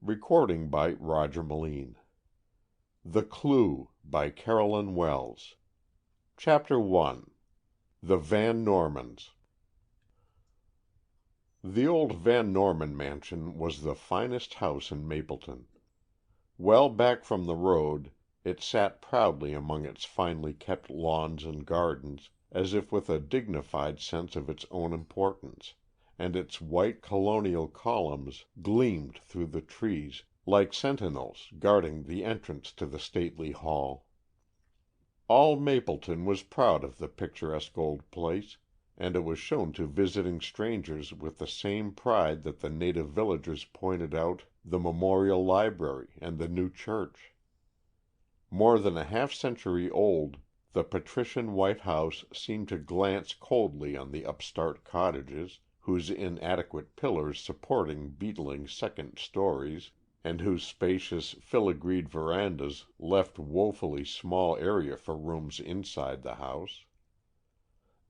Roger Melin. The Clue by Carolyn Wells. Chapter 1. The Van Normans. The old Van Norman mansion was the finest house in Mapleton. Well back from the road, it sat proudly among its finely kept lawns and gardens, as if with a dignified sense of its own importance, and its white colonial columns gleamed through the trees, like sentinels guarding the entrance to the stately hall. All Mapleton was proud of the picturesque old place, and it was shown to visiting strangers with the same pride that the native villagers pointed out the Memorial Library and the new church. More than a half-century old, the patrician white house seemed to glance coldly on the upstart cottages, whose inadequate pillars supporting beetling second stories, and whose spacious filigreed verandas left woefully small area for rooms inside the house.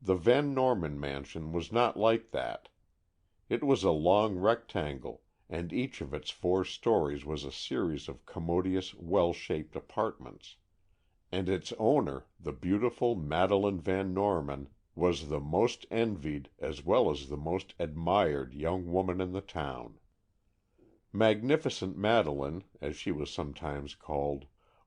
The Van Norman mansion was not like that. It was a long rectangle, and each of its 4 stories was a series of commodious, well-shaped apartments, and its owner, the beautiful Madeleine Van Norman, was the most envied as well as the most admired young woman in the town. Magnificent Madeleine, as she was sometimes called,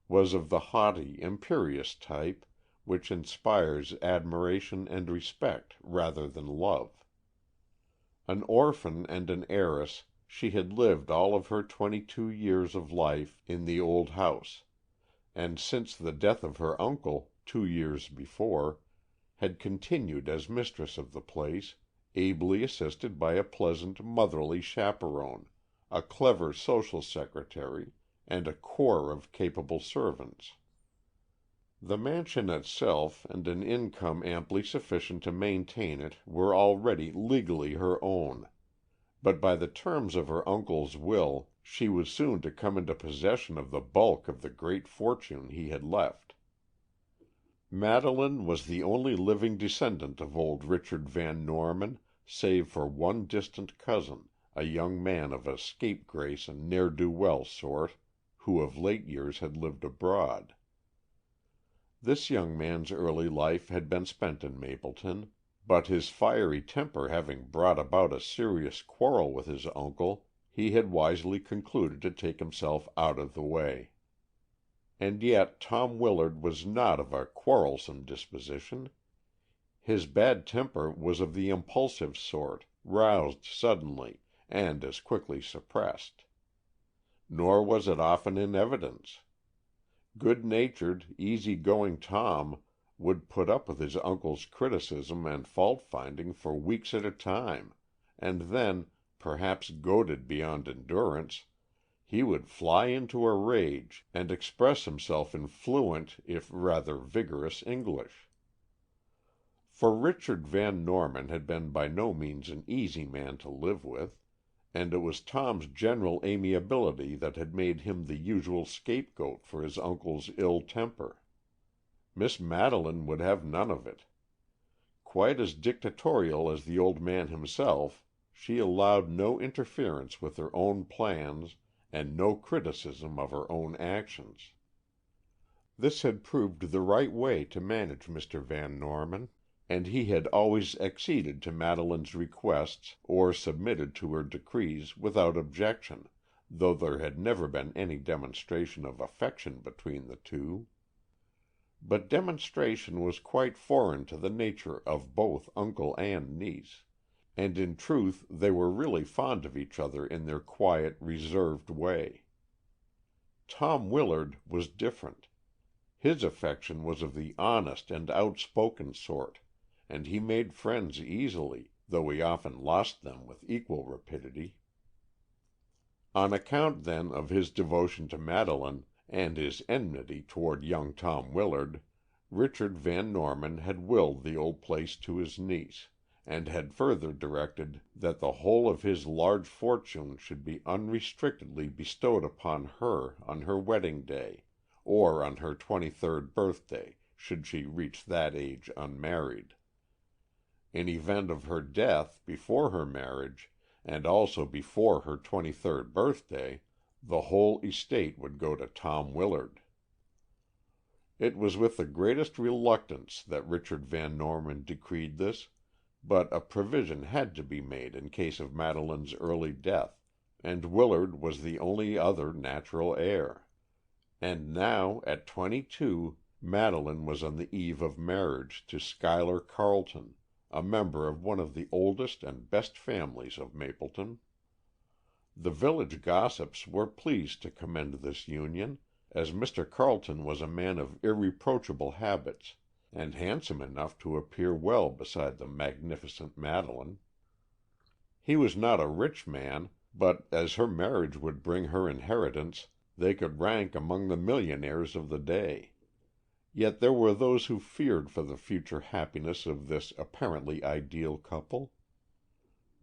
was of the haughty, imperious type, which inspires admiration and respect rather than love. An orphan and an heiress, she had lived all of her 22 years of life in the old house, and since the death of her uncle, 2 years before, had continued as mistress of the place, ably assisted by a pleasant, motherly chaperon, a clever social secretary, and a corps of capable servants. The mansion itself and an income amply sufficient to maintain it were already legally her own, but by the terms of her uncle's will she was soon to come into possession of the bulk of the great fortune he had left. Madeleine was the only living descendant of old Richard Van Norman, save for one distant cousin, a young man of a scapegrace and ne'er-do-well sort, who of late years had lived abroad. This young man's early life had been spent in Mapleton, but his fiery temper having brought about a serious quarrel with his uncle, he had wisely concluded to take himself out of the way. And yet Tom Willard was not of a quarrelsome disposition. His bad temper was of the impulsive sort, roused suddenly, and as quickly suppressed. Nor was it often in evidence. Good-natured, easy-going Tom would put up with his uncle's criticism and fault-finding for weeks at a time, and then, perhaps goaded beyond endurance, he would fly into a rage and express himself in fluent, if rather vigorous, English. For Richard Van Norman had been by no means an easy man to live with, and it was Tom's general amiability that had made him the usual scapegoat for his uncle's ill temper. Miss Madeleine would have none of it. Quite as dictatorial as the old man himself, she allowed no interference with her own plans and no criticism of her own actions. This had proved the right way to manage Mr. Van Norman, and he had always acceded to Madeleine's requests or submitted to her decrees without objection, though there had never been any demonstration of affection between the two. But demonstration was quite foreign to the nature of both uncle and niece, and in truth they were really fond of each other in their quiet, reserved way. Tom Willard was different. His affection was of the honest and outspoken sort, and he made friends easily, though he often lost them with equal rapidity. On account, then, of his devotion to Madeleine and his enmity toward young Tom Willard, Richard Van Norman had willed the old place to his niece, and had further directed that the whole of his large fortune should be unrestrictedly bestowed upon her on her wedding day, or on her 23rd birthday, should she reach that age unmarried. In event of her death before her marriage, and also before her 23rd birthday, The whole estate would go to Tom Willard. It was with the greatest reluctance that Richard Van Norman decreed this, but a provision had to be made in case of Madeleine's early death, and Willard was the only other natural heir. And now, at 22, Madeleine was on the eve of marriage to Schuyler Carleton, a member of one of the oldest and best families of Mapleton. The village gossips were pleased to commend this union, as Mr. Carleton was a man of irreproachable habits, and handsome enough to appear well beside the magnificent Madeleine. He was not a rich man, but as her marriage would bring her inheritance, they could rank among the millionaires of the day. Yet there were those who feared for the future happiness of this apparently ideal couple.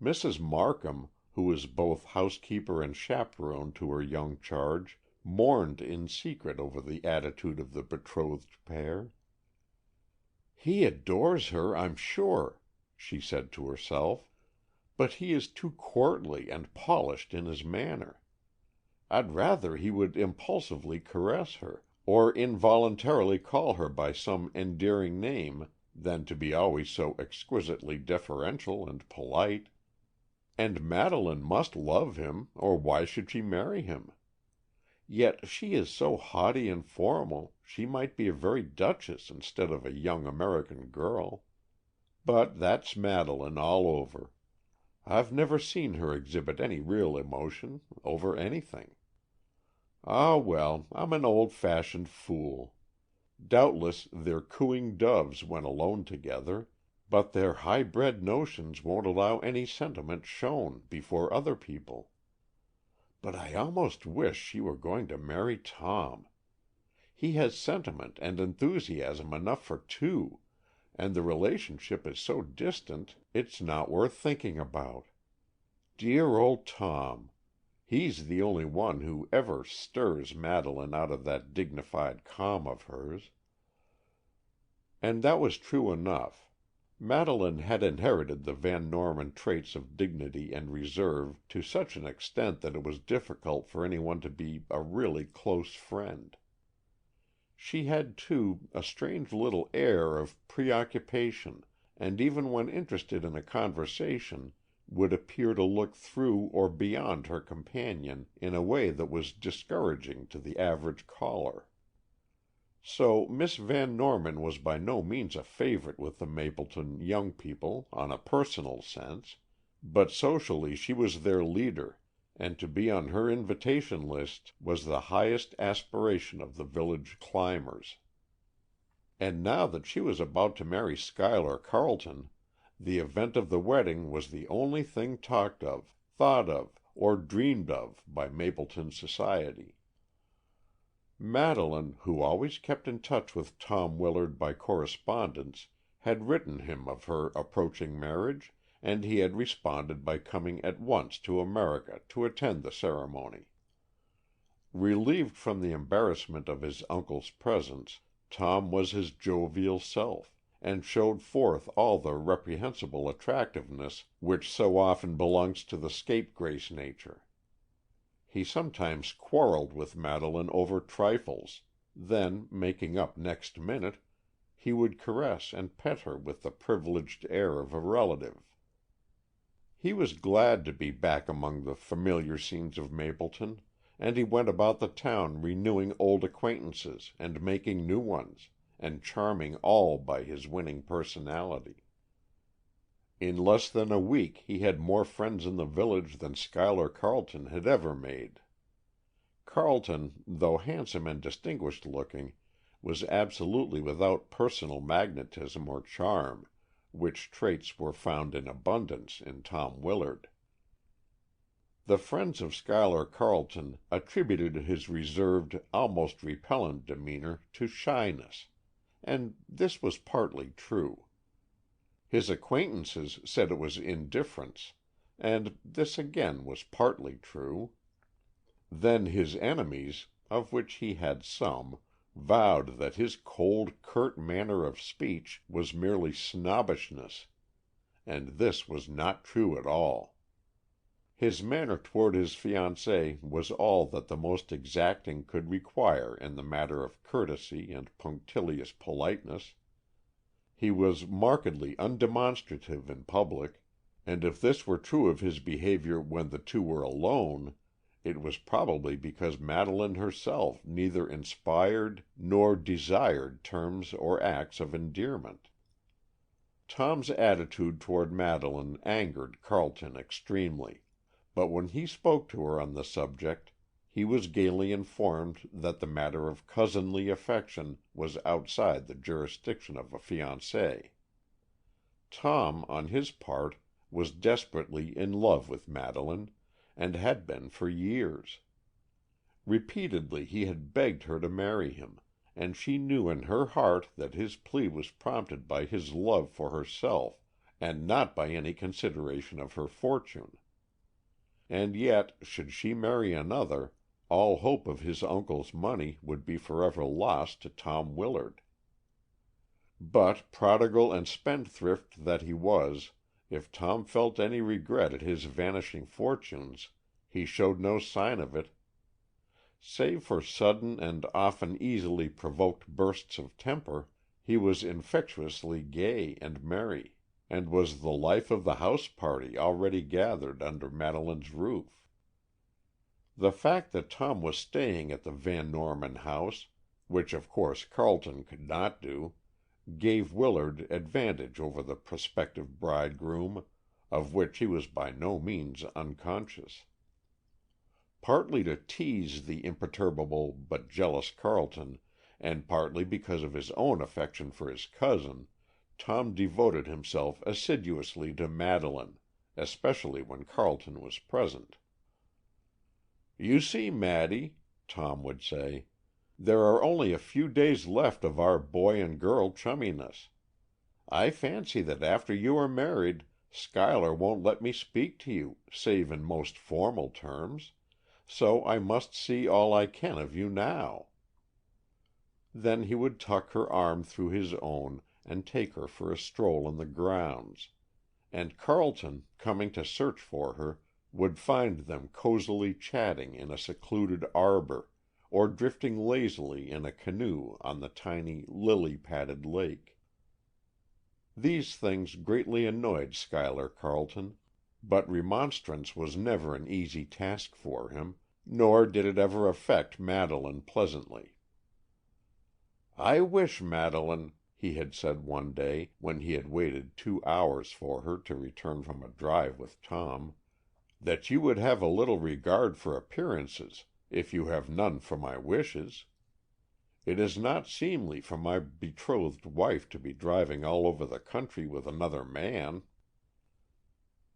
Mrs. Markham, who was both housekeeper and chaperon to her young charge, mourned in secret over the attitude of the betrothed pair. "He adores her, I'm sure," she said to herself, "but he is too courtly and polished in his manner. I'd rather he would impulsively caress her, or involuntarily call her by some endearing name, than to be always so exquisitely deferential and polite. And Madeleine must love him, or why should she marry him? Yet she is so haughty and formal, she might be a very duchess instead of a young American girl. But that's Madeleine all over. I've never seen her exhibit any real emotion over anything. Ah, well, I'm an old-fashioned fool. Doubtless they're cooing doves when alone together, but their high-bred notions won't allow any sentiment shown before other people. But I almost wish she were going to marry Tom. He has sentiment and enthusiasm enough for two, and the relationship is so distant it's not worth thinking about. Dear old Tom! He's the only one who ever stirs Madeleine out of that dignified calm of hers." And that was true enough. Madeleine had inherited the Van Norman traits of dignity and reserve to such an extent that it was difficult for any one to be a really close friend. She had, too, a strange little air of preoccupation, and even when interested in a conversation, would appear to look through or beyond her companion in a way that was discouraging to the average caller. So Miss Van Norman was by no means a favorite with the Mapleton young people on a personal sense, but socially she was their leader, and to be on her invitation list was the highest aspiration of the village climbers. And now that she was about to marry Schuyler Carleton, the event of the wedding was the only thing talked of, thought of, or dreamed of by Mapleton society. Madeleine, who always kept in touch with Tom Willard by correspondence, had written him of her approaching marriage, and he had responded by coming at once to America to attend the ceremony. Relieved from the embarrassment of his uncle's presence, Tom was his jovial self, and showed forth all the reprehensible attractiveness which so often belongs to the scapegrace nature. He sometimes quarreled with Madeleine over trifles, then, making up next minute, he would caress and pet her with the privileged air of a relative. He was glad to be back among the familiar scenes of Mapleton, and he went about the town renewing old acquaintances and making new ones, and charming all by his winning personality. In less than a week he had more friends in the village than Schuyler Carleton had ever made. Carleton, though handsome and distinguished looking, was absolutely without personal magnetism or charm, which traits were found in abundance in Tom Willard. The friends of Schuyler Carleton attributed his reserved, almost repellent demeanor to shyness, and this was partly true. His acquaintances said it was indifference, and this again was partly true. Then his enemies, of which he had some, vowed that his cold, curt manner of speech was merely snobbishness, and this was not true at all. His manner toward his fiancée was all that the most exacting could require in the matter of courtesy and punctilious politeness. He was markedly undemonstrative in public, and if this were true of his behavior when the two were alone, it was probably because Madeleine herself neither inspired nor desired terms or acts of endearment. Tom's attitude toward Madeleine angered Carleton extremely, but when he spoke to her on the subject, he was gaily informed that the matter of cousinly affection was outside the jurisdiction of a fiancé. Tom, on his part, was desperately in love with Madeleine, and had been for years. Repeatedly he had begged her to marry him, and she knew in her heart that his plea was prompted by his love for herself, and not by any consideration of her fortune. And yet, should she marry another, all hope of his uncle's money would be forever lost to Tom Willard. But, prodigal and spendthrift that he was, if Tom felt any regret at his vanishing fortunes, he showed no sign of it. Save for sudden and often easily provoked bursts of temper, he was infectiously gay and merry, and was the life of the house party already gathered under Madeleine's roof. The fact that Tom was staying at the Van Norman house, which of course Carleton could not do, gave Willard advantage over the prospective bridegroom, of which he was by no means unconscious. Partly to tease the imperturbable but jealous Carleton, and partly because of his own affection for his cousin, Tom devoted himself assiduously to Madeleine, especially when Carleton was present. "You see, Maddy," Tom would say, "there are only a few days left of our boy and girl chumminess. I fancy that after you are married, Schuyler won't let me speak to you, save in most formal terms, so I must see all I can of you now." Then he would tuck her arm through his own and take her for a stroll in the grounds, and Carleton, coming to search for her, would find them cosily chatting in a secluded arbor, or drifting lazily in a canoe on the tiny, lily-padded lake. These things greatly annoyed Schuyler Carleton, but remonstrance was never an easy task for him, nor did it ever affect Madeleine pleasantly. "I wish, Madeleine," he had said one day, when he had waited 2 hours for her to return from a drive with Tom, "that you would have a little regard for appearances, if you have none for my wishes. It is not seemly for my betrothed wife to be driving all over the country with another man."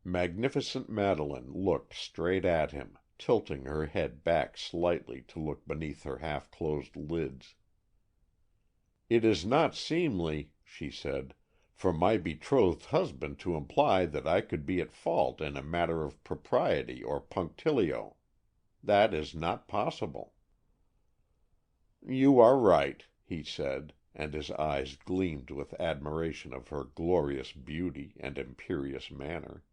Magnificent Madeleine looked straight at him, tilting her head back slightly to look beneath her half-closed lids. "It is not seemly," she said, "for my betrothed husband to imply that I could be at fault in a matter of propriety or punctilio. That is not possible." "You are right," he said, and his eyes gleamed with admiration of her glorious beauty and imperious manner.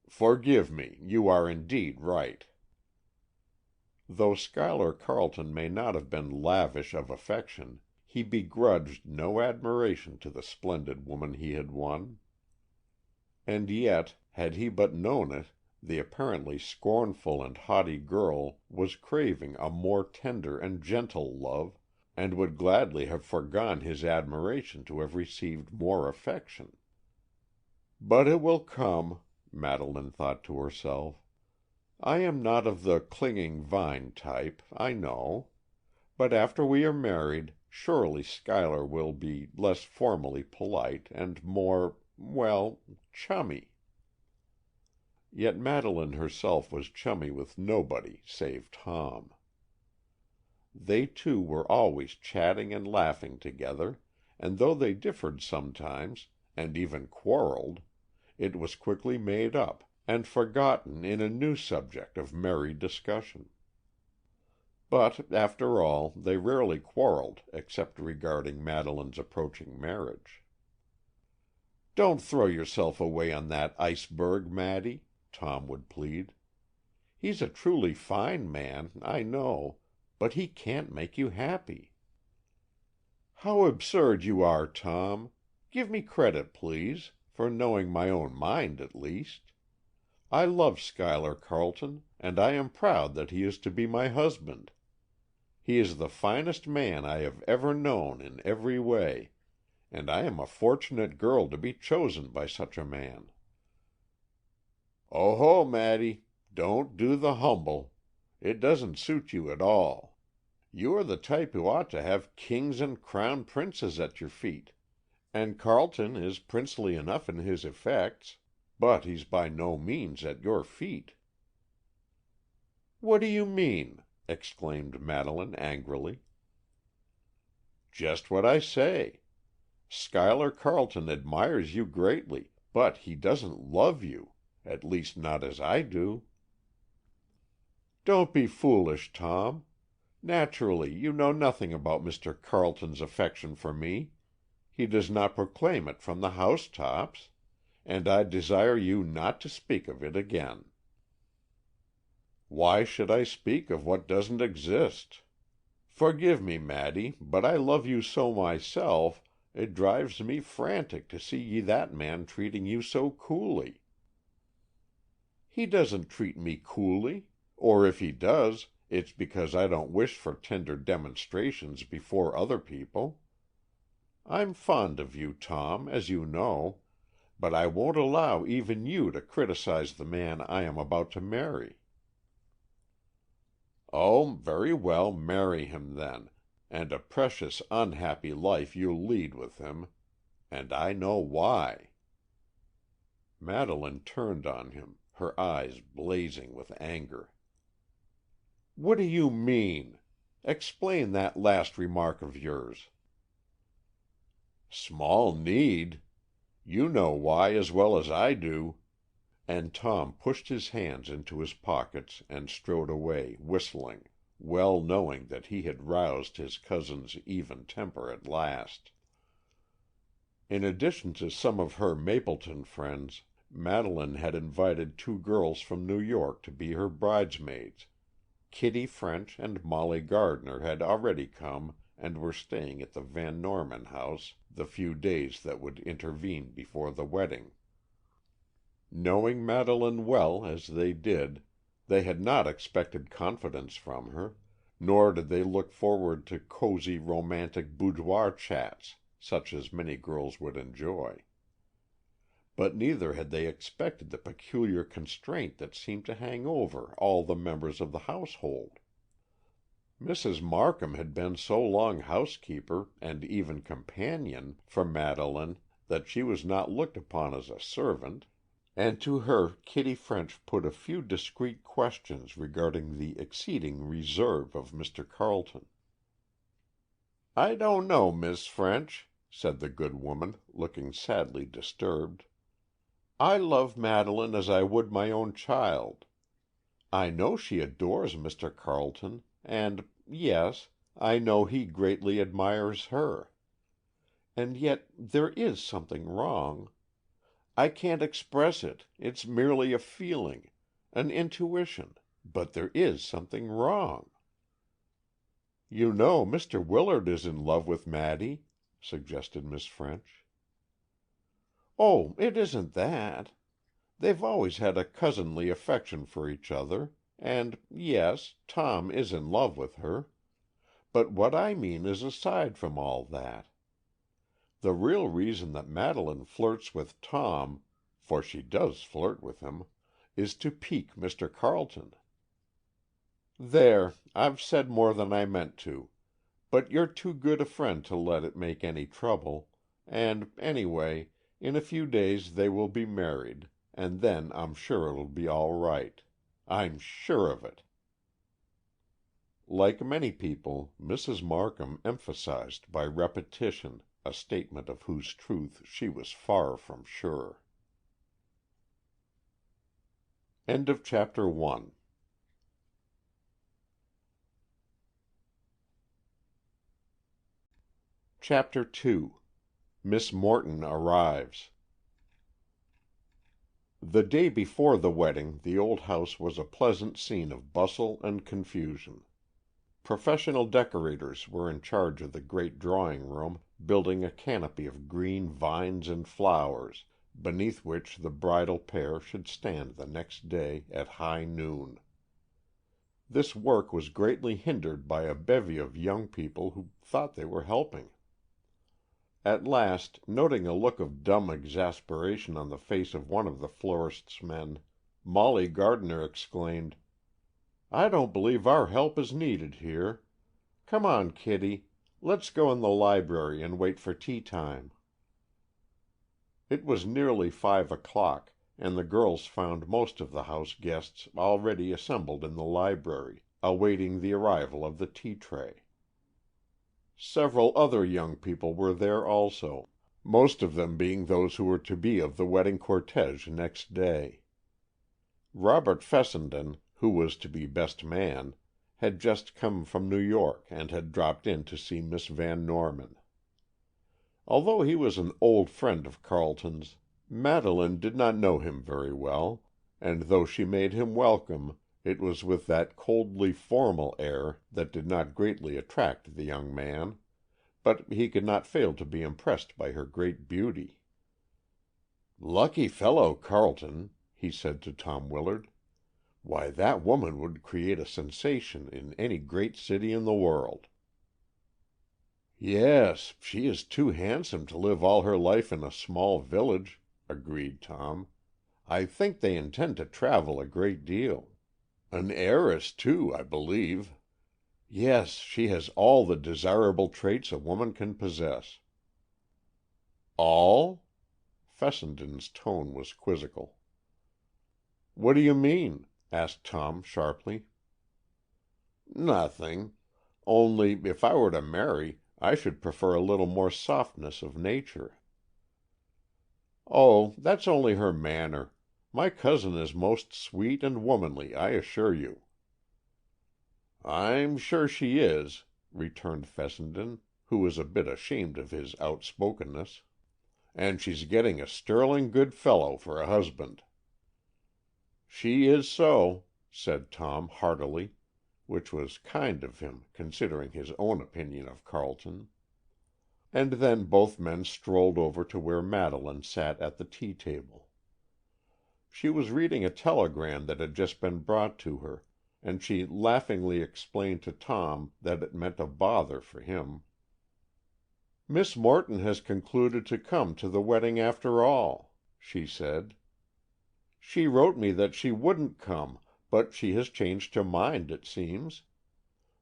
"Forgive me, you are indeed right." Though Schuyler Carleton may not have been lavish of affection, he begrudged no admiration to the splendid woman he had won. And yet, had he but known it, the apparently scornful and haughty girl was craving a more tender and gentle love, and would gladly have foregone his admiration to have received more affection. "But it will come," Madeleine thought to herself. "I am not of the clinging vine type, I know, but after we are married, surely Schuyler will be less formally polite and more, well, chummy." Yet Madeleine herself was chummy with nobody save Tom. They two were always chatting and laughing together, and though they differed sometimes, and even quarreled, it was quickly made up, and forgotten in a new subject of merry discussion. But, after all, they rarely quarreled except regarding Madeleine's approaching marriage. "Don't throw yourself away on that iceberg, Maddy," Tom would plead. He's a truly fine man, I know, but he can't make you happy." "How absurd you are, Tom! Give me credit, please, for knowing my own mind at least. I love Schuyler Carleton, and I am proud that he is to be my husband. He is the finest man I have ever known in every way, and I am a fortunate girl to be chosen by such a man." "Oh, Maddy, don't do the humble. It doesn't suit you at all. You are the type who ought to have kings and crown princes at your feet, and Carleton is princely enough in his effects, but he's by no means at your feet." "What do you mean?" exclaimed Madeleine angrily. "Just what I say. Schuyler Carleton admires you greatly, but he doesn't love you, at least not as I do." "Don't be foolish, Tom. Naturally, you know nothing about Mr. Carleton's affection for me. He does not proclaim it from the housetops, and I desire you not to speak of it again." "Why should I speak of what doesn't exist? Forgive me, Maddy, but I love you so myself, it drives me frantic to see that man treating you so coolly." "He doesn't treat me coolly, or if he does, it's because I don't wish for tender demonstrations before other people. I'm fond of you, Tom, as you know, but I won't allow even you to criticize the man I am about to marry." "Oh, very well, marry him then, and a precious unhappy life you'll lead with him, and I know why." Madeleine turned on him, her eyes blazing with anger. "What do you mean? Explain that last remark of yours." "Small need. You know why as well as I do," and Tom pushed his hands into his pockets and strode away, whistling, well knowing that he had roused his cousin's even temper at last. In addition to some of her Mapleton friends, Madeleine had invited 2 girls from New York to be her bridesmaids. Kitty French and Molly Gardner had already come and were staying at the Van Norman house the few days that would intervene before the wedding. Knowing Madeleine well as they did, they had not expected confidence from her, nor did they look forward to cozy romantic boudoir chats, such as many girls would enjoy. But neither had they expected the peculiar constraint that seemed to hang over all the members of the household. Mrs. Markham had been so long housekeeper and even companion for Madeleine that she was not looked upon as a servant, and to her Kitty French put a few discreet questions regarding the exceeding reserve of Mr. Carleton. "I don't know, Miss French," said the good woman, looking sadly disturbed. "I love Madeleine as I would my own child. I know she adores Mr. Carleton, and, yes, I know he greatly admires her. And yet there is something wrong. I can't express it, it's merely a feeling, an intuition, but there is something wrong." "You know Mr. Willard is in love with Maddy," suggested Miss French. "Oh, it isn't that. They've always had a cousinly affection for each other, and, yes, Tom is in love with her. But what I mean is aside from all that. The real reason that Madeleine flirts with Tom, for she does flirt with him, is to pique Mr. Carleton. There, I've said more than I meant to, but you're too good a friend to let it make any trouble, and, anyway, in a few days they will be married, and then I'm sure it'll be all right. I'm sure of it." Like many people, Mrs. Markham emphasized by repetition a statement of whose truth she was far from sure. End of chapter 1. Chapter 2. Miss Morton Arrives. The day before the wedding the old house was a pleasant scene of bustle and confusion. Professional decorators were in charge of the great drawing room, building a canopy of green vines and flowers, beneath which the bridal pair should stand the next day at high noon. This work was greatly hindered by a bevy of young people who thought they were helping. At last, noting a look of dumb exasperation on the face of one of the florist's men, Molly Gardner exclaimed, "I don't believe our help is needed here. Come on, Kitty. Let's go in the library and wait for tea time." It was nearly 5 o'clock, and the girls found most of the house guests already assembled in the library, awaiting the arrival of the tea tray. Several other young people were there also, most of them being those who were to be of the wedding cortege next day. Robert Fessenden, who was to be best man, had just come from New York and had dropped in to see Miss Van Norman. Although he was an old friend of Carleton's, Madeleine did not know him very well, and though she made him welcome, it was with that coldly formal air that did not greatly attract the young man, but he could not fail to be impressed by her great beauty. "Lucky fellow, Carleton," he said to Tom Willard. "Why, that woman would create a sensation in any great city in the world." "Yes, she is too handsome to live all her life in a small village," agreed Tom. "I think they intend to travel a great deal. An heiress, too, I believe. Yes, she has all the desirable traits a woman can possess." "All?" Fessenden's tone was quizzical. "What do you mean?" asked Tom sharply. "Nothing. Only, if I were to marry, I should prefer a little more softness of nature." "Oh, that's only her manner. My cousin is most sweet and womanly, I assure you." "I'm sure she is," returned Fessenden, who was a bit ashamed of his outspokenness. "And she's getting a sterling good fellow for a husband." "She is so," said Tom heartily, which was kind of him, considering his own opinion of Carleton. And then both men strolled over to where Madeleine sat at the tea table. She was reading a telegram that had just been brought to her, and she laughingly explained to Tom that it meant a bother for him. "Miss Morton has concluded to come to the wedding after all," she said. "She wrote me that she wouldn't come, but she has changed her mind, it seems.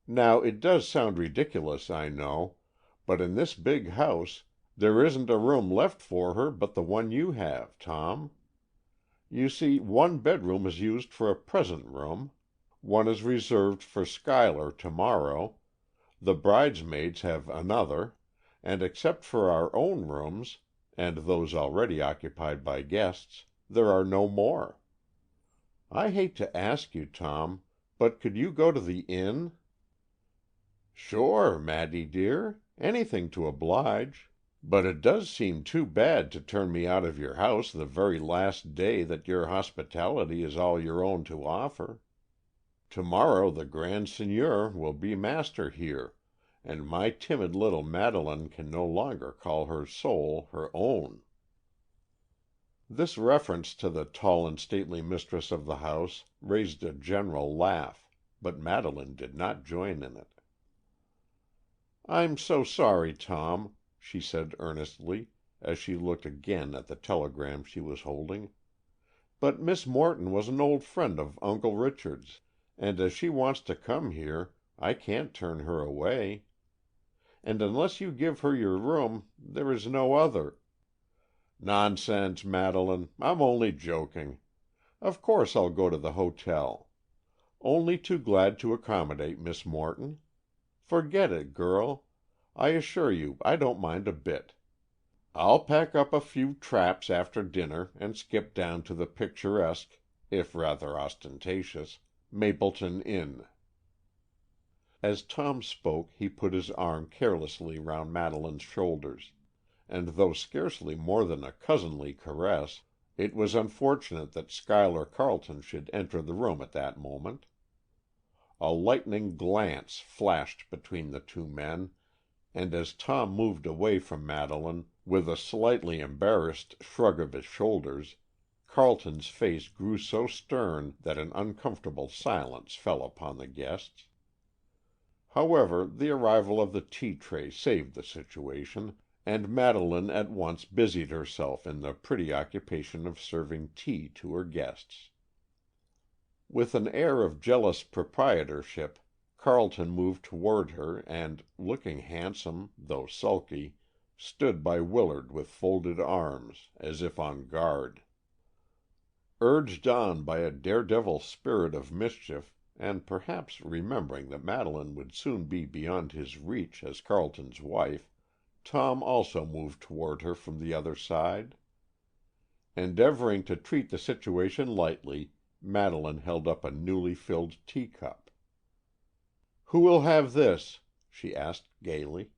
Now, it does sound ridiculous, I know, but in this big house there isn't a room left for her but the one you have, Tom. You see, one bedroom is used for a present room, one is reserved for Schuyler to-morrow, the bridesmaids have another, and except for our own rooms, and those already occupied by guests, there are no more. I hate to ask you, Tom, but could you go to the inn?" "Sure, Maddy dear. Anything to oblige. But it does seem too bad to turn me out of your house the very last day that your hospitality is all your own to offer. To-morrow the Grand Seigneur will be master here, and my timid little Madeleine can no longer call her soul her own." This reference to the tall and stately mistress of the house raised a general laugh, but Madeleine did not join in it. "I'm so sorry, Tom," she said earnestly, as she looked again at the telegram she was holding, "but Miss Morton was an old friend of Uncle Richard's, and as she wants to come here, I can't turn her away. And unless you give her your room, there is no other—" "Nonsense, Madeleine, I'm only joking. Of course I'll go to the hotel. Only too glad to accommodate Miss Morton. Forget it, girl. I assure you I don't mind a bit. I'll pack up a few traps after dinner and skip down to the picturesque, if rather ostentatious, Mapleton Inn." As Tom spoke he put his arm carelessly round Madeleine's shoulders, and though scarcely more than a cousinly caress, It was unfortunate that Schuyler Carleton should enter the room at that moment. A lightning glance flashed between the two men, and as Tom moved away from Madeleine, with a slightly embarrassed shrug of his shoulders, Carleton's face grew so stern that an uncomfortable silence fell upon the guests. However, the arrival of the tea tray saved the situation, and Madeleine at once busied herself in the pretty occupation of serving tea to her guests. With an air of jealous proprietorship, Carleton moved toward her and, looking handsome, though sulky, stood by Willard with folded arms, as if on guard. Urged on by a daredevil spirit of mischief, and perhaps remembering that Madeleine would soon be beyond his reach as Carleton's wife, Tom also moved toward her from the other side. Endeavoring to treat the situation lightly, Madeleine held up a newly filled teacup. "Who will have this?" she asked gaily.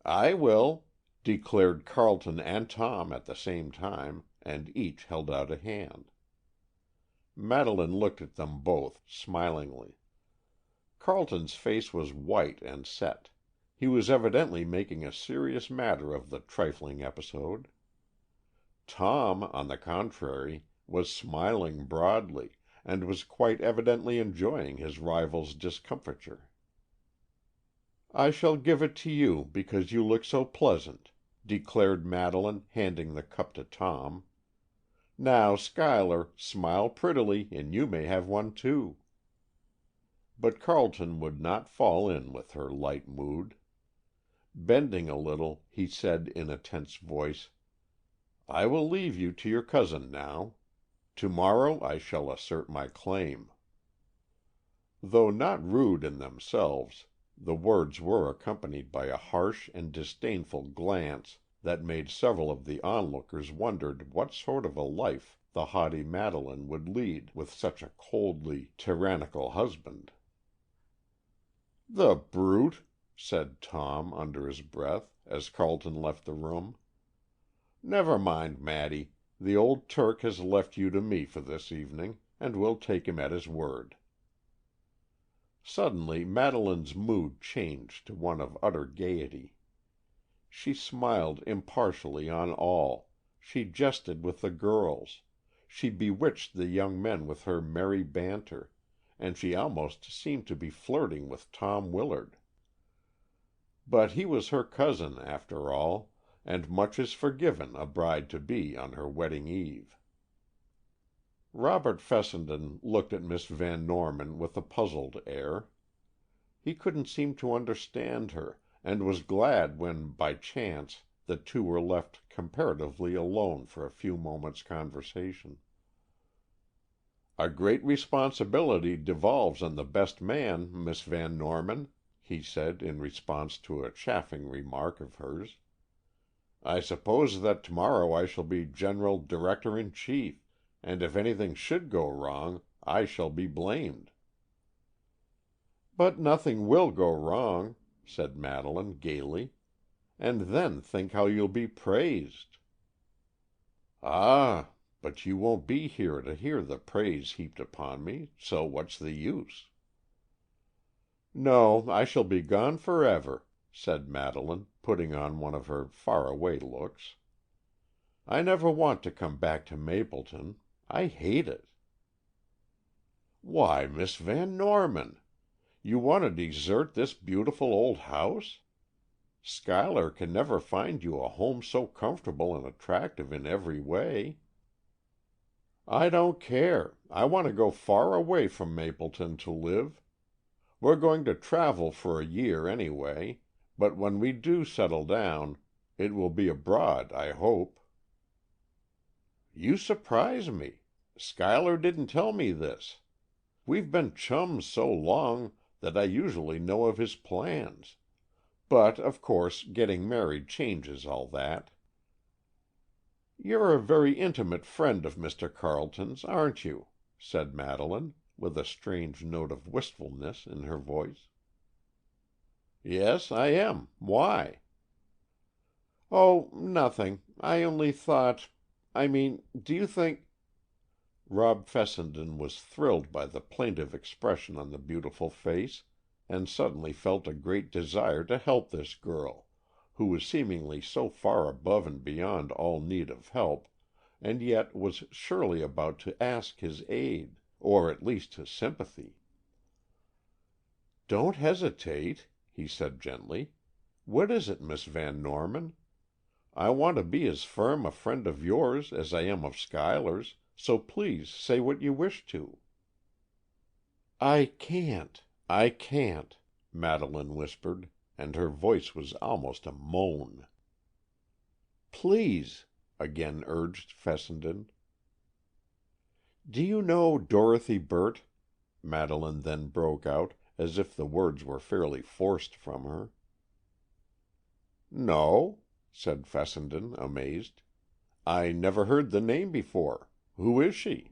"I will," declared Carleton and Tom at the same time, and each held out a hand. Madeleine looked at them both, smilingly. Carleton's face was white and set. He was evidently making a serious matter of the trifling episode. Tom, on the contrary, was smiling broadly, and was quite evidently enjoying his rival's discomfiture. "I shall give it to you, because you look so pleasant," declared Madeleine, handing the cup to Tom. "Now, Schuyler, smile prettily, and you may have one too." But Carleton would not fall in with her light mood. Bending a little, he said in a tense voice, "I will leave you to your cousin now. To-morrow I shall assert my claim." Though not rude in themselves, the words were accompanied by a harsh and disdainful glance that made several of the onlookers wonder what sort of a life the haughty Madeleine would lead with such a coldly tyrannical husband. "The brute!" said Tom, under his breath, as Carleton left the room. "Never mind, Maddy. The old Turk has left you to me for this evening, and we'll take him at his word." Suddenly Madeleine's mood changed to one of utter gaiety. She smiled impartially on all, she jested with the girls, she bewitched the young men with her merry banter, and she almost seemed to be flirting with Tom Willard. But he was her cousin, after all, and much is forgiven a bride-to-be on her wedding eve. Robert Fessenden looked at Miss Van Norman with a puzzled air. He couldn't seem to understand her, and was glad when, by chance, the two were left comparatively alone for a few moments' conversation. "A great responsibility devolves on the best man, Miss Van Norman," he said in response to a chaffing remark of hers. "I suppose that to-morrow I shall be general director-in-chief, and if anything should go wrong, I shall be blamed." "But nothing will go wrong," said Madeleine gaily. "And then think how you'll be praised." "Ah, but you won't be here to hear the praise heaped upon me, so what's the use?" "No, I shall be gone forever," said Madeleine, putting on one of her far-away looks. "I never want to come back to Mapleton. I hate it." "Why, Miss Van Norman! You want to desert this beautiful old house? Schuyler can never find you a home so comfortable and attractive in every way." "I don't care. I want to go far away from Mapleton to live. We're going to travel for a year, anyway, but when we do settle down, it will be abroad, I hope." "You surprise me. Schuyler didn't tell me this. We've been chums so long that I usually know of his plans. But, of course, getting married changes all that." "You're a very intimate friend of Mr. Carleton's, aren't you?" said Madeleine, with a strange note of wistfulness in her voice. "Yes, I am. Why?" "Oh, nothing. I only thought I mean, do you think—" Rob Fessenden was thrilled by the plaintive expression on the beautiful face, and suddenly felt a great desire to help this girl, who was seemingly so far above and beyond all need of help, and yet was surely about to ask his aid, or at least his sympathy. "Don't hesitate," he said gently. "What is it, Miss Van Norman? I want to be as firm a friend of yours as I am of Schuyler's, so please say what you wish to." I can't," Madeleine whispered, and her voice was almost a moan. "Please," again urged Fessenden. "Do you know Dorothy Burt?" Madeleine then broke out, as if the words were fairly forced from her. "No," said Fessenden, amazed. "I never heard the name before. Who is she?"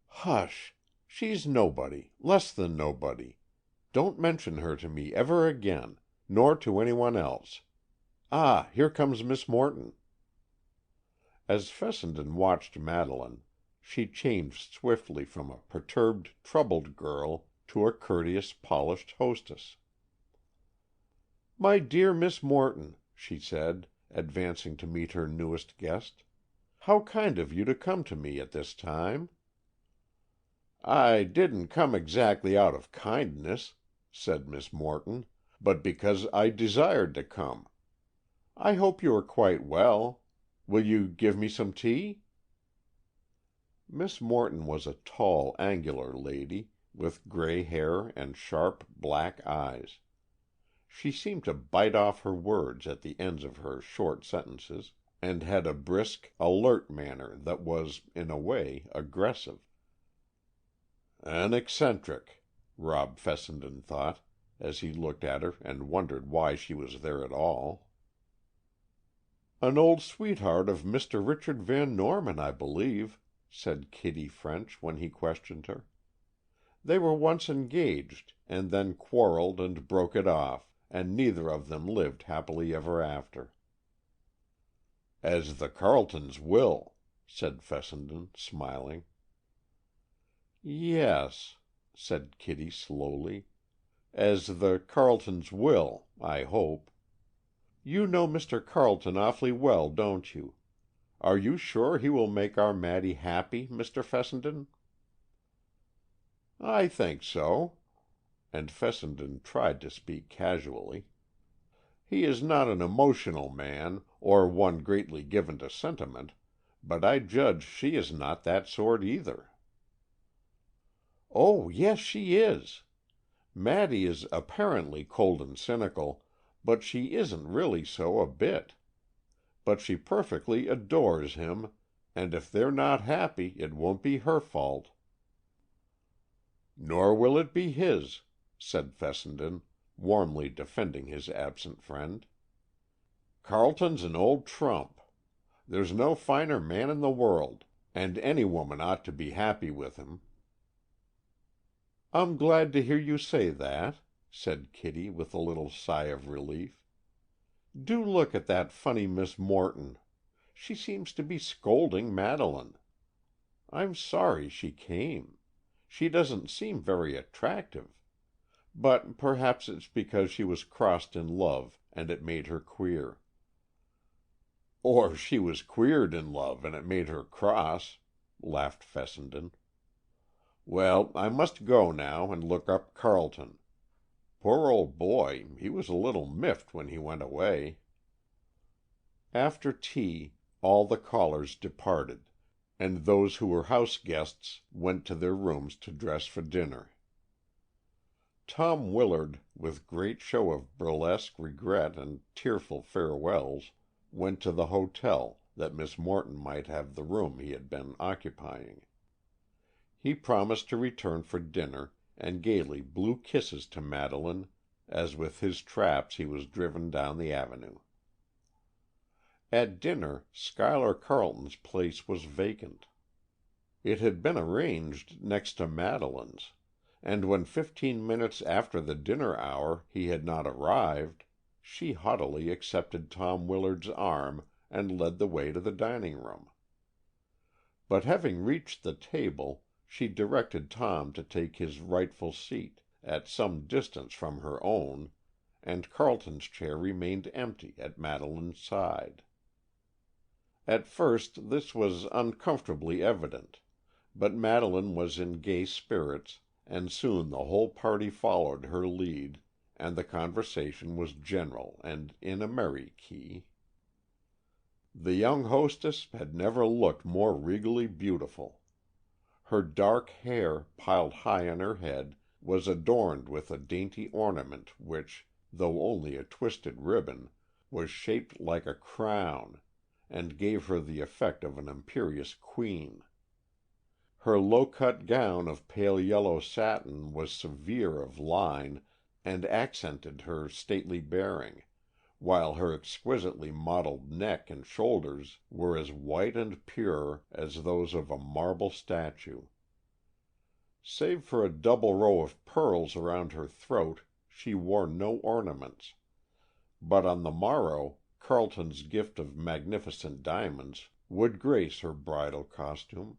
"Hush! She's nobody, less than nobody. Don't mention her to me ever again, nor to anyone else. Ah, here comes Miss Morton." As Fessenden watched Madeleine, she changed swiftly from a perturbed, troubled girl to a courteous, polished hostess. "My dear Miss Morton," she said, advancing to meet her newest guest, "how kind of you to come to me at this time." "I didn't come exactly out of kindness," said Miss Morton, "but because I desired to come. I hope you are quite well. Will you give me some tea?" Miss Morton was a tall, angular lady, with gray hair and sharp, black eyes. She seemed to bite off her words at the ends of her short sentences, and had a brisk, alert manner that was, in a way, aggressive. "An eccentric," Rob Fessenden thought, as he looked at her and wondered why she was there at all. "An old sweetheart of Mr. Richard Van Norman, I believe," said Kitty French when he questioned her. "They were once engaged, and then quarreled and broke it off, and neither of them lived happily ever after." "As the Carletons will," said Fessenden, smiling. "Yes," said Kitty slowly, "as the Carletons will, I hope. You know Mr. Carleton awfully well, don't you? Are you sure he will make our Maddy happy, Mr. Fessenden?" "I think so," and Fessenden tried to speak casually. "He is not an emotional man, or one greatly given to sentiment, but I judge she is not that sort either." "Oh, yes, she is. Maddy is apparently cold and cynical, but she isn't really so a bit. But she perfectly adores him, and if they're not happy, it won't be her fault." "Nor will it be his," said Fessenden, warmly defending his absent friend. "Carleton's an old trump. There's no finer man in the world, and any woman ought to be happy with him." "I'm glad to hear you say that," said Kitty with a little sigh of relief. "Do look at that funny Miss Morton. She seems to be scolding Madeleine. I'm sorry she came. She doesn't seem very attractive. But perhaps it's because she was crossed in love, and it made her queer." "Or she was queered in love, and it made her cross," laughed Fessenden. "Well, I must go now and look up Carleton. Poor old boy, he was a little miffed when he went away." After tea, all the callers departed, and those who were house guests went to their rooms to dress for dinner. Tom Willard, with great show of burlesque regret and tearful farewells, went to the hotel, that Miss Morton might have the room he had been occupying. He promised to return for dinner, and gaily blew kisses to Madeleine as with his traps he was driven down the avenue. At dinner, Schuyler Carleton's place was vacant. It had been arranged next to Madeleine's, and when 15 minutes after the dinner hour he had not arrived, she haughtily accepted Tom Willard's arm and led the way to the dining room. But having reached the table, she directed Tom to take his rightful seat, at some distance from her own, and Carleton's chair remained empty at Madeleine's side. At first this was uncomfortably evident, but Madeleine was in gay spirits, and soon the whole party followed her lead, and the conversation was general and in a merry key. The young hostess had never looked more regally beautiful. Her dark hair, piled high on her head, was adorned with a dainty ornament which, though only a twisted ribbon, was shaped like a crown, and gave her the effect of an imperious queen. Her low-cut gown of pale yellow satin was severe of line and accented her stately bearing, while her exquisitely modeled neck and shoulders were as white and pure as those of a marble statue. Save for a double row of pearls around her throat, she wore no ornaments, but on the morrow Carleton's gift of magnificent diamonds would grace her bridal costume.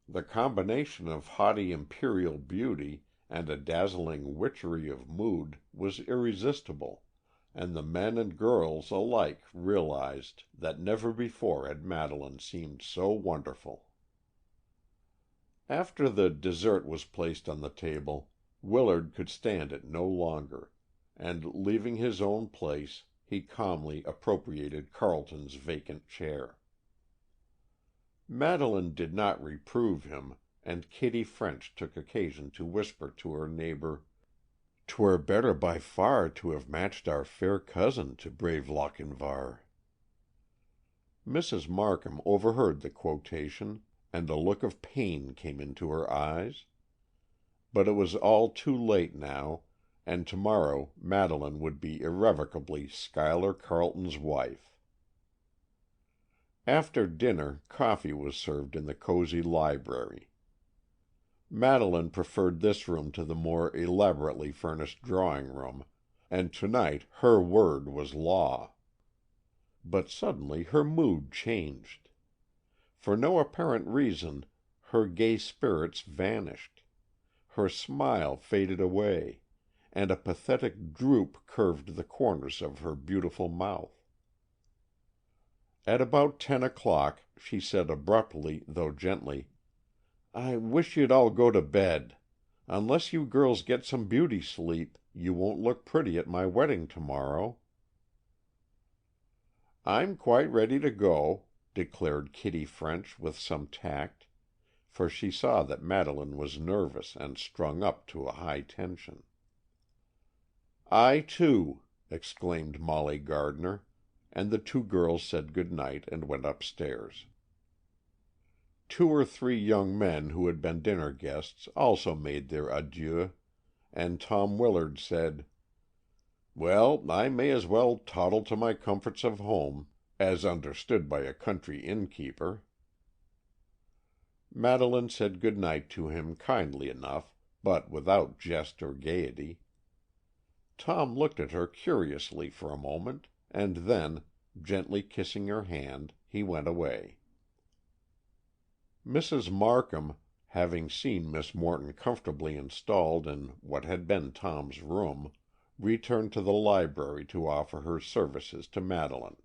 The combination of haughty imperial beauty and a dazzling witchery of mood was irresistible, and the men and girls alike realized that never before had Madeleine seemed so wonderful. After the dessert was placed on the table, Willard could stand it no longer, and leaving his own place, he calmly appropriated Carleton's vacant chair. Madeleine did not reprove him, and Kitty French took occasion to whisper to her neighbor, "'Twere better by far to have matched our fair cousin to brave Lochinvar." Mrs. Markham overheard the quotation, and a look of pain came into her eyes. But it was all too late now, and tomorrow Madeleine would be irrevocably Schuyler Carleton's wife. After dinner, coffee was served in the cozy library. Madeleine preferred this room to the more elaborately furnished drawing-room, and tonight her word was law. But suddenly her mood changed. For no apparent reason, her gay spirits vanished. Her smile faded away, and a pathetic droop curved the corners of her beautiful mouth. At about 10 o'clock, she said abruptly, though gently, "I wish you'd all go to bed. Unless you girls get some beauty sleep, you won't look pretty at my wedding tomorrow." "I'm quite ready to go," declared Kitty French with some tact, for she saw that Madeleine was nervous and strung up to a high tension. "I, too," exclaimed Molly Gardner, and the two girls said good night and went upstairs. 2 or 3 young men who had been dinner guests also made their adieux, and Tom Willard said, "Well, I may as well toddle to my comforts of home, as understood by a country innkeeper." Madeleine said good night to him kindly enough, but without jest or gaiety. Tom looked at her curiously for a moment, and then, gently kissing her hand, he went away. Mrs. Markham, having seen Miss Morton comfortably installed in what had been Tom's room, returned to the library to offer her services to Madeleine.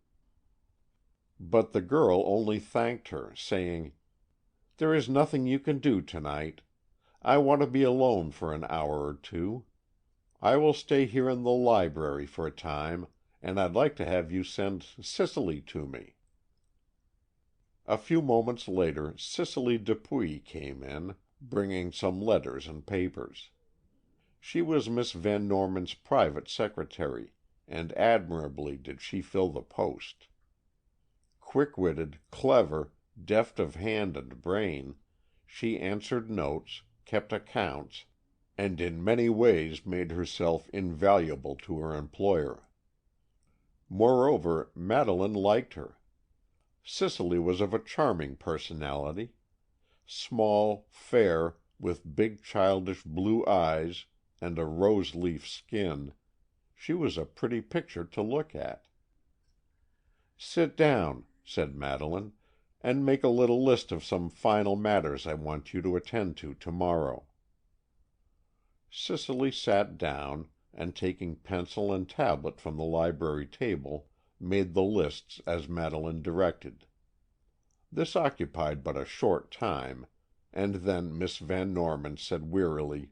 But the girl only thanked her, saying, "There is nothing you can do tonight. I want to be alone for an hour or two. I will stay here in the library for a time, and I'd like to have you send Cicely to me." A few moments later Cicely Dupuy came in, bringing some letters and papers. She was Miss Van Norman's private secretary, and admirably did she fill the post. Quick-witted, clever, deft of hand and brain, she answered notes, kept accounts, and in many ways made herself invaluable to her employer. Moreover, Madeleine liked her. Cicely was of a charming personality. Small, fair, with big childish blue eyes and a rose-leaf skin, she was a pretty picture to look at. "Sit down," said Madeleine, "and make a little list of some final matters I want you to attend to tomorrow." Cicely sat down, and taking pencil and tablet from the library table, made the lists as Madeleine directed. This occupied but a short time, and then Miss Van Norman said wearily,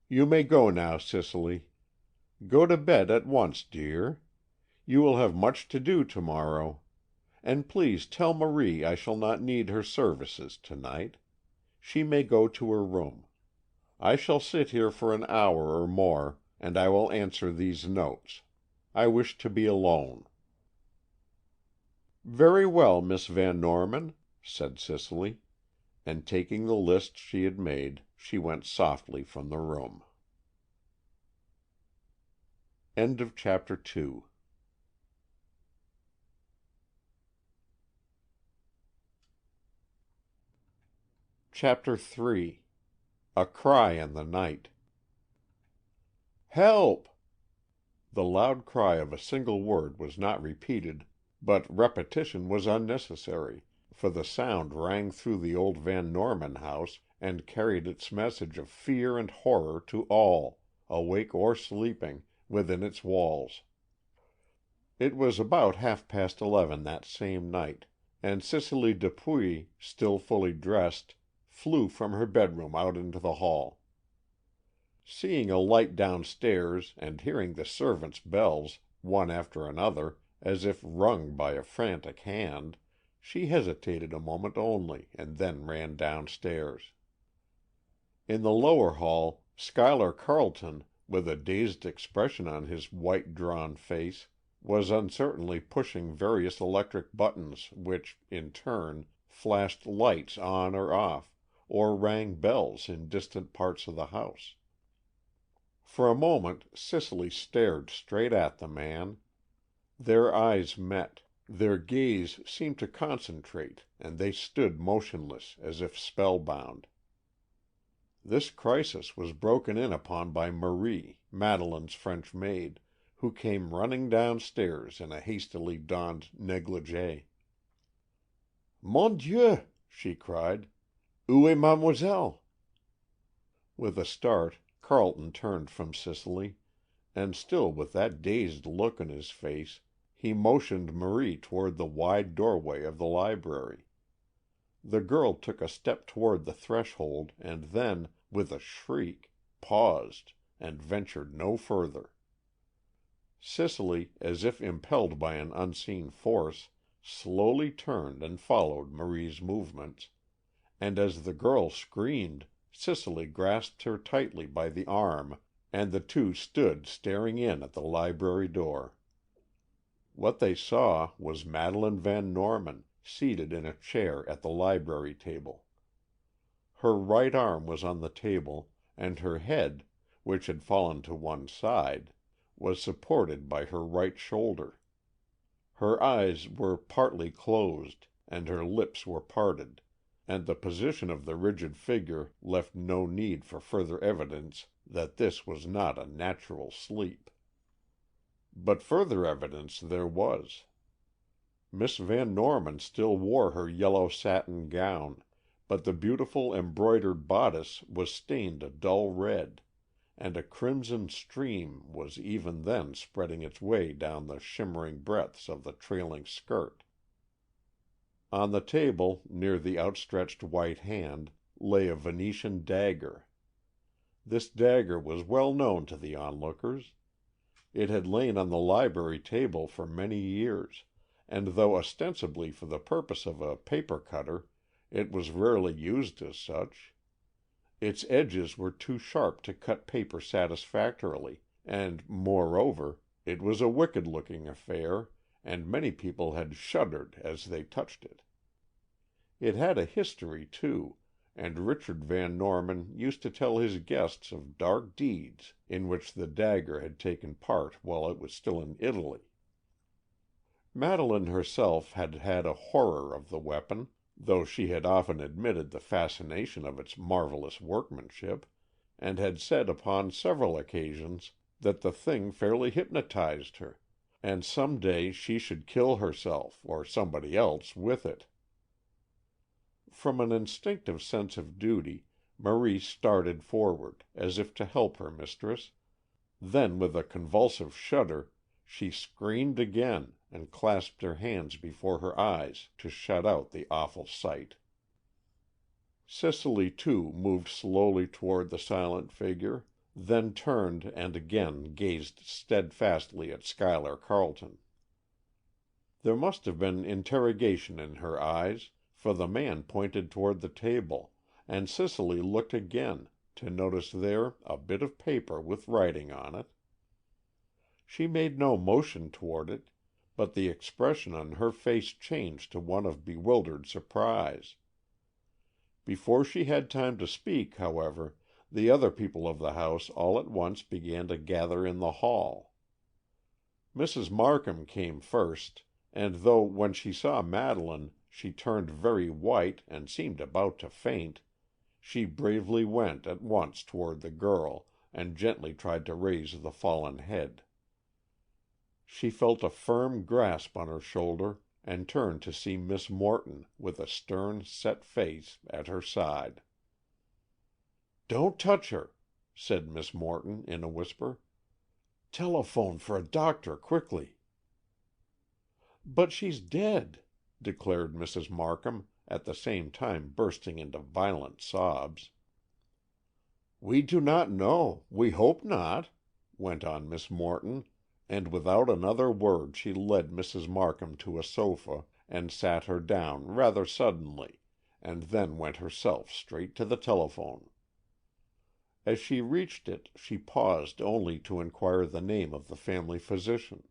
"You may go now, Cicely. Go to bed at once, dear. You will have much to do tomorrow. And please tell Marie I shall not need her services tonight. She may go to her room. I shall sit here for an hour or more, and I will answer these notes. I wish to be alone." "Very well, Miss Van Norman," said Cicely, and taking the list she had made, she went softly from the room. Chapter 3. A Cry in the Night. "Help!" The loud cry of a single word was not repeated, but repetition was unnecessary, for the sound rang through the old Van Norman house and carried its message of fear and horror to all, awake or sleeping, within its walls. It was about 11:30 that same night, and Cicely Dupuy, still fully dressed, flew from her bedroom out into the hall. Seeing a light downstairs and hearing the servants' bells, one after another, as if rung by a frantic hand, she hesitated a moment only, and then ran downstairs. In the lower hall, Schuyler Carleton, with a dazed expression on his white, drawn face, was uncertainly pushing various electric buttons which, in turn, flashed lights on or off, or rang bells in distant parts of the house. For a moment Cicely stared straight at the man. Their eyes met, their gaze seemed to concentrate, and they stood motionless, as if spellbound. This crisis was broken in upon by Marie, Madeleine's French maid, who came running downstairs in a hastily donned negligée. "Mon Dieu!" she cried. "Où est mademoiselle?" With a start, Carleton turned from Cicely, and still with that dazed look on his face, he motioned Marie toward the wide doorway of the library. The girl took a step toward the threshold, and then, with a shriek, paused, and ventured no further. Cicely, as if impelled by an unseen force, slowly turned and followed Marie's movements, and as the girl screamed, Cicely grasped her tightly by the arm, and the two stood staring in at the library door. What they saw was Madeleine Van Norman, seated in a chair at the library table. Her right arm was on the table, and her head, which had fallen to one side, was supported by her right shoulder. Her eyes were partly closed, and her lips were parted, and the position of the rigid figure left no need for further evidence that this was not a natural sleep. But further evidence there was. Miss Van Norman still wore her yellow satin gown, but the beautiful embroidered bodice was stained a dull red, and a crimson stream was even then spreading its way down the shimmering breadths of the trailing skirt. On the table, near the outstretched white hand, lay a Venetian dagger. This dagger was well known to the onlookers. It had lain on the library table for many years, and though ostensibly for the purpose of a paper cutter, it was rarely used as such. Its edges were too sharp to cut paper satisfactorily, and, moreover, it was a wicked-looking affair, and many people had shuddered as they touched it. It had a history, too, and Richard Van Norman used to tell his guests of dark deeds in which the dagger had taken part while it was still in Italy. Madeleine herself had had a horror of the weapon, though she had often admitted the fascination of its marvelous workmanship, and had said upon several occasions that the thing fairly hypnotized her, and some day she should kill herself, or somebody else, with it. From an instinctive sense of duty, Marie started forward, as if to help her mistress. Then, with a convulsive shudder, she screamed again, and clasped her hands before her eyes to shut out the awful sight. Cicely, too, moved slowly toward the silent figure, then turned and again gazed steadfastly at Schuyler Carleton. There must have been interrogation in her eyes, for the man pointed toward the table, and Cicely looked again, to notice there a bit of paper with writing on it. She made no motion toward it, but the expression on her face changed to one of bewildered surprise. Before she had time to speak, however, the other people of the house all at once began to gather in the hall. Mrs. Markham came first, and though when she saw Madeleine she turned very white and seemed about to faint, she bravely went at once toward the girl, and gently tried to raise the fallen head. She felt a firm grasp on her shoulder, and turned to see Miss Morton, with a stern, set face, at her side. "Don't touch her," said Miss Morton in a whisper. "Telephone for a doctor quickly." "But she's dead," declared Mrs. Markham, at the same time bursting into violent sobs. "We do not know. We hope not," went on Miss Morton, and without another word she led Mrs. Markham to a sofa, and sat her down rather suddenly, and then went herself straight to the telephone. As she reached it, she paused only to inquire the name of the family physician.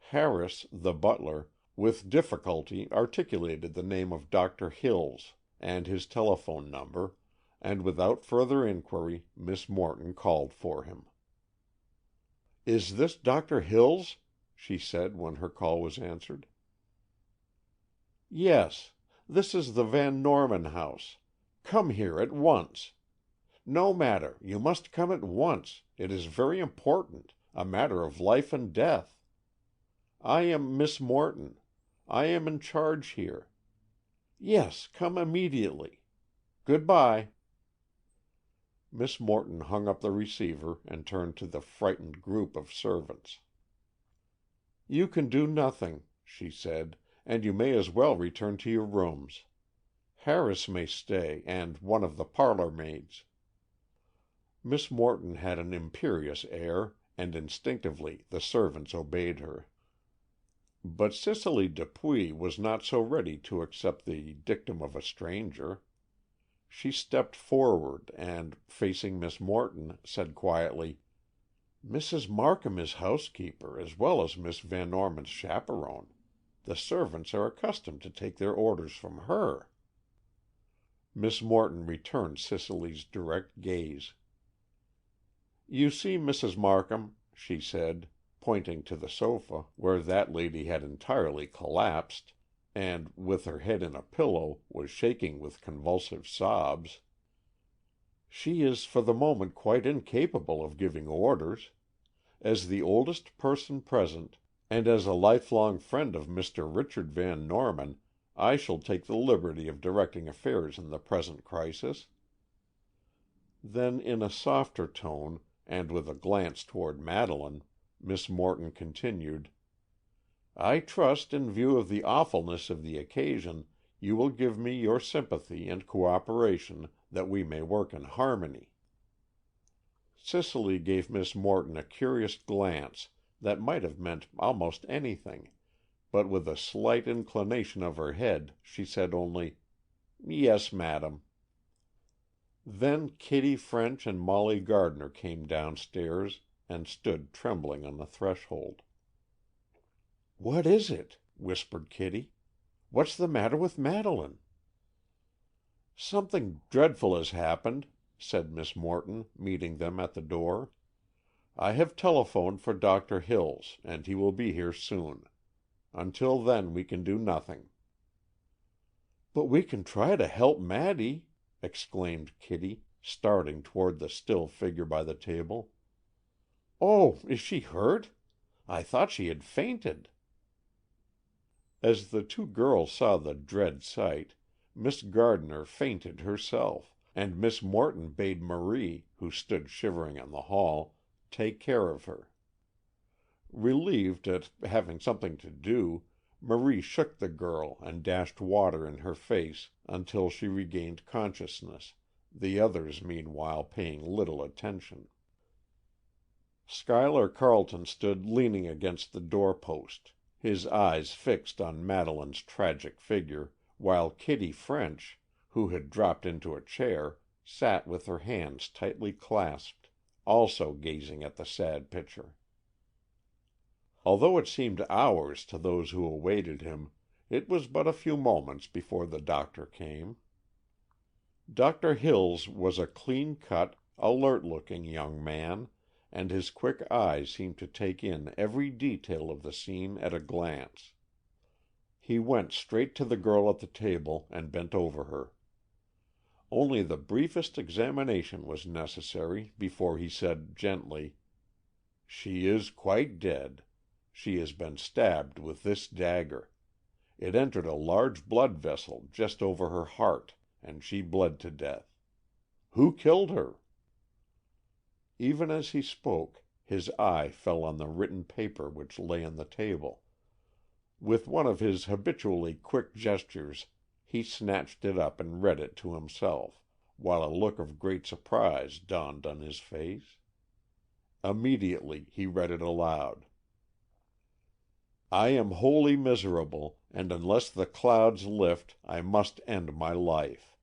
Harris, the butler, with difficulty articulated the name of Dr. Hills, and his telephone number, and without further inquiry Miss Morton called for him. "Is this Dr. Hills?" she said when her call was answered. "Yes. This is the Van Norman house. Come here at once. No matter, you must come at once. It is very important, a matter of life and death. I am Miss Morton. I am in charge here. Yes, come immediately. Good-bye." Miss Morton hung up the receiver and turned to the frightened group of servants. "You can do nothing," she said, "and you may as well return to your rooms. Harris may stay, and one of the parlor maids." Miss Morton had an imperious air, and instinctively the servants obeyed her. But Cicely Dupuy was not so ready to accept the dictum of a stranger. She stepped forward and, facing Miss Morton, said quietly, "Mrs. Markham is housekeeper as well as Miss Van Norman's chaperon. The servants are accustomed to take their orders from her." Miss Morton returned Cicely's direct gaze. "You see, Mrs. Markham," she said, pointing to the sofa, where that lady had entirely collapsed, and, with her head in a pillow, was shaking with convulsive sobs, "she is for the moment quite incapable of giving orders. As the oldest person present, and as a lifelong friend of Mr. Richard Van Norman, I shall take the liberty of directing affairs in the present crisis." Then, in a softer tone, and with a glance toward Madeleine, Miss Morton continued, "I trust, in view of the awfulness of the occasion, you will give me your sympathy and cooperation, that we may work in harmony." Cicely gave Miss Morton a curious glance that might have meant almost anything, but with a slight inclination of her head, she said only, "Yes, madam." Then Kitty French and Molly Gardner came downstairs and stood trembling on the threshold. "What is it?" whispered Kitty. "What's the matter with Madeleine?" "Something dreadful has happened," said Miss Morton, meeting them at the door. "I have telephoned for Dr. Hills, and he will be here soon. Until then we can do nothing." "But we can try to help Maddy," exclaimed Kitty, starting toward the still figure by the table. "Oh, is she hurt? I thought she had fainted." As the two girls saw the dread sight, Miss Gardner fainted herself, and Miss Morton bade Marie, who stood shivering in the hall, take care of her. Relieved at having something to do, Marie shook the girl and dashed water in her face until she regained consciousness, the others meanwhile paying little attention. Schuyler Carleton stood leaning against the door-post, his eyes fixed on Madeleine's tragic figure, while Kitty French, who had dropped into a chair, sat with her hands tightly clasped, also gazing at the sad picture. Although it seemed hours to those who awaited him, it was but a few moments before the doctor came. Dr. Hills was a clean-cut, alert-looking young man, and his quick eyes seemed to take in every detail of the scene at a glance. He went straight to the girl at the table and bent over her. Only the briefest examination was necessary before he said gently, "She is quite dead. She has been stabbed with this dagger. It entered a large blood vessel just over her heart, and she bled to death. Who killed her?" Even as he spoke, his eye fell on the written paper which lay on the table. With one of his habitually quick gestures, he snatched it up and read it to himself, while a look of great surprise dawned on his face. Immediately he read it aloud. "I am wholly miserable, and unless the clouds lift, I must end my life.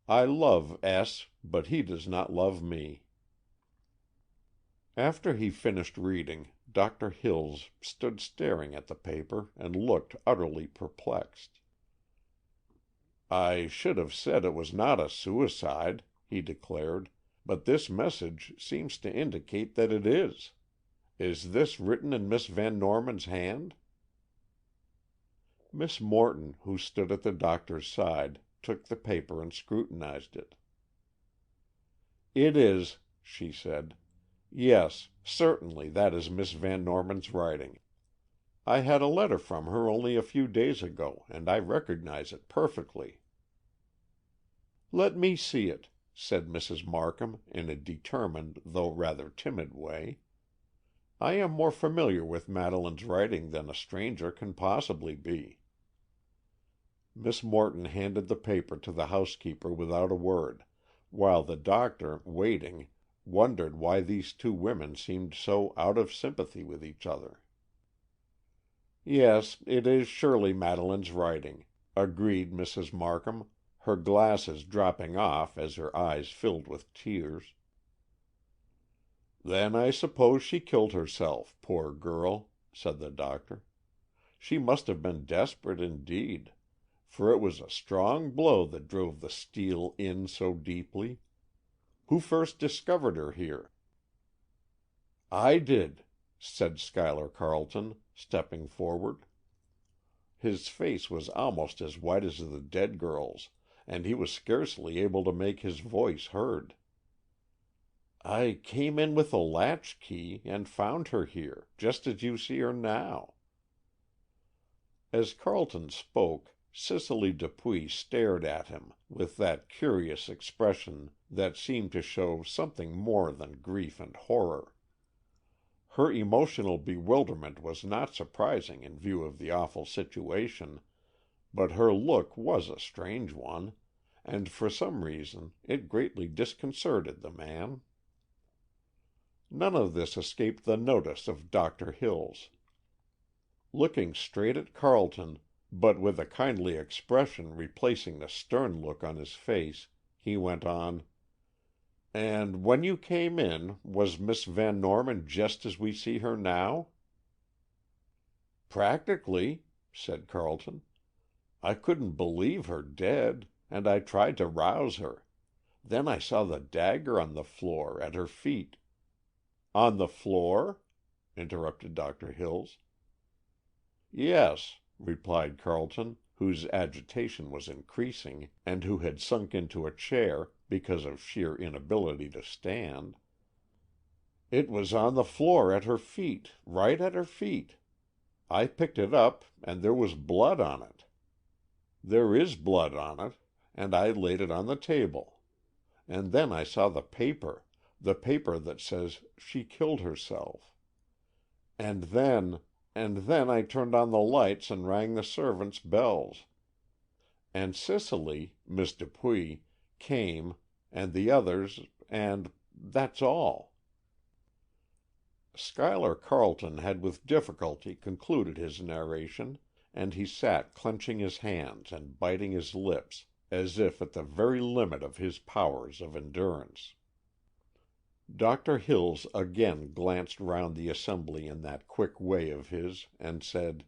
I love S., but he does not love me." After he finished reading, Dr. Hills stood staring at the paper and looked utterly perplexed. "I should have said it was not a suicide," he declared, "but this message seems to indicate that it is. Is this written in Miss Van Norman's hand?" Miss Morton, who stood at the doctor's side, took the paper and scrutinized it. "It is," she said. "Yes, certainly that is Miss Van Norman's writing. I had a letter from her only a few days ago, and I recognize it perfectly." "Let me see it," said Mrs. Markham, in a determined, though rather timid way. "I am more familiar with Madeleine's writing than a stranger can possibly be." Miss Morton handed the paper to the housekeeper without a word, while the doctor, waiting, wondered why these two women seemed so out of sympathy with each other. "Yes, it is surely Madeleine's writing," agreed Mrs. Markham, her glasses dropping off as her eyes filled with tears. "Then I suppose she killed herself, poor girl," said the doctor. "She must have been desperate indeed, for it was a strong blow that drove the steel in so deeply. Who first discovered her here?" "I did," said Schuyler Carleton, stepping forward. His face was almost as white as the dead girl's, and he was scarcely able to make his voice heard. "I came in with a latch key, and found her here, just as you see her now." As Carleton spoke, Cicely Dupuy stared at him with that curious expression that seemed to show something more than grief and horror. Her emotional bewilderment was not surprising in view of the awful situation, but her look was a strange one, and for some reason it greatly disconcerted the man. None of this escaped the notice of Dr. Hills. Looking straight at Carleton, but with a kindly expression replacing the stern look on his face, he went on, "And when you came in, was Miss Van Norman just as we see her now?" "Practically," said Carleton. "I couldn't believe her dead, and I tried to rouse her. Then I saw the dagger on the floor at her feet." "On the floor?" interrupted Dr. Hills. "Yes," replied Carleton, whose agitation was increasing, and who had sunk into a chair because of sheer inability to stand. It was on the floor at her feet, right at her feet. I picked it up, and there was blood on it. There is blood on it, and I laid it on the table. And then I saw the paper that says she killed herself. And then I turned on the lights and rang the servants' bells. And Cicely, Miss Dupuy, came, and the others, and that's all." Schuyler Carleton had with difficulty concluded his narration, and he sat clenching his hands and biting his lips, as if at the very limit of his powers of endurance. Dr. Hills again glanced round the assembly in that quick way of his, and said,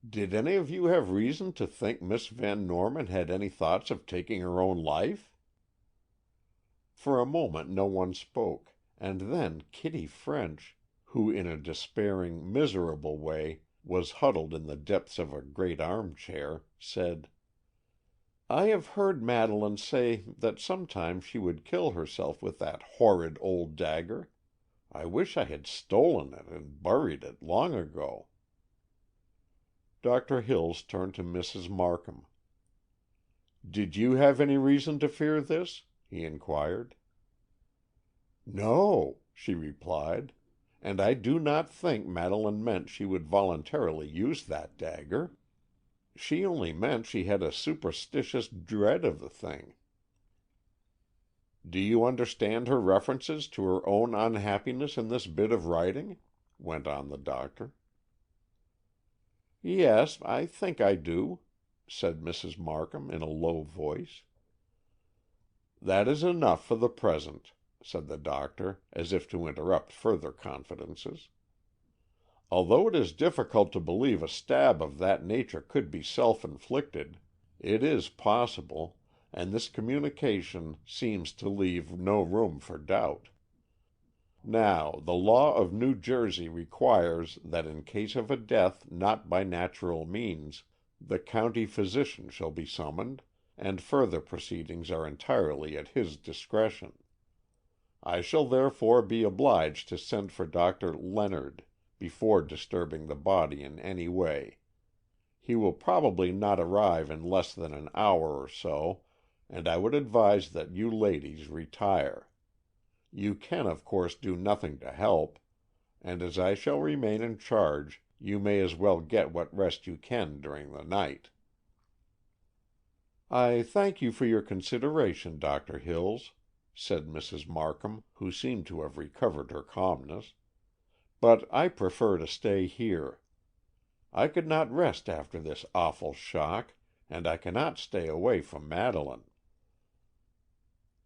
"Did any of you have reason to think Miss Van Norman had any thoughts of taking her own life?" For a moment no one spoke, and then Kitty French, who in a despairing, miserable way was huddled in the depths of a great armchair, said, "I have heard Madeleine say that sometimes she would kill herself with that horrid old dagger. I wish I had stolen it and buried it long ago." Dr. Hills turned to Mrs. Markham. "Did you have any reason to fear this?" he inquired. "No," she replied, "and I do not think Madeleine meant she would voluntarily use that dagger. She only meant she had a superstitious dread of the thing." "Do you understand her references to her own unhappiness in this bit of writing?" went on the doctor. "Yes, I think I do," said Mrs. Markham in a low voice. "That is enough for the present," said the doctor, as if to interrupt further confidences. "Although it is difficult to believe a stab of that nature could be self-inflicted, it is possible, and this communication seems to leave no room for doubt. Now, the law of New Jersey requires that in case of a death not by natural means, the county physician shall be summoned, and further proceedings are entirely at his discretion. I shall therefore be obliged to send for Dr. Leonard before disturbing the body in any way. He will probably not arrive in less than an hour or so, and I would advise that you ladies retire. You can, of course, do nothing to help, and as I shall remain in charge, you may as well get what rest you can during the night." "I thank you for your consideration, Dr. Hills," said Mrs. Markham, who seemed to have recovered her calmness, "but I prefer to stay here. I could not rest after this awful shock, and I cannot stay away from Madeleine."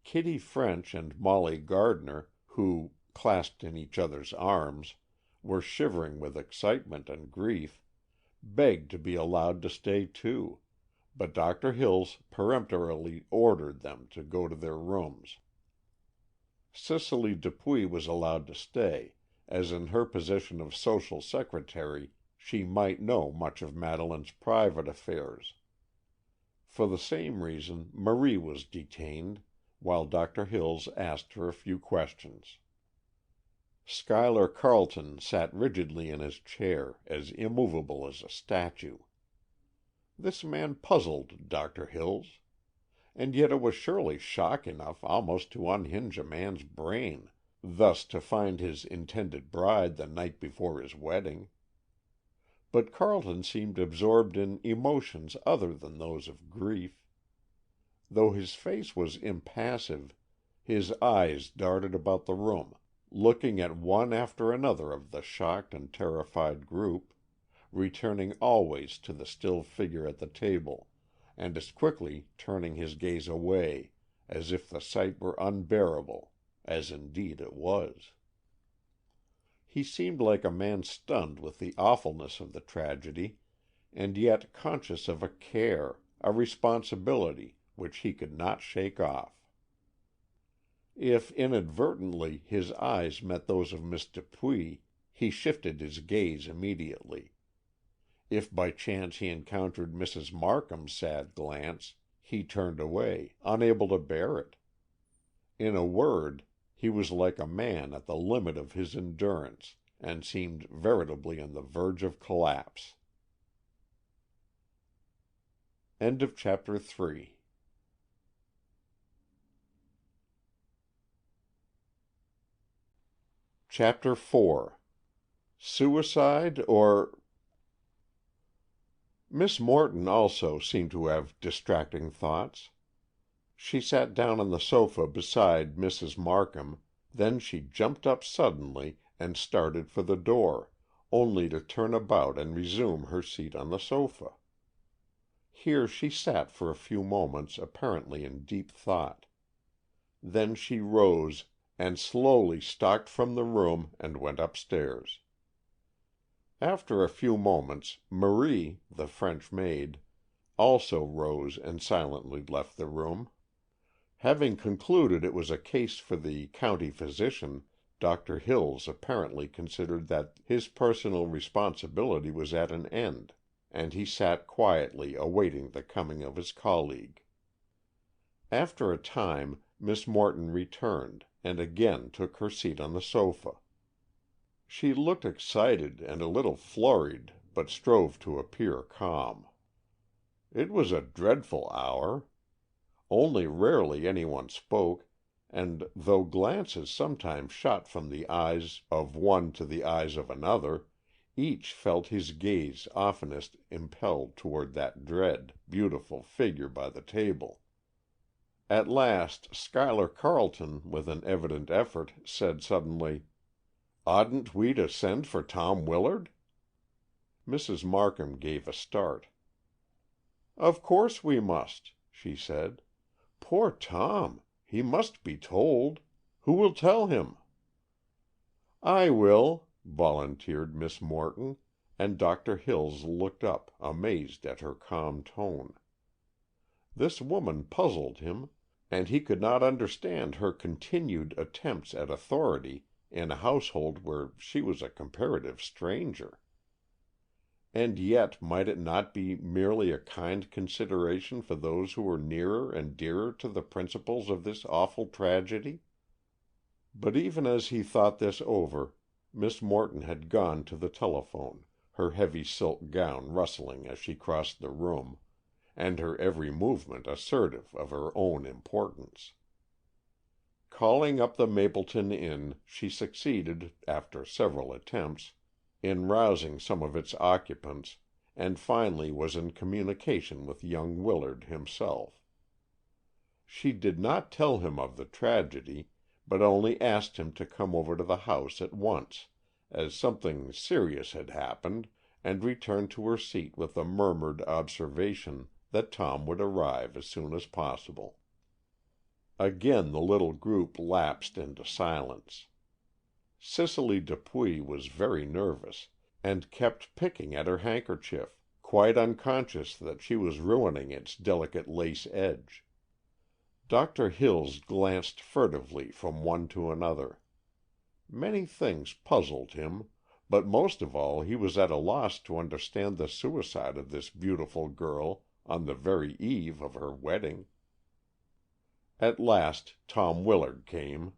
Kitty French and Molly Gardner, who, clasped in each other's arms, were shivering with excitement and grief, begged to be allowed to stay too, but Dr. Hills peremptorily ordered them to go to their rooms. Cicely Dupuy was allowed to stay, as in her position of social secretary she might know much of Madeleine's private affairs. For the same reason Marie was detained, while Dr. Hills asked her a few questions. Schuyler Carleton sat rigidly in his chair, as immovable as a statue. This man puzzled Dr. Hills, and yet it was surely shock enough almost to unhinge a man's brain, thus to find his intended bride the night before his wedding. But Carleton seemed absorbed in emotions other than those of grief. Though his face was impassive, his eyes darted about the room, looking at one after another of the shocked and terrified group, returning always to the still figure at the table, and as quickly turning his gaze away, as if the sight were unbearable, as indeed it was. He seemed like a man stunned with the awfulness of the tragedy, and yet conscious of a care, a responsibility, which he could not shake off. If inadvertently his eyes met those of Miss Dupuy, he shifted his gaze immediately. If by chance he encountered Mrs. Markham's sad glance, he turned away, unable to bear it. In a word, He was like a man at the limit of his endurance, and seemed veritably on the verge of collapse. End of chapter 3. Chapter 4. Suicide or... Miss Morton also seemed to have distracting thoughts. She sat down on the sofa beside Mrs. Markham, then she jumped up suddenly and started for the door, only to turn about and resume her seat on the sofa. Here she sat for a few moments, apparently in deep thought. Then she rose and slowly stalked from the room and went upstairs. After a few moments, Marie, the French maid, also rose and silently left the room. Having concluded it was a case for the county physician, Dr. Hills apparently considered that his personal responsibility was at an end, and he sat quietly awaiting the coming of his colleague. After a time, Miss Morton returned, and again took her seat on the sofa. She looked excited and a little flurried, but strove to appear calm. It was a dreadful hour. Only rarely anyone spoke, and though glances sometimes shot from the eyes of one to the eyes of another, each felt his gaze oftenest impelled toward that dread, beautiful figure by the table. At last Schuyler Carleton, with an evident effort, said suddenly, "Oughtn't we to send for Tom Willard?" Mrs. Markham gave a start. "Of course we must," she said. "Poor Tom! He must be told. Who will tell him?" "I will," volunteered Miss Morton, and Dr. Hills looked up, amazed at her calm tone. This woman puzzled him, and he could not understand her continued attempts at authority in a household where she was a comparative stranger. And yet might it not be merely a kind consideration for those who were nearer and dearer to the principals of this awful tragedy? But even as he thought this over, Miss Morton had gone to the telephone, her heavy silk gown rustling as she crossed the room, and her every movement assertive of her own importance. Calling up the Mapleton Inn, she succeeded, after several attempts, in rousing some of its occupants, and finally was in communication with young Willard himself. She did not tell him of the tragedy, but only asked him to come over to the house at once, as something serious had happened, and returned to her seat with a murmured observation that Tom would arrive as soon as possible. Again the little group lapsed into silence. Cicely Dupuy was very nervous, and kept picking at her handkerchief, quite unconscious that she was ruining its delicate lace edge. Dr. Hills glanced furtively from one to another. Many things puzzled him, but most of all he was at a loss to understand the suicide of this beautiful girl on the very eve of her wedding. At last Tom Willard came.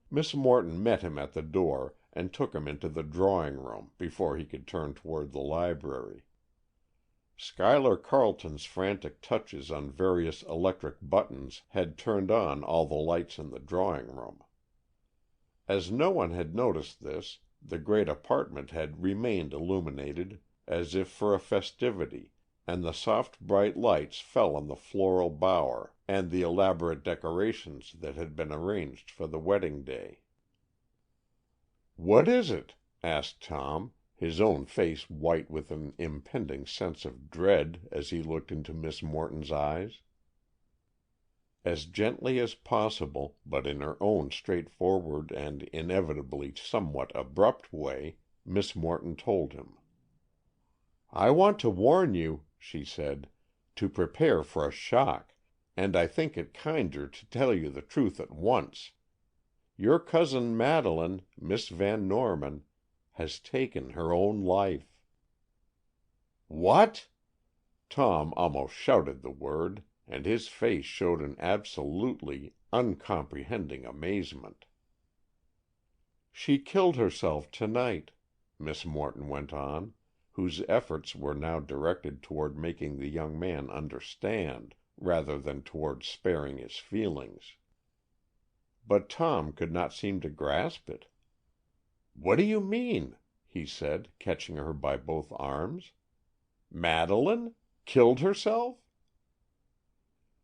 Miss Morton met him at the door and took him into the drawing-room before he could turn toward the library. Schuyler Carleton's frantic touches on various electric buttons had turned on all the lights in the drawing-room. As no one had noticed this, the great apartment had remained illuminated as if for a festivity, and the soft bright lights fell on the floral bower and the elaborate decorations that had been arranged for the wedding day. "What is it?" asked Tom, his own face white with an impending sense of dread as he looked into Miss Morton's eyes. As gently as possible, but in her own straightforward and inevitably somewhat abrupt way, Miss Morton told him. "I want to warn you," she said, "to prepare for a shock, and I think it kinder to tell you the truth at once. Your cousin Madeleine, Miss Van Norman, has taken her own life." "What?" Tom almost shouted the word, and his face showed an absolutely uncomprehending amazement. "She killed herself tonight," Miss Morton went on, whose efforts were now directed toward making the young man understand, rather than toward sparing his feelings. But Tom could not seem to grasp it. "What do you mean?" he said, catching her by both arms. "Madeleine? Killed herself?"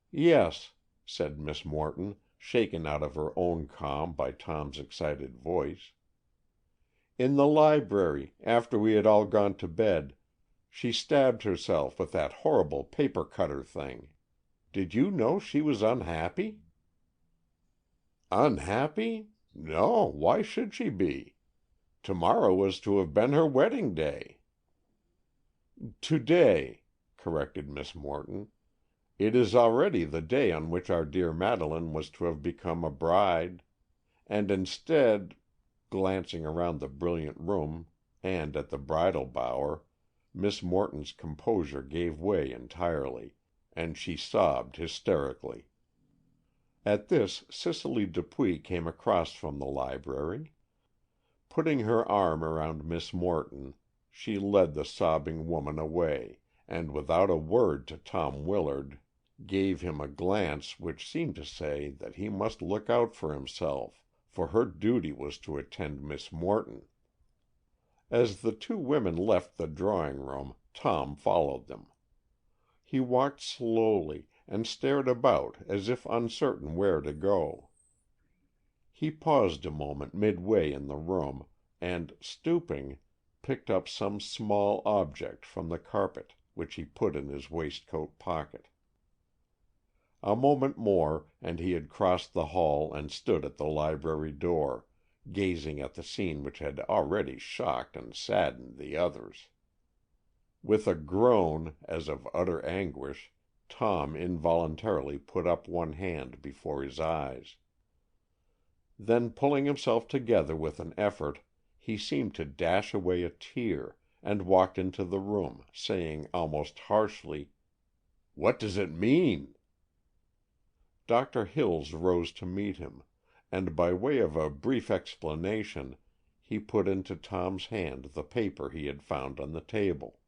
"Yes," said Miss Morton, shaken out of her own calm by Tom's excited voice. "In the library, after we had all gone to bed, she stabbed herself with that horrible paper cutter thing. Did you know she was unhappy?" "Unhappy? No, why should she be? Tomorrow was to have been her wedding day." "To-day," corrected Miss Morton. "It is already the day on which our dear Madeleine was to have become a bride, and instead," glancing around the brilliant room and at the bridal bower, Miss Morton's composure gave way entirely, and she sobbed hysterically. At this Cicely Dupuy came across from the library. Putting her arm around Miss Morton, she led the sobbing woman away, and without a word to Tom Willard, gave him a glance which seemed to say that he must look out for himself, for her duty was to attend Miss Morton. As the two women left the drawing room, Tom followed them. He walked slowly, and stared about as if uncertain where to go. He paused a moment midway in the room, and, stooping, picked up some small object from the carpet, which he put in his waistcoat pocket. A moment more, and he had crossed the hall and stood at the library door, gazing at the scene which had already shocked and saddened the others. With a groan, as of utter anguish, Tom involuntarily put up one hand before his eyes. Then, pulling himself together with an effort, he seemed to dash away a tear, and walked into the room, saying almost harshly, "What does it mean?" Doctor Hills rose to meet him, and by way of a brief explanation, he put into Tom's hand the paper he had found on the table.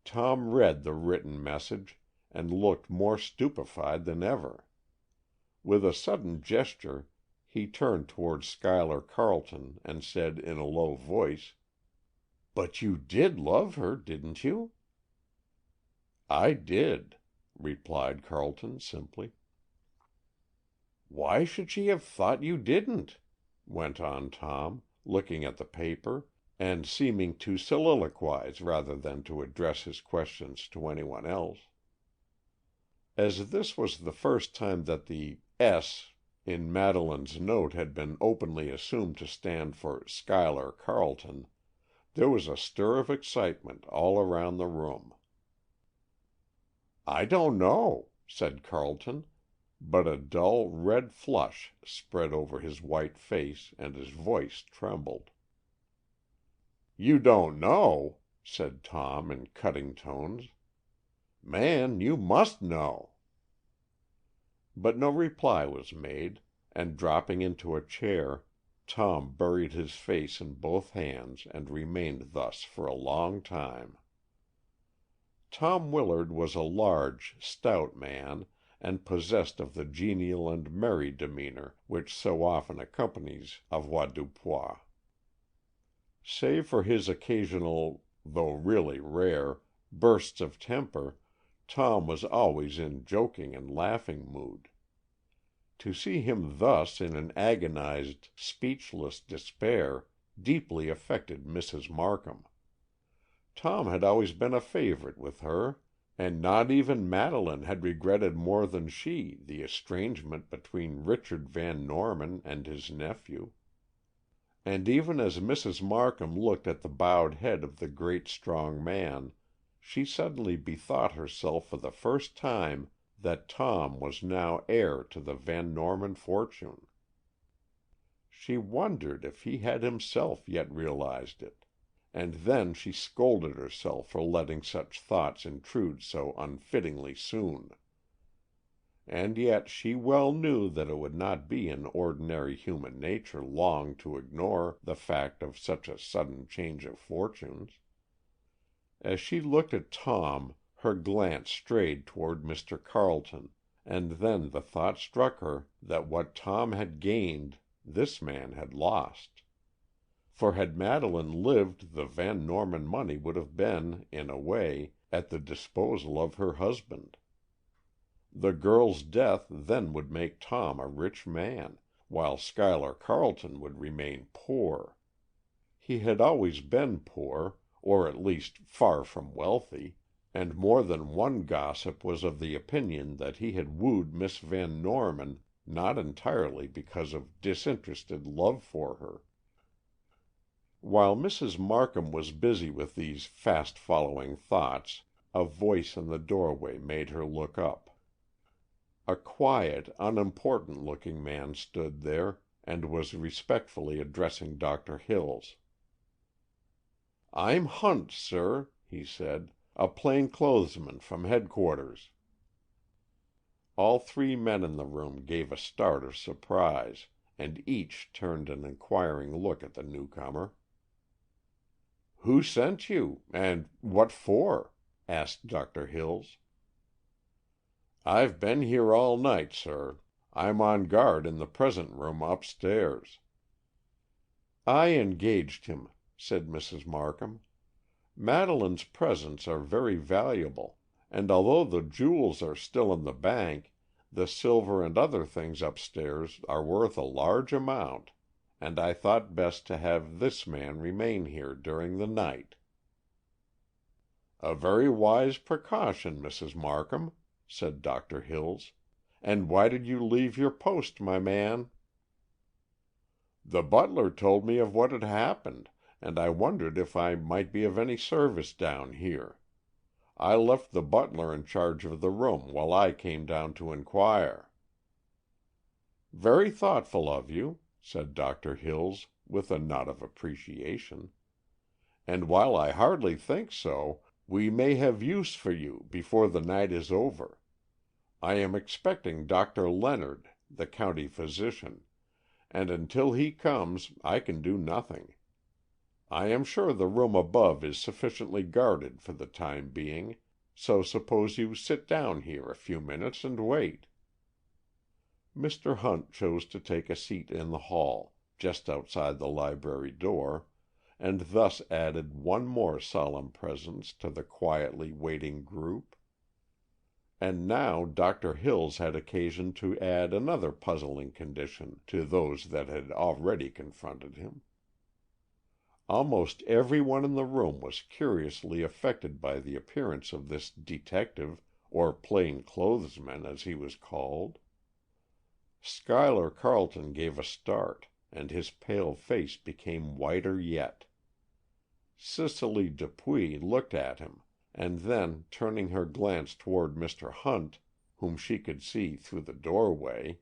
Tom read the written message, and looked more stupefied than ever. With a sudden gesture, he turned towards Schuyler Carleton and said in a low voice, "But you did love her, didn't you?" "I did," replied Carleton simply. "Why should she have thought you didn't?" went on Tom, looking at the paper, and seeming to soliloquize rather than to address his questions to anyone else. As this was the first time that the S in Madeleine's note had been openly assumed to stand for Schuyler Carleton, there was a stir of excitement all around the room. "I don't know," said Carleton, but a dull red flush spread over his white face and his voice trembled. "You don't know!" said Tom in cutting tones. "Man, you must know!" But no reply was made, and dropping into a chair, Tom buried his face in both hands and remained thus for a long time. Tom Willard was a large, stout man, and possessed of the genial and merry demeanor which so often accompanies avoirdupois. Save for his occasional, though really rare, bursts of temper, Tom was always in joking and laughing mood. To see him thus in an agonized, speechless despair deeply affected Mrs. Markham. Tom had always been a favorite with her, and not even Madeleine had regretted more than she the estrangement between Richard Van Norman and his nephew. And even as Mrs. Markham looked at the bowed head of the great strong man, she suddenly bethought herself for the first time that Tom was now heir to the Van Norman fortune. She wondered if he had himself yet realized it, and then she scolded herself for letting such thoughts intrude so unfittingly soon. and yet she well knew that it would not be in ordinary human nature long to ignore the fact of such a sudden change of fortunes. As she looked at Tom, her glance strayed toward Mr. Carleton, and then the thought struck her that what Tom had gained this man had lost. For had Madeleine lived, the Van Norman money would have been, in a way, at the disposal of her husband. The girl's death then would make Tom a rich man, while Schuyler Carleton would remain poor. He had always been poor, or at least far from wealthy, and more than one gossip was of the opinion that he had wooed Miss Van Norman not entirely because of disinterested love for her. While Mrs. Markham was busy with these fast-following thoughts, a voice in the doorway made her look up. A quiet, unimportant-looking man stood there, and was respectfully addressing Dr. Hills. "I'm Hunt, sir," he said, "a plainclothesman from headquarters." All three men in the room gave a start of surprise, and each turned an inquiring look at the newcomer. "Who sent you, and what for?" asked Dr. Hills. "I've been here all night, sir. I'm on guard in the present room upstairs." "I engaged him," said Mrs. Markham. "Madeleine's presents are very valuable, and although the jewels are still in the bank, the silver and other things upstairs are worth a large amount, and I thought best to have this man remain here during the night." "A very wise precaution, Mrs. Markham," said Dr. Hills. "And why did you leave your post, my man?" "The butler told me of what had happened, and I wondered if I might be of any service down here. I left the butler in charge of the room while I came down to inquire." "Very thoughtful of you," said Dr. Hills, with a nod of appreciation. "And while I hardly think so, we may have use for you before the night is over. I am expecting Dr. Leonard, the county physician, and until he comes I can do nothing. I am sure the room above is sufficiently guarded for the time being, so suppose you sit down here a few minutes and wait." Mr. Hunt chose to take a seat in the hall, just outside the library door, and thus added one more solemn presence to the quietly waiting group. And now Dr. Hills had occasion to add another puzzling condition to those that had already confronted him. Almost every one in the room was curiously affected by the appearance of this detective, or plainclothesman, as he was called. Schuyler Carleton gave a start, and his pale face became whiter yet. Cicely Dupuy looked at him, and then, turning her glance toward Mr. Hunt, whom she could see through the doorway,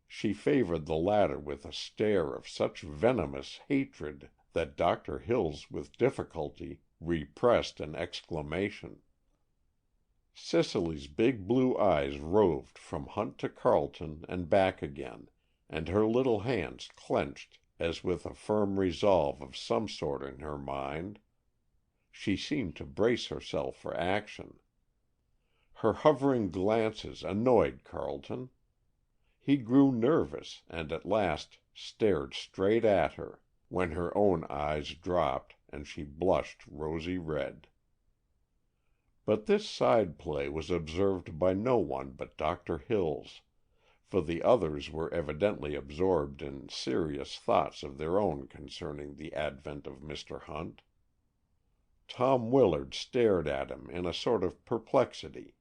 she favored the latter with a stare of such venomous hatred that Dr. Hills with difficulty repressed an exclamation. Cicely's big blue eyes roved from Hunt to Carleton and back again, and her little hands clenched as with a firm resolve of some sort in her mind. She seemed to brace herself for action. Her hovering glances annoyed Carleton. He grew nervous, and at last stared straight at her, when her own eyes dropped, and she blushed rosy red. But this side play was observed by no one but Dr. Hills, for the others were evidently absorbed in serious thoughts of their own concerning the advent of Mr. Hunt. Tom Willard stared at him in a sort of perplexity,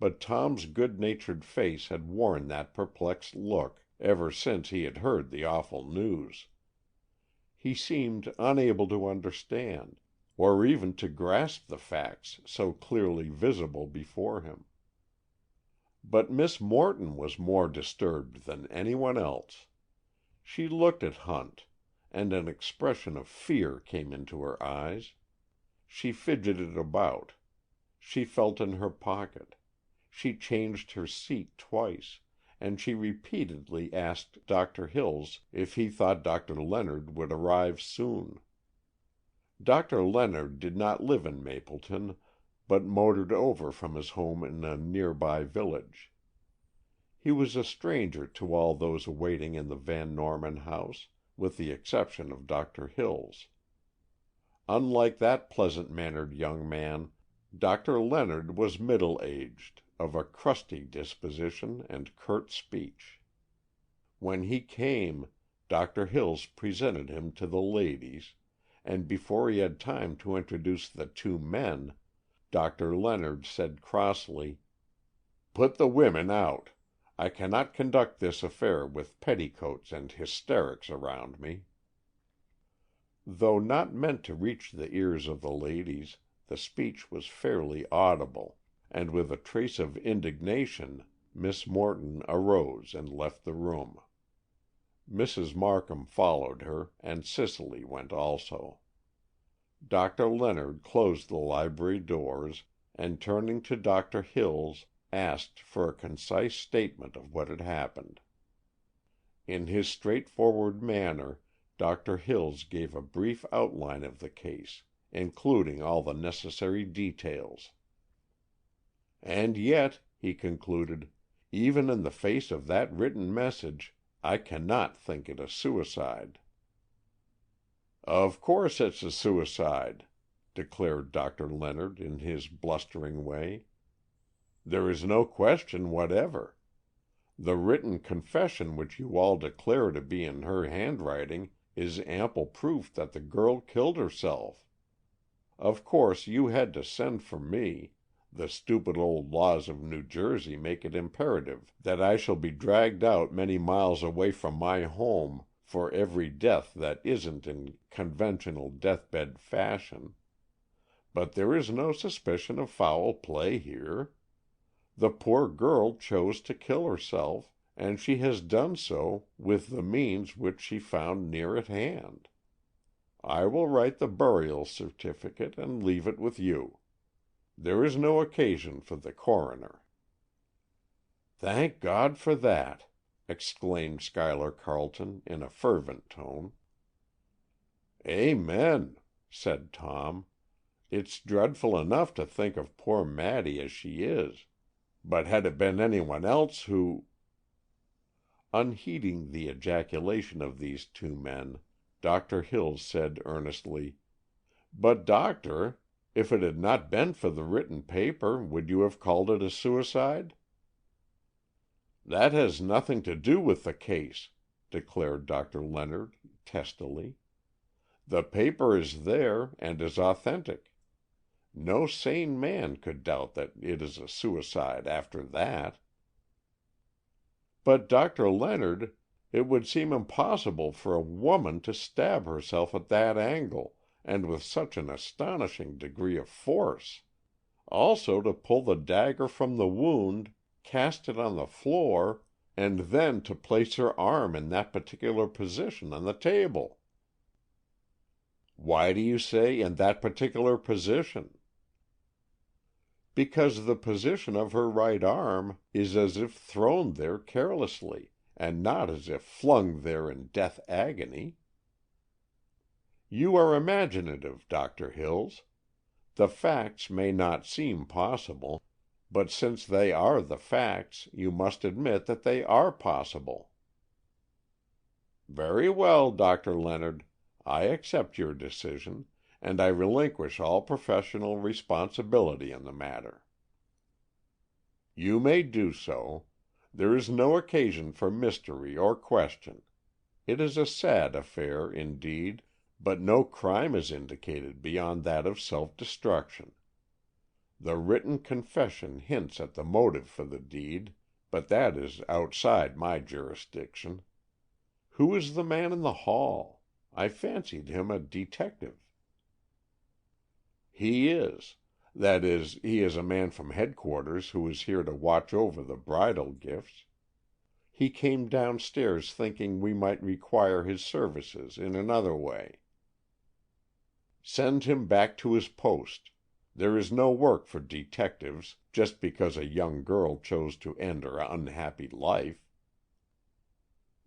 but Tom's good-natured face had worn that perplexed look ever since he had heard the awful news. He seemed unable to understand, or even to grasp the facts so clearly visible before him. But Miss Morton was more disturbed than anyone else. She looked at Hunt, and an expression of fear came into her eyes. She fidgeted about. She felt in her pocket. She changed her seat twice, and she repeatedly asked Dr. Hills if he thought Dr. Leonard would arrive soon. Dr. Leonard did not live in Mapleton, but motored over from his home in a nearby village. He was a stranger to all those waiting in the Van Norman house, with the exception of Dr. Hills. Unlike that pleasant-mannered young man, Dr. Leonard was middle-aged, of a crusty disposition and curt speech. When he came, Dr. Hills presented him to the ladies, and before he had time to introduce the two men, Dr. Leonard said crossly, "Put the women out. I cannot conduct this affair with petticoats and hysterics around me." Though not meant to reach the ears of the ladies, the speech was fairly audible, and with a trace of indignation Miss Morton arose and left the room. Mrs. Markham followed her, and Cicely went also. Dr. Leonard closed the library doors, and turning to Dr. Hills, asked for a concise statement of what had happened. In his straightforward manner, Dr. Hills gave a brief outline of the case, including all the necessary details. "And yet," he concluded, "even in the face of that written message, I cannot think it a suicide." "Of course it's a suicide," declared Dr. Leonard in his blustering way. "There is no question whatever. The written confession which you all declare to be in her handwriting is ample proof that the girl killed herself. Of course you had to send for me. The stupid old laws of New Jersey make it imperative that I shall be dragged out many miles away from my home for every death that isn't in conventional deathbed fashion. But there is no suspicion of foul play here. The poor girl chose to kill herself, and she has done so with the means which she found near at hand. I will write the burial certificate and leave it with you. There is no occasion for the coroner." "Thank God for that!" exclaimed Schuyler Carleton in a fervent tone. "Amen," said Tom. "It's dreadful enough to think of poor Maddy as she is, but had it been anyone else who—" Unheeding the ejaculation of these two men, Dr. Hills said earnestly, "But, doctor, if it had not been for the written paper, would you have called it a suicide?" "That has nothing to do with the case," declared Dr. Leonard testily. "The paper is there, and is authentic. No sane man could doubt that it is a suicide after that." "But, Dr. Leonard, it would seem impossible for a woman to stab herself at that angle, and with such an astonishing degree of force. Also to pull the dagger from the wound, cast it on the floor, and then to place her arm in that particular position on the table." "Why do you say in that particular position?" "Because the position of her right arm is as if thrown there carelessly, and not as if flung there in death agony. You are imaginative, Dr. Hills. The facts may not seem possible, but since they are the facts, you must admit that they are possible." "Very well, Dr. Leonard. I accept your decision, and I relinquish all professional responsibility in the matter." "You may do so. There is no occasion for mystery or question. It is a sad affair, indeed, but no crime is indicated beyond that of self-destruction. The written confession hints at the motive for the deed, but that is outside my jurisdiction. Who is the man in the hall? I fancied him a detective." "He is. That is, he is a man from headquarters who is here to watch over the bridal gifts. He came downstairs thinking we might require his services in another way." "Send him back to his post. There is no work for detectives, just because a young girl chose to end her unhappy life."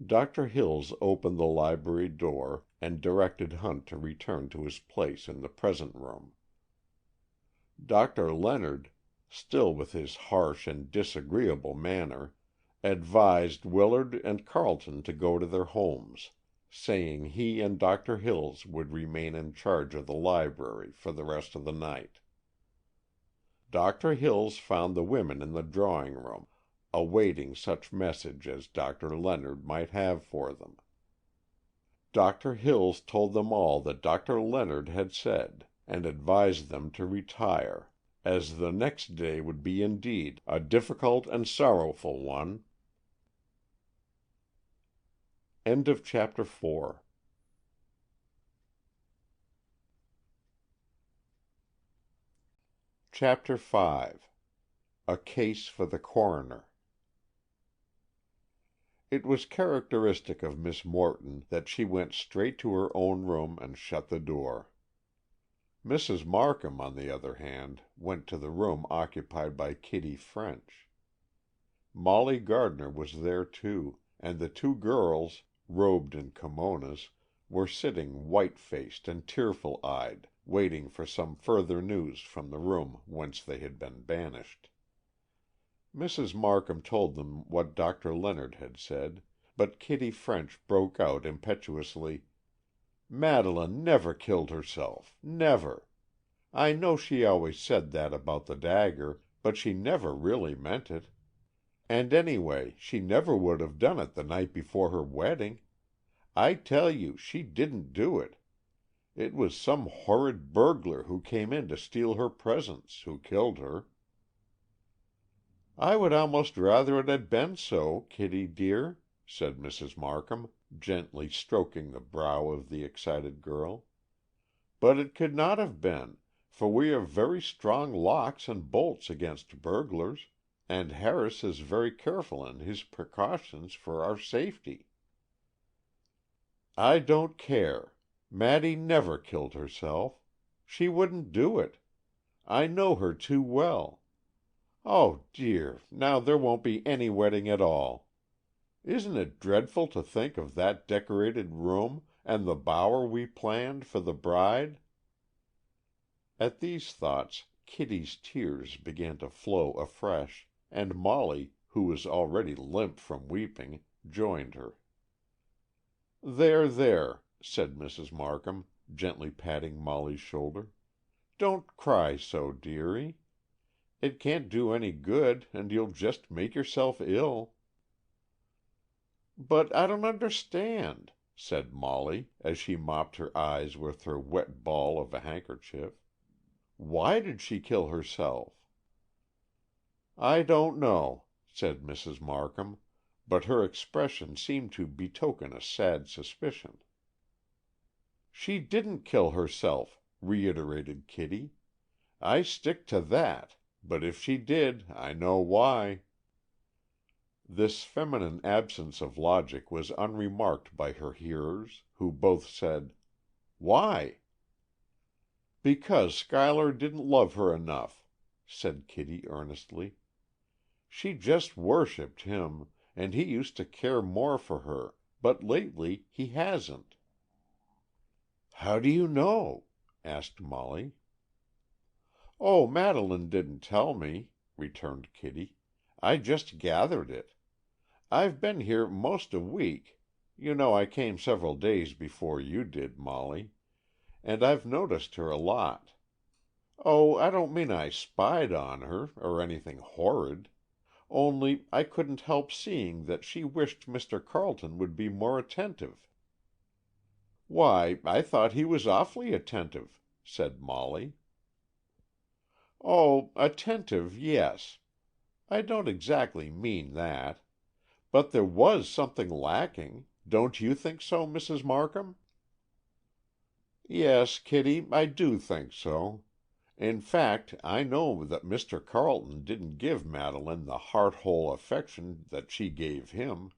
Doctor Hills opened the library door and directed Hunt to return to his place in the present room. Dr. Leonard, still with his harsh and disagreeable manner, advised Willard and Carleton to go to their homes, saying he and Dr. Hills would remain in charge of the library for the rest of the night. Dr. Hills found the women in the drawing room, awaiting such message as Dr. Leonard might have for them. Dr. Hills told them all that Dr. Leonard had said, and advised them to retire, as the next day would be indeed a difficult and sorrowful one. End of chapter 4. Chapter 5. A Case for the Coroner. It was characteristic of Miss Morton that she went straight to her own room and shut the door. Mrs. Markham, on the other hand, went to the room occupied by Kitty French. Molly Gardner was there too, and the two girls, robed in kimonos, were sitting white-faced and tearful-eyed, waiting for some further news from the room whence they had been banished. Mrs. Markham told them what Dr. Leonard had said, but Kitty French broke out impetuously, "Madeleine never killed herself, never. I know she always said that about the dagger, but she never really meant it. And anyway, she never would have done it the night before her wedding. I tell you, she didn't do it. It was some horrid burglar who came in to steal her presents, who killed her." "I would almost rather it had been so, Kitty dear," said Mrs. Markham, gently stroking the brow of the excited girl. "But it could not have been, for we have very strong locks and bolts against burglars, and Harris is very careful in his precautions for our safety." "I don't care. Maddy never killed herself. She wouldn't do it. I know her too well. Oh, dear, now there won't be any wedding at all. Isn't it dreadful to think of that decorated room, and the bower we planned for the bride?" At these thoughts Kitty's tears began to flow afresh, and Molly, who was already limp from weeping, joined her. "There, there," said Mrs. Markham, gently patting Molly's shoulder. "Don't cry so, dearie. It can't do any good, and you'll just make yourself ill." "But I don't understand," said Molly, as she mopped her eyes with her wet ball of a handkerchief. "Why did she kill herself?" "I don't know," said Mrs. Markham, but her expression seemed to betoken a sad suspicion. "She didn't kill herself," reiterated Kitty. "I stick to that. But if she did, I know why." This feminine absence of logic was unremarked by her hearers, who both said, "Why?" "Because Schuyler didn't love her enough," said Kitty earnestly. "She just worshipped him, and he used to care more for her, but lately he hasn't." "How do you know?" asked Molly. "Oh, Madeleine didn't tell me," returned Kitty. "I just gathered it. I've been here most a week. You know I came several days before you did, Molly, and I've noticed her a lot. Oh, I don't mean I spied on her, or anything horrid. Only I couldn't help seeing that she wished Mr. Carleton would be more attentive." "Why, I thought he was awfully attentive," said Molly. "Oh, attentive, yes. I don't exactly mean that. But there was something lacking. Don't you think so, Mrs. Markham?" "Yes, Kitty, I do think so. In fact, I know that Mr. Carleton didn't give Madeleine the heart-whole affection that she gave him.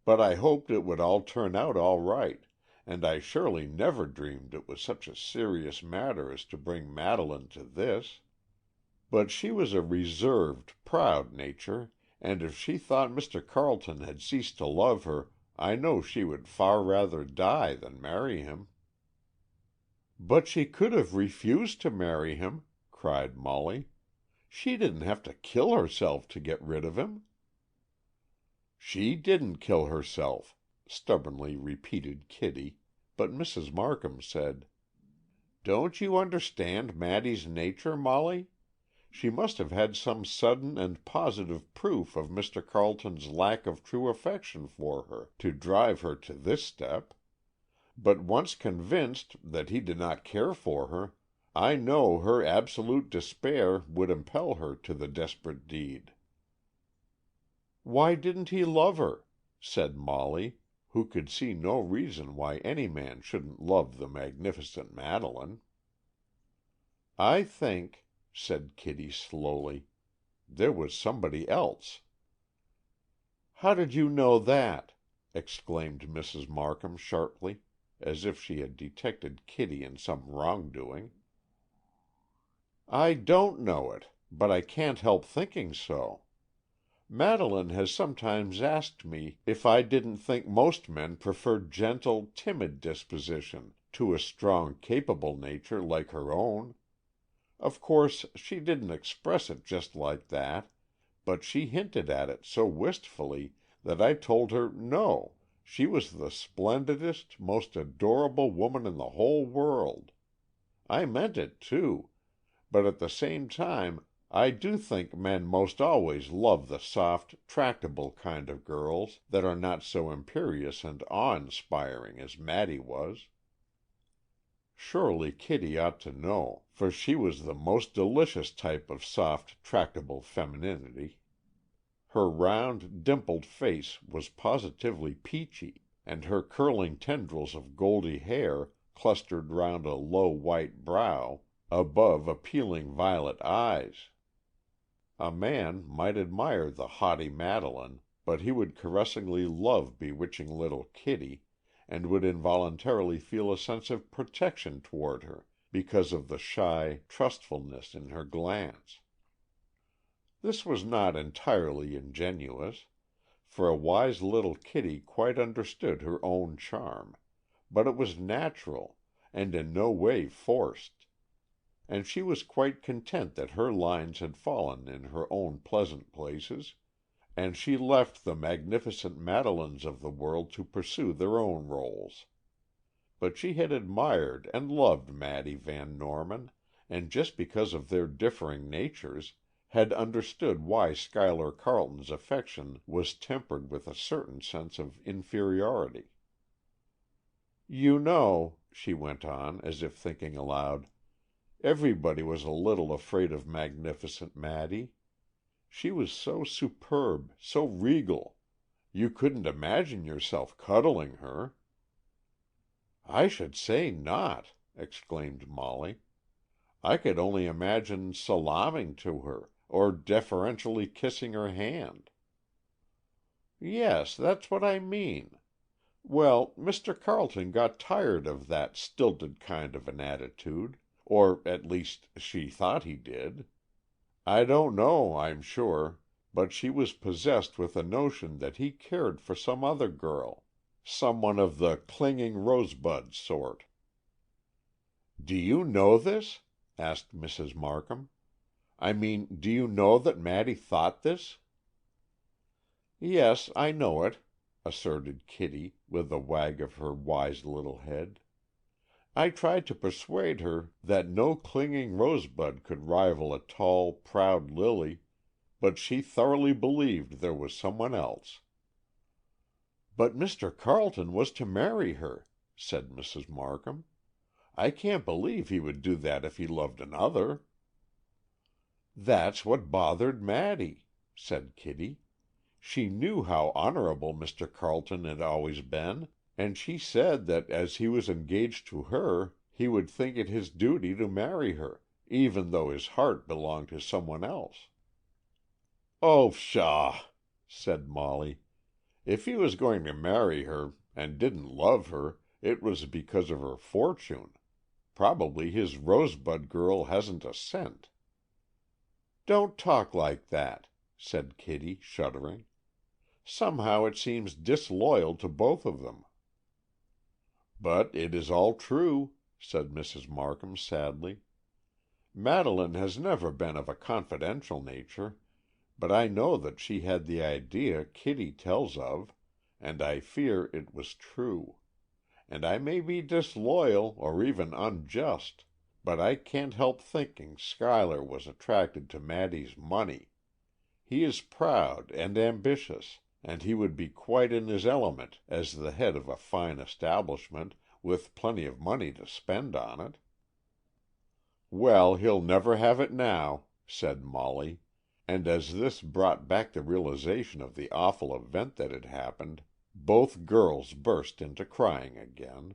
But I hoped it would all turn out all right, and I surely never dreamed it was such a serious matter as to bring Madeleine to this." But she was a reserved, proud nature, and if she thought Mr. Carleton had ceased to love her, I know she would far rather die than marry him." "But she could have refused to marry him," cried Molly. "She didn't have to kill herself to get rid of him." "She didn't kill herself," stubbornly repeated Kitty, but Mrs. Markham said, "Don't you understand Maddy's nature, Molly? She must have had some sudden and positive proof of Mr. Carleton's lack of true affection for her to drive her to this step. But once convinced that he did not care for her, I know her absolute despair would impel her to the desperate deed." "Why didn't he love her?" said Molly, who could see no reason why any man shouldn't love the magnificent Madeleine. "I think," said Kitty slowly, "there was somebody else." "How did you know that?" exclaimed Mrs. Markham sharply, as if she had detected Kitty in some wrongdoing. "I don't know it, but I can't help thinking so. Madeleine has sometimes asked me if I didn't think most men preferred gentle, timid disposition to a strong, capable nature like her own. Of course, she didn't express it just like that, but she hinted at it so wistfully that I told her no, she was the splendidest, most adorable woman in the whole world. I meant it, too, but at the same time I do think men most always love the soft, tractable kind of girls that are not so imperious and awe-inspiring as Maddy was. Surely Kitty ought to know, for she was the most delicious type of soft, tractable femininity. Her round, dimpled face was positively peachy, and her curling tendrils of goldy hair clustered round a low white brow, above appealing violet eyes. A man might admire the haughty Madeleine, but he would caressingly love bewitching little Kitty, and would involuntarily feel a sense of protection toward her, because of the shy trustfulness in her glance. This was not entirely ingenuous, for a wise little Kitty quite understood her own charm, but it was natural, and in no way forced, and she was quite content that her lines had fallen in her own pleasant places, and she left the magnificent Madeleines of the world to pursue their own rôles. But she had admired and loved Maddy Van Norman, and just because of their differing natures, had understood why Schuyler Carleton's affection was tempered with a certain sense of inferiority. "You know," she went on, as if thinking aloud, "everybody was a little afraid of magnificent Maddy. She was so superb, so regal. You couldn't imagine yourself cuddling her." "I should say not!" exclaimed Molly. "I could only imagine salaaming to her, or deferentially kissing her hand." "Yes, that's what I mean. Well, Mr. Carleton got tired of that stilted kind of an attitude, or at least she thought he did. I don't know, I'm sure, but she was possessed with a notion that he cared for some other girl, someone of the clinging rosebud sort." "Do you know this?" asked Mrs. Markham. "I mean, do you know that Maddy thought this?" "Yes, I know it," asserted Kitty, with a wag of her wise little head. "I tried to persuade her that no clinging rosebud could rival a tall, proud lily, but she thoroughly believed there was someone else." "But Mr. Carleton was to marry her," said Mrs. Markham. "I can't believe he would do that if he loved another." "That's what bothered Maddy," said Kitty. "She knew how honorable Mr. Carleton had always been, and she said that as he was engaged to her, he would think it his duty to marry her, even though his heart belonged to someone else." "Oh, pshaw!" said Molly. "If he was going to marry her, and didn't love her, it was because of her fortune. Probably his rosebud girl hasn't a cent." "Don't talk like that," said Kitty, shuddering. "Somehow it seems disloyal to both of them." "But it is all true," said Mrs. Markham sadly. "Madeleine has never been of a confidential nature, but I know that she had the idea Kitty tells of, and I fear it was true. And I may be disloyal, or even unjust, but I can't help thinking Schuyler was attracted to Maddy's money. He is proud and ambitious, and he would be quite in his element as the head of a fine establishment, with plenty of money to spend on it." "Well, he'll never have it now," said Molly, and as this brought back the realization of the awful event that had happened, both girls burst into crying again.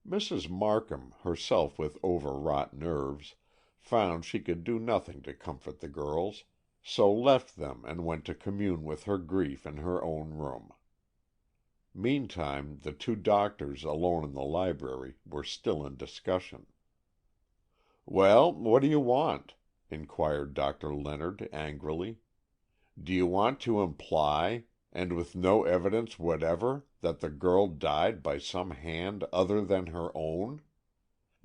Mrs. Markham, herself with overwrought nerves, found she could do nothing to comfort the girls, so left them and went to commune with her grief in her own room. Meantime, the two doctors alone in the library were still in discussion. "Well, what do you want?" inquired Dr. Leonard angrily. "Do you want to imply, and with no evidence whatever, that the girl died by some hand other than her own?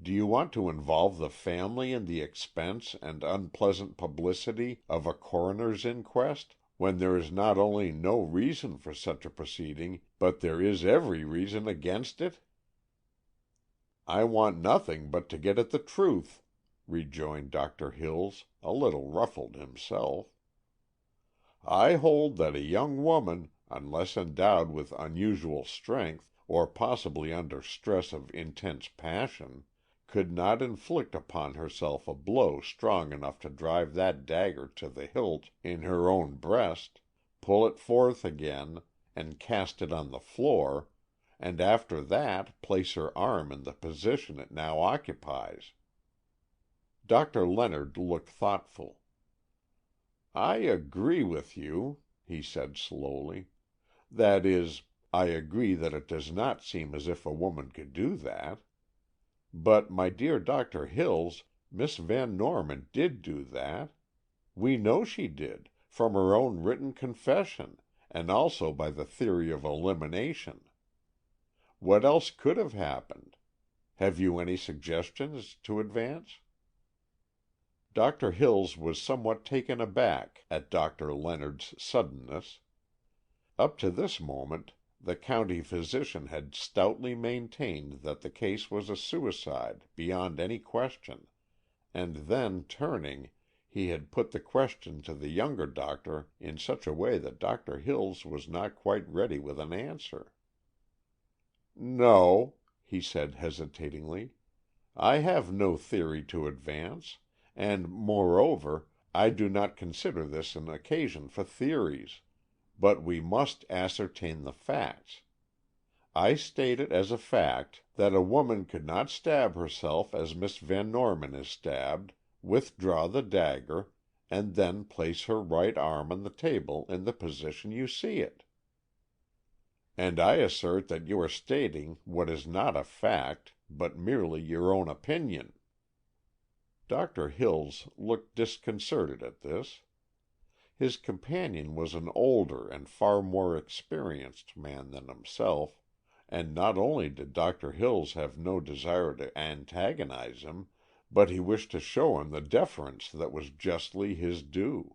Do you want to involve the family in the expense and unpleasant publicity of a coroner's inquest, when there is not only no reason for such a proceeding, but there is every reason against it?" "I want nothing but to get at the truth," rejoined Dr. Hills, a little ruffled himself. "I hold that a young woman, unless endowed with unusual strength, or possibly under stress of intense passion, could not inflict upon herself a blow strong enough to drive that dagger to the hilt in her own breast, pull it forth again, and cast it on the floor, and after that place her arm in the position it now occupies." Dr. Leonard looked thoughtful. "I agree with you," he said slowly. "That is, I agree that it does not seem as if a woman could do that. But, my dear Dr. Hills, Miss Van Norman did do that. We know she did, from her own written confession, and also by the theory of elimination. What else could have happened? Have you any suggestions to advance?" Dr. Hills was somewhat taken aback at Dr. Leonard's suddenness. Up to this moment the county physician had stoutly maintained that the case was a suicide beyond any question, and then, turning, he had put the question to the younger doctor in such a way that Dr. Hills was not quite ready with an answer. "No," he said hesitatingly, "I have no theory to advance. And, moreover, I do not consider this an occasion for theories, but we must ascertain the facts. I state it as a fact that a woman could not stab herself as Miss Van Norman is stabbed, withdraw the dagger, and then place her right arm on the table in the position you see it." "And I assert that you are stating what is not a fact, but merely your own opinion." Dr. Hills looked disconcerted at this. His companion was an older and far more experienced man than himself, and not only did Dr. Hills have no desire to antagonize him, but he wished to show him the deference that was justly his due.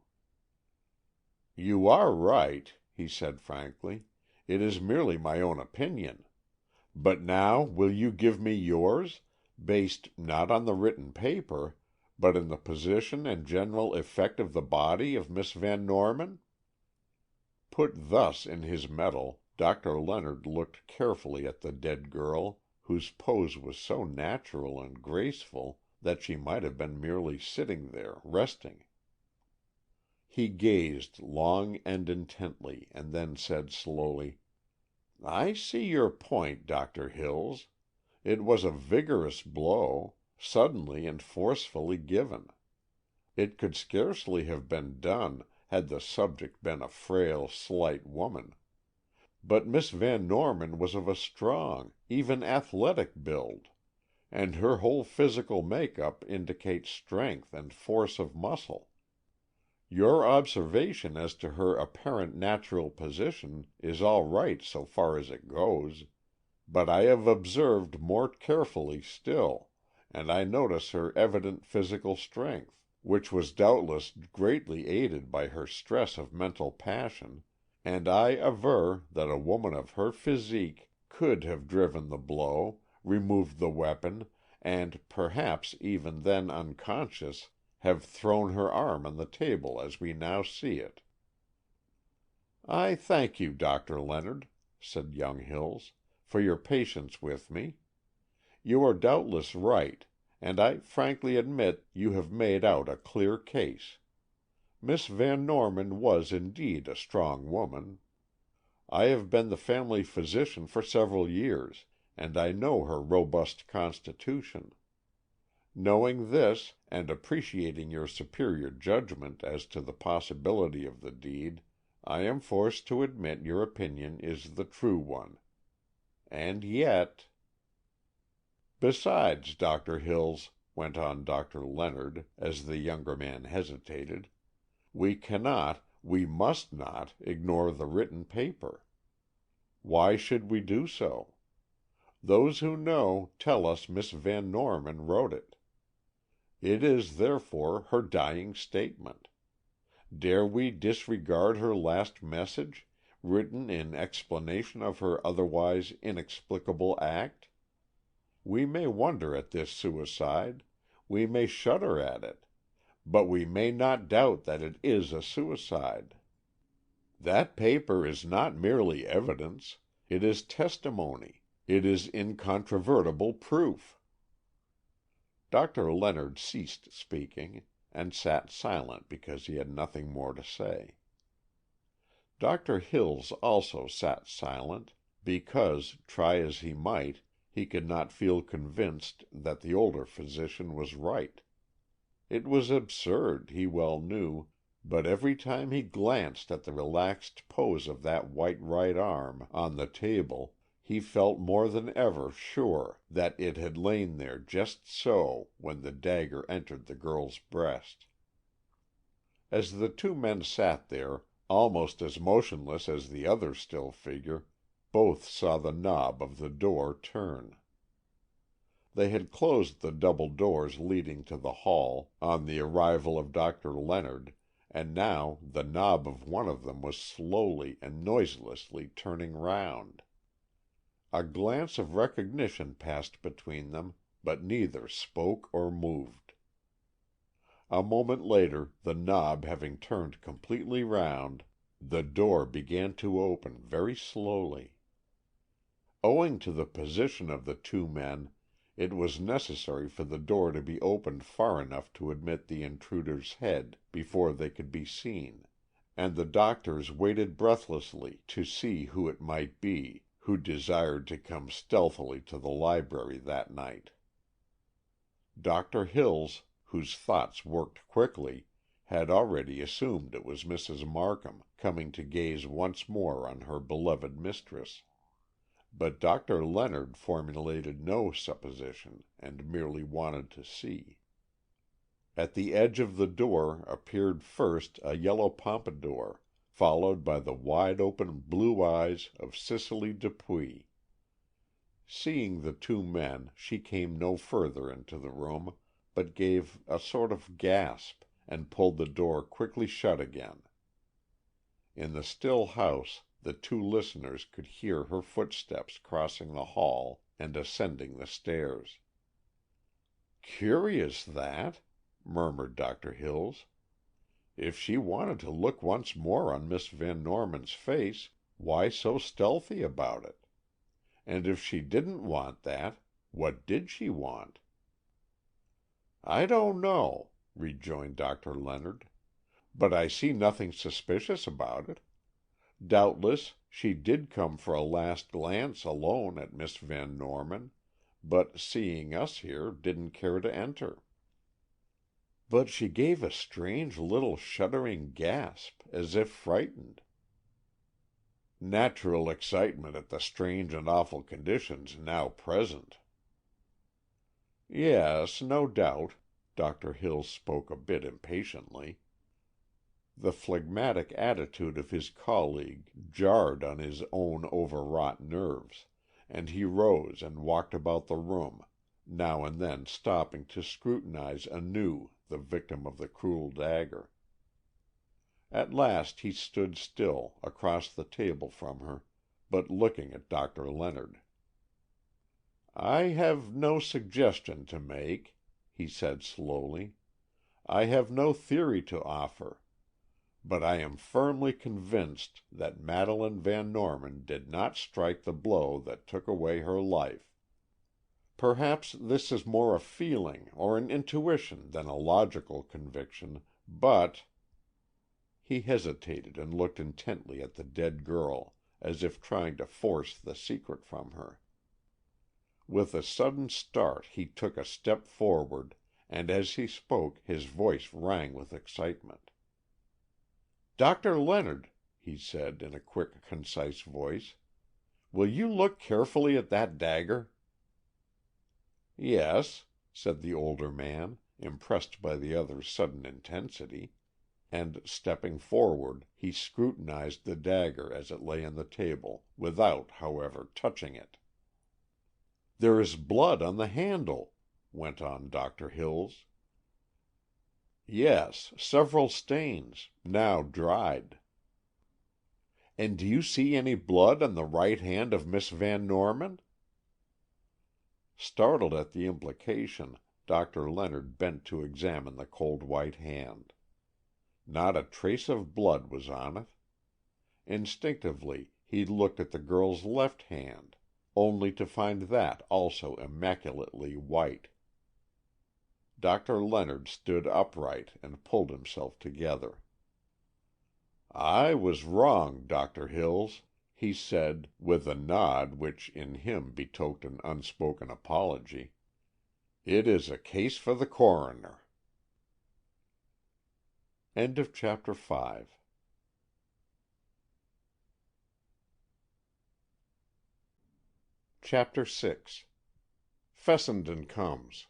"You are right," he said frankly. "It is merely my own opinion. But now will you give me yours, based not on the written paper, but in the position and general effect of the body of Miss Van Norman?" Put thus in his mettle, Dr. Leonard looked carefully at the dead girl, whose pose was so natural and graceful that she might have been merely sitting there, resting. He gazed long and intently, and then said slowly, "I see your point, Dr. Hills. It was a vigorous blow, suddenly and forcefully given. It could scarcely have been done had the subject been a frail, slight woman. But Miss Van Norman was of a strong, even athletic build. and her whole physical make-up indicates strength and force of muscle. Your observation as to her apparent natural position is all right so far as it goes, but I have observed more carefully still, and I notice her evident physical strength, which was doubtless greatly aided by her stress of mental passion, and I aver that a woman of her physique could have driven the blow, removed the weapon, and, perhaps even then unconscious, have thrown her arm on the table as we now see it." "I thank you, Doctor Leonard," said young Hills, "for your patience with me. You are doubtless right, and I frankly admit you have made out a clear case. Miss Van Norman was indeed a strong woman. I have been the family physician for several years, and I know her robust constitution. Knowing this, and appreciating your superior judgment as to the possibility of the deed, I am forced to admit your opinion is the true one. And yet—" "Besides, Dr. Hills," went on Dr. Leonard, as the younger man hesitated, "we cannot, we must not, ignore the written paper. Why should we do so? Those who know tell us Miss Van Norman wrote it. It is, therefore, her dying statement. Dare we disregard her last message, written in explanation of her otherwise inexplicable act? We may wonder at this suicide, we may shudder at it, but we may not doubt that it is a suicide. That paper is not merely evidence, it is testimony, it is incontrovertible proof." Dr. Leonard ceased speaking, and sat silent because he had nothing more to say. Dr. Hills also sat silent, because, try as he might, he could not feel convinced that the older physician was right. It was absurd, he well knew, but every time he glanced at the relaxed pose of that white right arm on the table, he felt more than ever sure that it had lain there just so when the dagger entered the girl's breast. As the two men sat there, almost as motionless as the other still figure, both saw the knob of the door turn. They had closed the double doors leading to the hall on the arrival of Dr. Leonard, and now the knob of one of them was slowly and noiselessly turning round. A glance of recognition passed between them, but neither spoke or moved. A moment later, the knob having turned completely round, the door began to open very slowly. Owing to the position of the two men, it was necessary for the door to be opened far enough to admit the intruder's head before they could be seen, and the doctors waited breathlessly to see who it might be who desired to come stealthily to the library that night. Dr. Hills, whose thoughts worked quickly, had already assumed it was Mrs. Markham, coming to gaze once more on her beloved mistress. But Dr. Leonard formulated no supposition, and merely wanted to see. At the edge of the door appeared first a yellow pompadour, followed by the wide-open blue eyes of Cicely Dupuy. Seeing the two men, she came no further into the room, but gave a sort of gasp, and pulled the door quickly shut again. In the still house, the two listeners could hear her footsteps crossing the hall and ascending the stairs. "Curious, that," murmured Dr. Hills. "If she wanted to look once more on Miss Van Norman's face, why so stealthy about it? And if she didn't want that, what did she want?" "I don't know," rejoined Dr. Leonard, "but I see nothing suspicious about it. Doubtless, she did come for a last glance alone at Miss Van Norman, but seeing us here, didn't care to enter." "But she gave a strange little shuddering gasp, as if frightened." "Natural excitement at the strange and awful conditions now present." "Yes, no doubt." Doctor Hills spoke a bit impatiently. The phlegmatic attitude of his colleague jarred on his own overwrought nerves, and he rose and walked about the room, now and then stopping to scrutinize anew the victim of the cruel dagger. At last he stood still, across the table from her, but looking at Doctor Leonard. "I have no suggestion to make," he said slowly. "I have no theory to offer. But I am firmly convinced that Madeleine Van Norman did not strike the blow that took away her life. Perhaps this is more a feeling or an intuition than a logical conviction, but—" He hesitated and looked intently at the dead girl, as if trying to force the secret from her. With a sudden start he took a step forward, and as he spoke his voice rang with excitement. "Doctor Leonard," he said, in a quick, concise voice, "will you look carefully at that dagger?" "Yes," said the older man, impressed by the other's sudden intensity, and, stepping forward, he scrutinized the dagger as it lay on the table, without, however, touching it. "There is blood on the handle," went on Doctor Hills. "Yes, several stains, now dried." "And do you see any blood on the right hand of Miss Van Norman?" Startled at the implication, Doctor Leonard bent to examine the cold white hand. Not a trace of blood was on it. Instinctively he looked at the girl's left hand, only to find that also immaculately white. Doctor Leonard stood upright and pulled himself together. "I was wrong, Doctor Hills," he said, with a nod which in him betokened an unspoken apology. "It is a case for the coroner." Chapter 6. Fessenden Comes.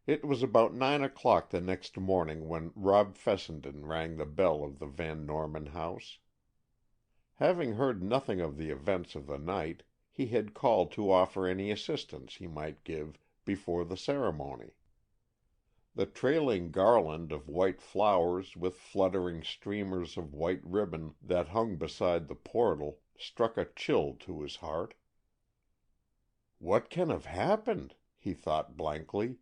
It was about 9 o'clock the next morning when Rob Fessenden rang the bell of the Van Norman house. Having heard nothing of the events of the night, he had called to offer any assistance he might give before the ceremony. The trailing garland of white flowers with fluttering streamers of white ribbon that hung beside the portal struck a chill to his heart. "What can have happened?" he thought blankly,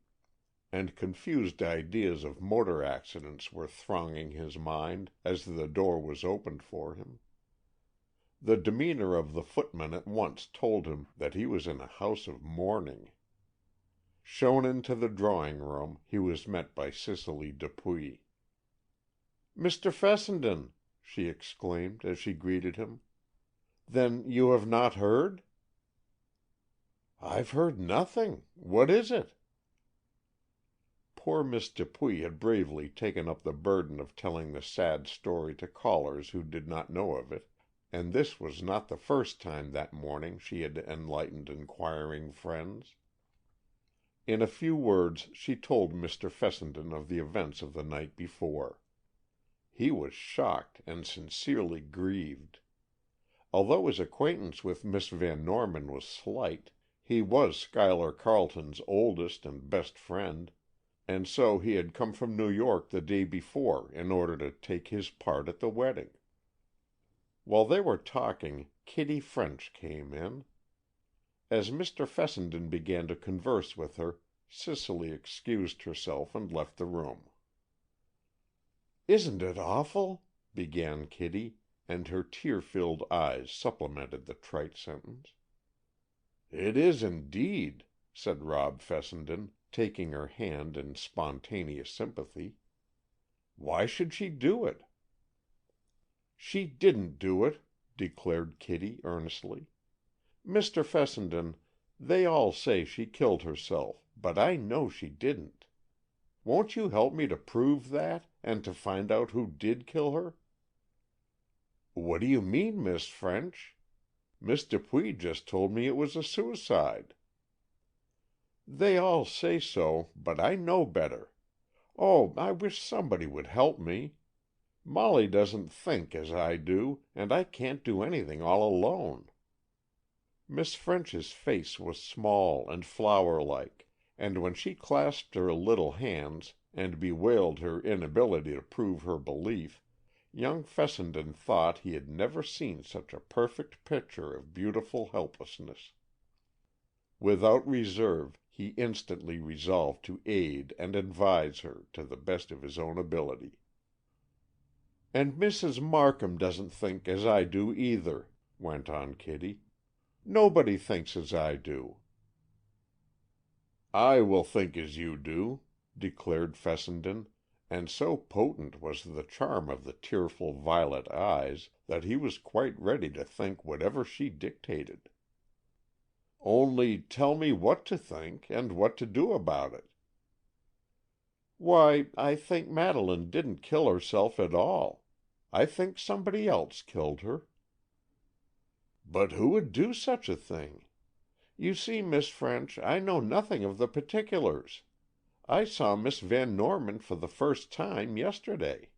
and confused ideas of motor accidents were thronging his mind as the door was opened for him. The demeanor of the footman at once told him that he was in a house of mourning. Shown into the drawing-room, he was met by Cicely Dupuy. "Mr. Fessenden!" she exclaimed as she greeted him. "Then you have not heard?" "I've heard nothing. What is it?" Poor Miss Dupuy had bravely taken up the burden of telling the sad story to callers who did not know of it, and this was not the first time that morning she had enlightened inquiring friends. In a few words she told Mr. Fessenden of the events of the night before. He was shocked and sincerely grieved. Although his acquaintance with Miss Van Norman was slight, he was Schuyler Carleton's oldest and best friend, and so he had come from New York the day before in order to take his part at the wedding. While they were talking, Kitty French came in. As Mr. Fessenden began to converse with her, Cicely excused herself and left the room. "Isn't it awful?" began Kitty, and her tear-filled eyes supplemented the trite sentence. "It is indeed," said Rob Fessenden, taking her hand in spontaneous sympathy. "Why should she do it?" "She didn't do it," declared Kitty earnestly. "Mr. Fessenden, they all say she killed herself, but I know she didn't. Won't you help me to prove that, and to find out who did kill her?" "What do you mean, Miss French? Miss Dupuy just told me it was a suicide." They all say so, but I know better. Oh, I wish somebody would help me. Molly doesn't think as I do, and I can't do anything all alone." Miss French's face was small and flower-like, and when she clasped her little hands and bewailed her inability to prove her belief, young Fessenden thought he had never seen such a perfect picture of beautiful helplessness. Without reserve, he instantly resolved to aid and advise her to the best of his own ability. "And Mrs. Markham doesn't think as I do either," went on Kitty. "Nobody thinks as I do." "I will think as you do," declared Fessenden, and so potent was the charm of the tearful violet eyes that he was quite ready to think whatever she dictated. "Only tell me what to think, and what to do about it." "Why, I think Madeleine didn't kill herself at all. I think somebody else killed her." "But who would do such a thing? You see, Miss French, I know nothing of the particulars. I saw Miss Van Norman for the first time yesterday."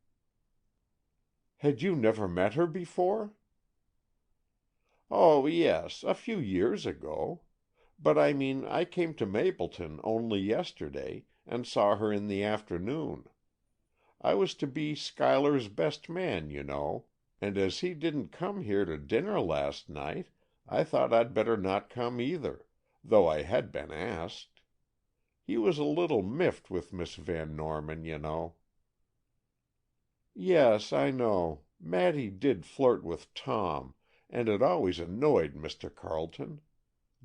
"Had you never met her before?" "Oh, yes, a few years ago. But I mean I came to Mapleton only yesterday, and saw her in the afternoon. I was to be Schuyler's best man, you know, and as he didn't come here to dinner last night, I thought I'd better not come either, though I had been asked. He was a little miffed with Miss Van Norman, you know." "Yes, I know. Maddy did flirt with Tom, and it always annoyed Mr. Carleton.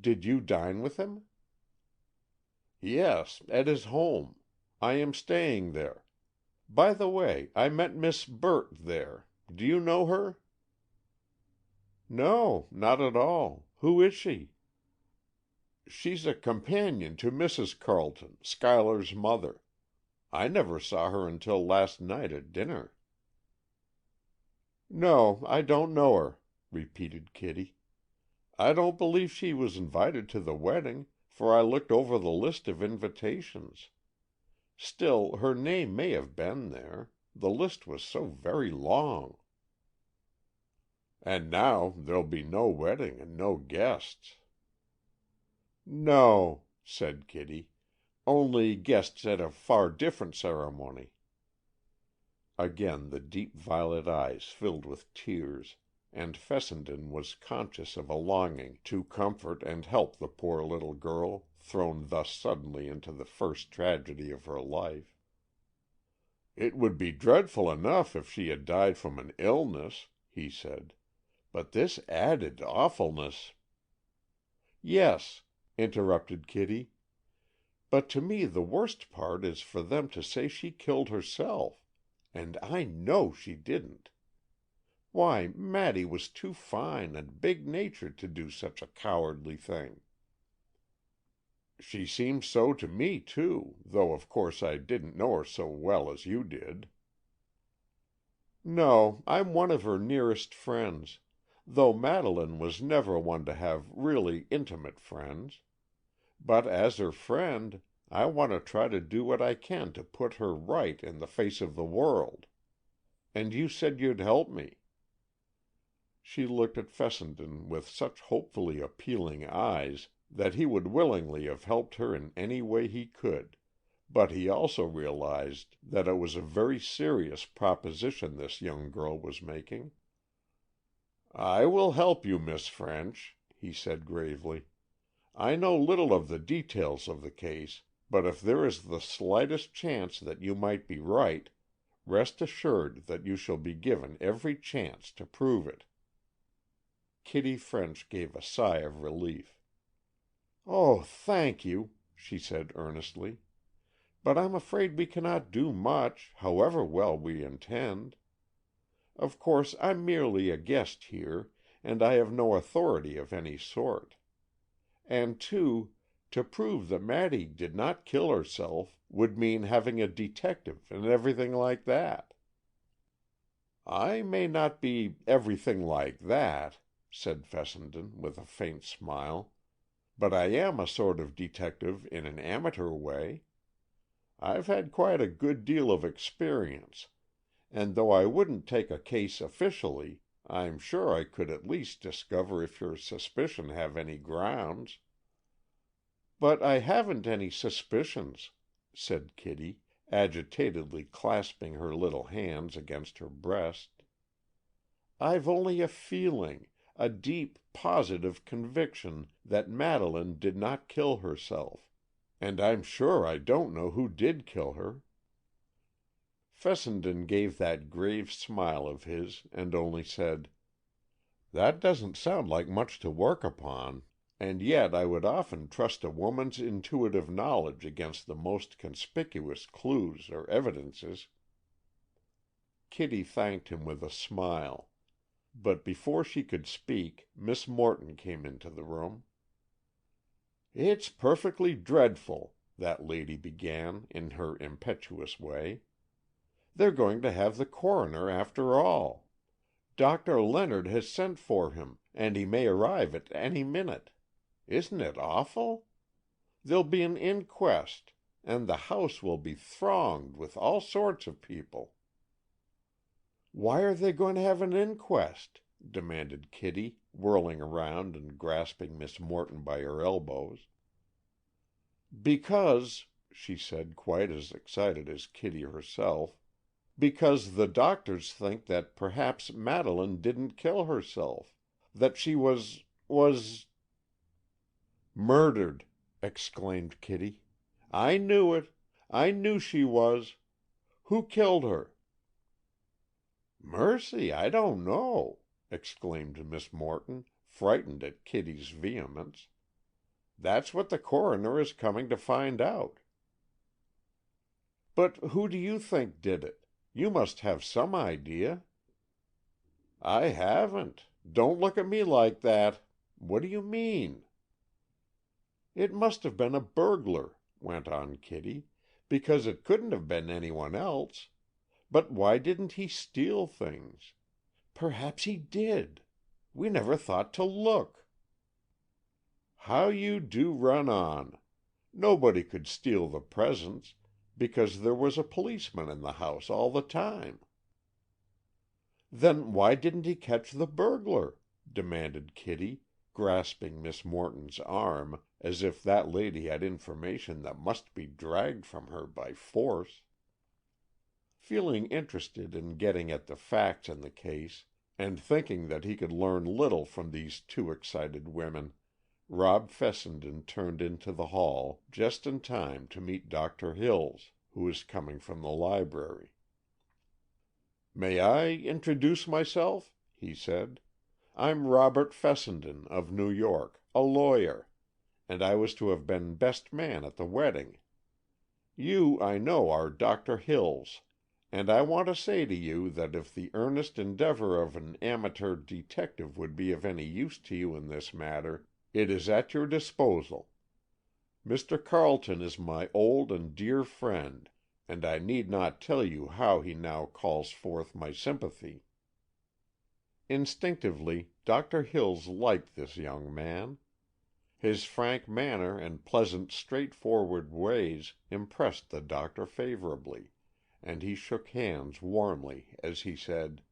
Did you dine with him?" "Yes, at his home. I am staying there. By the way, I met Miss Burt there. Do you know her?" "No, not at all. Who is she?" "She's a companion to Mrs. Carleton, Schuyler's mother. I never saw her until last night at dinner." "No, I don't know her," repeated Kitty. "I don't believe she was invited to the wedding, for I looked over the list of invitations. Still, her name may have been there. The list was so very long." "And now there'll be no wedding and no guests." "No," said Kitty, "only guests at a far different ceremony." Again the deep violet eyes filled with tears, and Fessenden was conscious of a longing to comfort and help the poor little girl, thrown thus suddenly into the first tragedy of her life. "It would be dreadful enough if she had died from an illness," he said, "but this added awfulness—" "Yes," interrupted Kitty, "but to me the worst part is for them to say she killed herself, and I know she didn't. Why, Maddy was too fine and big-natured to do such a cowardly thing." "She seemed so to me, too, though of course I didn't know her so well as you did." "No, I'm one of her nearest friends, though Madeleine was never one to have really intimate friends. But as her friend, I want to try to do what I can to put her right in the face of the world. And you said you'd help me." She looked at Fessenden with such hopefully appealing eyes that he would willingly have helped her in any way he could, but he also realized that it was a very serious proposition this young girl was making. "I will help you, Miss French," he said gravely. "I know little of the details of the case, but if there is the slightest chance that you might be right, rest assured that you shall be given every chance to prove it." Kitty French gave a sigh of relief. "Oh, thank you," she said earnestly. "But I'm afraid we cannot do much, however well we intend. Of course, I'm merely a guest here, and I have no authority of any sort. And, too, to prove that Maddy did not kill herself would mean having a detective and everything like that." "I may not be everything like that," said Fessenden, with a faint smile, but I am a sort of detective in an amateur way. I've had quite a good deal of experience, and though I wouldn't take a case officially, I'm sure I could at least discover if your suspicion have any grounds." "But I haven't any suspicions," said Kitty, agitatedly clasping her little hands against her breast. "I've only a feeling, a deep, positive conviction that Madeleine did not kill herself, and I'm sure I don't know who did kill her." Fessenden gave that grave smile of his, and only said, "That doesn't sound like much to work upon, and yet I would often trust a woman's intuitive knowledge against the most conspicuous clues or evidences." Kitty thanked him with a smile, but before she could speak, Miss Morton came into the room. "It's perfectly dreadful," that lady began, in her impetuous way. "They're going to have the coroner after all. Dr. Leonard has sent for him, and he may arrive at any minute. Isn't it awful? There'll be an inquest, and the house will be thronged with all sorts of people." "Why are they going to have an inquest?" demanded Kitty, whirling around and grasping Miss Morton by her elbows. "Because," she said, quite as excited as Kitty herself, "because the doctors think that perhaps Madeleine didn't kill herself, that she was "Murdered!" exclaimed Kitty. "I knew it! I knew she was! Who killed her?" "Mercy, I don't know!" exclaimed Miss Morton, frightened at Kitty's vehemence. "That's what the coroner is coming to find out." "But who do you think did it? You must have some idea." "I haven't. Don't look at me like that. What do you mean?" "It must have been a burglar," went on Kitty, "because it couldn't have been anyone else. But why didn't he steal things? Perhaps he did. We never thought to look." "How you do run on! Nobody could steal the presents, because there was a policeman in the house all the time." "Then why didn't he catch the burglar?" demanded Kitty, grasping Miss Morton's arm, as if that lady had information that must be dragged from her by force. Feeling interested in getting at the facts in the case, and thinking that he could learn little from these two excited women, Rob Fessenden turned into the hall just in time to meet Dr. Hills, who was coming from the library. "May I introduce myself?" he said. "I'm Robert Fessenden, of New York, a lawyer, and I was to have been best man at the wedding. You, I know, are Dr. Hills, and I want to say to you that if the earnest endeavor of an amateur detective would be of any use to you in this matter, it is at your disposal. Mr. Carleton is my old and dear friend, and I need not tell you how he now calls forth my sympathy." Instinctively, Dr. Hills liked this young man. His frank manner and pleasant, straightforward ways impressed the doctor favorably, and he shook hands warmly as he said,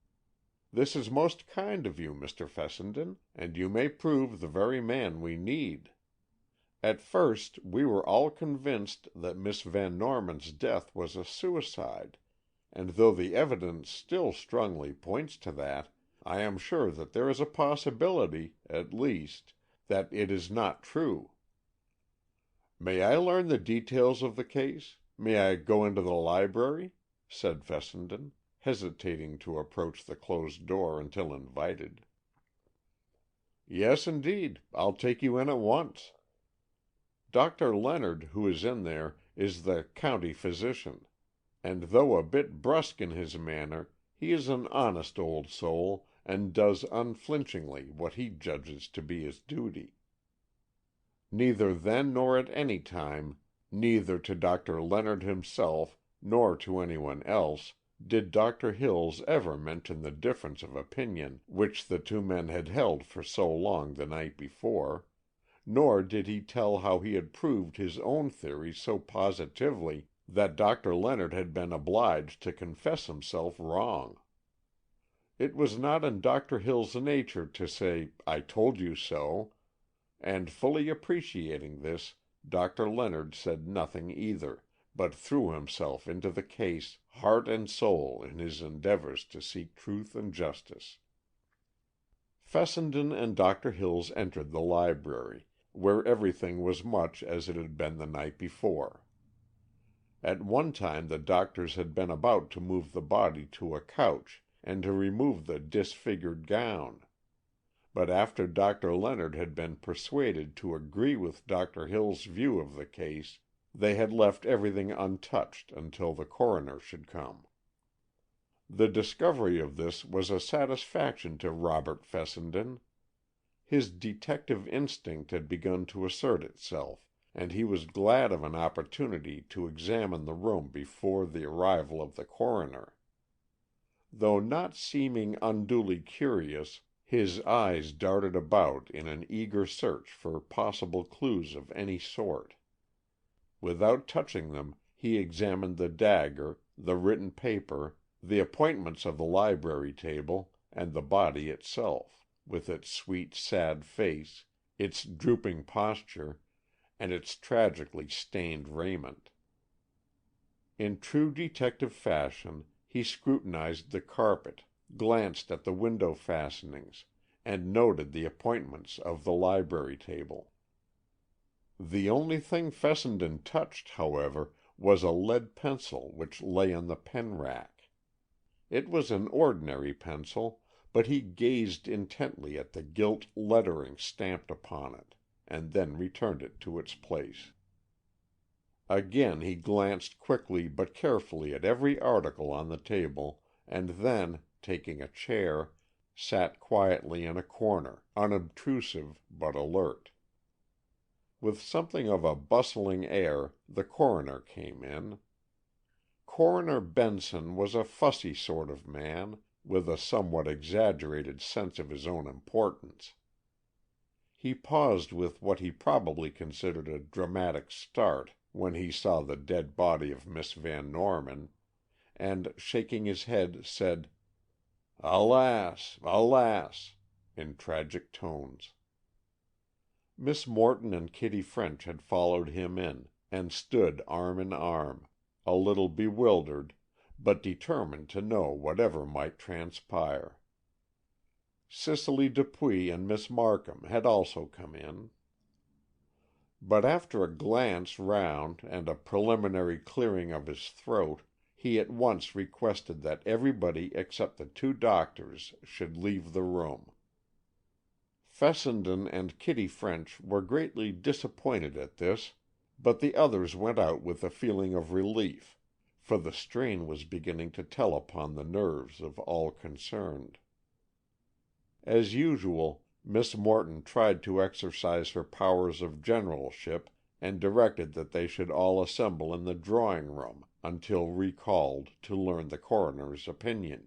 "This is most kind of you, Mr. Fessenden, and you may prove the very man we need. At first we were all convinced that Miss Van Norman's death was a suicide, and though the evidence still strongly points to that, I am sure that there is a possibility, at least, that it is not true. May I learn the details of the case? May I go into the library?" said Fessenden, hesitating to approach the closed door until invited. "Yes, indeed. I'll take you in at once. Dr. Leonard, who is in there, is the county physician, and though a bit brusque in his manner, he is an honest old soul, and does unflinchingly what he judges to be his duty. Neither then nor at any time, neither to Dr. Leonard himself nor to anyone else, did Dr. Hills ever mention the difference of opinion which the two men had held for so long the night before, nor did he tell how he had proved his own theory so positively that Dr. Leonard had been obliged to confess himself wrong. It was not in Dr. Hill's nature to say, "I told you so," and fully appreciating this, Dr. Leonard said nothing either, but threw himself into the case, heart and soul, in his endeavors to seek truth and justice. Fessenden and Dr. Hills entered the library, where everything was much as it had been the night before. At one time the doctors had been about to move the body to a couch and to remove the disfigured gown. But after Dr. Leonard had been persuaded to agree with Dr. Hill's view of the case, they had left everything untouched until the coroner should come. The discovery of this was a satisfaction to Robert Fessenden. His detective instinct had begun to assert itself, and he was glad of an opportunity to examine the room before the arrival of the coroner. Though not seeming unduly curious, his eyes darted about in an eager search for possible clues of any sort. Without touching them, he examined the dagger, the written paper, the appointments of the library table, and the body itself, with its sweet, sad face, its drooping posture, and its tragically stained raiment. In true detective fashion, he scrutinized the carpet, glanced at the window fastenings, and noted the appointments of the library table. The only thing Fessenden touched, however, was a lead pencil which lay on the pen rack. It was an ordinary pencil, but he gazed intently at the gilt lettering stamped upon it, and then returned it to its place. Again he glanced quickly but carefully at every article on the table, and then, taking a chair, sat quietly in a corner, unobtrusive but alert. With something of a bustling air, the coroner came in. Coroner Benson was a fussy sort of man, with a somewhat exaggerated sense of his own importance. He paused with what he probably considered a dramatic start when he saw the dead body of Miss Van Norman, and, shaking his head, said, "Alas, alas!" in tragic tones. Miss Morton and Kitty French had followed him in, and stood arm in arm, a little bewildered, but determined to know whatever might transpire. Cicely Dupuy and Miss Markham had also come in. But after a glance round and a preliminary clearing of his throat, he at once requested that everybody except the two doctors should leave the room. Fessenden and Kitty French were greatly disappointed at this, but the others went out with a feeling of relief, for the strain was beginning to tell upon the nerves of all concerned. As usual, Miss Morton tried to exercise her powers of generalship and directed that they should all assemble in the drawing-room until recalled to learn the coroner's opinion.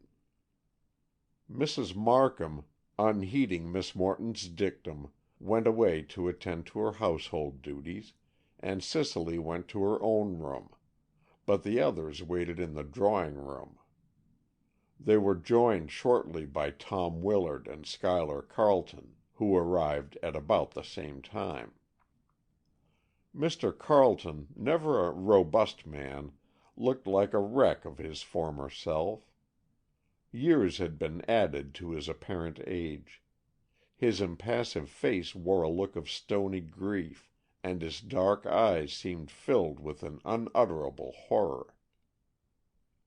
Mrs. Markham, unheeding Miss Morton's dictum, went away to attend to her household duties, and Cicely went to her own room, but the others waited in the drawing-room. They were joined shortly by Tom Willard and Schuyler Carleton, who arrived at about the same time. Mr. Carleton, never a robust man, looked like a wreck of his former self. Years had been added to his apparent age. His impassive face wore a look of stony grief, and his dark eyes seemed filled with an unutterable horror.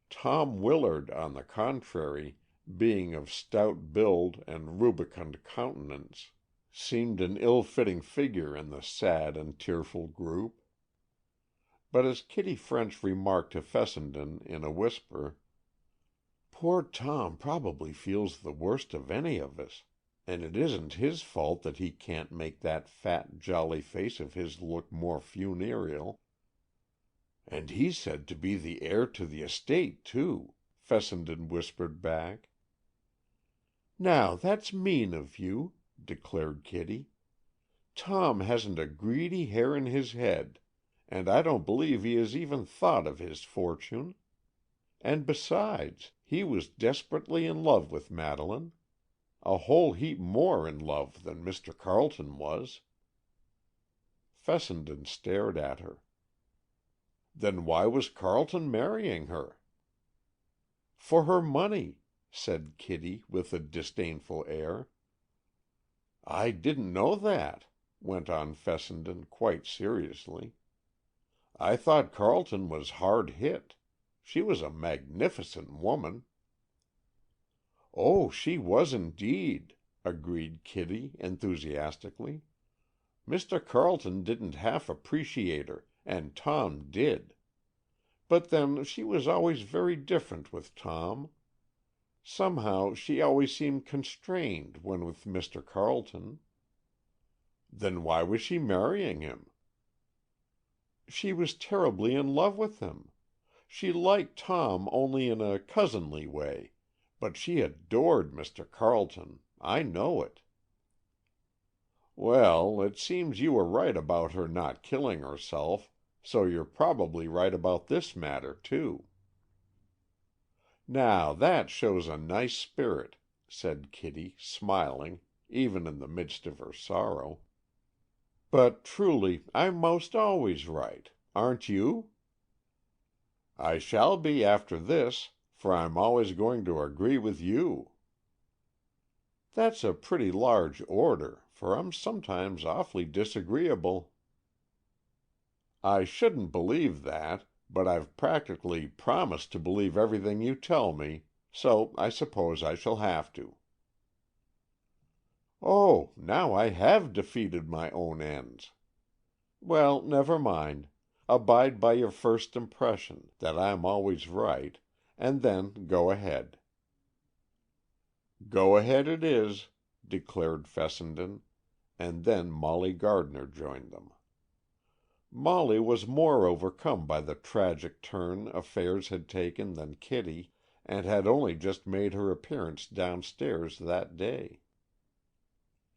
Tom Willard, on the contrary, being of stout build and rubicund countenance, seemed an ill-fitting figure in the sad and tearful group. But as Kitty French remarked to Fessenden in a whisper, "Poor Tom probably feels the worst of any of us, and it isn't his fault that he can't make that fat, jolly face of his look more funereal." "And he's said to be the heir to the estate, too," Fessenden whispered back. "Now, that's mean of you," declared Kitty. Tom hasn't a greedy hair in his head, and I don't believe he has even thought of his fortune. And besides, he was desperately in love with Madeleine, a whole heap more in love than Mr. Carleton was." Fessenden stared at her. "Then why was Carleton marrying her?" "For her money," said Kitty, with a disdainful air. "I didn't know that," went on Fessenden, quite seriously. "I thought Carleton was hard hit. She was a magnificent woman." "Oh, she was indeed," agreed Kitty enthusiastically. "Mr. Carleton didn't half appreciate her, and Tom did. But then she was always very different with Tom. Somehow she always seemed constrained when with Mr. Carleton." "Then why was she marrying him?" "She was terribly in love with him. She liked Tom only in a cousinly way, but she adored Mr. Carleton. I know it." "Well, it seems you were right about her not killing herself, so you're probably right about this matter, too." "Now that shows a nice spirit," said Kitty, smiling, even in the midst of her sorrow. "But truly, I'm most always right. Aren't you?" "I shall be after this, for I'm always going to agree with you." "That's a pretty large order, for I'm sometimes awfully disagreeable." "I shouldn't believe that, but I've practically promised to believe everything you tell me, so I suppose I shall have to." "Oh, now I have defeated my own ends. Well, never mind. Abide by your first impression, that I am always right, and then go ahead." "Go ahead it is," declared Fessenden, and then Molly Gardner joined them. Molly was more overcome by the tragic turn affairs had taken than Kitty, and had only just made her appearance downstairs that day.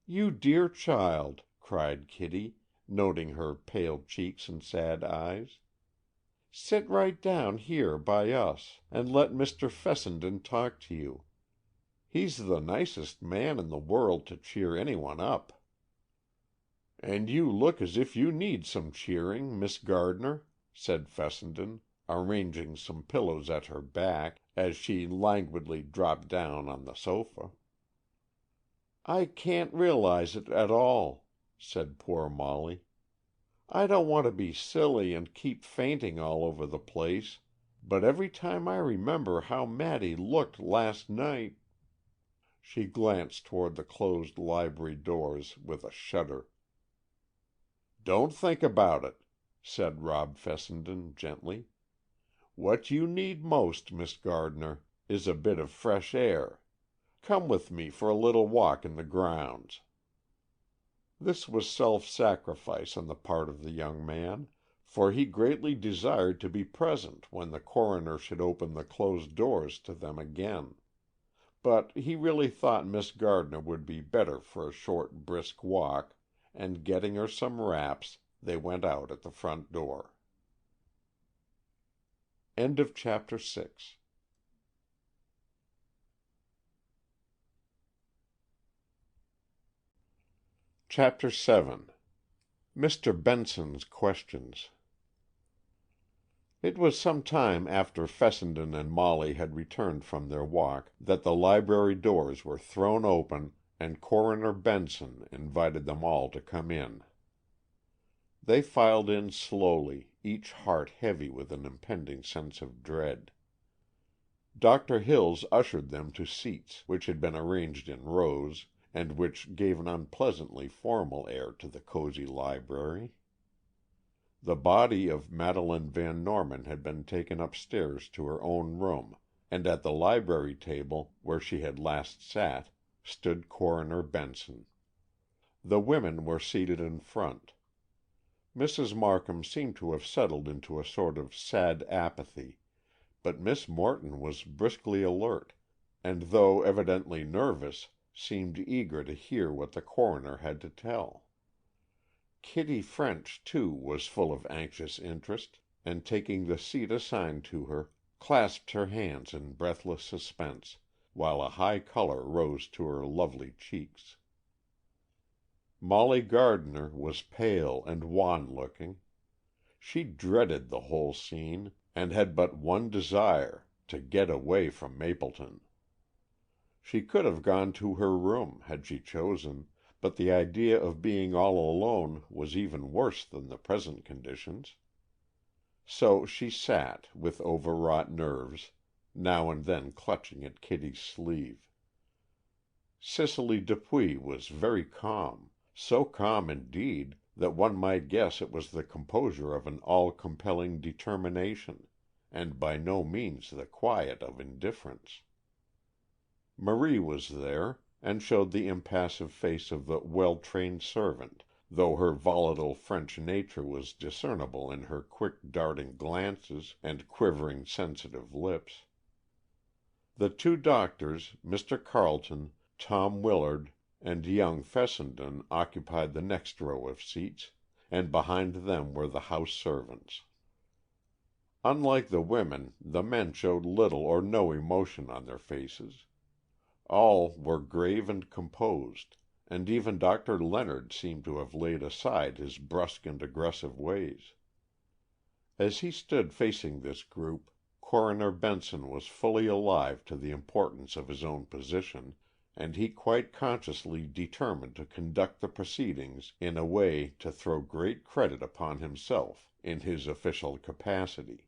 "You dear child," cried Kitty, noting her pale cheeks and sad eyes. "Sit right down here by us, and let Mr. Fessenden talk to you. He's the nicest man in the world to cheer anyone up." "And you look as if you need some cheering, Miss Gardner," said Fessenden, arranging some pillows at her back, as she languidly dropped down on the sofa. "I can't realize it at all," said poor Molly. "I don't want to be silly and keep fainting all over the place, but every time I remember how Maddy looked last night—" She glanced toward the closed library doors with a shudder. "Don't think about it," said Rob Fessenden gently. "What you need most, Miss Gardner, is a bit of fresh air. Come with me for a little walk in the grounds." This was self-sacrifice on the part of the young man, for he greatly desired to be present when the coroner should open the closed doors to them again. But he really thought Miss Gardner would be better for a short brisk walk, and getting her some wraps, they went out at the front door. Chapter 6. Chapter 7. Mr. Benson's Questions. It was some time after Fessenden and Molly had returned from their walk that the library doors were thrown open and Coroner Benson invited them all to come in. They filed in slowly, each heart heavy with an impending sense of dread. Dr. Hills ushered them to seats which had been arranged in rows, and which gave an unpleasantly formal air to the cozy library. The body of Madeleine Van Norman had been taken upstairs to her own room, and at the library table, where she had last sat, stood Coroner Benson. The women were seated in front. Mrs. Markham seemed to have settled into a sort of sad apathy, but Miss Morton was briskly alert, and though evidently nervous, seemed eager to hear what the coroner had to tell. Kitty French, too, was full of anxious interest, and taking the seat assigned to her, clasped her hands in breathless suspense, while a high color rose to her lovely cheeks. Molly Gardner was pale and wan-looking. She dreaded the whole scene, and had but one desire, to get away from Mapleton. She could have gone to her room, had she chosen, but the idea of being all alone was even worse than the present conditions. So she sat, with overwrought nerves, now and then clutching at Kitty's sleeve. Cicely Dupuy was very calm, so calm indeed that one might guess it was the composure of an all-compelling determination, and by no means the quiet of indifference. Marie was there, and showed the impassive face of the well-trained servant, though her volatile French nature was discernible in her quick darting glances and quivering sensitive lips. The two doctors, Mr. Carleton, Tom Willard, and young Fessenden occupied the next row of seats, and behind them were the house servants. Unlike the women, the men showed little or no emotion on their faces. All were grave and composed, and even Dr. Leonard seemed to have laid aside his brusque and aggressive ways. As he stood facing this group, Coroner Benson was fully alive to the importance of his own position, and he quite consciously determined to conduct the proceedings in a way to throw great credit upon himself in his official capacity.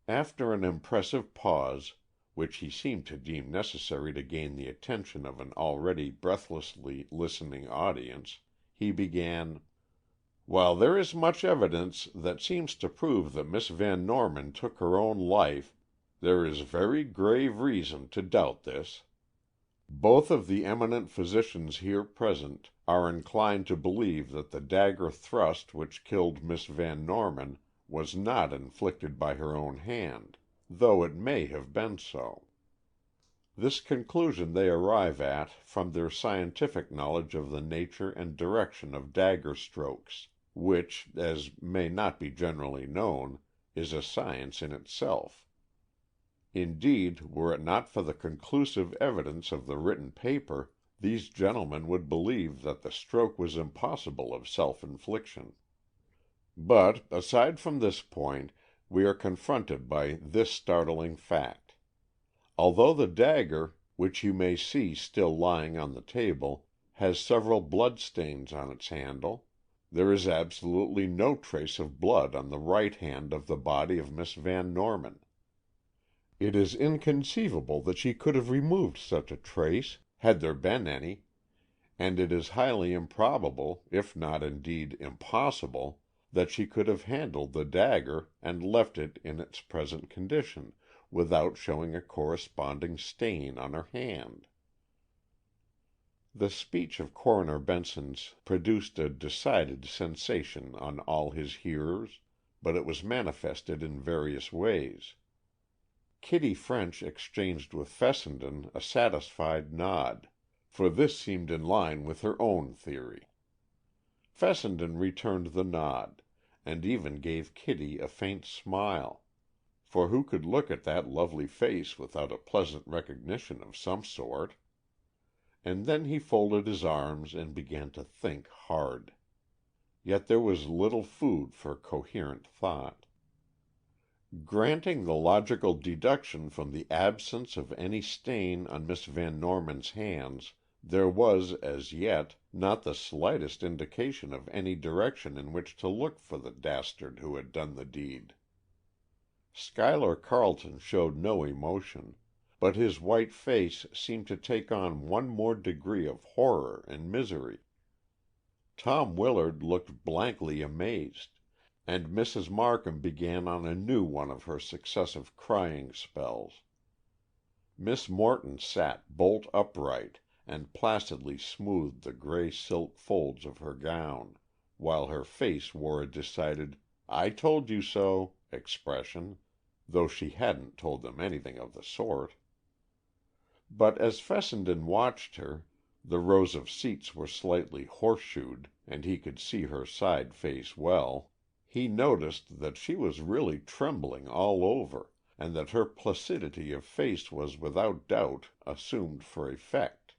After an impressive pause, which he seemed to deem necessary to gain the attention of an already breathlessly listening audience, he began, "While there is much evidence that seems to prove that Miss Van Norman took her own life, there is very grave reason to doubt this. Both of the eminent physicians here present are inclined to believe that the dagger thrust which killed Miss Van Norman was not inflicted by her own hand, though it may have been so. This conclusion they arrive at from their scientific knowledge of the nature and direction of dagger strokes, which, as may not be generally known, is a science in itself. Indeed, were it not for the conclusive evidence of the written paper, these gentlemen would believe that the stroke was impossible of self-infliction. But, aside from this point, we are confronted by this startling fact. Although the dagger, which you may see still lying on the table, has several blood stains on its handle, there is absolutely no trace of blood on the right hand of the body of Miss Van Norman. It is inconceivable that she could have removed such a trace, had there been any, and it is highly improbable, if not indeed impossible, that she could have handled the dagger and left it in its present condition, without showing a corresponding stain on her hand." The speech of Coroner Benson's produced a decided sensation on all his hearers, but it was manifested in various ways. Kitty French exchanged with Fessenden a satisfied nod, for this seemed in line with her own theory. Fessenden returned the nod, and even gave Kitty a faint smile, for who could look at that lovely face without a pleasant recognition of some sort? And then he folded his arms and began to think hard. Yet there was little food for coherent thought. Granting the logical deduction from the absence of any stain on Miss Van Norman's hands, there was, as yet, not the slightest indication of any direction in which to look for the dastard who had done the deed. Schuyler Carleton showed no emotion, but his white face seemed to take on one more degree of horror and misery. Tom Willard looked blankly amazed, and Mrs. Markham began on a new one of her successive crying spells. Miss Morton sat bolt upright, and placidly smoothed the gray silk folds of her gown, while her face wore a decided "I told you so" expression, though she hadn't told them anything of the sort. But as Fessenden watched her, The rows of seats were slightly horseshoed, and he could see her side face well. He noticed that she was really trembling all over, and that her placidity of face was without doubt assumed for effect.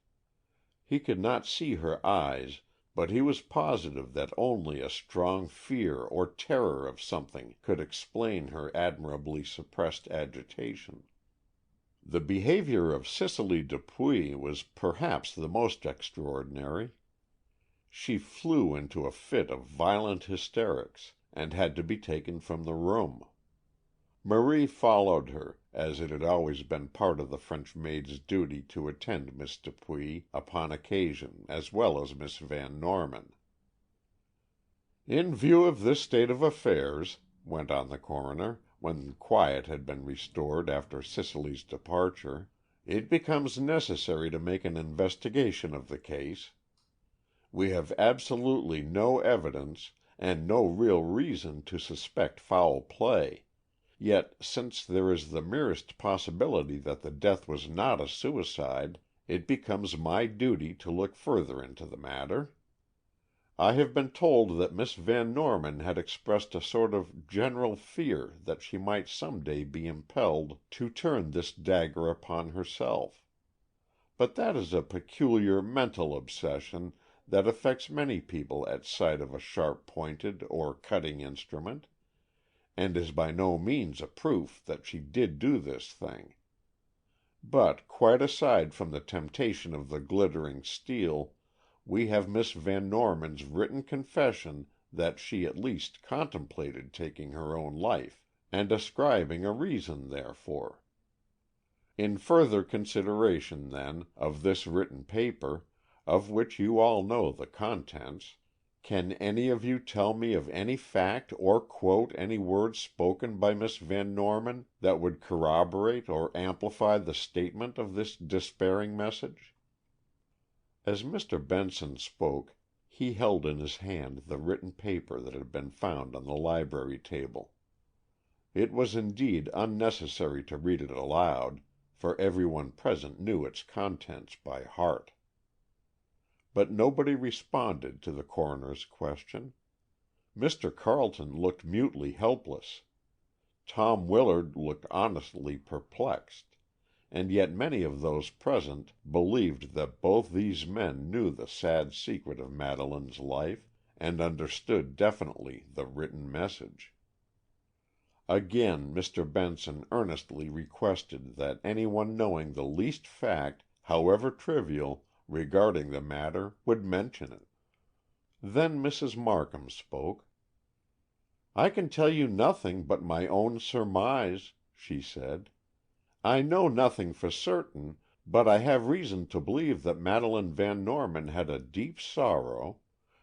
He could not see her eyes, but he was positive that only a strong fear or terror of something could explain her admirably suppressed agitation. The behavior of Cicely Dupuy was perhaps the most extraordinary. She flew into a fit of violent hysterics, and had to be taken from the room. Marie followed her, as it had always been part of the French maid's duty to attend Miss Dupuy upon occasion as well as Miss Van Norman. "In view of this state of affairs," went on the coroner, when quiet had been restored after Cicely's departure, "it becomes necessary to make an investigation of the case. We have absolutely no evidence, and no real reason to suspect foul play. Yet, since there is the merest possibility that the death was not a suicide, it becomes my duty to look further into the matter. I have been told that Miss Van Norman had expressed a sort of general fear that she might some day be impelled to turn this dagger upon herself. But that is a peculiar mental obsession that affects many people at sight of a sharp-pointed or cutting instrument, and is by no means a proof that she did do this thing. But, quite aside from the temptation of the glittering steel, we have Miss Van Norman's written confession that she at least contemplated taking her own life, and ascribing a reason therefor. In further consideration, then, of this written paper, of which you all know the contents, can any of you tell me of any fact or quote any words spoken by Miss Van Norman that would corroborate or amplify the statement of this despairing message?" As Mr. Benson spoke, he held in his hand the written paper that had been found on the library table. It was indeed unnecessary to read it aloud, for every one present knew its contents by heart. But nobody responded to the coroner's question. Mr. Carleton looked mutely helpless. Tom Willard looked honestly perplexed, and yet many of those present believed that both these men knew the sad secret of Madeleine's life, and understood definitely the written message. Again Mr. Benson earnestly requested that any one knowing the least fact, however trivial, regarding the matter would mention it. Then Mrs. Markham spoke. "I can tell you nothing but my own surmise," she said. "I know nothing for certain, but I have reason to believe that Madeleine Van Norman had a deep sorrow,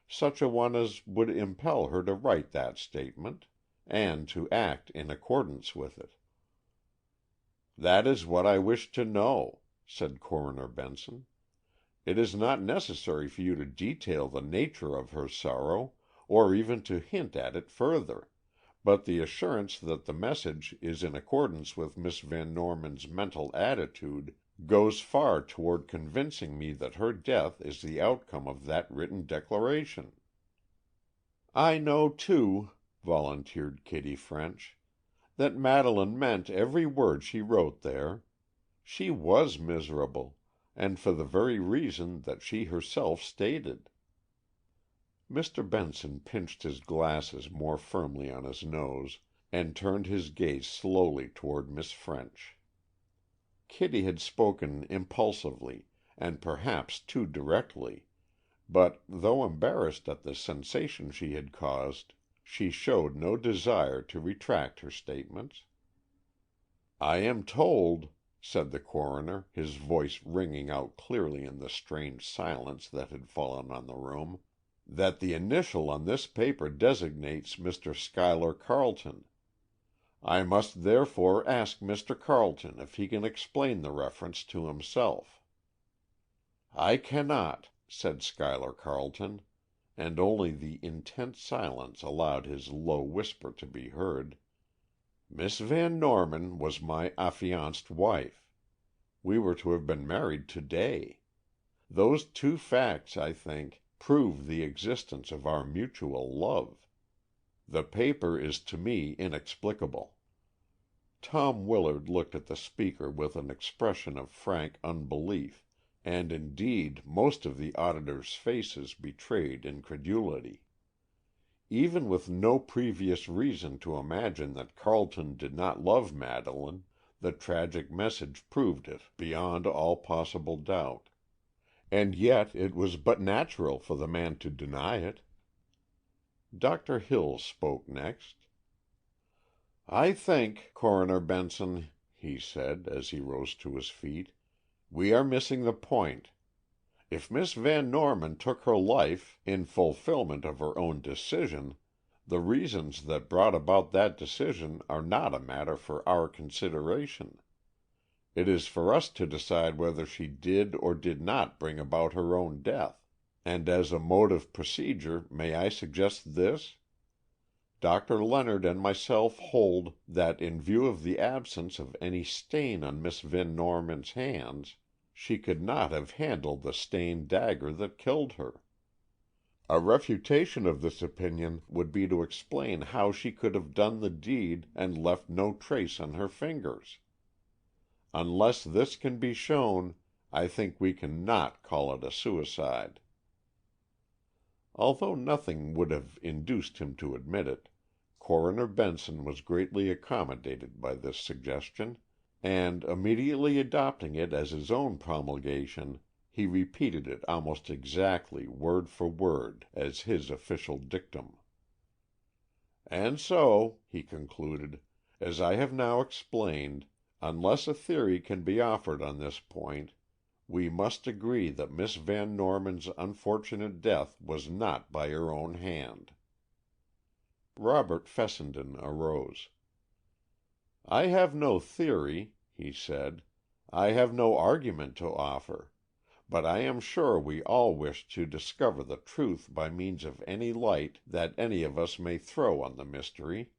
such a one as would impel her to write that statement, and to act in accordance with it." "That is what I wish to know," said Coroner Benson. "It is not necessary for you to detail the nature of her sorrow, or even to hint at it further, but the assurance that the message is in accordance with Miss Van Norman's mental attitude goes far toward convincing me that her death is the outcome of that written declaration." "I know, too," volunteered Kitty French, "that Madeleine meant every word she wrote there. She was miserable, and for the very reason that she herself stated." Mr. Benson pinched his glasses more firmly on his nose, and turned his gaze slowly toward Miss French. Kitty had spoken impulsively, and perhaps too directly, but, though embarrassed at the sensation she had caused, she showed no desire to retract her statements. "I am told," said the coroner, his voice ringing out clearly in the strange silence that had fallen on the room, "that the initial on this paper designates Mr. Schuyler Carleton. I must therefore ask Mr. Carleton if he can explain the reference to himself." "I cannot," said Schuyler Carleton, and only the intense silence allowed his low whisper to be heard. "Miss Van Norman was my affianced wife. We were to have been married to-day. Those two facts, I think, prove the existence of our mutual love. The paper is to me inexplicable." Tom Willard looked at the speaker with an expression of frank unbelief, and indeed most of the auditors' faces betrayed incredulity. Even with no previous reason to imagine that Carleton did not love Madeleine, the tragic message proved it beyond all possible doubt. And yet it was but natural for the man to deny it. Dr. Hills spoke next. "I think, Coroner Benson," he said, as he rose to his feet, "we are missing the point. If Miss Van Norman took her life in fulfillment of her own decision, the reasons that brought about that decision are not a matter for our consideration. It is for us to decide whether she did or did not bring about her own death. And as a mode of procedure, may I suggest this? Dr. Leonard and myself hold that in view of the absence of any stain on Miss Van Norman's hands, she could not have handled the stained dagger that killed her. A refutation of this opinion would be to explain how she could have done the deed and left no trace on her fingers. Unless this can be shown, I think we can not call it a suicide." Although nothing would have induced him to admit it, Coroner Benson was greatly accommodated by this suggestion, and, immediately adopting it as his own promulgation, he repeated it almost exactly word for word as his official dictum. "And so," he concluded, "as I have now explained, unless a theory can be offered on this point, we must agree that Miss Van Norman's unfortunate death was not by her own hand." Robert Fessenden arose. "I have no theory," he said. "I have no argument to offer. But I am sure we all wish to discover the truth by means of any light that any of us may throw on the mystery.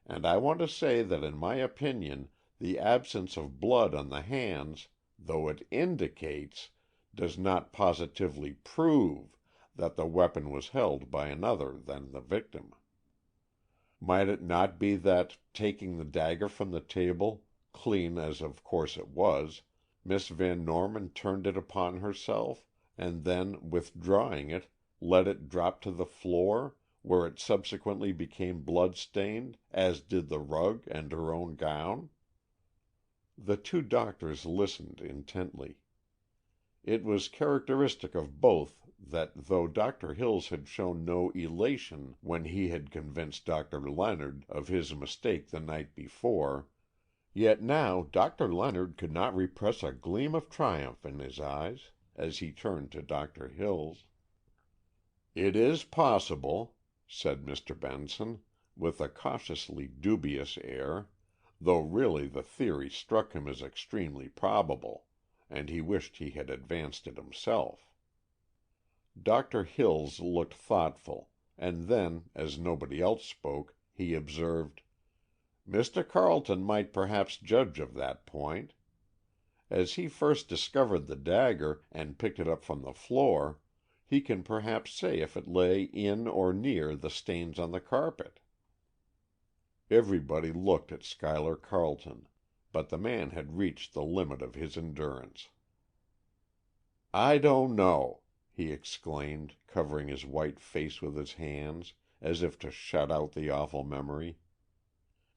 And I want to say that in my opinion the absence of blood on the hands, though it indicates, does not positively prove that the weapon was held by another than the victim. Might it not be that, taking the dagger from the table, clean as of course it was, Miss Van Norman turned it upon herself, and then, withdrawing it, let it drop to the floor, where it subsequently became blood-stained, as did the rug and her own gown?" The two doctors listened intently. It was characteristic of both that though Dr. Hills had shown no elation when he had convinced Dr. Leonard of his mistake the night before, yet now Dr. Leonard could not repress a gleam of triumph in his eyes, as he turned to Dr. Hills. "It is possible," said Mr. Benson, with a cautiously dubious air, though really the theory struck him as extremely probable, and he wished he had advanced it himself. Dr. Hills looked thoughtful, and then, as nobody else spoke, he observed, "Mr. Carleton might perhaps judge of that point. As he first discovered the dagger and picked it up from the floor, he can perhaps say if it lay in or near the stains on the carpet." Everybody looked at Schuyler Carleton, but the man had reached the limit of his endurance. "I don't know," he exclaimed, covering his white face with his hands, as if to shut out the awful memory.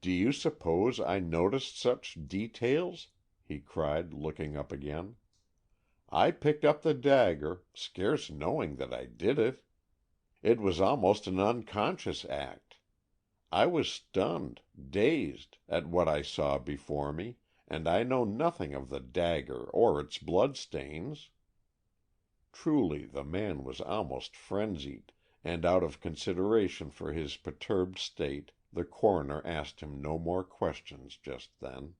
"Do you suppose I noticed such details?" he cried, looking up again. "I picked up the dagger, scarce knowing that I did it. It was almost an unconscious act. I was stunned, dazed, at what I saw before me, and I know nothing of the dagger or its blood-stains." Truly, the man was almost frenzied, and out of consideration for his perturbed state, the coroner asked him no more questions just then.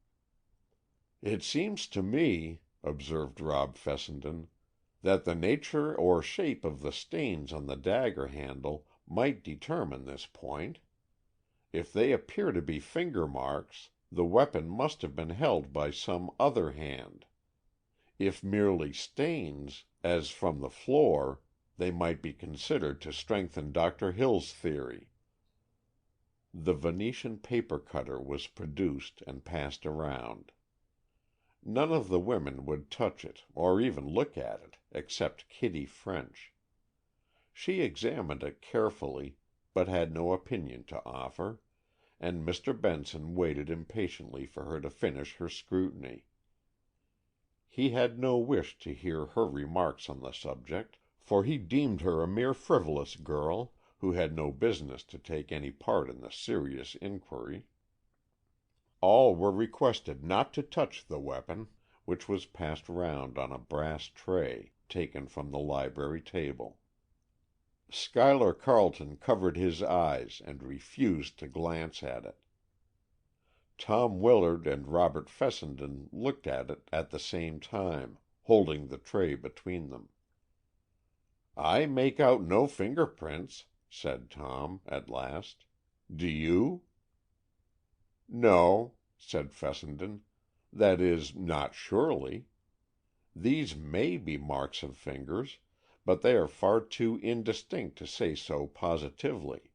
"It seems to me," observed Rob Fessenden, "that the nature or shape of the stains on the dagger handle might determine this point. If they appear to be finger marks, the weapon must have been held by some other hand. If merely stains, as from the floor, they might be considered to strengthen Dr. Hill's theory." The Venetian paper cutter was produced and passed around. None of the women would touch it or even look at it except Kitty French. She examined it carefully, but had no opinion to offer, and Mr. Benson waited impatiently for her to finish her scrutiny. He had no wish to hear her remarks on the subject, for he deemed her a mere frivolous girl, who had no business to take any part in the serious inquiry. All were requested not to touch the weapon, which was passed round on a brass tray, taken from the library table. Schuyler Carleton covered his eyes and refused to glance at it. Tom Willard and Robert Fessenden looked at it at the same time, holding the tray between them. "I make out no fingerprints," said Tom, at last. "Do you?" "No," said Fessenden. "That is, not surely. These may be marks of fingers, but they are far too indistinct to say so positively.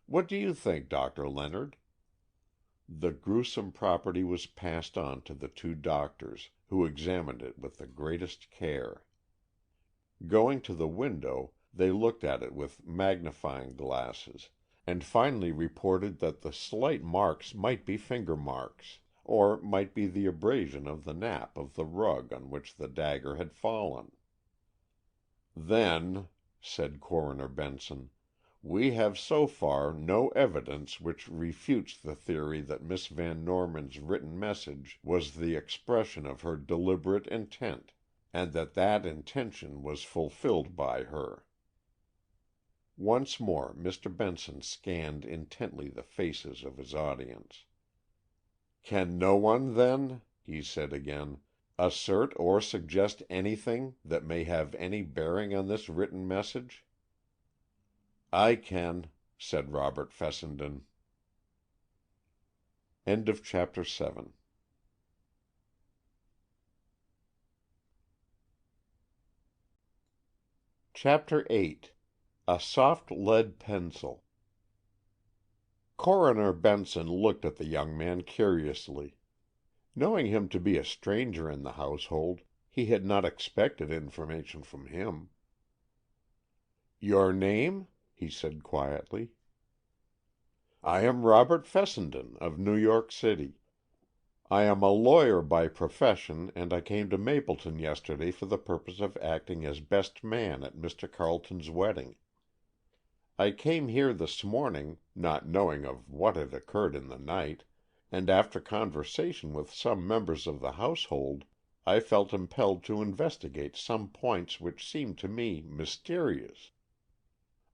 What do you think, Dr. Leonard?" The gruesome property was passed on to the two doctors, who examined it with the greatest care. Going to the window, they looked at it with magnifying glasses, and finally reported that the slight marks might be finger marks, or might be the abrasion of the nap of the rug on which the dagger had fallen. "Then," said Coroner Benson, "we have so far no evidence which refutes the theory that Miss Van Norman's written message was the expression of her deliberate intent, and that that intention was fulfilled by her." Once more Mr. Benson scanned intently the faces of his audience. "Can no one, then," he said again, "assert or suggest anything that may have any bearing on this written message?" "I can," said Robert Fessenden. Chapter 7. Chapter 8. A soft lead pencil. Coroner Benson looked at the young man curiously. Knowing him to be a stranger in the household, he had not expected information from him. "Your name?" he said quietly. "I am Robert Fessenden, of New York City. I am a lawyer by profession, and I came to Mapleton yesterday for the purpose of acting as best man at Mr. Carleton's wedding. I came here this morning, not knowing of what had occurred in the night, and after conversation with some members of the household, I felt impelled to investigate some points which seemed to me mysterious.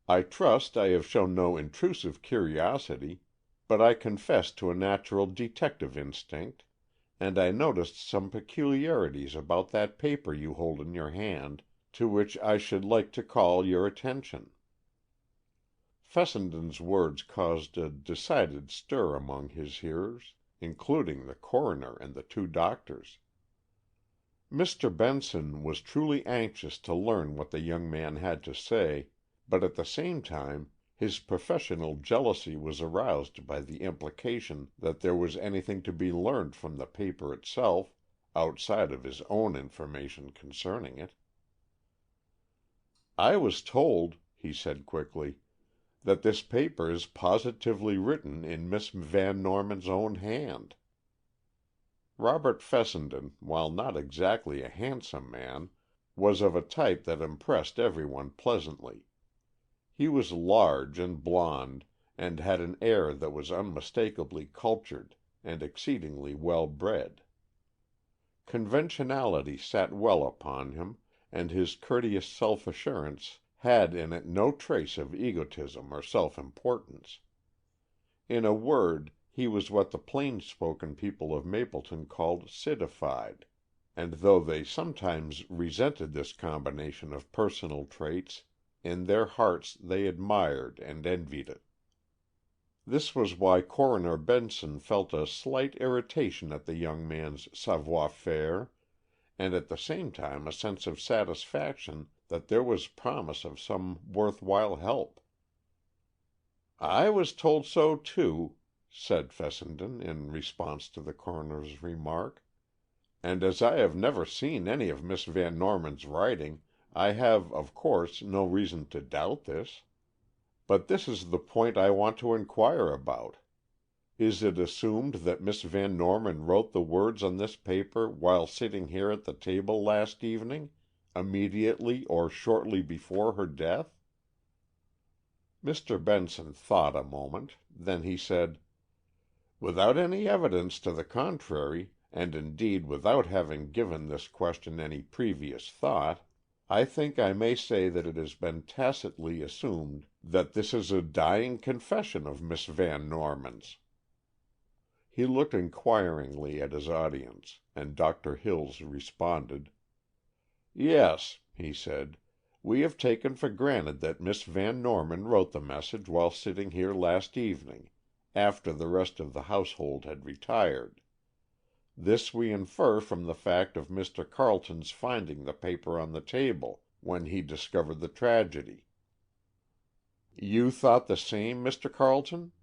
I trust I have shown no intrusive curiosity, but I confess to a natural detective instinct, and I noticed some peculiarities about that paper you hold in your hand to which I should like to call your attention." Fessenden's words caused a decided stir among his hearers, including the coroner and the two doctors. Mr. Benson was truly anxious to learn what the young man had to say, but at the same time his professional jealousy was aroused by the implication that there was anything to be learned from the paper itself, outside of his own information concerning it. "I was told," he said quickly, "that this paper is positively written in Miss Van Norman's own hand." Robert Fessenden, while not exactly a handsome man, was of a type that impressed everyone pleasantly. He was large and blond, and had an air that was unmistakably cultured and exceedingly well bred. Conventionality sat well upon him, and his courteous self-assurance had in it no trace of egotism or self-importance. In a word, he was what the plain-spoken people of Mapleton called citified, and though they sometimes resented this combination of personal traits, in their hearts they admired and envied it. This was why Coroner Benson felt a slight irritation at the young man's savoir-faire, and at the same time a sense of satisfaction that there was promise of some worthwhile help. "I was told so, too," said Fessenden in response to the coroner's remark, "and as I have never seen any of Miss Van Norman's writing, I have, of course, no reason to doubt this. But this is the point I want to inquire about. Is it assumed that Miss Van Norman wrote the words on this paper while sitting here at the table last evening, immediately or shortly before her death?" Mr. Benson thought a moment. Then he said, "Without any evidence to the contrary, and indeed without having given this question any previous thought, I think I may say that it has been tacitly assumed that this is a dying confession of Miss Van Norman's." He looked inquiringly at his audience, and Doctor Hills responded. "Yes," he said, "we have taken for granted that Miss Van Norman wrote the message while sitting here last evening, after the rest of the household had retired. This we infer from the fact of Mr. Carleton's finding the paper on the table, when he discovered the tragedy." "You thought the same, Mr. Carleton?"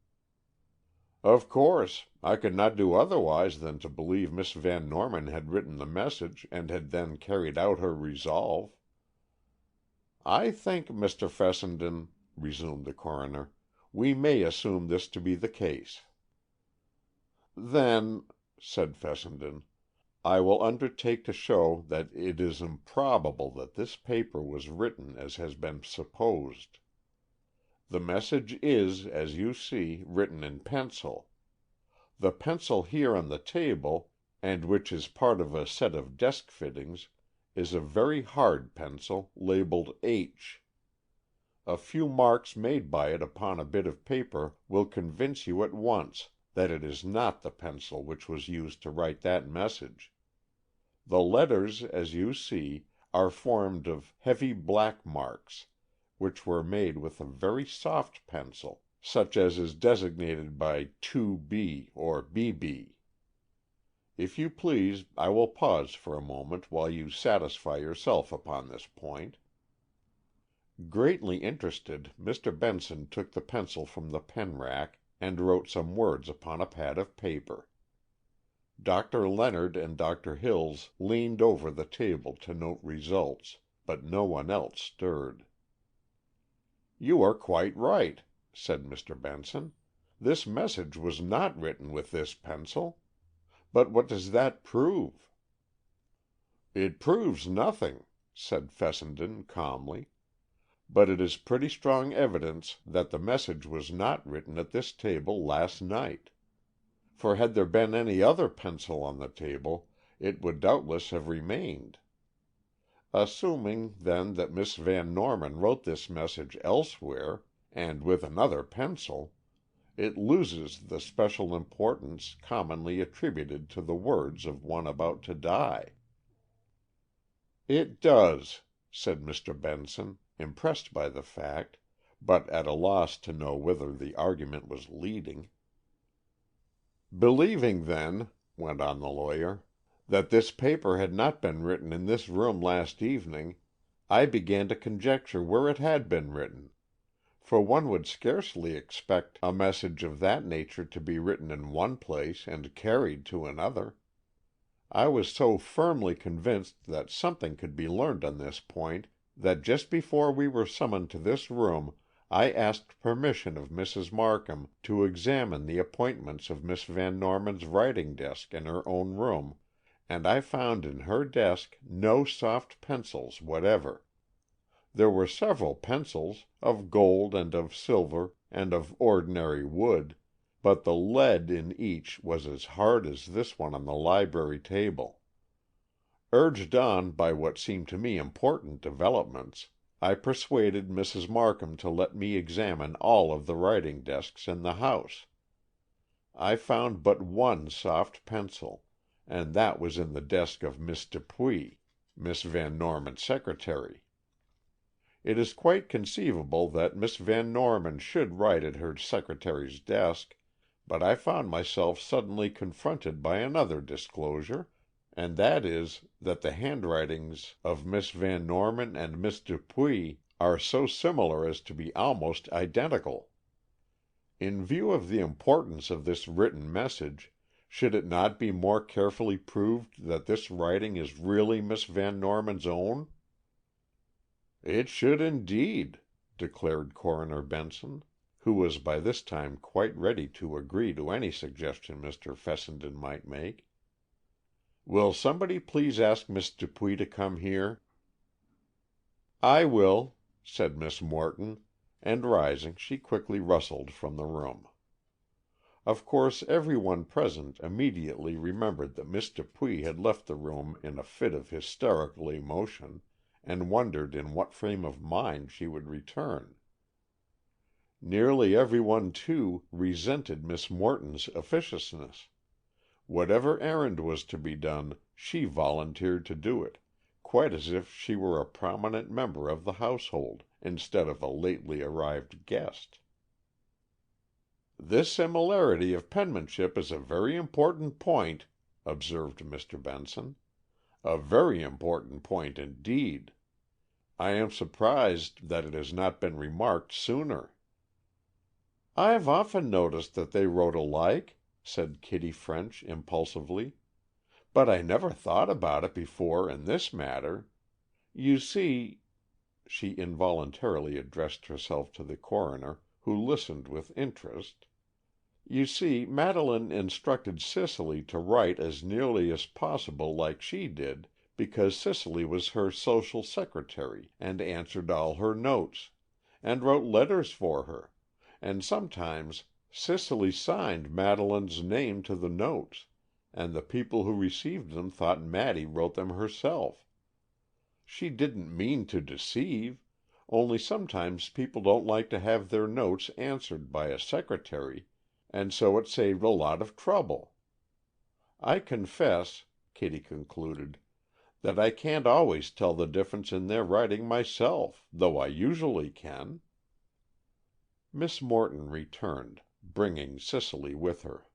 "Of course. I could not do otherwise than to believe Miss Van Norman had written the message and had then carried out her resolve." "I think, Mr. Fessenden," resumed the coroner, "we may assume this to be the case." "Then," said Fessenden, "I will undertake to show that it is improbable that this paper was written as has been supposed. The message is, as you see, written in pencil. The pencil here on the table, and which is part of a set of desk fittings, is a very hard pencil, labeled H. A few marks made by it upon a bit of paper will convince you at once that it is not the pencil which was used to write that message. The letters, as you see, are formed of heavy black marks, which were made with a very soft pencil, such as is designated by 2B or BB. If you please, I will pause for a moment while you satisfy yourself upon this point." Greatly interested, Mr. Benson took the pencil from the pen rack and wrote some words upon a pad of paper. Dr. Leonard and Dr. Hills leaned over the table to note results, but no one else stirred. "You are quite right," said Mr. Benson. "This message was not written with this pencil. But what does that prove?" "It proves nothing," said Fessenden calmly. "But it is pretty strong evidence that the message was not written at this table last night. For had there been any other pencil on the table, it would doubtless have remained. Assuming, then, that Miss Van Norman wrote this message elsewhere, and with another pencil, it loses the special importance commonly attributed to the words of one about to die." "It does," said Mr. Benson, impressed by the fact, but at a loss to know whither the argument was leading. "Believing, then," went on the lawyer, "that this paper had not been written in this room last evening, I began to conjecture where it had been written, for one would scarcely expect a message of that nature to be written in one place and carried to another. I was so firmly convinced that something could be learned on this point that just before we were summoned to this room I asked permission of Mrs. Markham to examine the appointments of Miss Van Norman's writing desk in her own room, and I found in her desk no soft pencils whatever. There were several pencils, of gold and of silver and of ordinary wood, but the lead in each was as hard as this one on the library table. Urged on by what seemed to me important developments, I persuaded Mrs. Markham to let me examine all of the writing desks in the house. I found but one soft pencil, and that was in the desk of Miss Dupuy, Miss Van Norman's secretary. It is quite conceivable that Miss Van Norman should write at her secretary's desk, but I found myself suddenly confronted by another disclosure, and that is that the handwritings of Miss Van Norman and Miss Dupuy are so similar as to be almost identical. In view of the importance of this written message, should it not be more carefully proved that this writing is really Miss Van Norman's own?" "It should indeed," declared Coroner Benson, who was by this time quite ready to agree to any suggestion Mr. Fessenden might make. "Will somebody please ask Miss Dupuy to come here?" "I will," said Miss Morton, and rising, she quickly rustled from the room. Of course every one present immediately remembered that Miss Dupuy had left the room in a fit of hysterical emotion, and wondered in what frame of mind she would return. Nearly every one, too, resented Miss Morton's officiousness. Whatever errand was to be done, she volunteered to do it, quite as if she were a prominent member of the household, instead of a lately arrived guest. "This similarity of penmanship is a very important point," observed Mr. Benson. "A very important point indeed. I am surprised that it has not been remarked sooner." "I've often noticed that they wrote alike," said Kitty French impulsively, "but I never thought about it before in this matter. You see," she involuntarily addressed herself to the coroner, who listened with interest, "you see, Madeleine instructed Cicely to write as nearly as possible like she did, because Cicely was her social secretary and answered all her notes, and wrote letters for her, and sometimes Cicely signed Madeleine's name to the notes, and the people who received them thought Maddy wrote them herself. She didn't mean to deceive, only sometimes people don't like to have their notes answered by a secretary, and so it saved a lot of trouble. I confess," Kitty concluded, "that I can't always tell the difference in their writing myself, though I usually can." Miss Morton returned, bringing Cicely with her.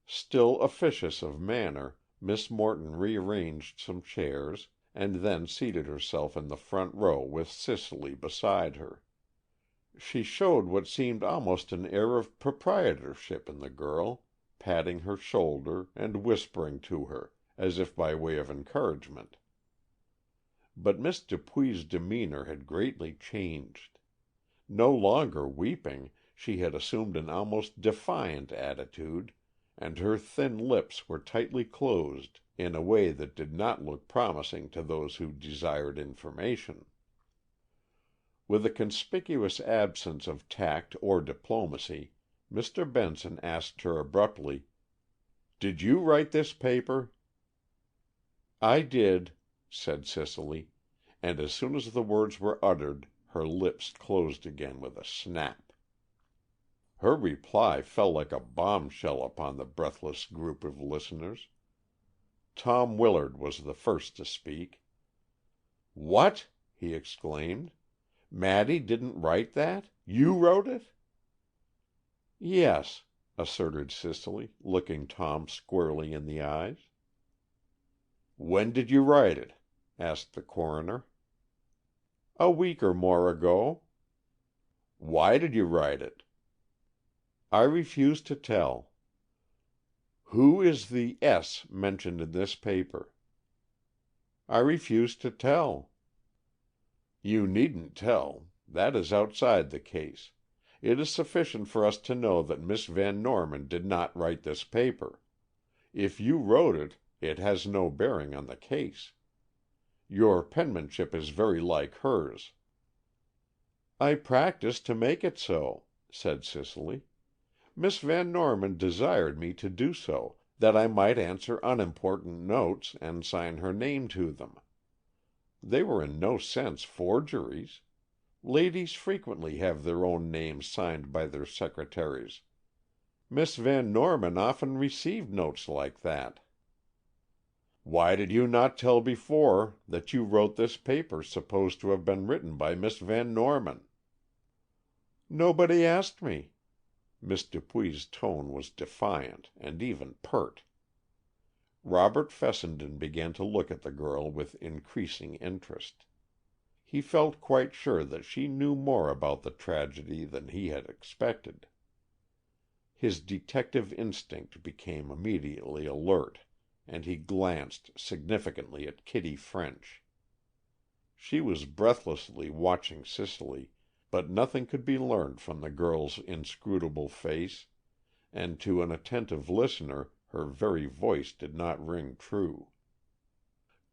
Still officious of manner, Miss Morton rearranged some chairs, and then seated herself in the front row with Cicely beside her. She showed what seemed almost an air of proprietorship in the girl, patting her shoulder and whispering to her, as if by way of encouragement. But Miss Dupuy's demeanor had greatly changed. No longer weeping, she had assumed an almost defiant attitude, and her thin lips were tightly closed in a way that did not look promising to those who desired information. With a conspicuous absence of tact or diplomacy, Mr. Benson asked her abruptly, "Did you write this paper?" "I did," said Cicely, and as soon as the words were uttered, her lips closed again with a snap. Her reply fell like a bombshell upon the breathless group of listeners. Tom Willard was the first to speak. "What!" he exclaimed. "Maddy didn't write that? You wrote it?" "Yes," asserted Cicely, looking Tom squarely in the eyes. "When did you write it?" asked the coroner. "A week or more ago." "Why did you write it?" "I refuse to tell." "Who is the S. mentioned in this paper?" "I refuse to tell." "You needn't tell. That is outside the case. It is sufficient for us to know that Miss Van Norman did not write this paper. If you wrote it, it has no bearing on the case. Your penmanship is very like hers." "I practice to make it so," said Cicely. "Miss Van Norman desired me to do so, that I might answer unimportant notes and sign her name to them. They were in no sense forgeries. Ladies frequently have their own names signed by their secretaries. Miss Van Norman often received notes like that." "Why did you not tell before that you wrote this paper supposed to have been written by Miss Van Norman?" "Nobody asked me." Miss Dupuy's tone was defiant and even pert. Robert Fessenden began to look at the girl with increasing interest. He felt quite sure that she knew more about the tragedy than he had expected. His detective instinct became immediately alert, and he glanced significantly at Kitty French. She was breathlessly watching Cicely, but nothing could be learned from the girl's inscrutable face, and to an attentive listener her very voice did not ring true.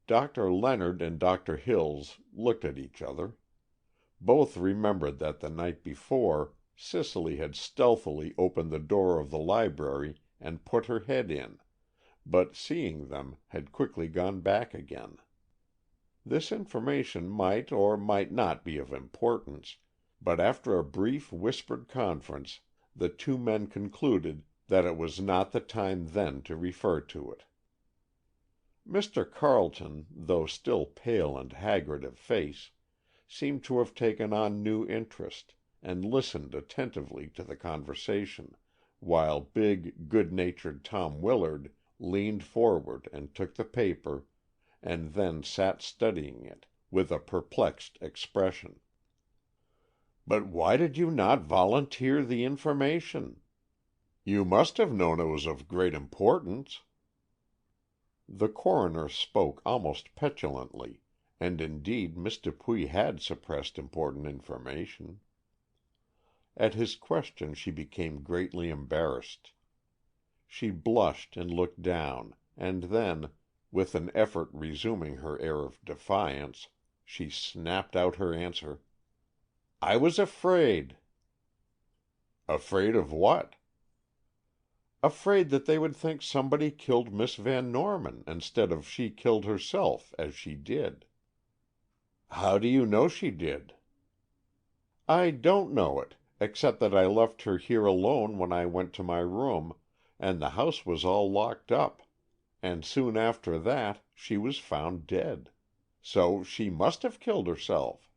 Dr. Leonard and Dr. Hills looked at each other. Both remembered that the night before Cicely had stealthily opened the door of the library and put her head in, but seeing them, had quickly gone back again. This information might or might not be of importance, but after a brief whispered conference, the two men concluded that it was not the time then to refer to it. Mr. Carleton, though still pale and haggard of face, seemed to have taken on new interest, and listened attentively to the conversation, while big, good-natured Tom Willard leaned forward and took the paper, and then sat studying it, with a perplexed expression. "But why did you not volunteer the information? You must have known it was of great importance." The coroner spoke almost petulantly, and indeed Miss Dupuy had suppressed important information. At his question she became greatly embarrassed. She blushed and looked down, and then, with an effort resuming her air of defiance, she snapped out her answer. "I was afraid." "Afraid of what?" "Afraid that they would think somebody killed Miss Van Norman instead of she killed herself, as she did." "How do you know she did?" "I don't know it, except that I left her here alone when I went to my room, and the house was all locked up, and soon after that she was found dead. So she must have killed herself."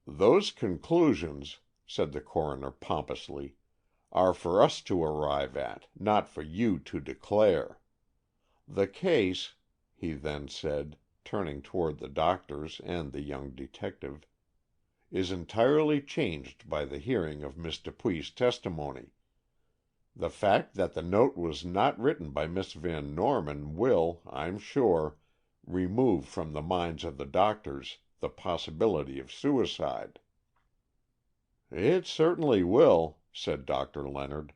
"Those conclusions," said the coroner pompously, "are for us to arrive at, not for you to declare. The case," he then said, turning toward the doctors and the young detective, "is entirely changed by the hearing of Miss Dupuy's testimony. The fact that the note was not written by Miss Van Norman will, I'm sure, remove from the minds of the doctors the possibility of suicide." "It certainly will," said Dr. Leonard.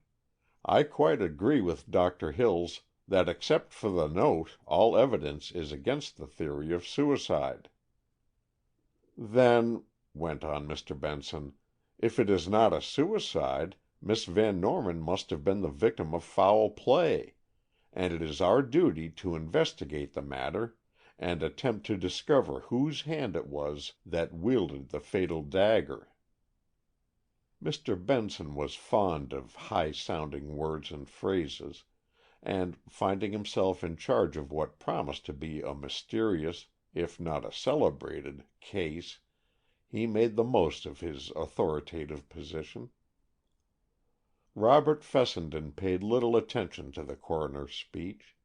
"I quite agree with Dr. Hills that except for the note all evidence is against the theory of suicide." "Then," went on Mr. Benson, "if it is not a suicide, Miss Van Norman must have been the victim of foul play, and it is our duty to investigate the matter and attempt to discover whose hand it was that wielded the fatal dagger." Mr. Benson was fond of high-sounding words and phrases, and, finding himself in charge of what promised to be a mysterious, if not a celebrated, case, he made the most of his authoritative position. Robert Fessenden paid little attention to the coroner's speech.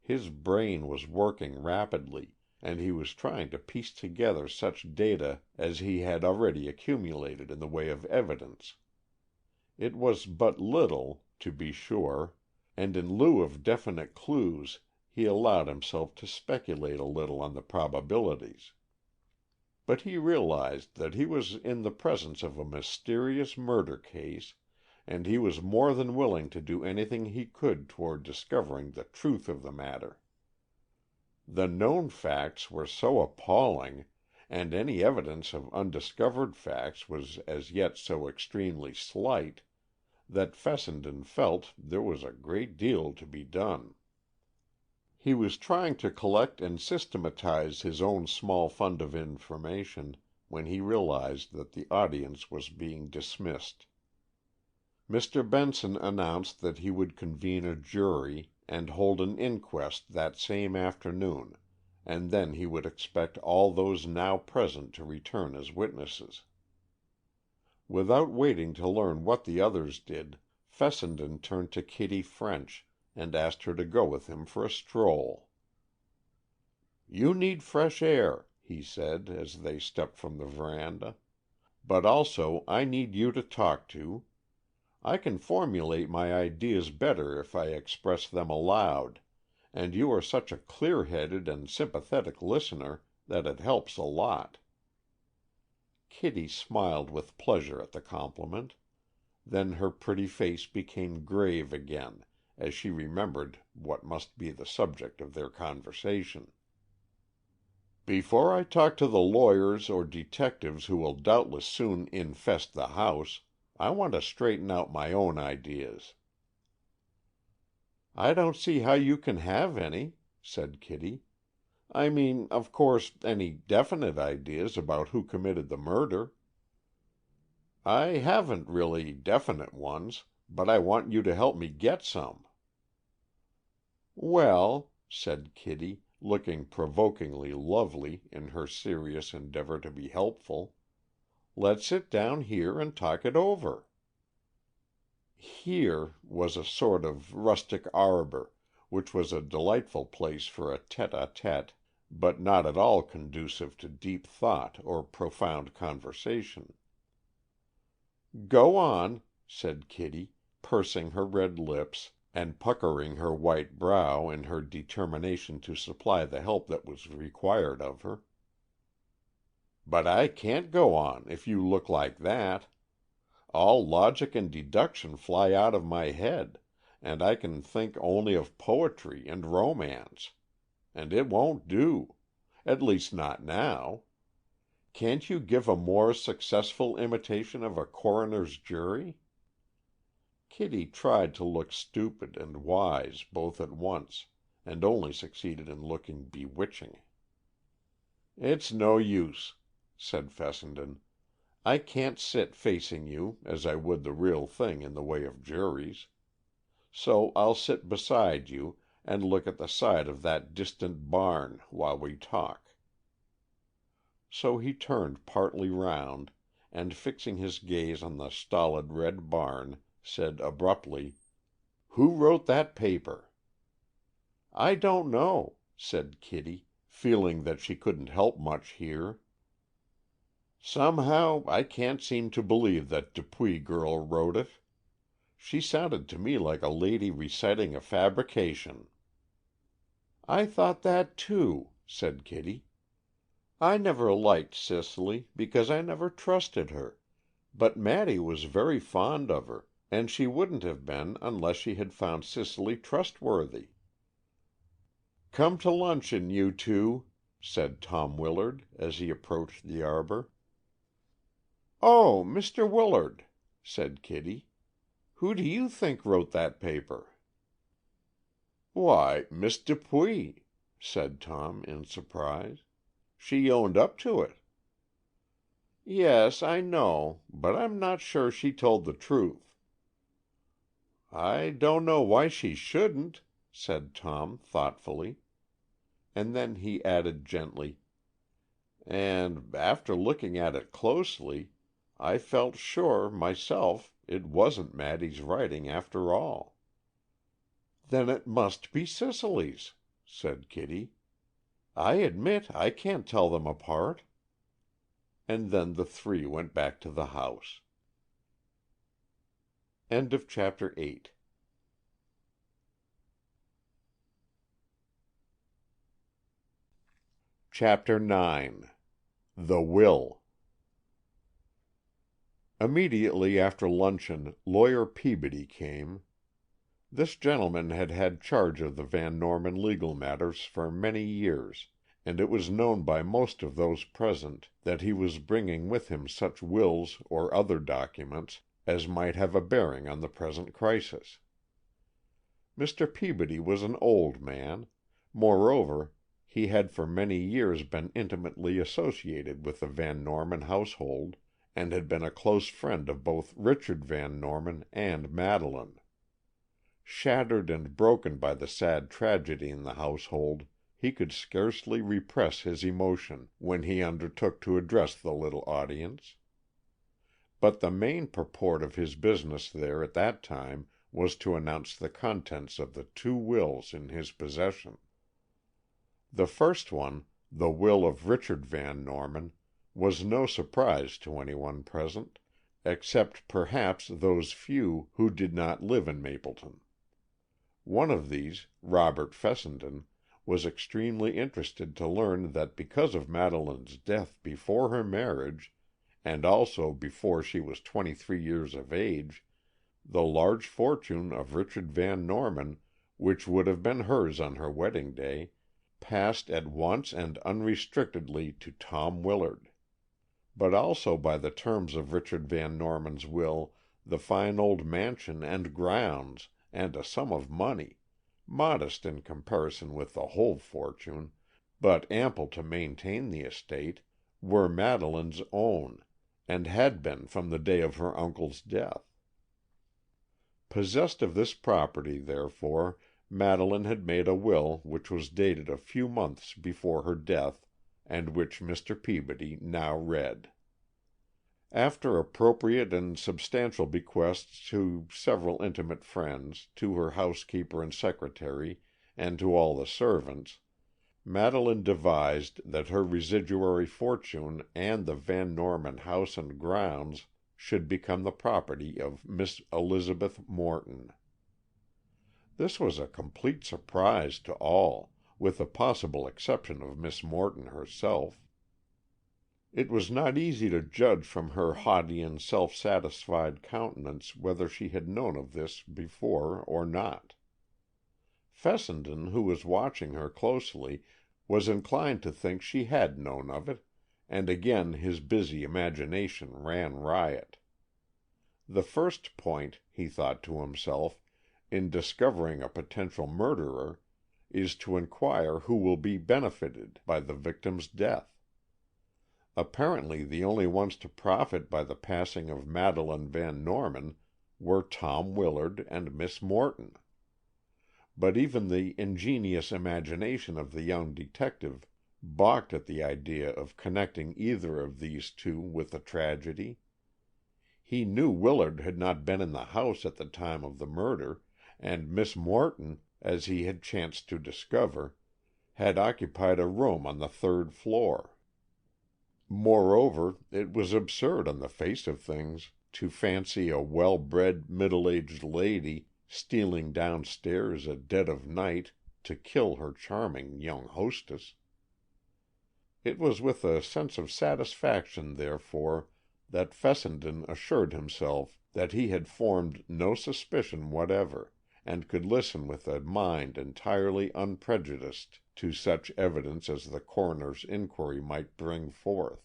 His brain was working rapidly, and he was trying to piece together such data as he had already accumulated in the way of evidence. It was but little, to be sure, and in lieu of definite clues he allowed himself to speculate a little on the probabilities. But he realized that he was in the presence of a mysterious murder case, and he was more than willing to do anything he could toward discovering the truth of the matter. The known facts were so appalling, and any evidence of undiscovered facts was as yet so extremely slight, that Fessenden felt there was a great deal to be done. He was trying to collect and systematize his own small fund of information when he realized that the audience was being dismissed. Mr. Benson announced that he would convene a jury and hold an inquest that same afternoon, and then he would expect all those now present to return as witnesses. Without waiting to learn what the others did, Fessenden turned to Kitty French and asked her to go with him for a stroll. "You need fresh air," he said, as they stepped from the veranda. "But also I need you to talk to. I can formulate my ideas better if I express them aloud, and you are such a clear-headed and sympathetic listener that it helps a lot." Kitty smiled with pleasure at the compliment. Then her pretty face became grave again, as she remembered what must be the subject of their conversation. "Before I talk to the lawyers or detectives who will doubtless soon infest the house, I want to straighten out my own ideas." "I don't see how you can have any," said Kitty. "I mean, of course, any definite ideas about who committed the murder." "I haven't really definite ones, but I want you to help me get some." "Well," said Kitty, looking provokingly lovely in her serious endeavor to be helpful, "let's sit down here and talk it over." "Here" was a sort of rustic arbor, which was a delightful place for a tête-à-tête, but not at all conducive to deep thought or profound conversation. "Go on," said Kitty, pursing her red lips and puckering her white brow in her determination to supply the help that was required of her. "But I can't go on if you look like that. All logic and deduction fly out of my head, and I can think only of poetry and romance. And it won't do. At least not now. Can't you give a more successful imitation of a coroner's jury?" Kitty tried to look stupid and wise both at once, and only succeeded in looking bewitching. "It's no use," said Fessenden. "I can't sit facing you as I would the real thing in the way of juries. So I'll sit beside you, and look at the side of that distant barn while we talk." So he turned partly round, and fixing his gaze on the stolid red barn, said abruptly, "Who wrote that paper?" "I don't know," said Kitty, feeling that she couldn't help much here. "Somehow I can't seem to believe that Dupuy girl wrote it. She sounded to me like a lady reciting a fabrication." "I thought that too," said Kitty. "I never liked Cicely, because I never trusted her, but Maddy was very fond of her, and she wouldn't have been unless she had found Cicely trustworthy." "Come to luncheon, you two," said Tom Willard, as he approached the arbor. "Oh, Mr. Willard," said Kitty, "who do you think wrote that paper?" "Why, Miss Dupuy," said Tom, in surprise. "She owned up to it." "Yes, I know, but I'm not sure she told the truth." "I don't know why she shouldn't," said Tom, thoughtfully. And then he added gently, "And, after looking at it closely, I felt sure, myself, it wasn't Maddy's writing after all." "Then it must be Cicely's," said Kitty. "I admit I can't tell them apart." And then the three went back to the house. Chapter 9. The Will. Immediately after luncheon, Lawyer Peabody came. This gentleman had had charge of the Van Norman legal matters for many years, and it was known by most of those present that he was bringing with him such wills or other documents as might have a bearing on the present crisis. Mr. Peabody was an old man. Moreover, he had for many years been intimately associated with the Van Norman household, and had been a close friend of both Richard Van Norman and Madeleine. Shattered and broken by the sad tragedy in the household, he could scarcely repress his emotion when he undertook to address the little audience. But the main purport of his business there at that time was to announce the contents of the two wills in his possession. The first one, the will of Richard Van Norman, was no surprise to anyone present, except perhaps those few who did not live in Mapleton. One of these, Robert Fessenden, was extremely interested to learn that because of Madeleine's death before her marriage, and also before she was 23 years of age, the large fortune of Richard Van Norman, which would have been hers on her wedding day, passed at once and unrestrictedly to Tom Willard. But also by the terms of Richard Van Norman's will the fine old mansion and grounds and a sum of money, modest in comparison with the whole fortune, but ample to maintain the estate, were Madeleine's own, and had been from the day of her uncle's death. Possessed of this property, therefore, Madeleine had made a will which was dated a few months before her death, and which Mr. Peabody now read. After appropriate and substantial bequests to several intimate friends, to her housekeeper and secretary, and to all the servants, Madeleine devised that her residuary fortune and the Van Norman house and grounds should become the property of Miss Elizabeth Morton. This was a complete surprise to all, with the possible exception of Miss Morton herself. It was not easy to judge from her haughty and self-satisfied countenance whether she had known of this before or not. Fessenden, who was watching her closely, was inclined to think she had known of it, and again his busy imagination ran riot. The first point, he thought to himself, in discovering a potential murderer, is to inquire who will be benefited by the victim's death. Apparently the only ones to profit by the passing of Madeleine Van Norman were Tom Willard and Miss Morton. But even the ingenious imagination of the young detective balked at the idea of connecting either of these two with the tragedy. He knew Willard had not been in the house at the time of the murder, and Miss Morton, as he had chanced to discover, had occupied a room on the third floor. Moreover, it was absurd on the face of things to fancy a well-bred, middle-aged lady stealing downstairs at dead of night to kill her charming young hostess. It was with a sense of satisfaction, therefore, that Fessenden assured himself that he had formed no suspicion whatever, and could listen with a mind entirely unprejudiced to such evidence as the coroner's inquiry might bring forth.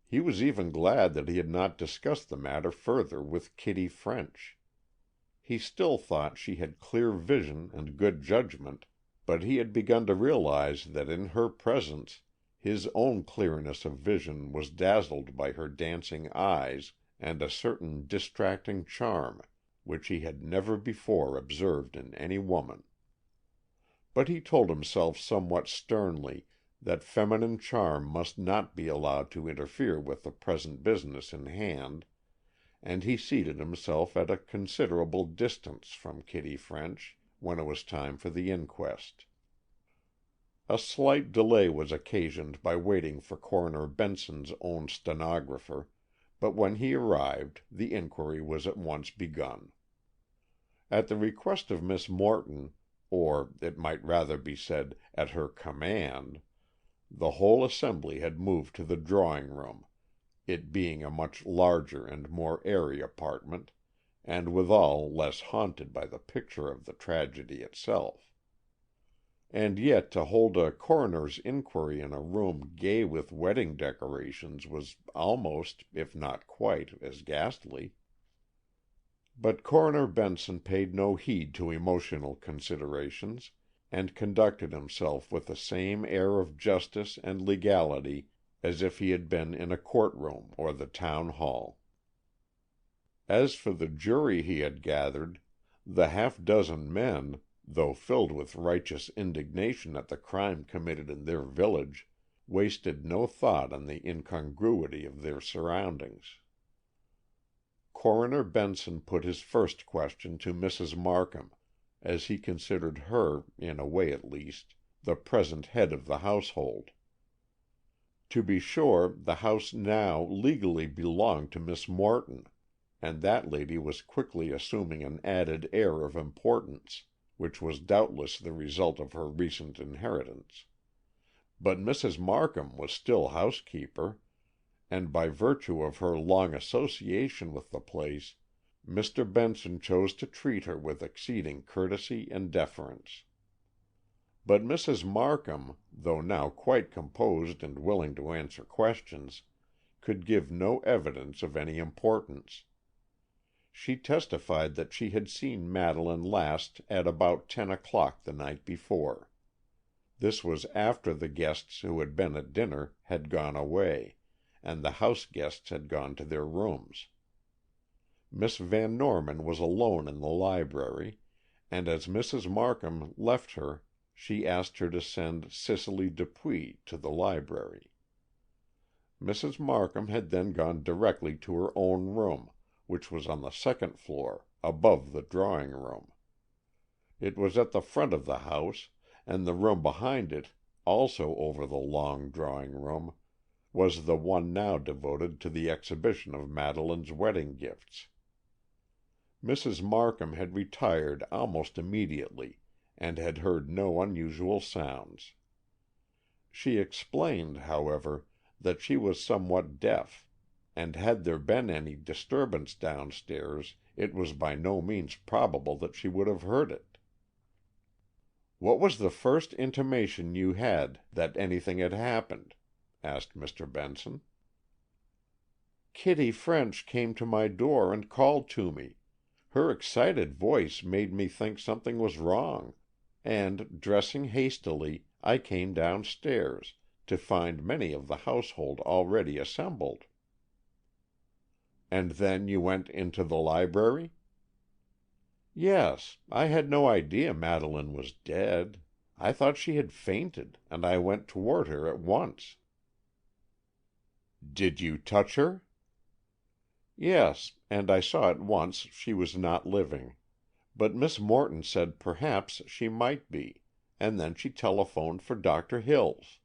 He was even glad that he had not discussed the matter further with Kitty French. He still thought she had clear vision and good judgment, but he had begun to realize that in her presence his own clearness of vision was dazzled by her dancing eyes and a certain distracting charm which he had never before observed in any woman. But he told himself somewhat sternly that feminine charm must not be allowed to interfere with the present business in hand, and he seated himself at a considerable distance from Kitty French when it was time for the inquest. A slight delay was occasioned by waiting for Coroner Benson's own stenographer, but when he arrived, the inquiry was at once begun. At the request of Miss Morton, or it might rather be said at her command, the whole assembly had moved to the drawing-room, it being a much larger and more airy apartment, and withal less haunted by the picture of the tragedy itself. And yet to hold a coroner's inquiry in a room gay with wedding decorations was almost, if not quite, as ghastly. But Coroner Benson paid no heed to emotional considerations, and conducted himself with the same air of justice and legality as if he had been in a court-room or the town hall. As for the jury he had gathered, the half-dozen men, though filled with righteous indignation at the crime committed in their village, wasted no thought on the incongruity of their surroundings. Coroner Benson put his first question to Mrs. Markham, as he considered her, in a way at least, the present head of the household. To be sure, the house now legally belonged to Miss Morton, and that lady was quickly assuming an added air of importance, which was doubtless the result of her recent inheritance. But Mrs. Markham was still housekeeper, and by virtue of her long association with the place, Mr. Benson chose to treat her with exceeding courtesy and deference. But Mrs. Markham, though now quite composed and willing to answer questions, could give no evidence of any importance. She testified that she had seen Madeleine last at about 10 o'clock the night before. This was after the guests who had been at dinner had gone away, and the house guests had gone to their rooms. Miss Van Norman was alone in the library, and as Mrs. Markham left her, she asked her to send Cicely Dupuy to the library. Mrs. Markham had then gone directly to her own room, which was on the second floor, above the drawing room. It was at the front of the house, and the room behind it, also over the long drawing room, was the one now devoted to the exhibition of Madeleine's wedding gifts. Mrs. Markham had retired almost immediately, and had heard no unusual sounds. She explained, however, that she was somewhat deaf, and had there been any disturbance downstairs, it was by no means probable that she would have heard it. "What was the first intimation you had that anything had happened?" asked Mr. Benson. "Kitty French came to my door and called to me. Her excited voice made me think something was wrong, and, dressing hastily, I came downstairs, to find many of the household already assembled." "And then you went into the library?" "Yes. I had no idea Madeleine was dead. I thought she had fainted, and I went toward her at once." "Did you touch her?" "Yes, and I saw at once she was not living. But Miss Morton said perhaps she might be, and then she telephoned for Dr. Hills."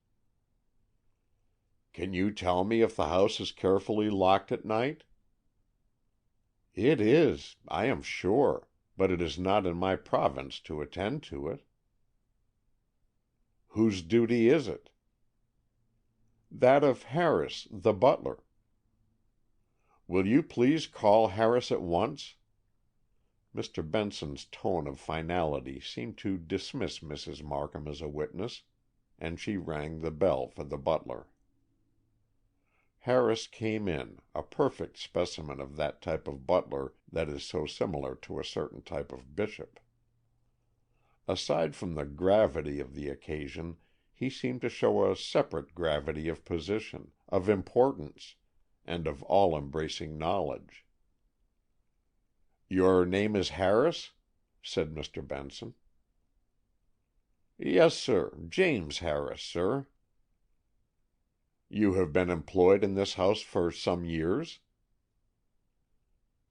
"Can you tell me if the house is carefully locked at night?" "It is, I am sure, but it is not in my province to attend to it." "Whose duty is it?" "That of Harris, the butler." "Will you please call Harris at once?" Mr. Benson's tone of finality seemed to dismiss Mrs. Markham as a witness, and she rang the bell for the butler. Harris came in, a perfect specimen of that type of butler that is so similar to a certain type of bishop. Aside from the gravity of the occasion, he seemed to show a separate gravity of position, of importance, and of all-embracing knowledge. "Your name is Harris?" said Mr. Benson. "Yes, sir. James Harris, sir." "You have been employed in this house for some years?"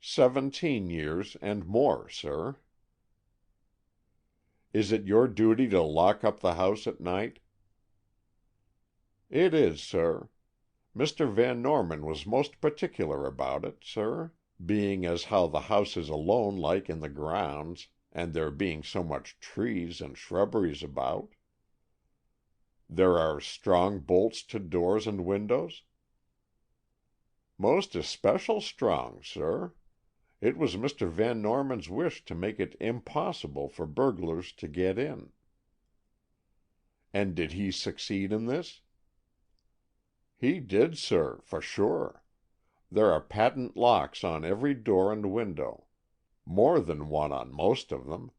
17 years and more, sir." "Is it your duty to lock up the house at night?" "It is, sir. Mr. Van Norman was most particular about it, sir, being as how the house is alone like in the grounds, and there being so much trees and shrubberies about." "There are strong bolts to doors and windows?" "Most especial strong, sir. It was Mr. Van Norman's wish to make it impossible for burglars to get in." "And did he succeed in this?" "He did, sir, for sure. There are patent locks on every door and window, more than one on most of them,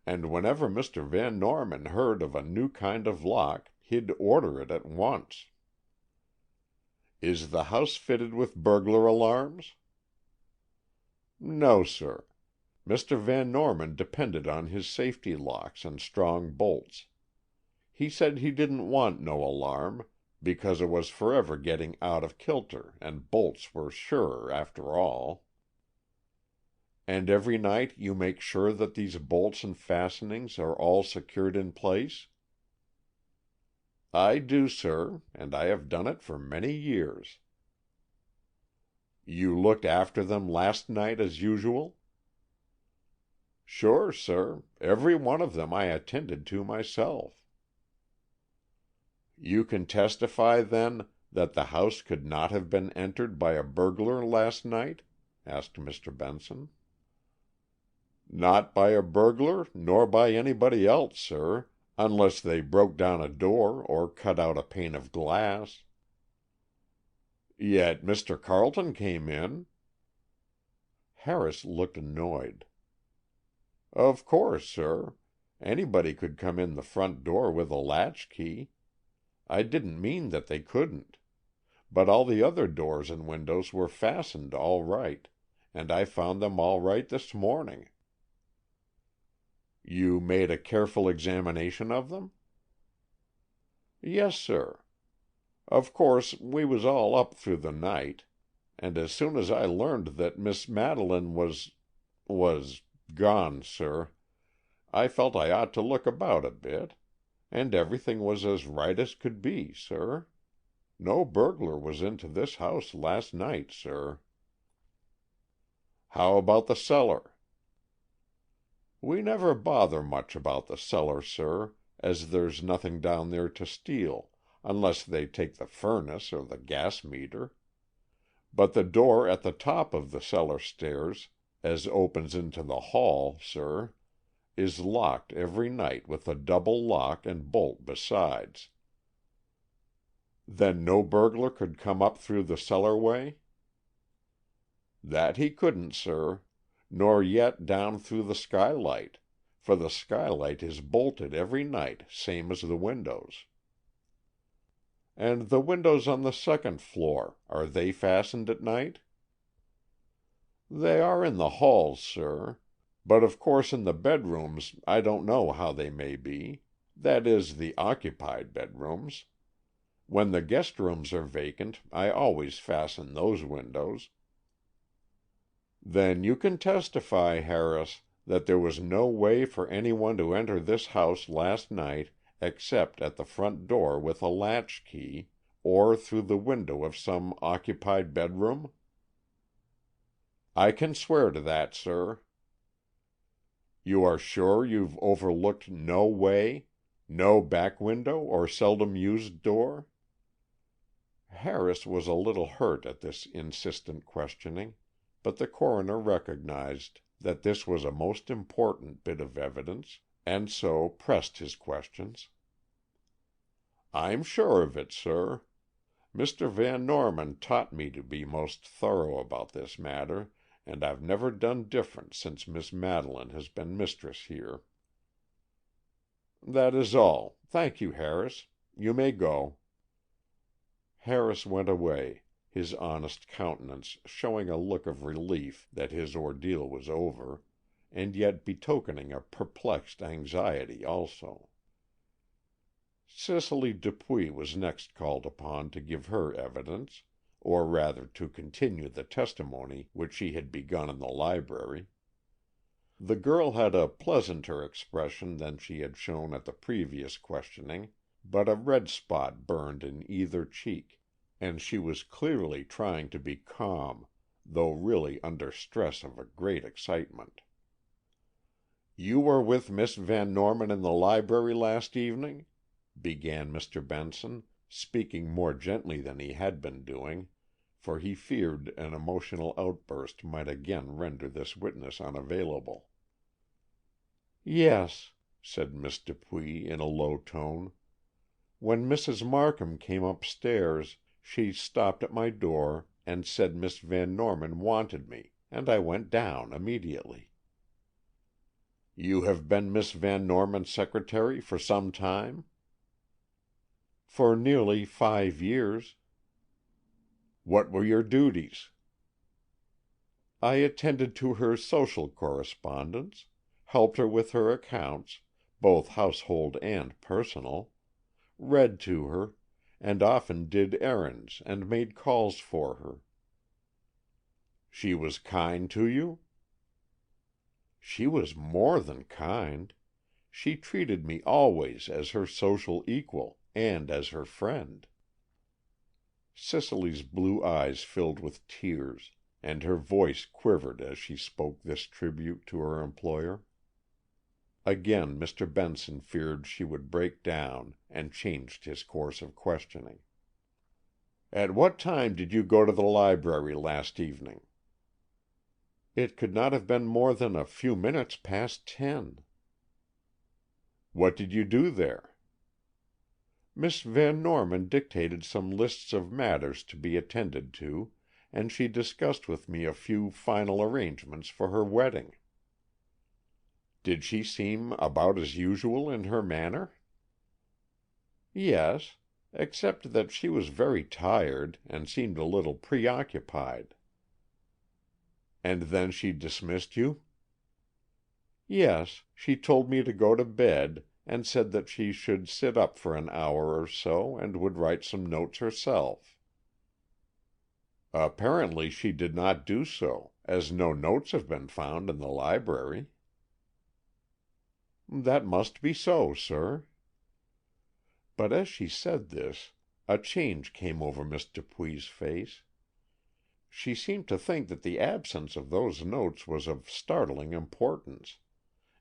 and whenever Mr. Van Norman heard of a new kind of lock, he'd order it at once." "Is the house fitted with burglar alarms?" "No, sir. Mr. Van Norman depended on his safety locks and strong bolts. He said he didn't want no alarm, because it was forever getting out of kilter and bolts were surer after all." And every night you make sure that these bolts and fastenings are all secured in place?" "I do, sir, and I have done it for many years." "You looked after them last night as usual?" "Sure, sir. Every one of them I attended to myself." "You can testify, then, that the house could not have been entered by a burglar last night?" asked Mr. Benson. "Not by a burglar, nor by anybody else, sir, unless they broke down a door or cut out a pane of glass." "Yet Mr. Carleton came in." Harris looked annoyed. "Of course, sir. Anybody could come in the front door with a latchkey. I didn't mean that they couldn't. But all the other doors and windows were fastened all right, and I found them all right this morning." "You made a careful examination of them?" "Yes, sir. Of course, we was all up through the night, and as soon as I learned that Miss Madeleine was gone, sir, I felt I ought to look about a bit, and everything was as right as could be, sir. No burglar was into this house last night, sir." "How about the cellar?" "We never bother much about the cellar, sir, as there's nothing down there to steal, unless they take the furnace or the gas meter. But the door at the top of the cellar stairs, as opens into the hall, sir, is locked every night with a double lock and bolt besides." "Then no burglar could come up through the cellar-way?" "That he couldn't, sir, nor yet down through the skylight, for the skylight is bolted every night, same as the windows." "And the windows on the second floor, are they fastened at night?" "They are in the halls, sir, but of course in the bedrooms I don't know how they may be, that is, the occupied bedrooms. When the guest rooms are vacant, I always fasten those windows." "Then you can testify, Harris, that there was no way for any one to enter this house last night except at the front door with a latch key, or through the window of some occupied bedroom?" "I can swear to that, sir." "You are sure you've overlooked no way, no back window or seldom used door?" Harris was a little hurt at this insistent questioning, but the coroner recognized that this was a most important bit of evidence, and so pressed his questions. "I'm sure of it, sir. Mr. Van Norman taught me to be most thorough about this matter, and I've never done different since Miss Madeleine has been mistress here." "That is all. Thank you, Harris. You may go." Harris went away, his honest countenance showing a look of relief that his ordeal was over, and yet betokening a perplexed anxiety also. Cicely Dupuy was next called upon to give her evidence, or rather to continue the testimony which she had begun in the library. The girl had a pleasanter expression than she had shown at the previous questioning, but a red spot burned in either cheek, and she was clearly trying to be calm, though really under stress of a great excitement. "You were with Miss Van Norman in the library last evening?" began Mr. Benson, speaking more gently than he had been doing, for he feared an emotional outburst might again render this witness unavailable. "Yes," said Miss Dupuy in a low tone. "When Mrs. Markham came upstairs, she stopped at my door and said Miss Van Norman wanted me, and I went down immediately." "You have been Miss Van Norman's secretary for some time?" "For nearly 5 years." "What were your duties?" "I attended to her social correspondence, helped her with her accounts, both household and personal, read to her, and often did errands and made calls for her." "She was kind to you?" She was more than kind. She treated me always as her social equal, and as her friend." Cicely's blue eyes filled with tears, and her voice quivered as she spoke this tribute to her employer. Again Mr. Benson feared she would break down, and changed his course of questioning. "At what time did you go to the library last evening?" "It could not have been more than a few minutes past 10. "What did you do there?" "Miss Van Norman dictated some lists of matters to be attended to, and she discussed with me a few final arrangements for her wedding." "Did she seem about as usual in her manner?" "Yes, except that she was very tired, and seemed a little preoccupied." "And then she dismissed you?" "Yes, she told me to go to bed, and said that she should sit up for an hour or so, and would write some notes herself." "Apparently she did not do so, as no notes have been found in the library." "That must be so, sir." But as she said this, a change came over Miss Dupuy's face. She seemed to think that the absence of those notes was of startling importance,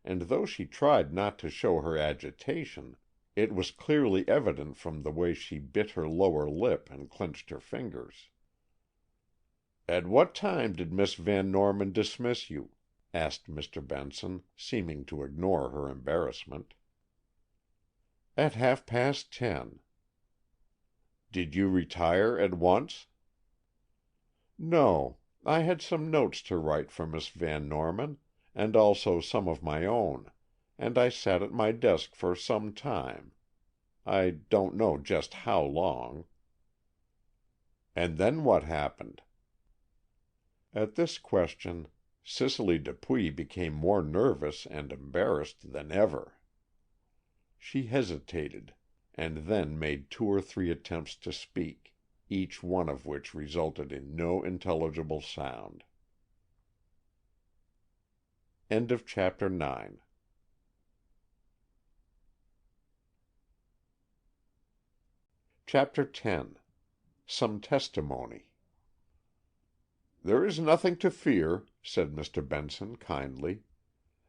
and though she tried not to show her agitation, it was clearly evident from the way she bit her lower lip and clenched her fingers. "At what time did Miss Van Norman dismiss you?" asked Mr. Benson, seeming to ignore her embarrassment. "At 10:30. "Did you retire at once?" "No. I had some notes to write for Miss Van Norman, and also some of my own, and I sat at my desk for some time. I don't know just how long." "And then what happened?" At this question Cicely Dupuy became more nervous and embarrassed than ever. She hesitated, and then made 2 or 3 attempts to speak, each one of which resulted in no intelligible sound. Chapter 10. Some Testimony. "There is nothing to fear," said Mr. Benson kindly.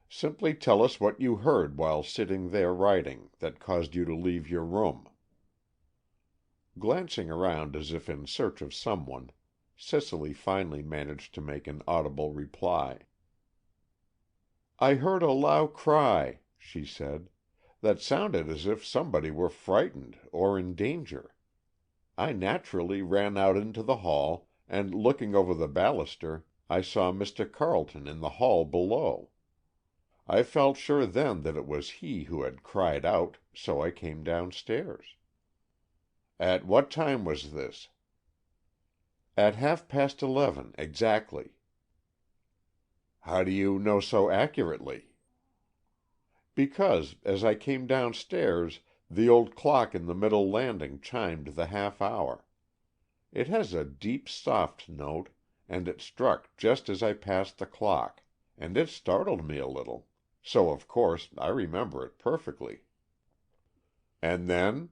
"Simply tell us what you heard while sitting there writing, that caused you to leave your room." Glancing around as if in search of someone, Cicely finally managed to make an audible reply. "I heard a loud cry," she said, "that sounded as if somebody were frightened or in danger. I naturally ran out into the hall, and looking over the baluster, I saw Mr. Carleton in the hall below. I felt sure then that it was he who had cried out, so I came downstairs." "At what time was this?" "At 11:30, exactly." "How do you know so accurately?" "Because, as I came downstairs, the old clock in the middle landing chimed the half hour. It has a deep, soft note, and it struck just as I passed the clock, and it startled me a little, so of course I remember it perfectly." "And then?"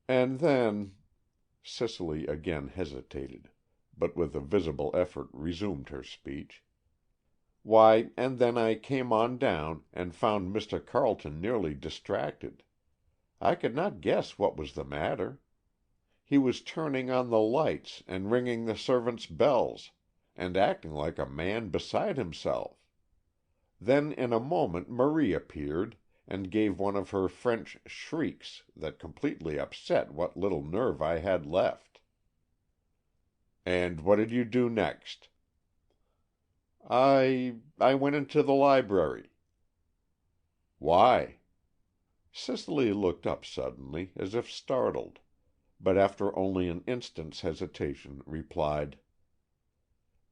"And then—" Cicely again hesitated, but with a visible effort resumed her speech. "Why, and then I came on down, and found Mr. Carleton nearly distracted. I could not guess what was the matter. He was turning on the lights, and ringing the servants' bells, and acting like a man beside himself. Then in a moment Marie appeared, and gave one of her French shrieks that completely upset what little nerve I had left." "And what did you do next?" I went into the library." "Why?" Cicely looked up suddenly, as if startled, but after only an instant's hesitation, replied,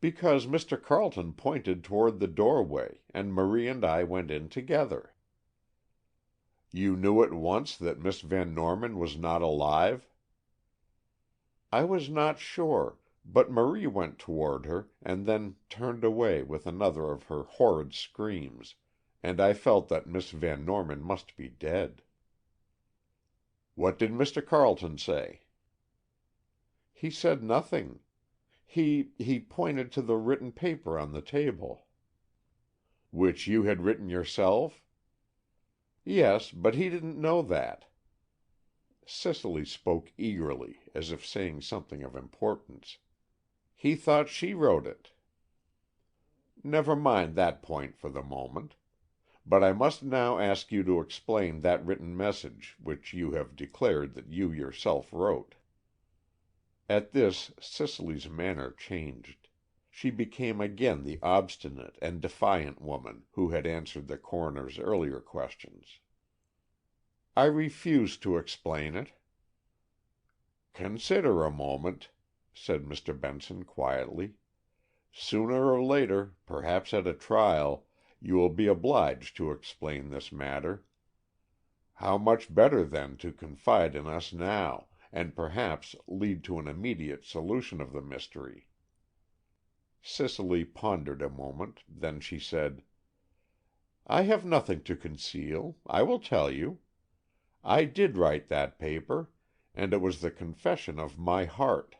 "Because Mr. Carleton pointed toward the doorway, and Marie and I went in together." "You knew at once that Miss Van Norman was not alive?" "I was not sure, But Marie went toward her, and then turned away with another of her horrid screams, and I felt that Miss Van Norman must be dead. "What did Mr. Carleton say?" "He said nothing. He pointed to the written paper on the table." "Which you had written yourself?" "Yes, but he didn't know that." Cicely spoke eagerly, as if saying something of importance. "He thought she wrote it." "Never mind that point for the moment. But I must now ask you to explain that written message which you have declared that you yourself wrote." At this Cicely's manner changed. She became again the obstinate and defiant woman who had answered the coroner's earlier questions. "I refuse to explain it." "Consider a moment," said Mr. Benson quietly. "Sooner or later, perhaps at a trial, you will be obliged to explain this matter. How much better, then, to confide in us now, and perhaps lead to an immediate solution of the mystery." Cicely pondered a moment, then she said, "I have nothing to conceal. I will tell you. I did write that paper, and it was the confession of my heart.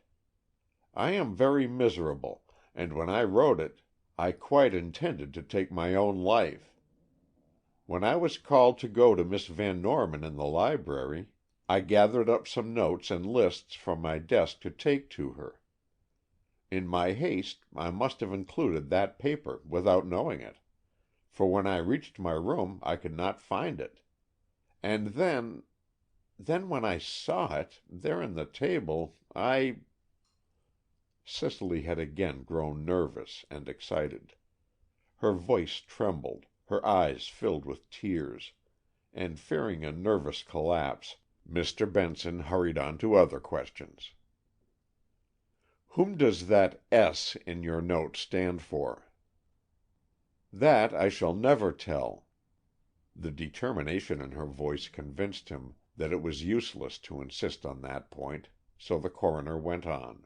I am very miserable, and when I wrote it I quite intended to take my own life. When I was called to go to Miss Van Norman in the library, I gathered up some notes and lists from my desk to take to her. In my haste I must have included that paper without knowing it, for when I reached my room I could not find it. And then when I saw it, there on the table, Cicely had again grown nervous and excited. Her voice trembled, her eyes filled with tears, and fearing a nervous collapse, Mr. Benson hurried on to other questions. "Whom does that S in your note stand for?" "That I shall never tell." The determination in her voice convinced him that it was useless to insist on that point, so the coroner went on.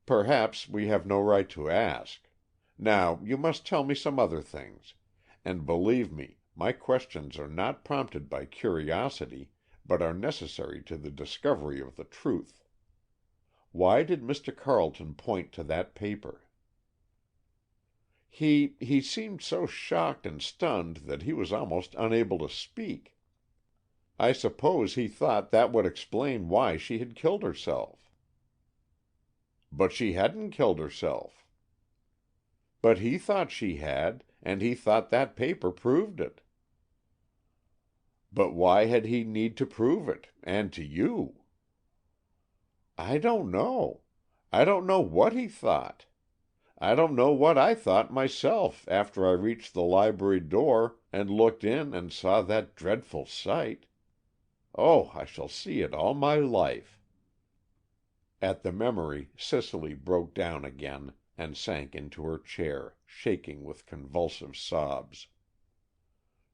"Perhaps we have no right to ask. Now you must tell me some other things, and believe me, my questions are not prompted by curiosity, but are necessary to the discovery of the truth. Why did Mr. Carleton point to that paper?" He seemed so shocked and stunned that he was almost unable to speak. I suppose he thought that would explain why she had killed herself." "But she hadn't killed herself." "But he thought she had, and he thought that paper proved it." "But why had he need to prove it, and to you?" "I don't know. I don't know what he thought. I don't know what I thought myself after I reached the library door and looked in and saw that dreadful sight. Oh, I shall see it all my life." At the memory, Cicely broke down again and sank into her chair, shaking with convulsive sobs.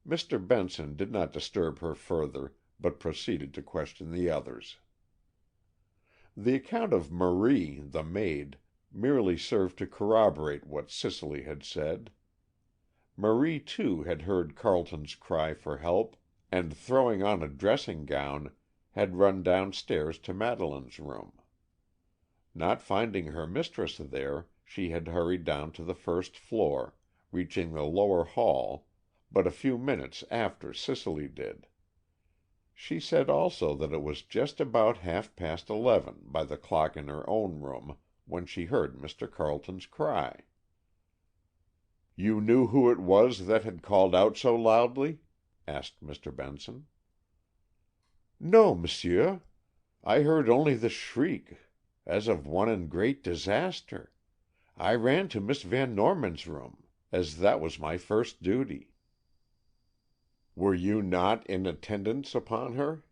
Mr. Benson did not disturb her further, but proceeded to question the others. The account of Marie, the maid, merely served to corroborate what Cicely had said. Marie, too, had heard Carleton's cry for help, and throwing on a dressing gown, had run downstairs to Madeleine's room. Not finding her mistress there, she had hurried down to the first floor, reaching the lower hall, but a few minutes after Cicely did. She said also that it was just about 11:30 by the clock in her own room when she heard Mr. Carleton's cry. "You knew who it was that had called out so loudly?" asked Mr. Benson. "No, monsieur. I heard only the shriek, as of one in great disaster. I ran to Miss Van Norman's room, as that was my first duty." "Were you not in attendance upon her?"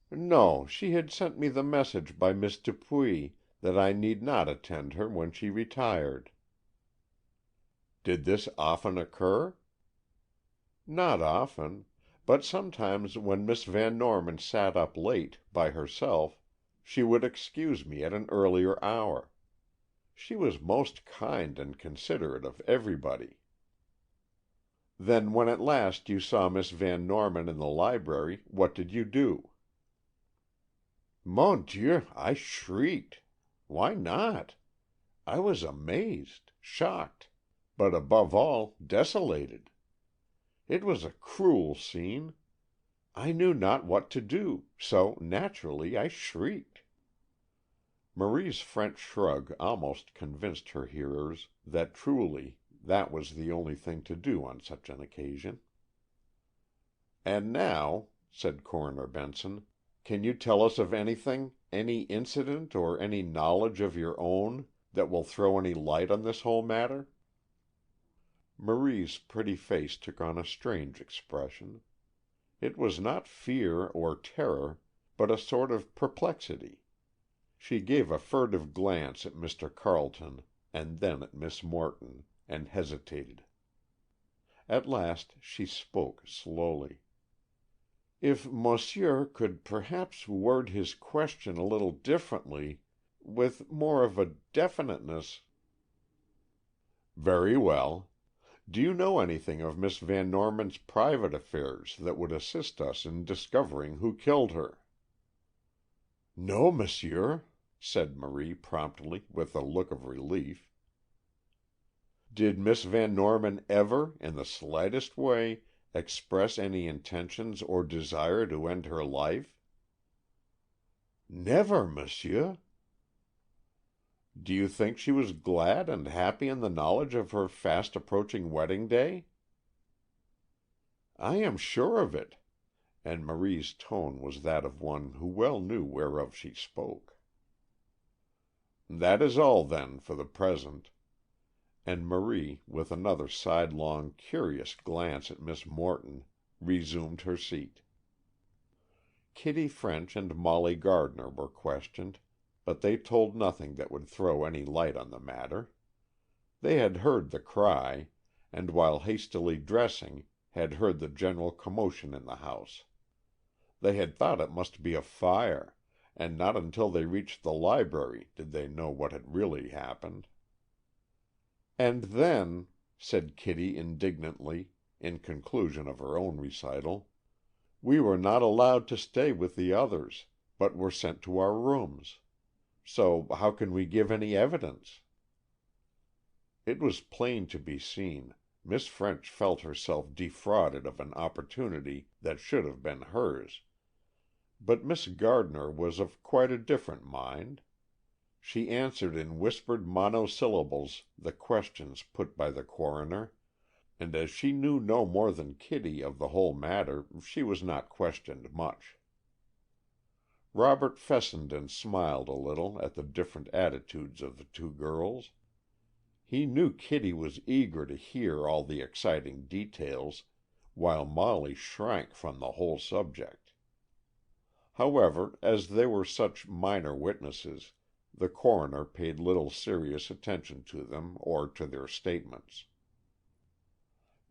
"No, she had sent me the message by Miss Dupuy that I need not attend her when she retired." "Did this often occur?" "Not often, but sometimes when Miss Van Norman sat up late, by herself, she would excuse me at an earlier hour. She was most kind and considerate of everybody. Then when at last you saw Miss Van Norman in the library, what did you do?" "Mon Dieu, I shrieked. Why not? I was amazed, shocked, but above all, desolated. It was a cruel scene. I knew not what to do, so naturally I shrieked." Marie's French shrug almost convinced her hearers that truly that was the only thing to do on such an occasion. "And now," said Coroner Benson, "can you tell us of anything, any incident or any knowledge of your own, that will throw any light on this whole matter?" Marie's pretty face took on a strange expression. It was not fear or terror, but a sort of perplexity. She gave a furtive glance at Mr. Carleton and then at Miss Morton, and hesitated. At last she spoke slowly. "If monsieur could perhaps word his question a little differently, with more of a definiteness—" "Very well. Do you know anything of Miss Van Norman's private affairs that would assist us in discovering who killed her?" "No, monsieur," said Marie promptly, with a look of relief. "Did Miss Van Norman ever, in the slightest way, express any intentions or desire to end her life?" "Never, monsieur." "Do you think she was glad and happy in the knowledge of her fast approaching wedding day?" "I am sure of it," and Marie's tone was that of one who well knew whereof she spoke. "That is all, then, for the present." And Marie, with another sidelong, curious glance at Miss Morton, resumed her seat. Kitty French and Molly Gardner were questioned, but they told nothing that would throw any light on the matter. They had heard the cry, and while hastily dressing, had heard the general commotion in the house. They had thought it must be a fire, and not until they reached the library did they know what had really happened. "And then," said Kitty indignantly, in conclusion of her own recital, "we were not allowed to stay with the others, but were sent to our rooms. So how can we give any evidence?" It was plain to be seen, Miss French felt herself defrauded of an opportunity that should have been hers. But Miss Gardner was of quite a different mind. She answered in whispered monosyllables the questions put by the coroner, and as she knew no more than Kitty of the whole matter, she was not questioned much. Robert Fessenden smiled a little at the different attitudes of the two girls. He knew Kitty was eager to hear all the exciting details, while Molly shrank from the whole subject. However, as they were such minor witnesses, the coroner paid little serious attention to them or to their statements.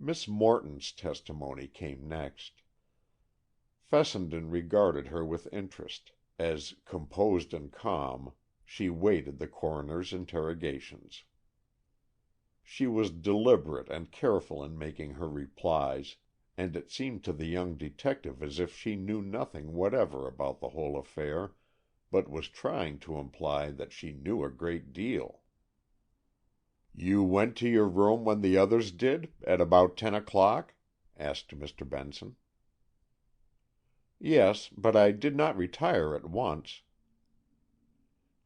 Miss Morton's testimony came next. Fessenden regarded her with interest, as, composed and calm, she waited the coroner's interrogations. She was deliberate and careful in making her replies, and it seemed to the young detective as if she knew nothing whatever about the whole affair, but was trying to imply that she knew a great deal. "You went to your room when the others did, at about 10 o'clock?" asked Mr. Benson. "Yes, but I did not retire at once."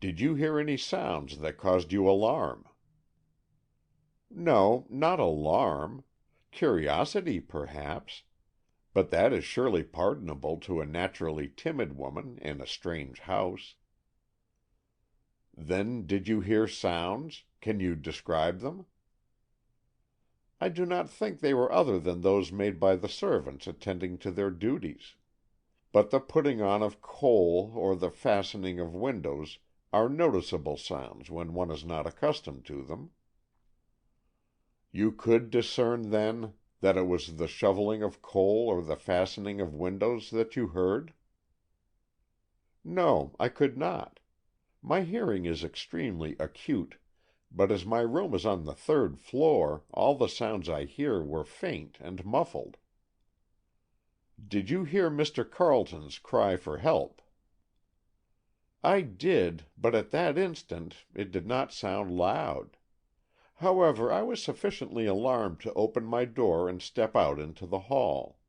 "Did you hear any sounds that caused you alarm?" "No, not alarm. Curiosity, perhaps, but that is surely pardonable to a naturally timid woman in a strange house." "Then did you hear sounds? Can you describe them?" "I do not think they were other than those made by the servants attending to their duties. But the putting on of coal or the fastening of windows are noticeable sounds when one is not accustomed to them." "You could discern, then, that it was the shoveling of coal or the fastening of windows that you heard?" No, I could not. My hearing is extremely acute, but as my room is on the third floor, all the sounds I hear were faint and muffled." "Did you hear Mr. Carleton's cry for help?" "I did, but at that instant it did not sound loud. However, I was sufficiently alarmed to open my door and step out into the hall.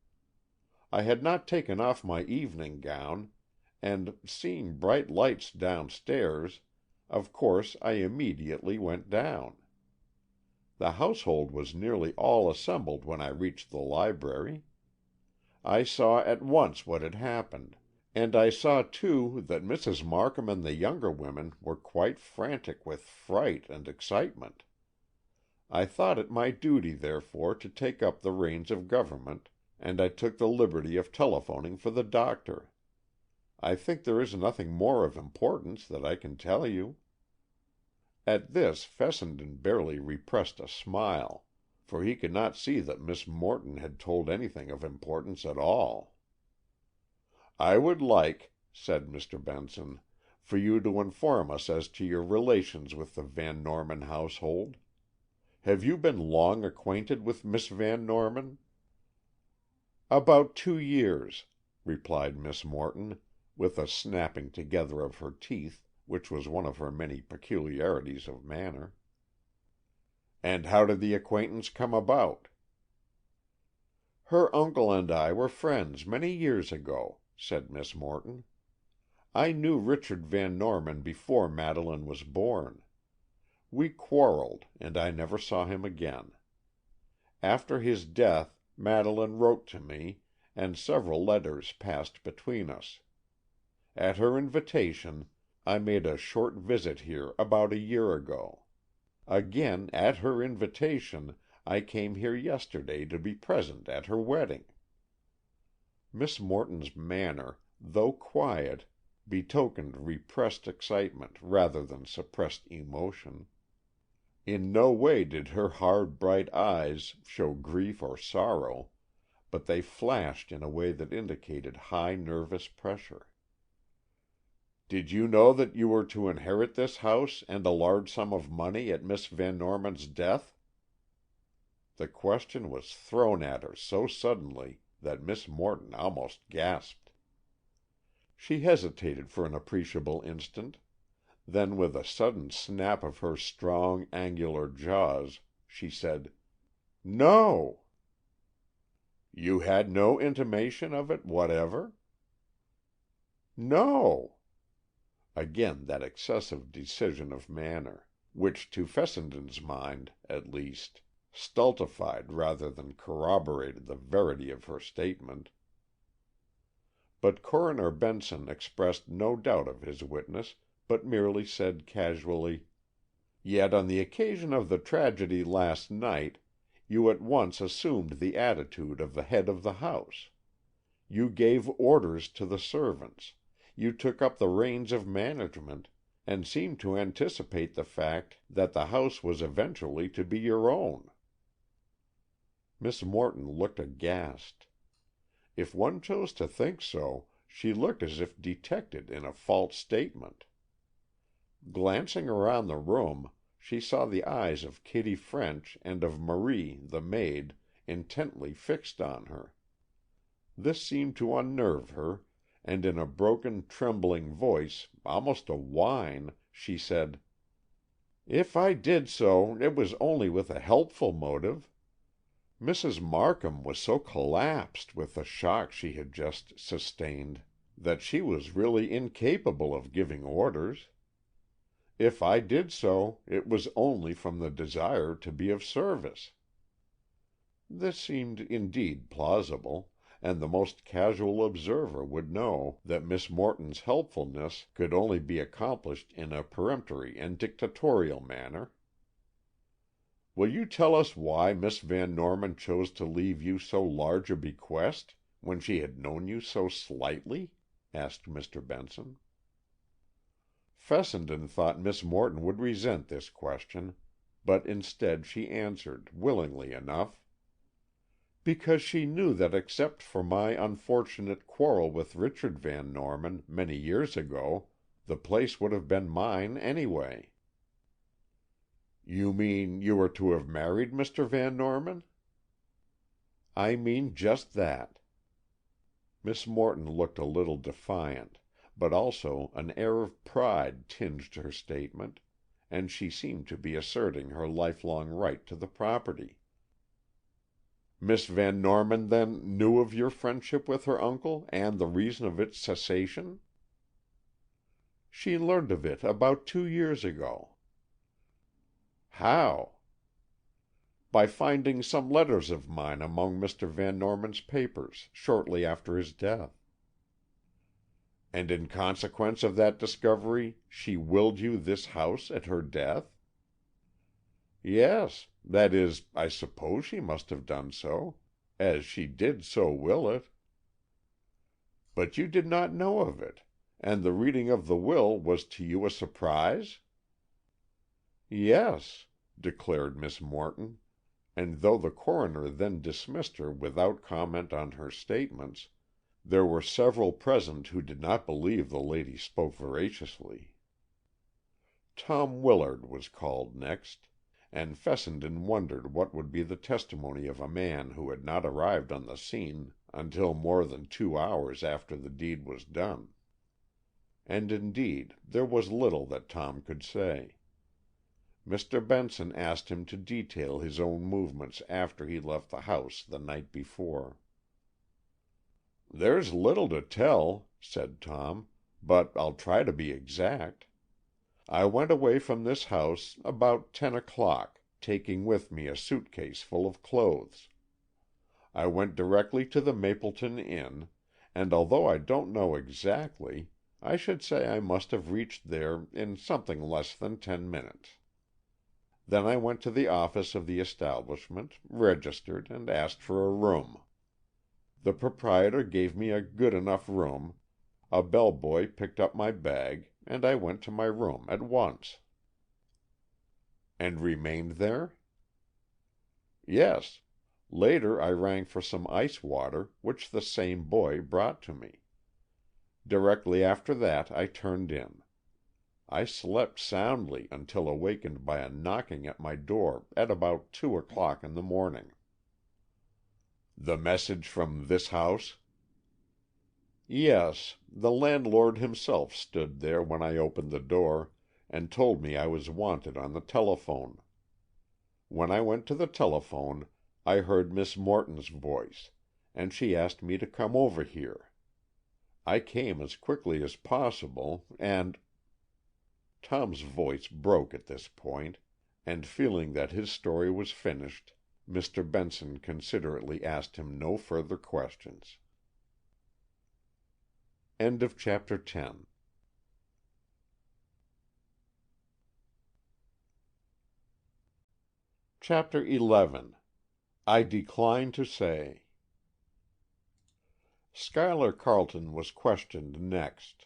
I had not taken off my evening gown, and, seeing bright lights downstairs, of course I immediately went down. The household was nearly all assembled when I reached the library. I saw at once what had happened, and I saw, too, that Mrs. Markham and the younger women were quite frantic with fright and excitement. I thought it my duty, therefore, to take up the reins of government, and I took the liberty of telephoning for the doctor. I think there is nothing more of importance that I can tell you." At this Fessenden barely repressed a smile, for he could not see that Miss Morton had told anything of importance at all. "I would like," said Mr. Benson, "for you to inform us as to your relations with the Van Norman household. Have you been long acquainted with Miss Van Norman?" "About 2 years," replied Miss Morton, with a snapping together of her teeth, which was one of her many peculiarities of manner. "And how did the acquaintance come about?" "Her uncle and I were friends many years ago," said Miss Morton. "I knew Richard Van Norman before Madeleine was born. We quarreled, and I never saw him again. After his death, Madeleine wrote to me, and several letters passed between us. At her invitation, I made a short visit here about a year ago. Again, at her invitation, I came here yesterday to be present at her wedding." Miss Morton's manner, though quiet, betokened repressed excitement rather than suppressed emotion. In no way did her hard, bright eyes show grief or sorrow, but they flashed in a way that indicated high nervous pressure. "Did you know that you were to inherit this house and a large sum of money at Miss Van Norman's death?" The question was thrown at her so suddenly that Miss Morton almost gasped. She hesitated for an appreciable instant. Then, with a sudden snap of her strong, angular jaws, she said, "No." "You had no intimation of it whatever?" "No." Again that excessive decision of manner, which to Fessenden's mind, at least, stultified rather than corroborated the verity of her statement. But Coroner Benson expressed no doubt of his witness, but merely said casually, "Yet on the occasion of the tragedy last night, you at once assumed the attitude of the head of the house. You gave orders to the servants, you took up the reins of management, and seemed to anticipate the fact that the house was eventually to be your own." Miss Morton looked aghast. If one chose to think so, she looked as if detected in a false statement. Glancing around the room, she saw the eyes of Kitty French and of Marie, the maid, intently fixed on her. This seemed to unnerve her, and in a broken, trembling voice, almost a whine, she said, "If I did so, it was only with a helpful motive. Mrs. Markham was so collapsed with the shock she had just sustained that she was really incapable of giving orders. If I did so, it was only from the desire to be of service." This seemed indeed plausible, and the most casual observer would know that Miss Morton's helpfulness could only be accomplished in a peremptory and dictatorial manner. "Will you tell us why Miss Van Norman chose to leave you so large a bequest, when she had known you so slightly?" asked Mr. Benson. Fessenden thought Miss Morton would resent this question, but instead she answered, willingly enough. Because she knew that except for my unfortunate quarrel with Richard Van Norman many years ago, the place would have been mine anyway." "You mean you were to have married Mr. Van Norman?" "I mean just that." Miss Morton looked a little defiant, but also an air of pride tinged her statement, and she seemed to be asserting her lifelong right to the property. "Miss Van Norman, then, knew of your friendship with her uncle, and the reason of its cessation?" "She learned of it about 2 years ago." "How?" "By finding some letters of mine among Mr. Van Norman's papers, shortly after his death." "And in consequence of that discovery, she willed you this house at her death?" "Yes. That is, I suppose she must have done so, as she did so will it." "But you did not know of it, and the reading of the will was to you a surprise?" "Yes," declared Miss Morton, and though the coroner then dismissed her without comment on her statements, there were several present who did not believe the lady spoke veraciously. Tom Willard was called next, and Fessenden wondered what would be the testimony of a man who had not arrived on the scene until more than 2 hours after the deed was done. And indeed there was little that Tom could say. Mr. Benson asked him to detail his own movements after he left the house the night before. "There's little to tell," said Tom, "but I'll try to be exact. I went away from this house about 10 o'clock, taking with me a suitcase full of clothes. I went directly to the Mapleton Inn, and although I don't know exactly, I should say I must have reached there in something less than 10 minutes. Then I went to the office of the establishment, registered, and asked for a room. The proprietor gave me a good enough room, a bell-boy picked up my bag, and I went to my room at once." "And remained there?" "Yes. Later I rang for some ice water, which the same boy brought to me. Directly after that I turned in. I slept soundly until awakened by a knocking at my door at about 2 o'clock in the morning." "The message from this house?" "Yes. The landlord himself stood there when I opened the door, and told me I was wanted on the telephone. When I went to the telephone, I heard Miss Morton's voice, and she asked me to come over here. I came as quickly as possible, and—" Tom's voice broke at this point, and feeling that his story was finished, Mr. Benson considerately asked him no further questions. Chapter 11. I Decline to Say. Schuyler Carleton was questioned next.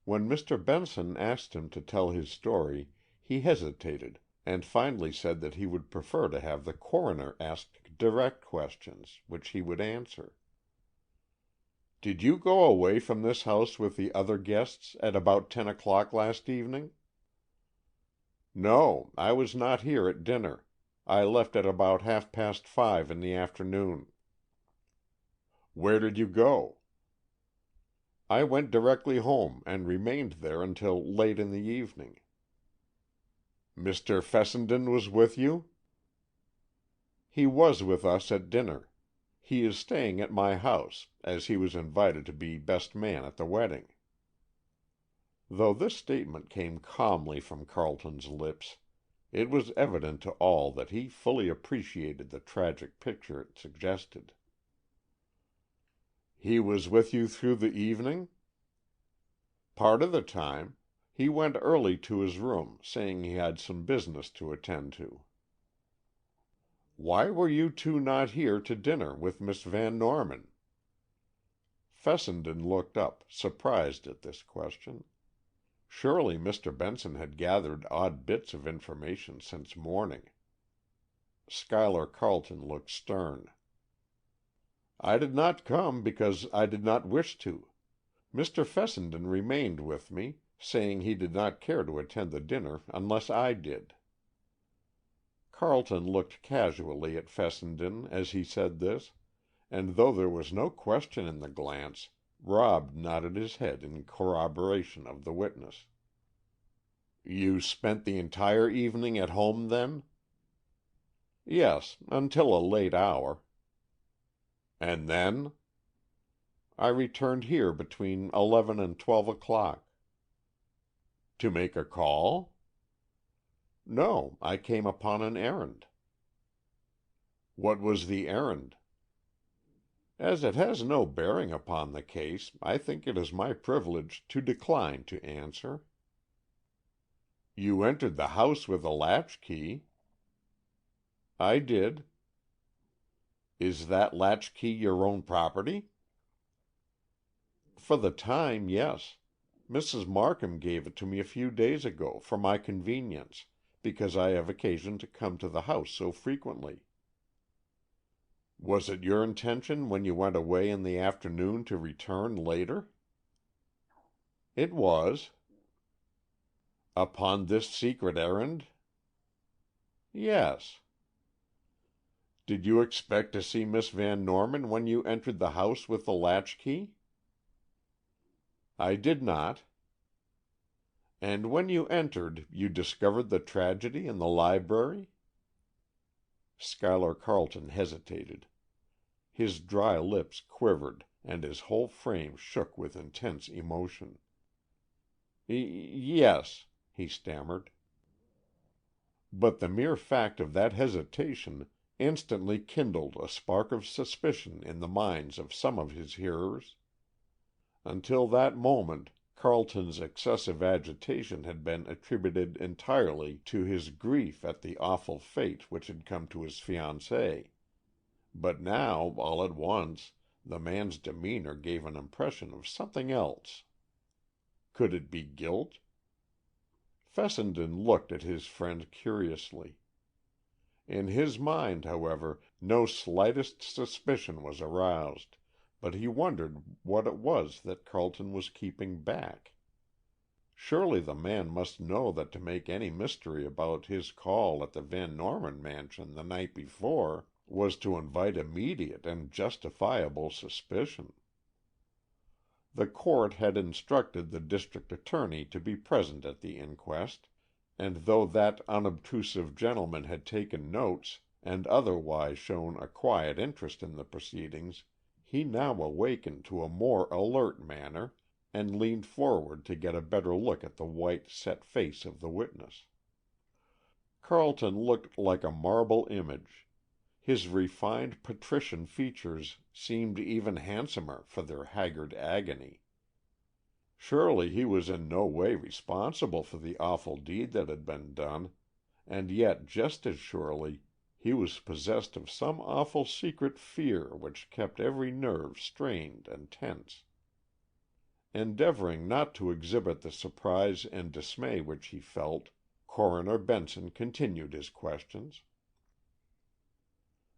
When Mr. Benson asked him to tell his story, he hesitated, and finally said that he would prefer to have the coroner ask direct questions, which he would answer. "Did you go away from this house with the other guests at about 10 o'clock last evening?" "No, I was not here at dinner. I left at about 5:30 in the afternoon." "Where did you go?" "I went directly home, and remained there until late in the evening." "Mr. Fessenden was with you?" "He was with us at dinner. He is staying at my house, as he was invited to be best man at the wedding." Though this statement came calmly from Carleton's lips, it was evident to all that he fully appreciated the tragic picture it suggested. "He was with you through the evening?" "Part of the time. He went early to his room, saying he had some business to attend to." "Why were you two not here to dinner with Miss Van Norman?" Fessenden looked up, surprised at this question. Surely Mr. Benson had gathered odd bits of information since morning. Schuyler Carleton looked stern. I did not come because I did not wish to. Mr. Fessenden remained with me, saying he did not care to attend the dinner unless I did." Carleton looked casually at Fessenden as he said this, and though there was no question in the glance, Rob nodded his head in corroboration of the witness. "You spent the entire evening at home, then?" "Yes, until a late hour." "And then?" "I returned here between 11 and 12 o'clock." "To make a call?" "No, I came upon an errand." "What was the errand?" "As it has no bearing upon the case, I think it is my privilege to decline to answer." "You entered the house with a latchkey." "I did." "Is that latchkey your own property?" "For the time, yes. Mrs. Markham gave it to me a few days ago, for my convenience, because I have occasion to come to the house so frequently." "Was it your intention when you went away in the afternoon to return later?" "It was." "Upon this secret errand?" "Yes." "Did you expect to see Miss Van Norman when you entered the house with the latchkey?" "I did not." "And when you entered, you discovered the tragedy in the library?" Schuyler Carleton hesitated. His dry lips quivered, and his whole frame shook with intense emotion. "Yes," he stammered. But the mere fact of that hesitation instantly kindled a spark of suspicion in the minds of some of his hearers. Until that moment, Carleton's excessive agitation had been attributed entirely to his grief at the awful fate which had come to his fiancée. But now, all at once, the man's demeanor gave an impression of something else. Could it be guilt? Fessenden looked at his friend curiously. In his mind, however, no slightest suspicion was aroused, but he wondered what it was that Carleton was keeping back. Surely the man must know that to make any mystery about his call at the Van Norman mansion the night before was to invite immediate and justifiable suspicion. The court had instructed the district attorney to be present at the inquest, and though that unobtrusive gentleman had taken notes, and otherwise shown a quiet interest in the proceedings, he now awakened to a more alert manner, and leaned forward to get a better look at the white, set face of the witness. Carleton looked like a marble image. His refined patrician features seemed even handsomer for their haggard agony. Surely he was in no way responsible for the awful deed that had been done, and yet just as surely he was possessed of some awful secret fear which kept every nerve strained and tense. Endeavoring not to exhibit the surprise and dismay which he felt, Coroner Benson continued his questions.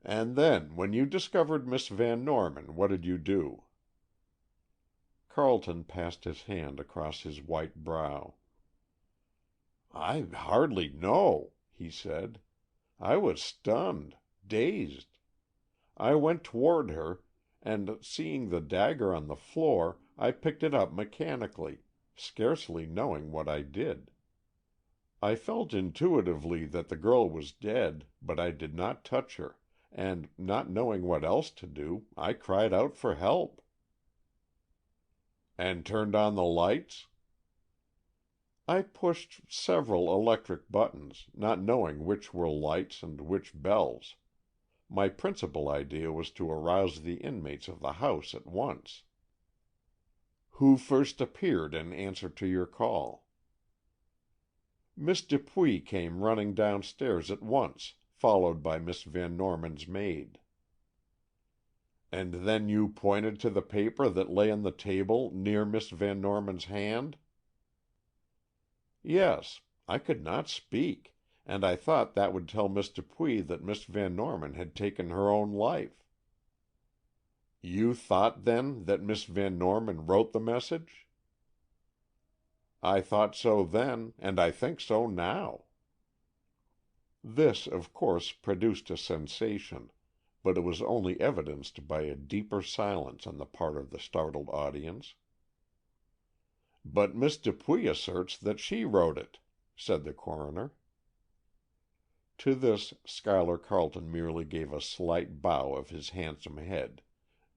"And then, when you discovered Miss Van Norman, what did you do?" Carleton passed his hand across his white brow. "I hardly know," he said. "I was stunned, dazed. I went toward her, and seeing the dagger on the floor, I picked it up mechanically, scarcely knowing what I did. I felt intuitively that the girl was dead, but I did not touch her, and, not knowing what else to do, I cried out for help." "And turned on the lights?" "I pushed several electric buttons, not knowing which were lights and which bells. My principal idea was to arouse the inmates of the house at once." "Who first appeared in answer to your call?" "Miss Dupuy came running downstairs at once, followed by Miss Van Norman's maid." "And then you pointed to the paper that lay on the table near Miss Van Norman's hand?" "Yes. I could not speak, and I thought that would tell Miss Dupuy that Miss Van Norman had taken her own life." You thought, then, that Miss Van Norman wrote the message?" "I thought so then, and I think so now." This, of course, produced a sensation, but it was only evidenced by a deeper silence on the part of the startled audience. "But Miss Dupuy asserts that she wrote it," said the coroner. To this Schuyler Carleton merely gave a slight bow of his handsome head,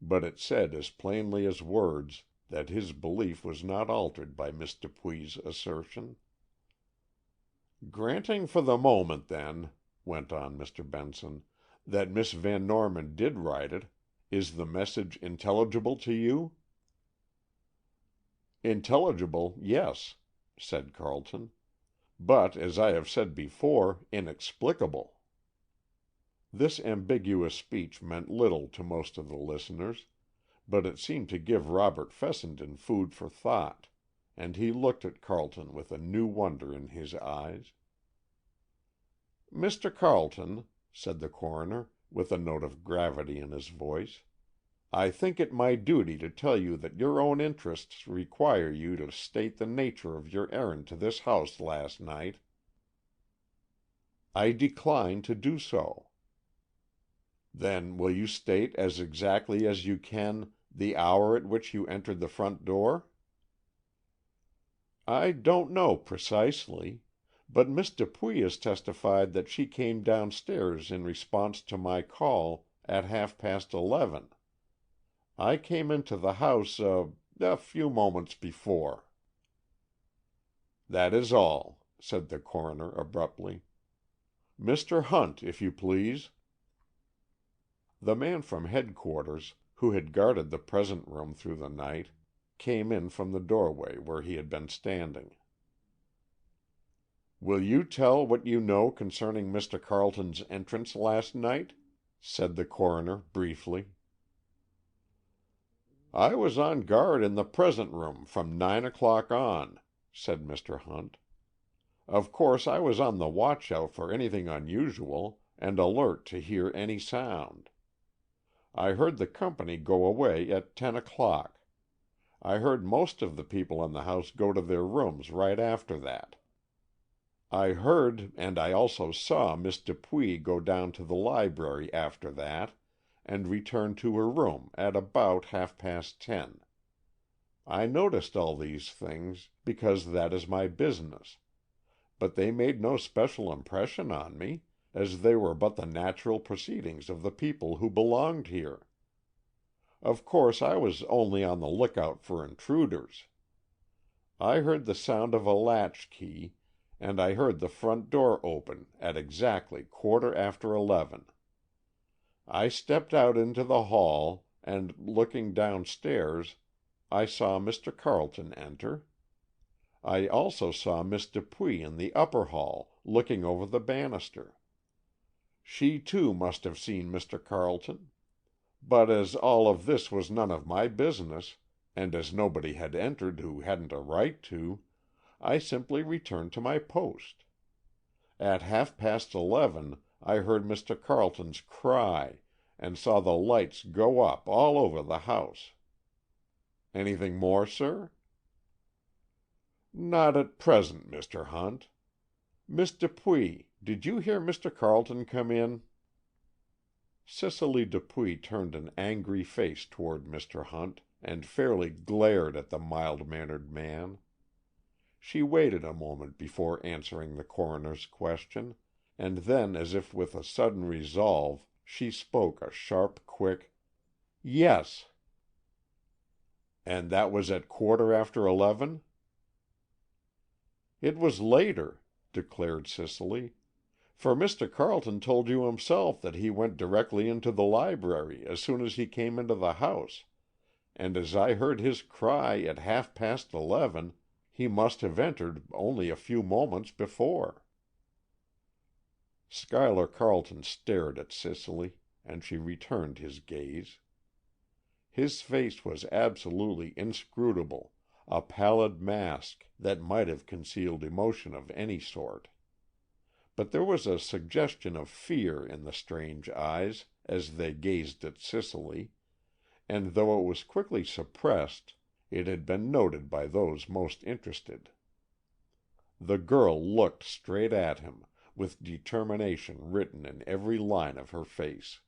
but it said as plainly as words that his belief was not altered by Miss Dupuy's assertion. "Granting for the moment, then," went on Mr. Benson, "that Miss Van Norman did write it, is the message intelligible to you?" "Intelligible, yes," said Carleton, "but, as I have said before, inexplicable." This ambiguous speech meant little to most of the listeners, but it seemed to give Robert Fessenden food for thought, and he looked at Carleton with a new wonder in his eyes. "Mr. Carleton," said the coroner, with a note of gravity in his voice, "I think it my duty to tell you that your own interests require you to state the nature of your errand to this house last night." "I decline to do so." "Then will you state as exactly as you can the hour at which you entered the front door?" "I don't know precisely, but Miss Dupuy has testified that she came downstairs in response to my call at 11:30. I came into the house a few moments before." "That is all," said the coroner abruptly. "Mr. Hunt, if you please." The man from headquarters, who had guarded the present room through the night, came in from the doorway where he had been standing. "Will you tell what you know concerning Mr. Carleton's entrance last night?" said the coroner briefly. "I was on guard in the present room from 9 o'clock on," said Mr. Hunt. "Of course I was on the watch out for anything unusual, and alert to hear any sound. I heard the company go away at 10 o'clock. I heard most of the people in the house go to their rooms right after that. I heard and I also saw Miss Dupuy go down to the library after that, and return to her room at about 10:30. I noticed all these things, because that is my business, but they made no special impression on me, as they were but the natural proceedings of the people who belonged here. Of course I was only on the lookout for intruders. I heard the sound of a latch key, and I heard the front door open at exactly 11:15. I stepped out into the hall, and, looking downstairs, I saw Mr. Carleton enter. I also saw Miss Dupuy in the upper hall, looking over the banister. She, too, must have seen Mr. Carleton. But as all of this was none of my business, and as nobody had entered who hadn't a right to, I simply returned to my post. At 11:30 I heard Mr. Carleton's cry, and saw the lights go up all over the house. Anything more, sir?" "Not at present, Mr. Hunt. Miss Dupuy, did you hear Mr. Carleton come in?" Cicely Dupuy turned an angry face toward Mr. Hunt, and fairly glared at the mild-mannered man. She waited a moment before answering the coroner's question, and then, as if with a sudden resolve, she spoke a sharp, quick "Yes." "And that was at 11:15?" "It was later," declared Cicely, "for Mr. Carleton told you himself that he went directly into the library as soon as he came into the house, and as I heard his cry at 11:30, he must have entered only a few moments before." Schuyler Carleton stared at Cicely, and she returned his gaze. His face was absolutely inscrutable, a pallid mask that might have concealed emotion of any sort. But there was a suggestion of fear in the strange eyes as they gazed at Cicely, and though it was quickly suppressed, it had been noted by those most interested. The girl looked straight at him, with determination written in every line of her face.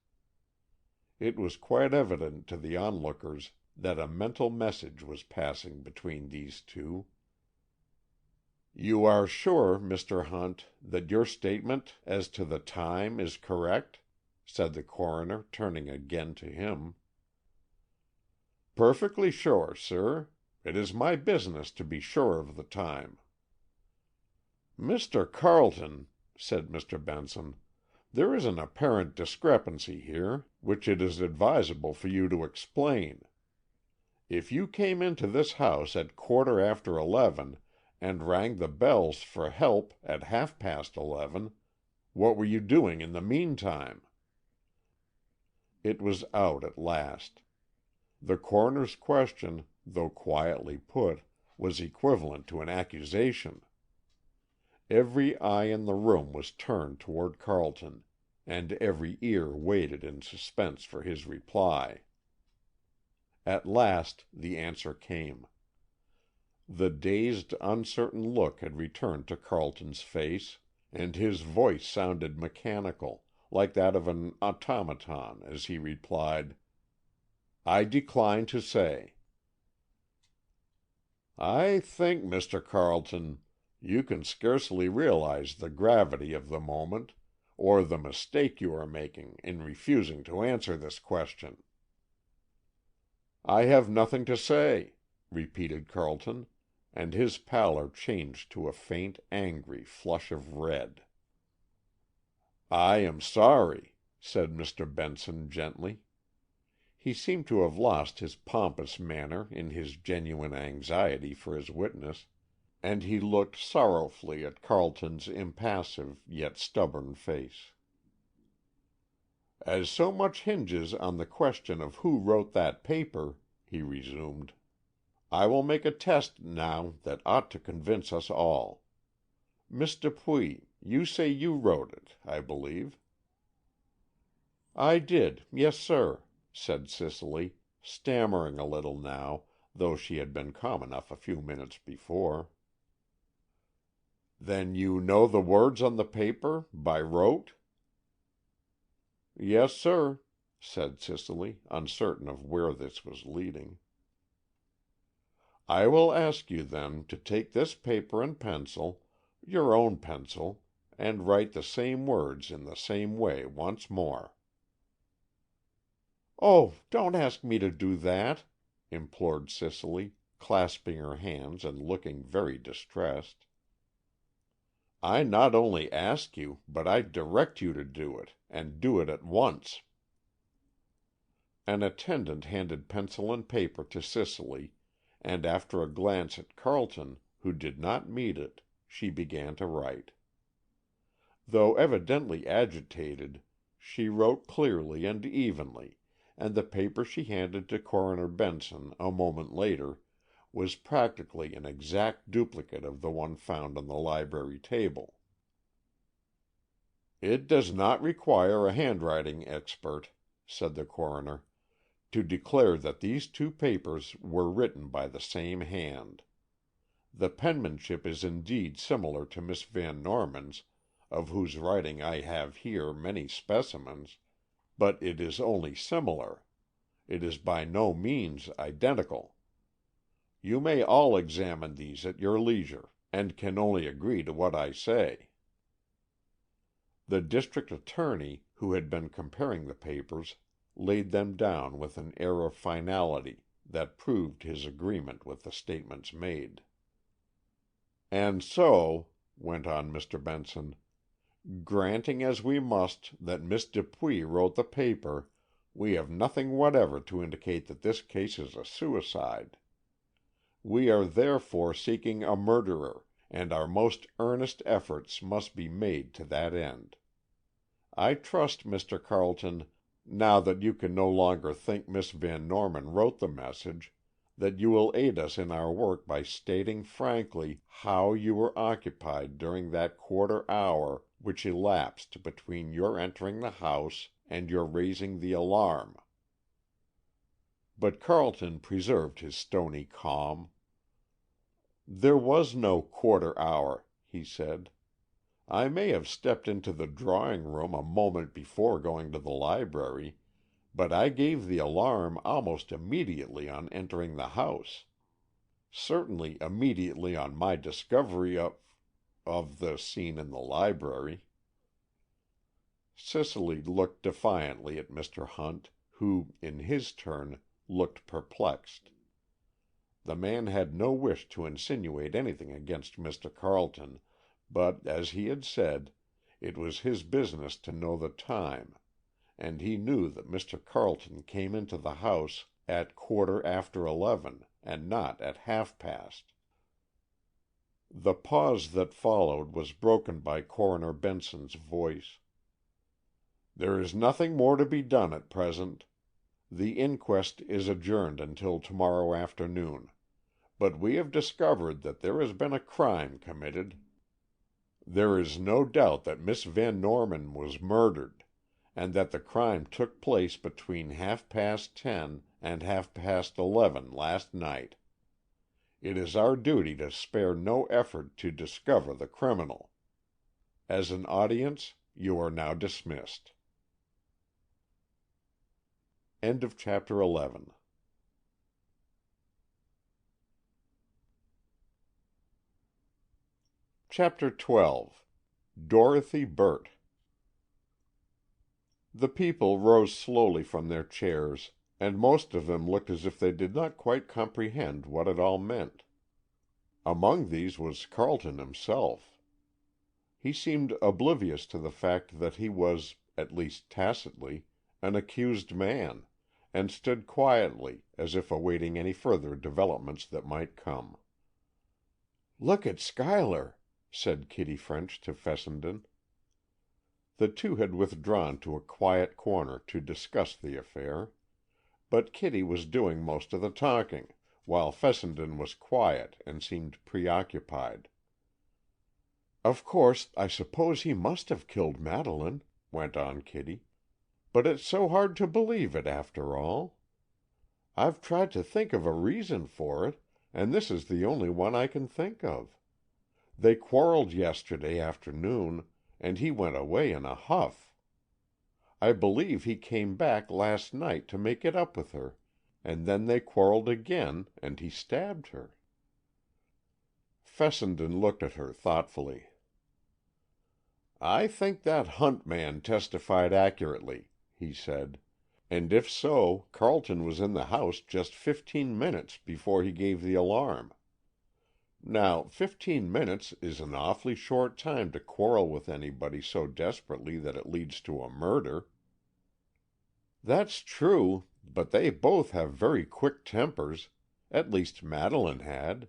It was quite evident to the onlookers that a mental message was passing between these two. "You are sure, Mr. Hunt, that your statement as to the time is correct?" said the coroner, turning again to him. "Perfectly sure, sir. It is my business to be sure of the time." "Mr. Carleton," said Mr. Benson, "there is an apparent discrepancy here, which it is advisable for you to explain. If you came into this house at 11:15 and rang the bells for help at 11:30, what were you doing in the meantime?" It was out at last. The coroner's question, though quietly put, was equivalent to an accusation. Every eye in the room was turned toward Carleton, and every ear waited in suspense for his reply. At last the answer came. The dazed, uncertain look had returned to Carleton's face, and his voice sounded mechanical, like that of an automaton, as he replied, "I decline to say." "I think, Mr. Carleton, you can scarcely realize the gravity of the moment, or the mistake you are making in refusing to answer this question." "I have nothing to say," repeated Carleton, and his pallor changed to a faint, angry flush of red. "I am sorry," said Mr. Benson gently. He seemed to have lost his pompous manner in his genuine anxiety for his witness, and he looked sorrowfully at Carleton's impassive yet stubborn face. "As so much hinges on the question of who wrote that paper," he resumed, "I will make a test now that ought to convince us all. Miss Dupuy, you say you wrote it, I believe." "I did, yes, sir," said Cicely, stammering a little now, though she had been calm enough a few minutes before. "Then you know the words on the paper, by rote?" "Yes, sir," said Cicely, uncertain of where this was leading. "I will ask you, then, to take this paper and pencil, your own pencil, and write the same words in the same way once more." "Oh, don't ask me to do that," implored Cicely, clasping her hands and looking very distressed. "I not only ask you, but I direct you to do it, and do it at once." An attendant handed pencil and paper to Cicely, and after a glance at Carleton, who did not meet it, she began to write. Though evidently agitated, she wrote clearly and evenly, and the paper she handed to Coroner Benson a moment later was practically an exact duplicate of the one found on the library table. "It does not require a handwriting expert," said the coroner, "to declare that these two papers were written by the same hand. The penmanship is indeed similar to Miss Van Norman's, of whose writing I have here many specimens, but it is only similar. It is by no means identical. You may all examine these at your leisure, and can only agree to what I say." The district attorney, who had been comparing the papers, laid them down with an air of finality that proved his agreement with the statements made. "And so," went on Mr. Benson, "granting as we must that Miss Dupuy wrote the paper, we have nothing whatever to indicate that this case is a suicide. We are therefore seeking a murderer, and our most earnest efforts must be made to that end. I trust, Mr. Carleton, now that you can no longer think Miss Van Norman wrote the message, that you will aid us in our work by stating frankly how you were occupied during that quarter hour which elapsed between your entering the house and your raising the alarm." But Carleton preserved his stony calm. "There was no quarter hour," he said. "I may have stepped into the drawing room a moment before going to the library, but I gave the alarm almost immediately on entering the house. Certainly immediately on my discovery of the scene in the library." Cicely looked defiantly at Mr. Hunt, who, in his turn, looked perplexed. The man had no wish to insinuate anything against Mr. Carleton, but, as he had said, it was his business to know the time, and he knew that Mr. Carleton came into the house at 11:15, and not at half-past. The pause that followed was broken by Coroner Benson's voice. "There is nothing more to be done at present. The inquest is adjourned until to-morrow afternoon, but we have discovered that there has been a crime committed. There is no doubt that Miss Van Norman was murdered, and that the crime took place between 10:30 and 11:30 last night. It is our duty to spare no effort to discover the criminal. As an audience, you are now dismissed." End of chapter 11. Chapter 12. Dorothy Burt. The people rose slowly from their chairs, and most of them looked as if they did not quite comprehend what it all meant. Among these was Carleton himself. He seemed oblivious to the fact that he was, at least tacitly, an accused man, and stood quietly, as if awaiting any further developments that might come. "Look at Schuyler," said Kitty French to Fessenden. The two had withdrawn to a quiet corner to discuss the affair, but Kitty was doing most of the talking, while Fessenden was quiet and seemed preoccupied. "Of course, I suppose he must have killed Madeleine," went on Kitty. "But it's so hard to believe it, after all. I've tried to think of a reason for it, and this is the only one I can think of. They quarreled yesterday afternoon, and he went away in a huff. I believe he came back last night to make it up with her, and then they quarreled again, and he stabbed her." Fessenden looked at her thoughtfully. "I think that Hunt man testified accurately," he said, "and if so, Carleton was in the house just 15 minutes before he gave the alarm. Now, 15 minutes is an awfully short time to quarrel with anybody so desperately that it leads to a murder." "That's true, but they both have very quick tempers. At least Madeleine had.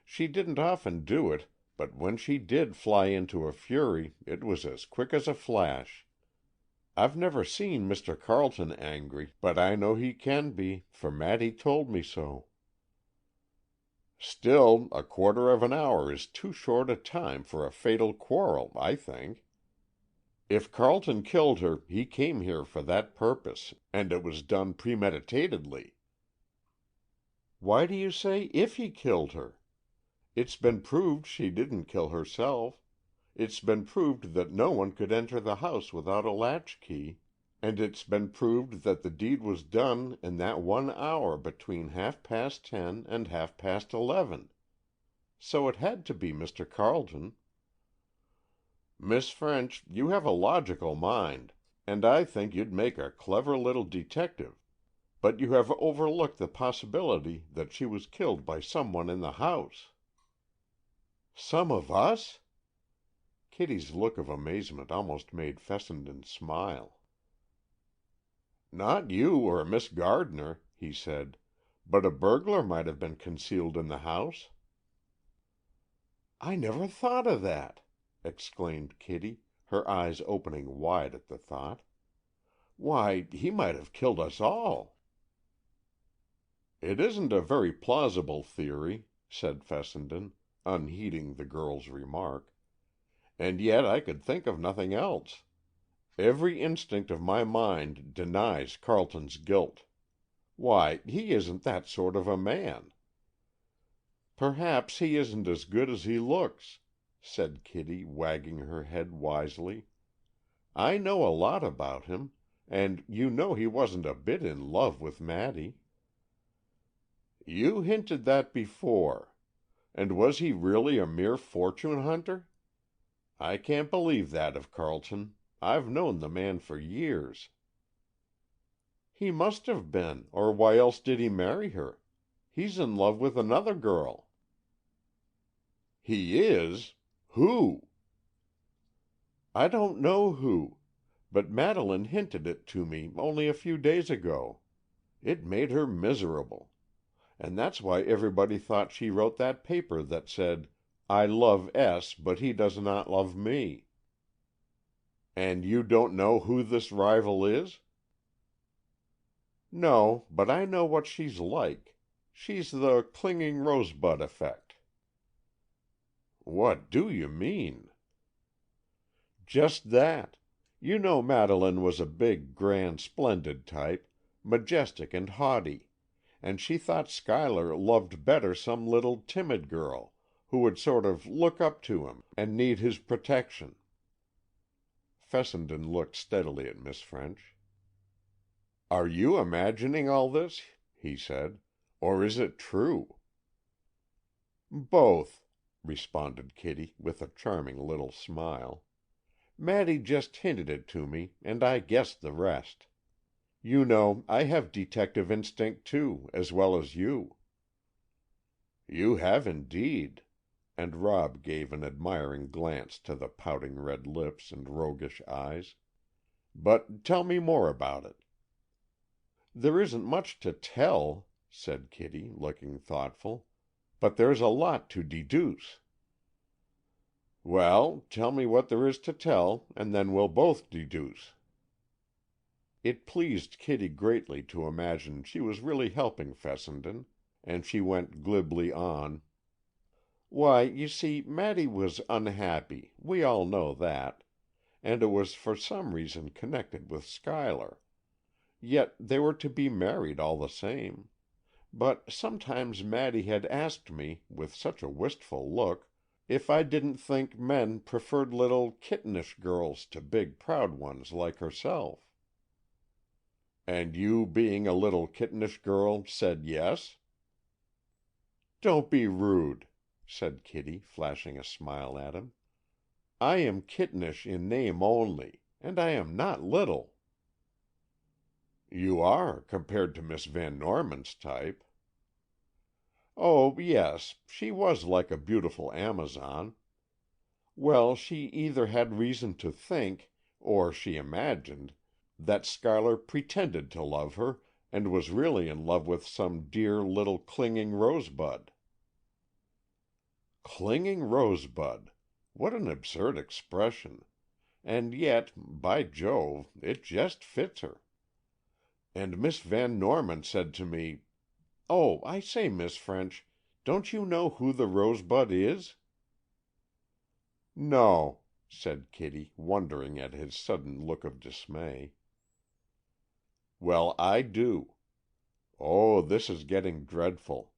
She didn't often do it, but when she did fly into a fury, it was as quick as a flash. I've never seen Mr. Carleton angry, but I know he can be, for Maddy told me so." "Still, a quarter of an hour is too short a time for a fatal quarrel, I think. If Carleton killed her, he came here for that purpose, and it was done premeditatedly." "Why do you say 'if he killed her'? It's been proved she didn't kill herself. It's been proved that no one could enter the house without a latchkey, and it's been proved that the deed was done in that 1 hour between 10:30 and 11:30. So it had to be Mr. Carleton." "Miss French, you have a logical mind, and I think you'd make a clever little detective, but you have overlooked the possibility that she was killed by someone in the house." "Some of us?" Kitty's look of amazement almost made Fessenden smile. "Not you or Miss Gardner," he said, "but a burglar might have been concealed in the house." "I never thought of that!" exclaimed Kitty, her eyes opening wide at the thought. "Why, he might have killed us all." "It isn't a very plausible theory," said Fessenden, unheeding the girl's remark, "and yet I could think of nothing else. Every instinct of my mind denies Carleton's guilt. Why, he isn't that sort of a man." "Perhaps he isn't as good as he looks," said Kitty, wagging her head wisely. "I know a lot about him, and you know he wasn't a bit in love with Maddy." "You hinted that before. And was he really a mere fortune hunter? I can't believe that of Carleton. I've known the man for years." "He must have been, or why else did he marry her? He's in love with another girl." "He is? Who?" "I don't know who, but Madeleine hinted it to me only a few days ago. It made her miserable. And that's why everybody thought she wrote that paper that said, 'I love S, but he does not love me.'" "And you don't know who this rival is?" "No, but I know what she's like. She's the clinging rosebud effect." "What do you mean?" "Just that. You know Madeleine was a big, grand, splendid type, majestic and haughty, and she thought Schuyler loved better some little timid girl, who would sort of look up to him, and need his protection." Fessenden looked steadily at Miss French. "Are you imagining all this?" he said. "Or is it true?" "Both," responded Kitty, with a charming little smile. "Maddy just hinted it to me, and I guessed the rest. You know, I have detective instinct, too, as well as you." "You have indeed," and Rob gave an admiring glance to the pouting red lips and roguish eyes. "But tell me more about it." "There isn't much to tell," said Kitty, looking thoughtful, "but there's a lot to deduce." "Well, tell me what there is to tell, and then we'll both deduce." It pleased Kitty greatly to imagine she was really helping Fessenden, and she went glibly on. "Why, you see, Maddy was unhappy, we all know that, and it was for some reason connected with Schuyler. Yet they were to be married all the same. But sometimes Maddy had asked me, with such a wistful look, if I didn't think men preferred little kittenish girls to big proud ones like herself." "And you, being a little kittenish girl, said yes?" "Don't be rude," said Kitty, flashing a smile at him. "I am kittenish in name only, and I am not little." "You are, compared to Miss Van Norman's type." "Oh, yes, she was like a beautiful Amazon. Well, she either had reason to think, or she imagined, that Schuyler pretended to love her, and was really in love with some dear little clinging rosebud." "Clinging rosebud! What an absurd expression! And yet, by Jove, it just fits her. And Miss Van Norman said to me—oh, I say, Miss French, don't you know who the rosebud is?" "No," said Kitty, wondering at his sudden look of dismay. "Well, I do. Oh, this is getting dreadful.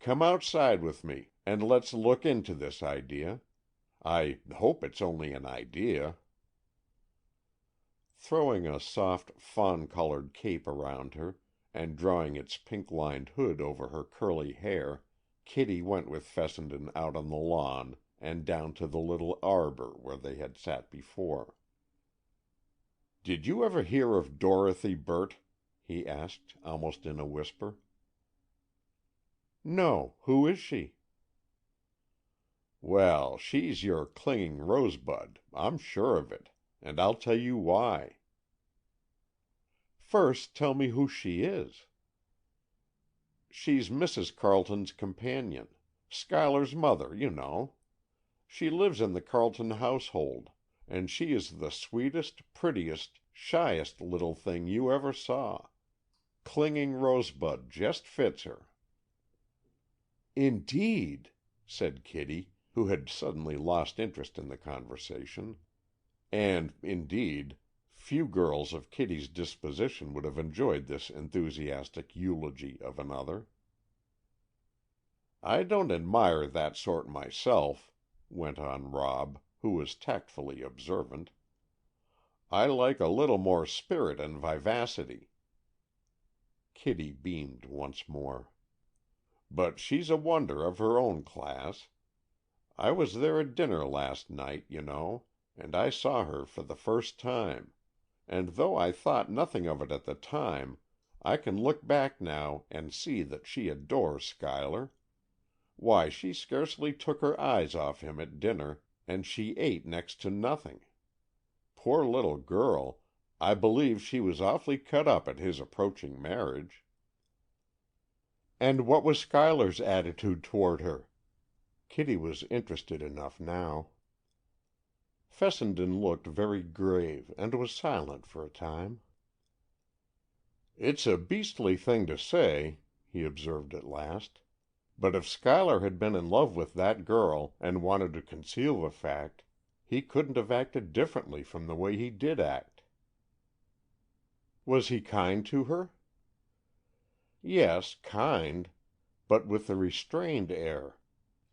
Come outside with me, and let's look into this idea. I hope it's only an idea." Throwing a soft, fawn-colored cape around her, and drawing its pink-lined hood over her curly hair, Kitty went with Fessenden out on the lawn and down to the little arbor where they had sat before. "Did you ever hear of Dorothy Burt?" he asked, almost in a whisper. "No. Who is she?" "Well, she's your clinging rosebud, I'm sure of it, and I'll tell you why." "First tell me who she is." "She's Mrs. Carleton's companion. Schuyler's mother, you know. She lives in the Carleton household, and she is the sweetest, prettiest, shyest little thing you ever saw. Clinging rosebud just fits her." "Indeed!" said Kitty, who had suddenly lost interest in the conversation, and, indeed, Few girls of Kitty's disposition would have enjoyed this enthusiastic eulogy of another. "I don't admire that sort myself," went on Rob, who was tactfully observant. "I like a little more spirit and vivacity." Kitty beamed once more. "But she's a wonder of her own class. I was there at dinner last night, you know, and I saw her for the first time, and though I thought nothing of it at the time, I can look back now and see that she adores Schuyler. Why, she scarcely took her eyes off him at dinner, and she ate next to nothing. Poor little girl, I believe she was awfully cut up at his approaching marriage." "And what was Schuyler's attitude toward her?" Kitty was interested enough now. Fessenden looked very grave, and was silent for a time. "It's a beastly thing to say," he observed at last, "but if Schuyler had been in love with that girl, and wanted to conceal the fact, he couldn't have acted differently from the way he did act." "Was he kind to her?" "Yes, kind, but with a restrained air,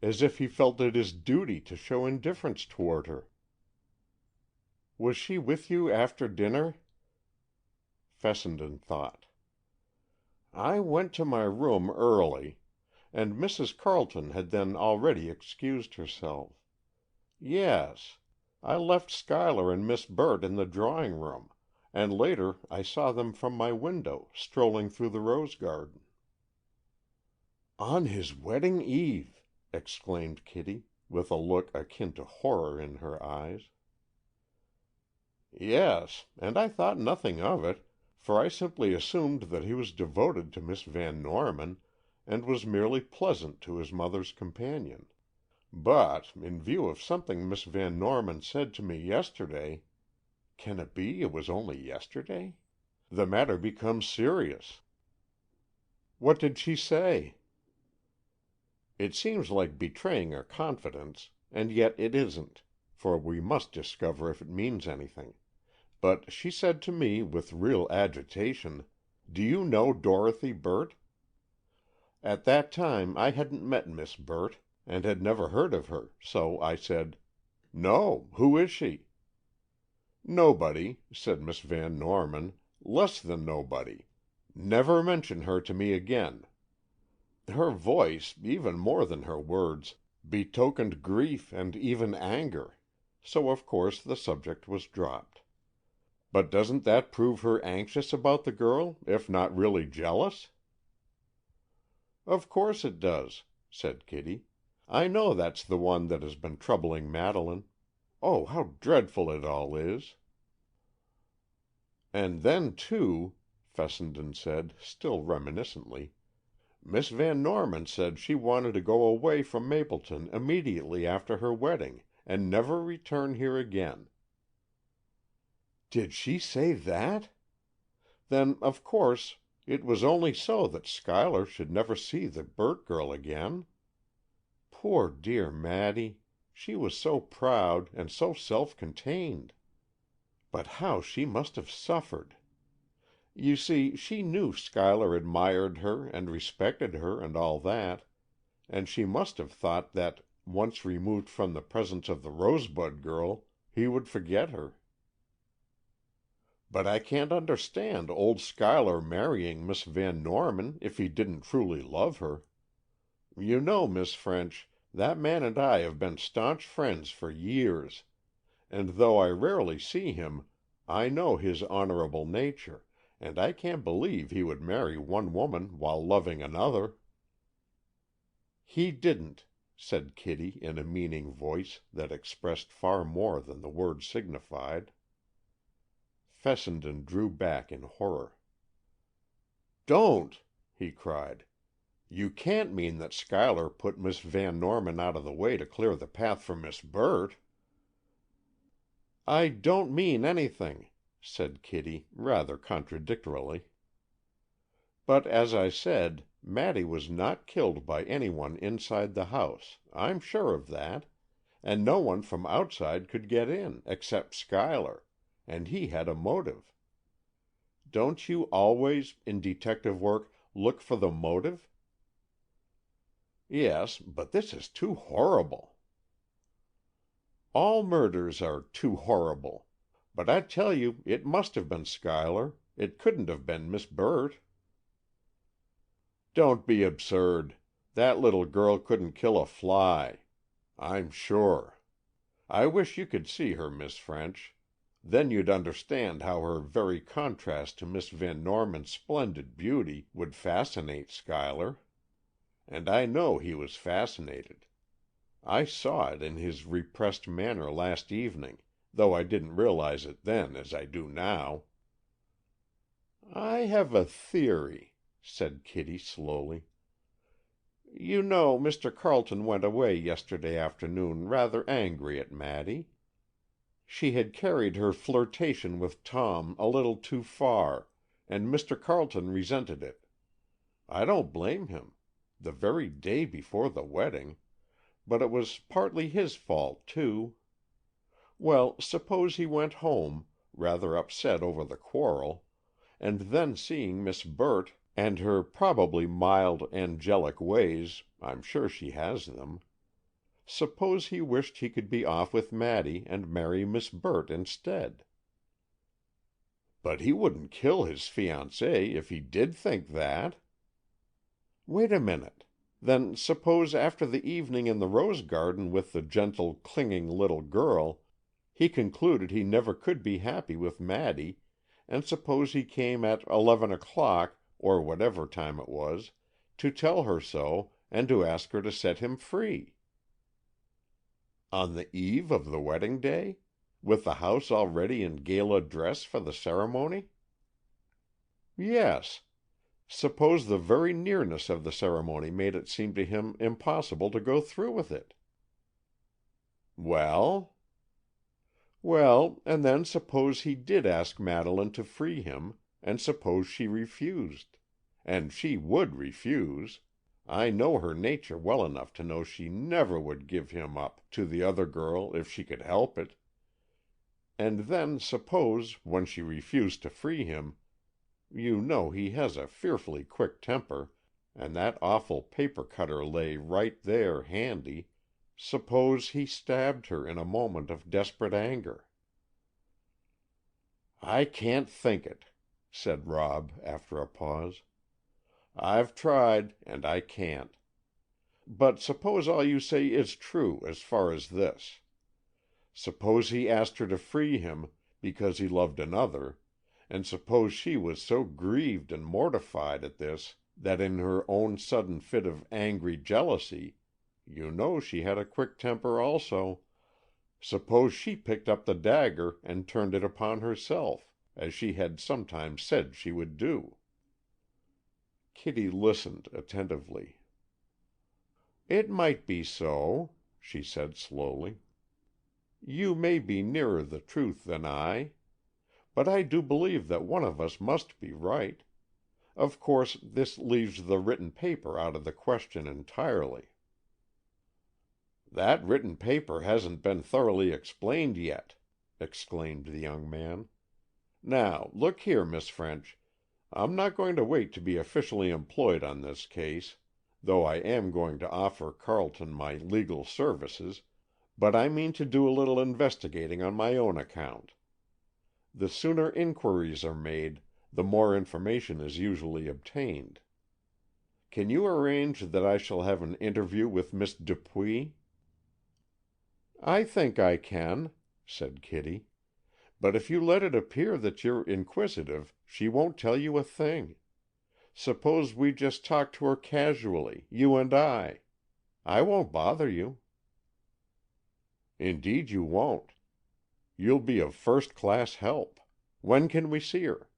as if he felt it his duty to show indifference toward her." "Was she with you after dinner?" Fessenden thought. "I went to my room early, and Mrs. Carleton had then already excused herself. Yes, I left Schuyler and Miss Burt in the drawing room, and later I saw them from my window, strolling through the rose garden." "On his wedding eve!" exclaimed Kitty, with a look akin to horror in her eyes. "Yes, and I thought nothing of it, for I simply assumed that he was devoted to Miss Van Norman, and was merely pleasant to his mother's companion. But, in view of something Miss Van Norman said to me yesterday—can it be it was only yesterday?—the matter becomes serious." "What did she say?" "It seems like betraying a confidence, and yet it isn't, for we must discover if it means anything. But she said to me with real agitation, 'Do you know Dorothy Burt?' At that time I hadn't met Miss Burt, and had never heard of her, so I said, 'No, who is she?' 'Nobody,' said Miss Van Norman, 'less than nobody. Never mention her to me again.' Her voice, even more than her words, betokened grief and even anger, so of course the subject was dropped. But doesn't that prove her anxious about the girl, if not really jealous?" "Of course it does," said Kitty. "I know that's the one that has been troubling Madeleine. Oh, how dreadful it all is!" "And then, too," Fessenden said, still reminiscently, "Miss Van Norman said she wanted to go away from Mapleton immediately after her wedding, and never return here again." "Did she say that? Then, of course, it was only so that Schuyler should never see the Burt girl again. Poor dear Maddy, she was so proud, and so self-contained. But how she must have suffered! You see, she knew Schuyler admired her and respected her and all that, and she must have thought that, once removed from the presence of the Rosebud girl, he would forget her. But I can't understand old Schuyler marrying Miss Van Norman if he didn't truly love her. You know, Miss French, that man and I have been staunch friends for years, and though I rarely see him, I know his honorable nature, and I can't believe he would marry one woman while loving another." "He didn't," said Kitty in a meaning voice that expressed far more than the words signified. Fessenden drew back in horror. "Don't!" he cried. "You can't mean that Schuyler put Miss Van Norman out of the way to clear the path for Miss Burt?" "I don't mean anything," said Kitty, rather contradictorily. "But, as I said, Maddy was not killed by any one inside the house, I'm sure of that, and no one from outside could get in, except Schuyler, and he had a motive. Don't you always, in detective work, look for the motive?" "Yes, but this is too horrible." "All murders are too horrible. But I tell you it must have been Schuyler. It couldn't have been Miss Burt." "Don't be absurd. That little girl couldn't kill a fly, I'm sure. I wish you could see her, Miss French. Then you'd understand how her very contrast to Miss Van Norman's splendid beauty would fascinate Schuyler. And I know he was fascinated. I saw it in his repressed manner last evening, though I didn't realize it then as I do now." "I have a theory," said Kitty slowly. "You know Mr. Carleton went away yesterday afternoon rather angry at Maddy. She had carried her flirtation with Tom a little too far, and Mr. Carleton resented it. I don't blame him. The very day before the wedding. But it was partly his fault, too. Well, suppose he went home, rather upset over the quarrel, and then seeing Miss Burt, and her probably mild, angelic ways, I'm sure she has them, suppose he wished he could be off with Maddy and marry Miss Burt instead." "But he wouldn't kill his fiancée if he did think that." "Wait a minute. Then suppose after the evening in the rose garden with the gentle, clinging little girl, he concluded he never could be happy with Maddy, and suppose he came at 11 o'clock, or whatever time it was, to tell her so and to ask her to set him free." "On the eve of the wedding day? With the house already in gala dress for the ceremony?" "Yes. Suppose the very nearness of the ceremony made it seem to him impossible to go through with it." "Well?" "Well, and then suppose he did ask Madeleine to free him, and suppose she refused. And she would refuse. I know her nature well enough to know she never would give him up to the other girl if she could help it. And then suppose, when she refused to free him, you know he has a fearfully quick temper, and that awful paper cutter lay right there handy, suppose he stabbed her in a moment of desperate anger." "I can't think it," said Rob after a pause. "I've tried, and I can't. But suppose all you say is true as far as this. Suppose he asked her to free him because he loved another, and suppose she was so grieved and mortified at this that in her own sudden fit of angry jealousy, you know she had a quick temper also, suppose she picked up the dagger and turned it upon herself, as she had sometimes said she would do." Kitty listened attentively. "It might be so," she said slowly. "You may be nearer the truth than I. But I do believe that one of us must be right. Of course, this leaves the written paper out of the question entirely." "That written paper hasn't been thoroughly explained yet," exclaimed the young man. "Now, look here, Miss French, I'm not going to wait to be officially employed on this case, though I am going to offer Carleton my legal services, but I mean to do a little investigating on my own account. The sooner inquiries are made, the more information is usually obtained. Can you arrange that I shall have an interview with Miss Dupuy?" "I think I can," said Kitty. "But if you let it appear that you're inquisitive, she won't tell you a thing. Suppose we just talk to her casually, you and I. I won't bother you." "Indeed you won't. You'll be of first-class help. When can we see her?"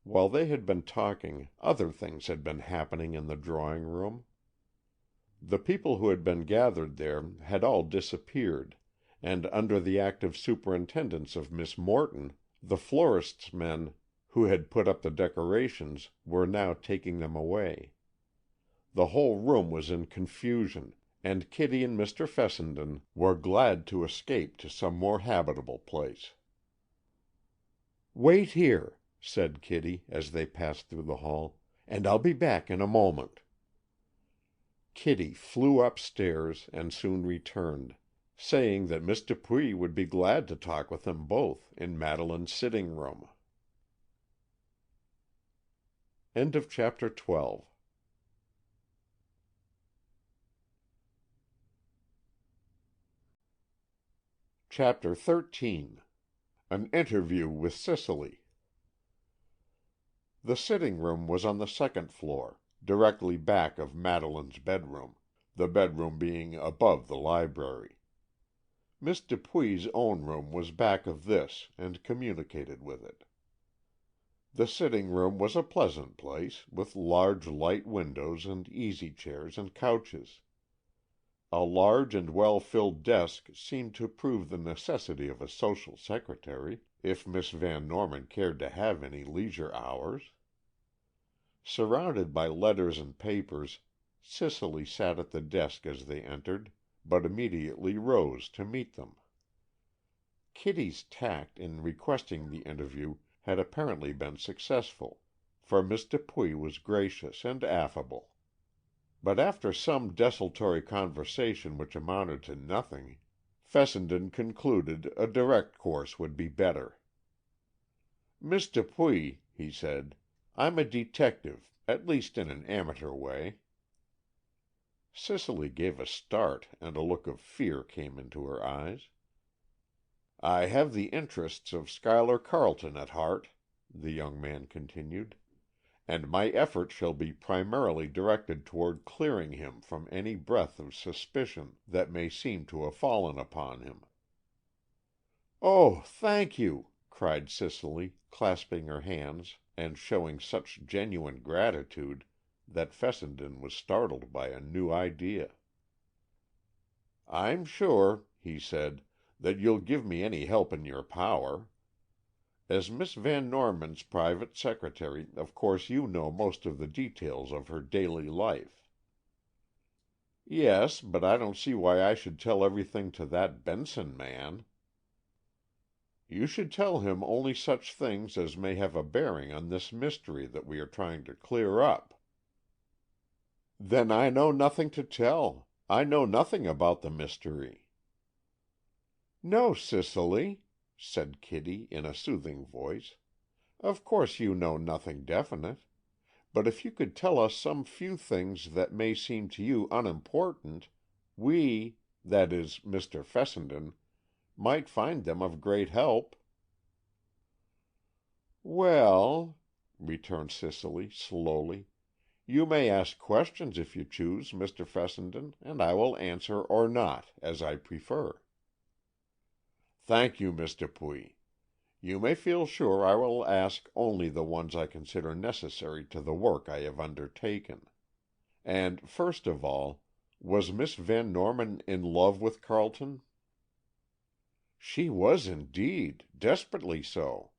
While they had been talking, other things had been happening in the drawing-room. The people who had been gathered there had all disappeared, and under the active superintendence of Miss Morton, the florist's men who had put up the decorations were now taking them away. The whole room was in confusion, and Kitty and Mr. Fessenden were glad to escape to some more habitable place. "Wait here," said Kitty, as they passed through the hall, "and I'll be back in a moment." Kitty flew upstairs and soon returned, saying that Miss Dupuy would be glad to talk with them both in Madeleine's sitting room. End of chapter 12. Chapter 13. An Interview with Cicely. The sitting room was on the second floor, directly back of Madeleine's bedroom, the bedroom being above the library. Miss Dupuy's own room was back of this and communicated with it. The sitting room was a pleasant place, with large light windows and easy chairs and couches. A large and well-filled desk seemed to prove the necessity of a social secretary, if Miss Van Norman cared to have any leisure hours. Surrounded by letters and papers, Cicely sat at the desk as they entered, but immediately rose to meet them. Kitty's tact in requesting the interview had apparently been successful, for Miss Dupuy was gracious and affable. But after some desultory conversation which amounted to nothing, Fessenden concluded a direct course would be better. "Miss Dupuy," he said, "I'm a detective, at least in an amateur way." Cicely gave a start, and a look of fear came into her eyes. "I have the interests of Schuyler Carleton at heart," the young man continued, "and my efforts shall be primarily directed toward clearing him from any breath of suspicion that may seem to have fallen upon him." "Oh, thank you!" cried Cicely, clasping her hands and showing such genuine gratitude that Fessenden was startled by a new idea. "I'm sure," he said, "that you'll give me any help in your power. As Miss Van Norman's private secretary, of course you know most of the details of her daily life." "Yes, but I don't see why I should tell everything to that Benson man." "You should tell him only such things as may have a bearing on this mystery that we are trying to clear up." "Then I know nothing to tell. I know nothing about the mystery." "No, Cicely," said Kitty in a soothing voice. "Of course you know nothing definite. But if you could tell us some few things that may seem to you unimportant, that is, Mr. Fessenden, might find them of great help." "Well," returned Cicely slowly, "you may ask questions if you choose, Mr. Fessenden, and I will answer or not, as I prefer." "Thank you, Miss Dupuy. You may feel sure I will ask only the ones I consider necessary to the work I have undertaken. And, first of all, was Miss Van Norman in love with Carleton?" "She was indeed, desperately so."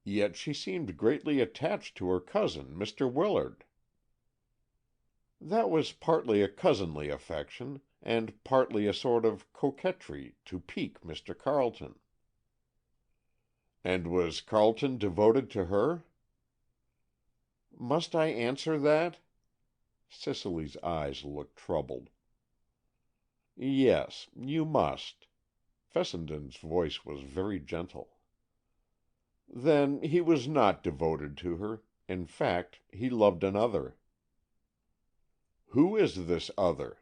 "Yet she seemed greatly attached to her cousin, Mr. Willard." "That was partly a cousinly affection, and partly a sort of coquetry to pique Mr. Carleton." "And was Carleton devoted to her?" "Must I answer that?" Cicely's eyes looked troubled. "Yes, you must." Fessenden's voice was very gentle. "Then he was not devoted to her. In fact, he loved another." "Who is this other?"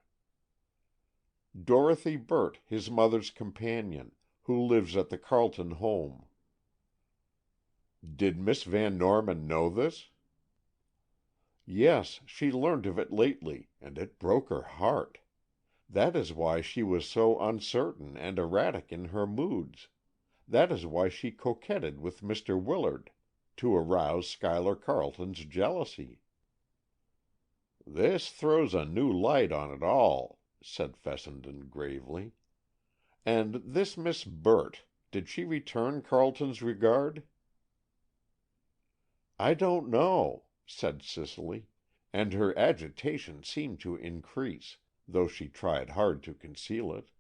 "Dorothy Burt, his mother's companion, who lives at the Carleton home." "Did Miss Van Norman know this?" "Yes, she learned of it lately, and it broke her heart. That is why she was so uncertain and erratic in her moods. That is why she coquetted with Mr. Willard, to arouse Schuyler Carleton's jealousy." "This throws a new light on it all," said Fessenden gravely. "And this Miss Burt, did she return Carleton's regard?" "I don't know," said Cicely, and her agitation seemed to increase, though she tried hard to conceal it.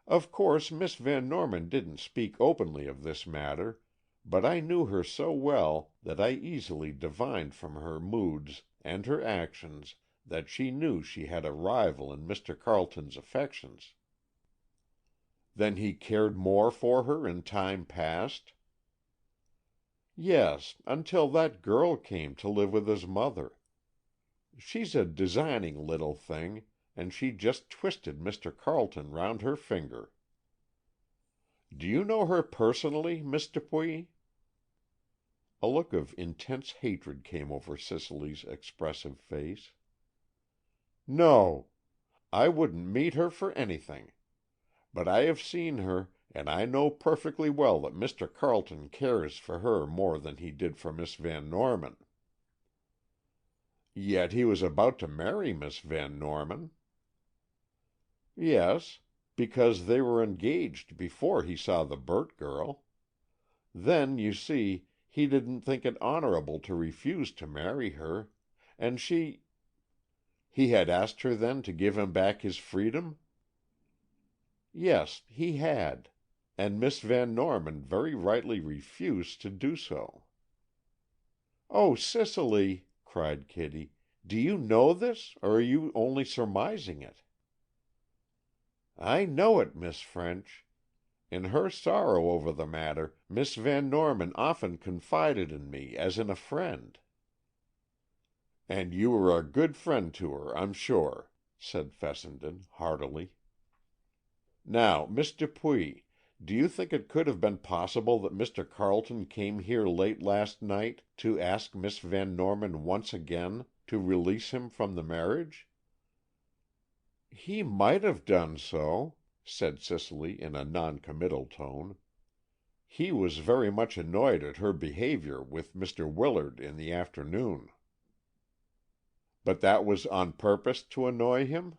Of course, Miss Van Norman didn't speak openly of this matter, but I knew her so well that I easily divined from her moods and her actions that she knew she had a rival in Mr. Carleton's affections." "Then he cared more for her in time past?" "Yes, until that girl came to live with his mother. She's a designing little thing, and she just twisted Mr. Carleton round her finger." "Do you know her personally, Miss Dupuy?" A look of intense hatred came over Cicely's expressive face. "No. I wouldn't meet her for anything. But I have seen her, and I know perfectly well that Mr. Carleton cares for her more than he did for Miss Van Norman." "Yet he was about to marry Miss Van Norman." "Yes, because they were engaged before he saw the Burt girl. Then, you see, he didn't think it honorable to refuse to marry her, and she—" "He had asked her then to give him back his freedom?" "Yes, he had, and Miss Van Norman very rightly refused to do so." "Oh, Cicely," cried Kitty, "do you know this, or are you only surmising it?" "I know it, Miss French. In her sorrow over the matter, Miss Van Norman often confided in me as in a friend." "And you were a good friend to her, I'm sure," said Fessenden, heartily. "Now, Miss Dupuy, do you think it could have been possible that Mr. Carleton came here late last night to ask Miss Van Norman once again to release him from the marriage?" "He might have done so," said Cicely in a non-committal tone. "He was very much annoyed at her behavior with Mr. Willard in the afternoon." "But that was on purpose to annoy him?"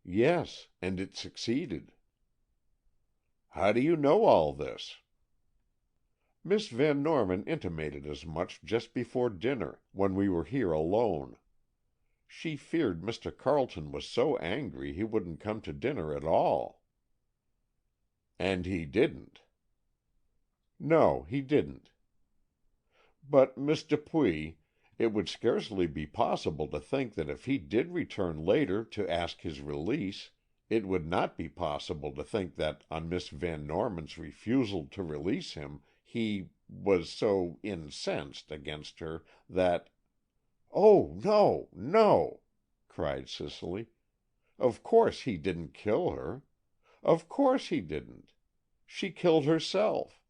"Yes, and it succeeded." "How do you know all this?" "Miss Van Norman intimated as much just before dinner, when we were here alone. She feared Mr. Carleton was so angry he wouldn't come to dinner at all." "And he didn't?" "No, he didn't. But, Miss Dupuy, it would scarcely be possible to think that if he did return later to ask his release, it would not be possible to think that on Miss Van Norman's refusal to release him, he—was so incensed against her that—" "Oh, no, no!" cried Cicely. "Of course he didn't kill her. Of course he didn't. She killed herself.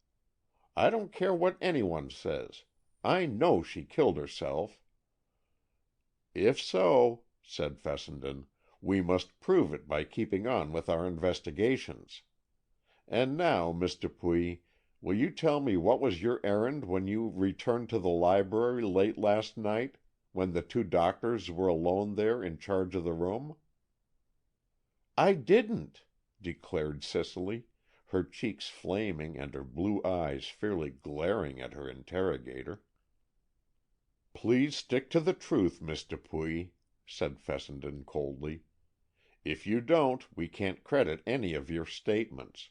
I don't care what anyone says. I know she killed herself." "If so," said Fessenden, "we must prove it by keeping on with our investigations. And now, Miss Dupuy, will you tell me what was your errand when you returned to the library late last night, when the two doctors were alone there in charge of the room?" "I didn't," declared Cicely, her cheeks flaming and her blue eyes fairly glaring at her interrogator. "Please stick to the truth, Miss Dupuy," said Fessenden coldly. "If you don't, we can't credit any of your statements.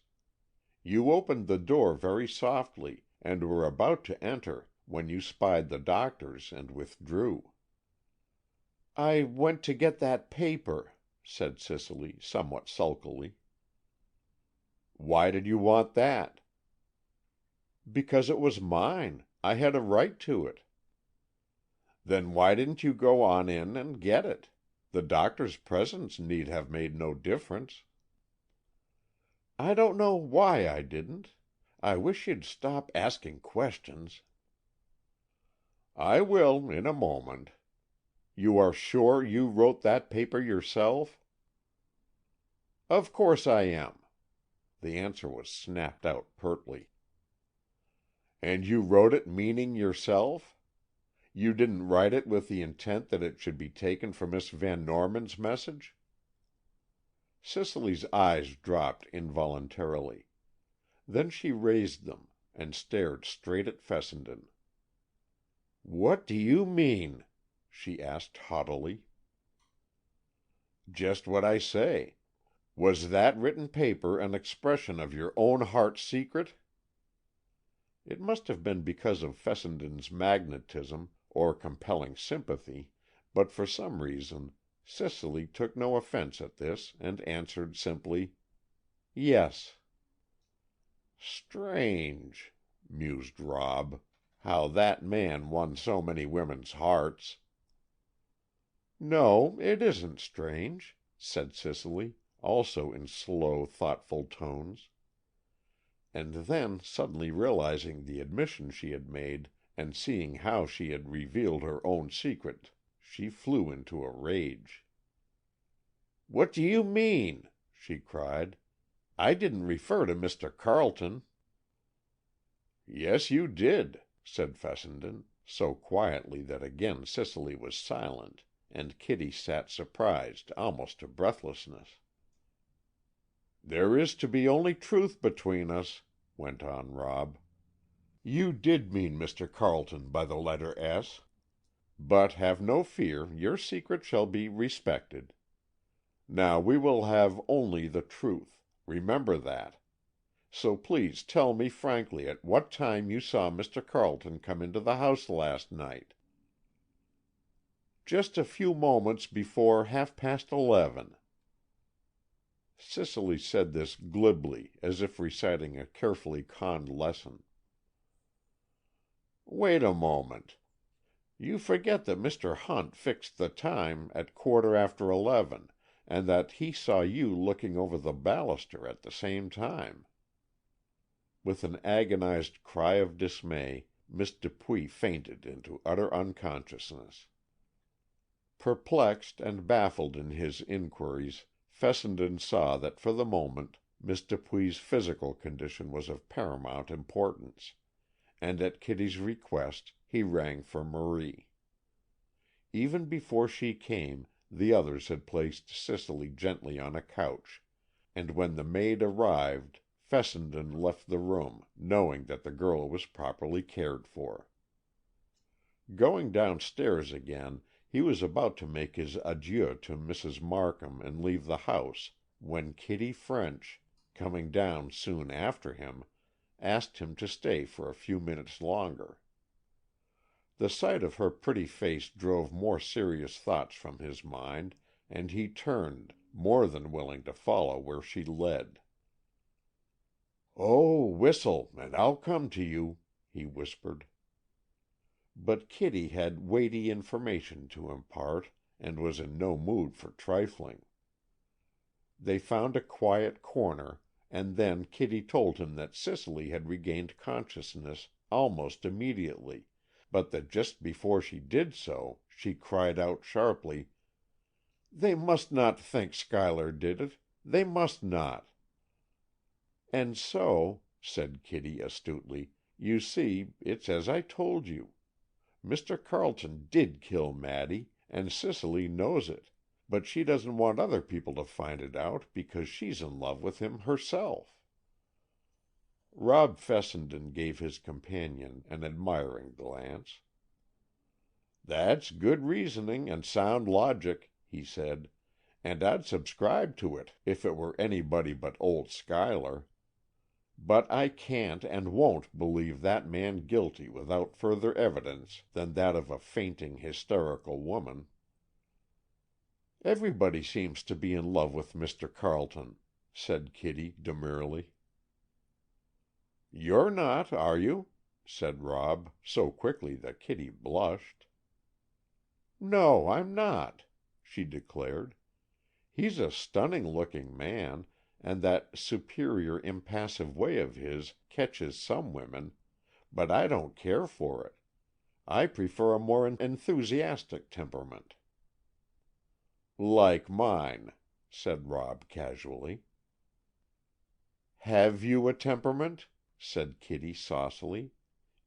You opened the door very softly, and were about to enter when you spied the doctors and withdrew." "I went to get that paper," said Cicely, somewhat sulkily. "Why did you want that?" "Because it was mine. I had a right to it." "Then why didn't you go on in and get it? The doctor's presence need have made no difference." "I don't know why I didn't. I wish you'd stop asking questions." "I will in a moment. You are sure you wrote that paper yourself?" "Of course I am." The answer was snapped out pertly. "And you wrote it meaning yourself? You didn't write it with the intent that it should be taken for Miss Van Norman's message?" Cicely's eyes dropped involuntarily. Then she raised them, and stared straight at Fessenden. "What do you mean?" she asked haughtily. "Just what I say. Was that written paper an expression of your own heart's secret?" It must have been because of Fessenden's magnetism or compelling sympathy, but for some reason Cicely took no offense at this and answered simply, "Yes." "Strange," mused Rob, "how that man won so many women's hearts." "No, it isn't strange," said Cicely, also in slow, thoughtful tones. And then, suddenly realizing the admission she had made, and seeing how she had revealed her own secret, she flew into a rage. "What do you mean?" she cried. "I didn't refer to Mr. Carleton." "Yes, you did," said Fessenden, so quietly that again Cicely was silent, and Kitty sat surprised almost to breathlessness. "There is to be only truth between us," went on Rob. "You did mean Mr. Carleton by the letter S. But have no fear, your secret shall be respected. Now we will have only the truth. Remember that. So please tell me frankly at what time you saw Mr. Carleton come into the house last night." "Just a few moments before 11:30. Cicely said this glibly, as if reciting a carefully conned lesson. "Wait a moment. You forget that Mr. Hunt fixed the time at 11:15, and that he saw you looking over the baluster at the same time." With an agonized cry of dismay, Miss Dupuy fainted into utter unconsciousness. Perplexed and baffled in his inquiries, Fessenden saw that for the moment Miss Dupuy's physical condition was of paramount importance, and at Kitty's request he rang for Marie. Even before she came, the others had placed Cicely gently on a couch, and when the maid arrived, Fessenden left the room, knowing that the girl was properly cared for. Going downstairs again, he was about to make his adieu to Mrs. Markham and leave the house, when Kitty French, coming down soon after him, asked him to stay for a few minutes longer. The sight of her pretty face drove more serious thoughts from his mind, and he turned, more than willing to follow where she led. "Oh, whistle, and I'll come to you," he whispered. But Kitty had weighty information to impart, and was in no mood for trifling. They found a quiet corner, and then Kitty told him that Cicely had regained consciousness almost immediately, but that just before she did so, she cried out sharply, "They must not think Schuyler did it! They must not!" "And so," said Kitty astutely, "you see, it's as I told you. Mr. Carleton did kill Maddy, and Cicely knows it, but she doesn't want other people to find it out because she's in love with him herself." Rob Fessenden gave his companion an admiring glance. "That's good reasoning and sound logic," he said, "and I'd subscribe to it if it were anybody but old Schuyler. But I can't and won't believe that man guilty without further evidence than that of a fainting, hysterical woman." "Everybody seems to be in love with Mr. Carleton," said Kitty demurely. "You're not, are you?" said Rob, so quickly that Kitty blushed. "No, I'm not," she declared. "He's a stunning-looking man, and that superior, impassive way of his catches some women, but I don't care for it. I prefer a more enthusiastic temperament." "Like mine," said Rob casually. "Have you a temperament?" said Kitty saucily.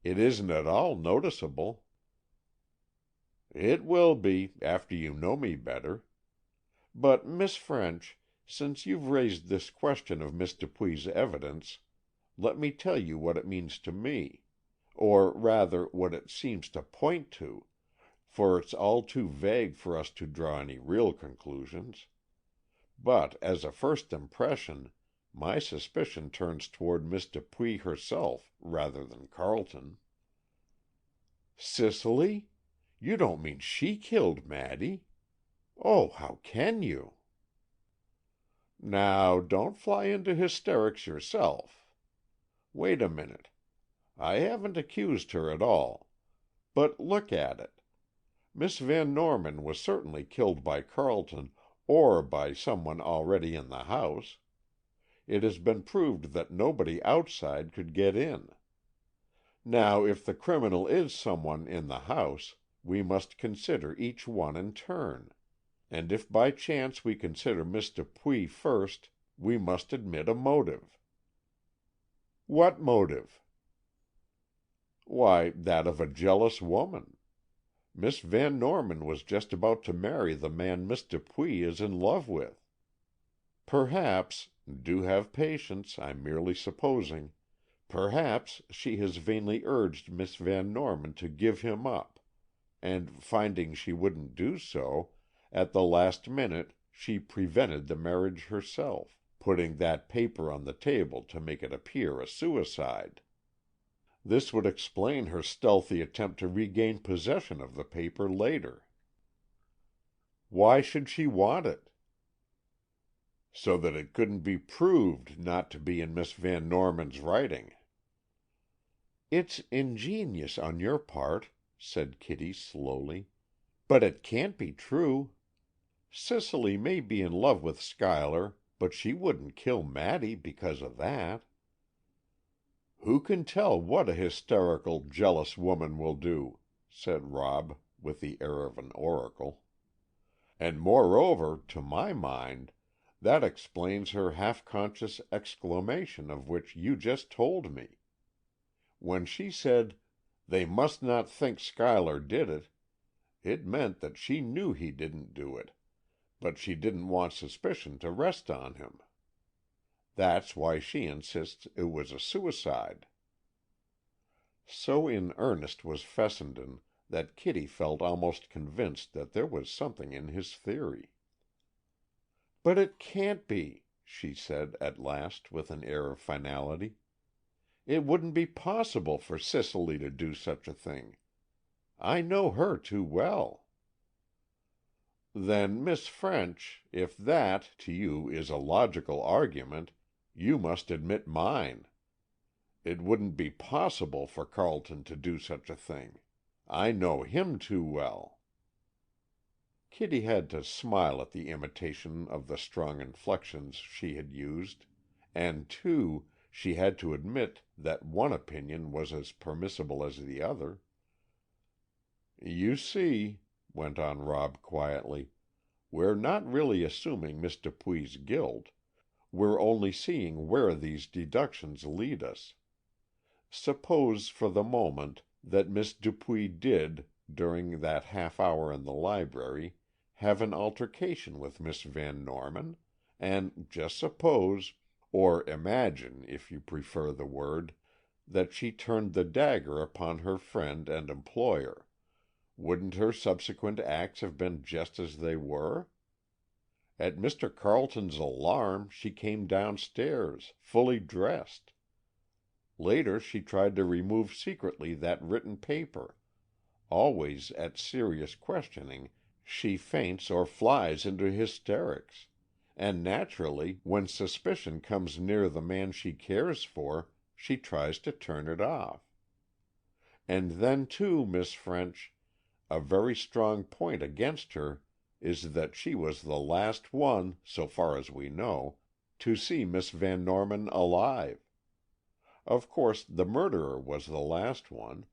"It isn't at all noticeable." "It will be, after you know me better. But, Miss French, since you've raised this question of Miss Dupuy's evidence, let me tell you what it means to me, or rather what it seems to point to, for it's all too vague for us to draw any real conclusions. But as a first impression, my suspicion turns toward Miss Dupuy herself rather than Carleton." "Cicely? You don't mean she killed Maddy? Oh, how can you?" "Now, don't fly into hysterics yourself. Wait a minute. I haven't accused her at all. But look at it. Miss Van Norman was certainly killed by Carleton or by someone already in the house. It has been proved that nobody outside could get in. Now, if the criminal is someone in the house, we must consider each one in turn. And if by chance we consider Miss Dupuy first, we must admit a motive." "What motive?" "Why, that of a jealous woman. Miss Van Norman was just about to marry the man Miss Dupuy is in love with. Perhaps—do have patience, I'm merely supposing—perhaps she has vainly urged Miss Van Norman to give him up, and finding she wouldn't do so, at the last minute she prevented the marriage herself, putting that paper on the table to make it appear a suicide. This would explain her stealthy attempt to regain possession of the paper later." "Why should she want it?" "So that it couldn't be proved not to be in Miss Van Norman's writing." "It's ingenious on your part," said Kitty slowly, "but it can't be true. Cicely may be in love with Schuyler, but she wouldn't kill Maddy because of that." "Who can tell what a hysterical, jealous woman will do?" said Rob, with the air of an oracle. "And moreover, to my mind, that explains her half-conscious exclamation of which you just told me. When she said, 'They must not think Schuyler did it,' it meant that she knew he didn't do it, but she didn't want suspicion to rest on him. That's why she insists it was a suicide." So in earnest was Fessenden that Kitty felt almost convinced that there was something in his theory. "But it can't be," she said at last, with an air of finality. "It wouldn't be possible for Cicely to do such a thing. I know her too well." "Then, Miss French, if that, to you, is a logical argument, you must admit mine. It wouldn't be possible for Carleton to do such a thing. I know him too well." Kitty had to smile at the imitation of the strong inflections she had used, and, too, she had to admit that one opinion was as permissible as the other. "You see," went on Rob quietly, "we're not really assuming Miss Dupuy's guilt. We're only seeing where these deductions lead us. Suppose, for the moment, that Miss Dupuy did, during that half hour in the library, have an altercation with Miss Van Norman, and just suppose, or imagine, if you prefer the word, that she turned the dagger upon her friend and employer. Wouldn't her subsequent acts have been just as they were? At Mr. Carleton's alarm she came downstairs, fully dressed. Later she tried to remove secretly that written paper. Always at serious questioning she faints or flies into hysterics, and naturally, when suspicion comes near the man she cares for, she tries to turn it off. And then, too, Miss French, a very strong point against her is that she was the last one, so far as we know, to see Miss Van Norman alive. Of course, the murderer was the last one,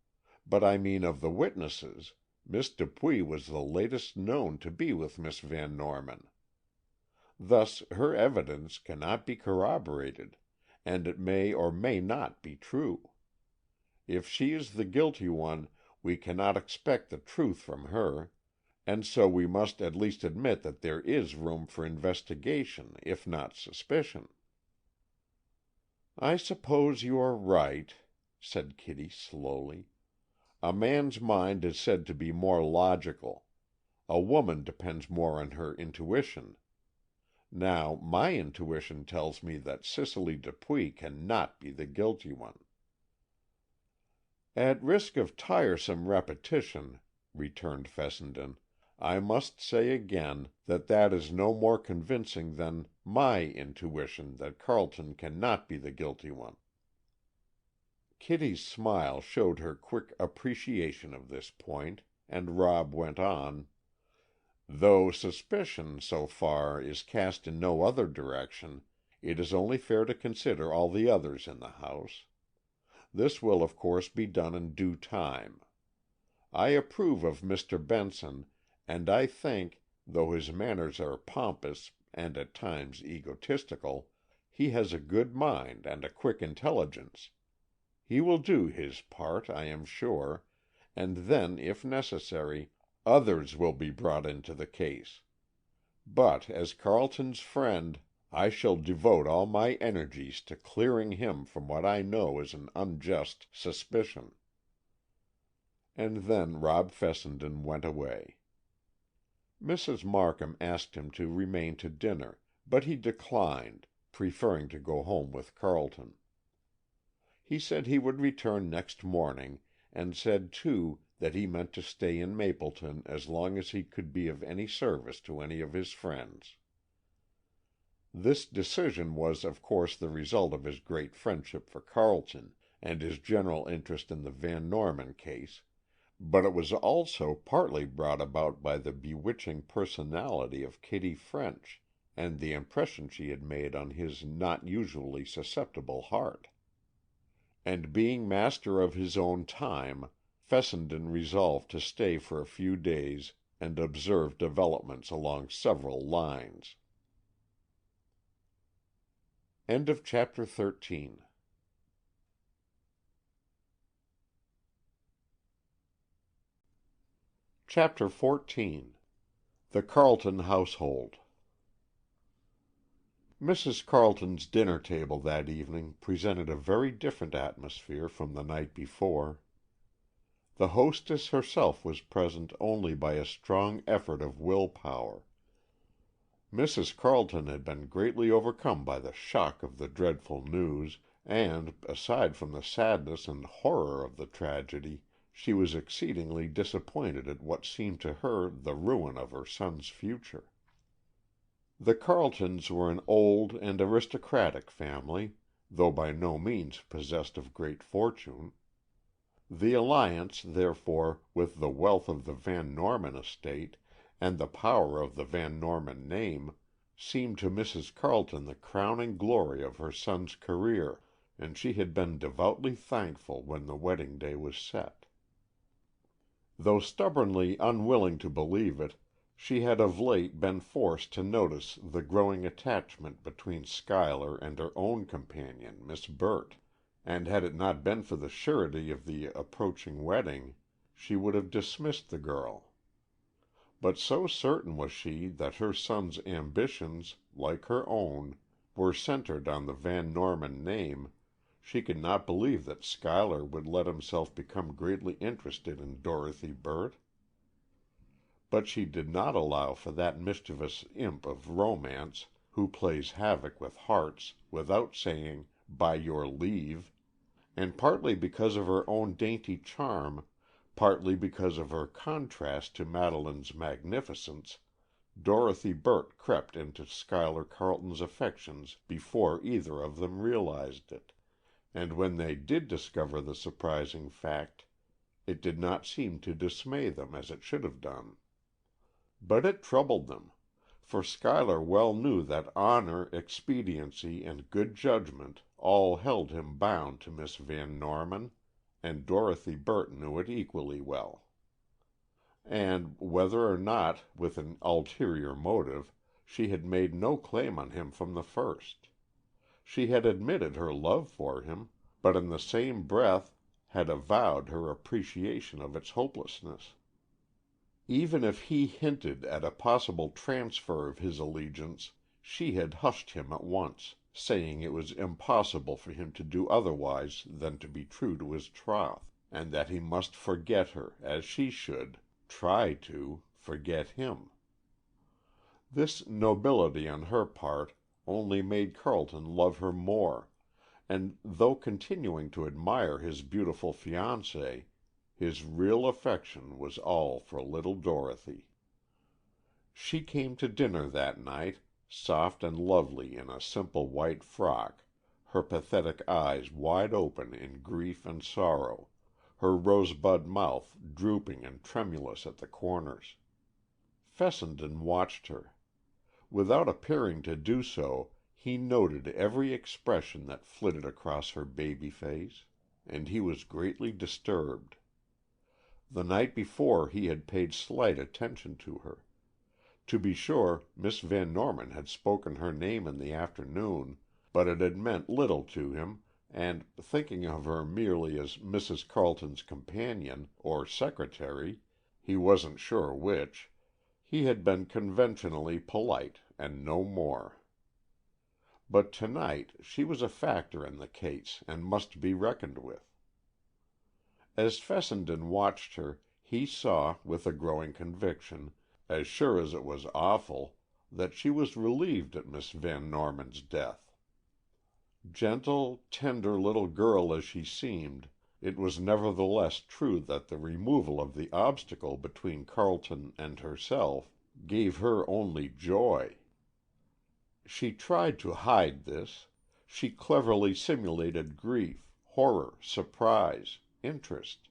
but I mean of the witnesses, Miss Dupuy was the latest known to be with Miss Van Norman. Thus her evidence cannot be corroborated, and it may or may not be true. If she is the guilty one, we cannot expect the truth from her, and so we must at least admit that there is room for investigation, if not suspicion." "I suppose you are right," said Kitty slowly. "A man's mind is said to be more logical. A woman depends more on her intuition. Now, my intuition tells me that Cicely Dupuy cannot be the guilty one." "At risk of tiresome repetition," returned Fessenden, "I must say again that that is no more convincing than my intuition that Carleton cannot be the guilty one." Kitty's smile showed her quick appreciation of this point, and Rob went on, "Though suspicion, so far, is cast in no other direction, it is only fair to consider all the others in the house. This will, of course, be done in due time. I approve of Mr. Benson, and I think, though his manners are pompous and at times egotistical, he has a good mind and a quick intelligence. He will do his part, I am sure, and then, if necessary, others will be brought into the case. But as Carleton's friend, I shall devote all my energies to clearing him from what I know is an unjust suspicion." And then Rob Fessenden went away. Mrs. Markham asked him to remain to dinner, but he declined, preferring to go home with Carleton. He said he would return next morning, and said, too, that he meant to stay in Mapleton as long as he could be of any service to any of his friends. This decision was, of course, the result of his great friendship for Carleton, and his general interest in the Van Norman case, but it was also partly brought about by the bewitching personality of Kitty French, and the impression she had made on his not usually susceptible heart. And being master of his own time, Fessenden resolved to stay for a few days and observe developments along several lines. End of chapter 13. Chapter 14. The Carleton Household. Mrs. Carleton's dinner table that evening presented a very different atmosphere from the night before. The hostess herself was present only by a strong effort of will power. Mrs. Carleton had been greatly overcome by the shock of the dreadful news, and, aside from the sadness and horror of the tragedy, she was exceedingly disappointed at what seemed to her the ruin of her son's future. The Carletons were an old and aristocratic family, though by no means possessed of great fortune. The alliance, therefore, with the wealth of the Van Norman estate, and the power of the Van Norman name, seemed to Mrs. Carleton the crowning glory of her son's career, and she had been devoutly thankful when the wedding day was set. Though stubbornly unwilling to believe it, she had of late been forced to notice the growing attachment between Schuyler and her own companion, Miss Burt, and had it not been for the surety of the approaching wedding, she would have dismissed the girl. But so certain was she that her son's ambitions, like her own, were centered on the Van Norman name, she could not believe that Schuyler would let himself become greatly interested in Dorothy Burt. But she did not allow for that mischievous imp of romance who plays havoc with hearts without saying, "By your leave," and partly because of her own dainty charm, partly because of her contrast to Madeleine's magnificence, Dorothy Burt crept into Schuyler Carleton's affections before either of them realized it, and when they did discover the surprising fact, it did not seem to dismay them as it should have done. But it troubled them, for Schuyler well knew that honor, expediency, and good judgment all held him bound to Miss Van Norman, and Dorothy Burt knew it equally well. And, whether or not with an ulterior motive, she had made no claim on him from the first. She had admitted her love for him, but in the same breath had avowed her appreciation of its hopelessness. Even if he hinted at a possible transfer of his allegiance, she had hushed him at once, saying it was impossible for him to do otherwise than to be true to his troth, and that he must forget her, as she should try to forget him. This nobility on her part only made Carleton love her more, and though continuing to admire his beautiful fiancée, his real affection was all for little Dorothy. She came to dinner that night, soft and lovely in a simple white frock, her pathetic eyes wide open in grief and sorrow, her rosebud mouth drooping and tremulous at the corners. Fessenden watched her. Without appearing to do so, he noted every expression that flitted across her baby face, and he was greatly disturbed. The night before he had paid slight attention to her. To be sure, Miss Van Norman had spoken her name in the afternoon, but it had meant little to him, and, thinking of her merely as Mrs. Carleton's companion, or secretary, he wasn't sure which, he had been conventionally polite, and no more. But tonight she was a factor in the case, and must be reckoned with. As Fessenden watched her, he saw, with a growing conviction, as sure as it was awful, that she was relieved at Miss Van Norman's death. Gentle, tender little girl as she seemed, it was nevertheless true that the removal of the obstacle between Carleton and herself gave her only joy. She tried to hide this. She cleverly simulated grief, horror, surprise, interest,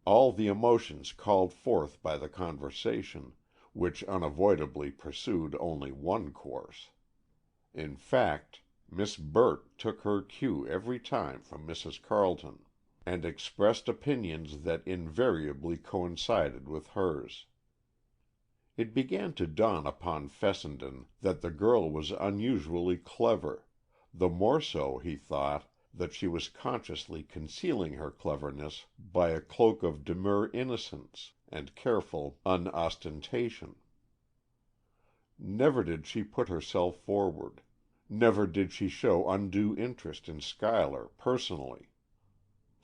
all the emotions called forth by the conversation, which unavoidably pursued only one course. In fact, Miss Burt took her cue every time from Mrs. Carleton, and expressed opinions that invariably coincided with hers. It began to dawn upon Fessenden that the girl was unusually clever, the more so, he thought, that she was consciously concealing her cleverness by a cloak of demure innocence and careful unostentation. Never did she put herself forward. Never did she show undue interest in Schuyler personally.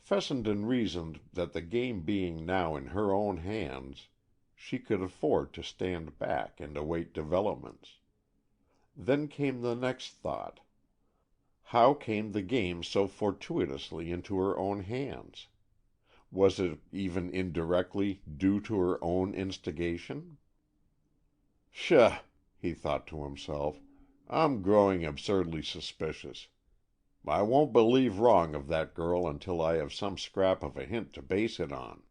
Fessenden reasoned that the game being now in her own hands, she could afford to stand back and await developments. Then came the next thought. How came the game so fortuitously into her own hands? Was it, even indirectly, due to her own instigation? "Pshaw!" he thought to himself. "I'm growing absurdly suspicious. I won't believe wrong of that girl until I have some scrap of a hint to base it on."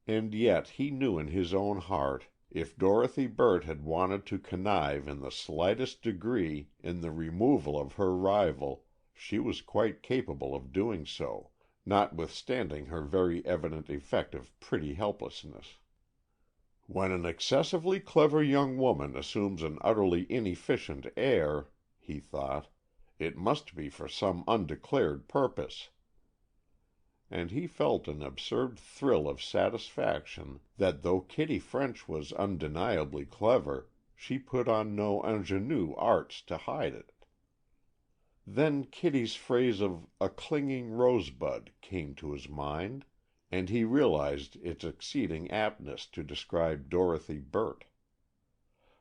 And yet he knew in his own heart, if Dorothy Burt had wanted to connive in the slightest degree in the removal of her rival, she was quite capable of doing so, notwithstanding her very evident effect of pretty helplessness. "When an excessively clever young woman assumes an utterly inefficient air," he thought, "it must be for some undeclared purpose." And he felt an absurd thrill of satisfaction that though Kitty French was undeniably clever, she put on no ingénue arts to hide it. Then Kitty's phrase of "a clinging rosebud" came to his mind, and he realized its exceeding aptness to describe Dorothy Burt.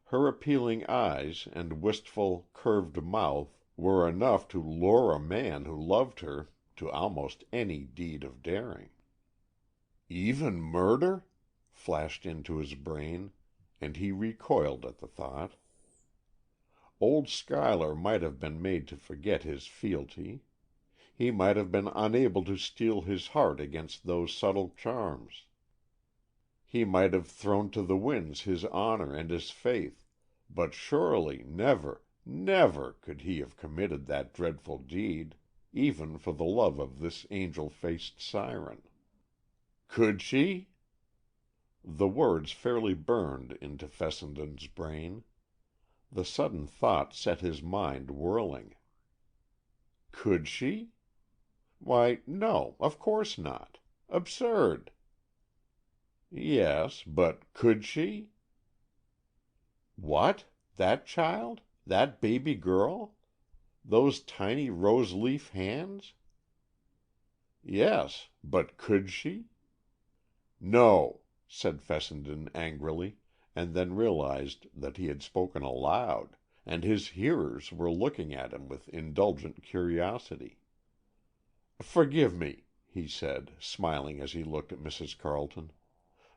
Her appealing eyes and wistful, curved mouth were enough to lure a man who loved her to almost any deed of daring. "Even murder?" flashed into his brain, and he recoiled at the thought. Old Schuyler might have been made to forget his fealty. He might have been unable to steel his heart against those subtle charms. He might have thrown to the winds his honor and his faith, but surely never, never could he have committed that dreadful deed, even for the love of this angel-faced siren. Could she? The words fairly burned into Fessenden's brain. The sudden thought set his mind whirling. Could she? Why, no, of course not. Absurd. Yes, but could she? What? That child? That baby girl? Those tiny rose-leaf hands? Yes, but could she? No, said Fessenden angrily, and then realized that he had spoken aloud, and his hearers were looking at him with indulgent curiosity. "Forgive me," he said, smiling as he looked at Mrs. Carleton.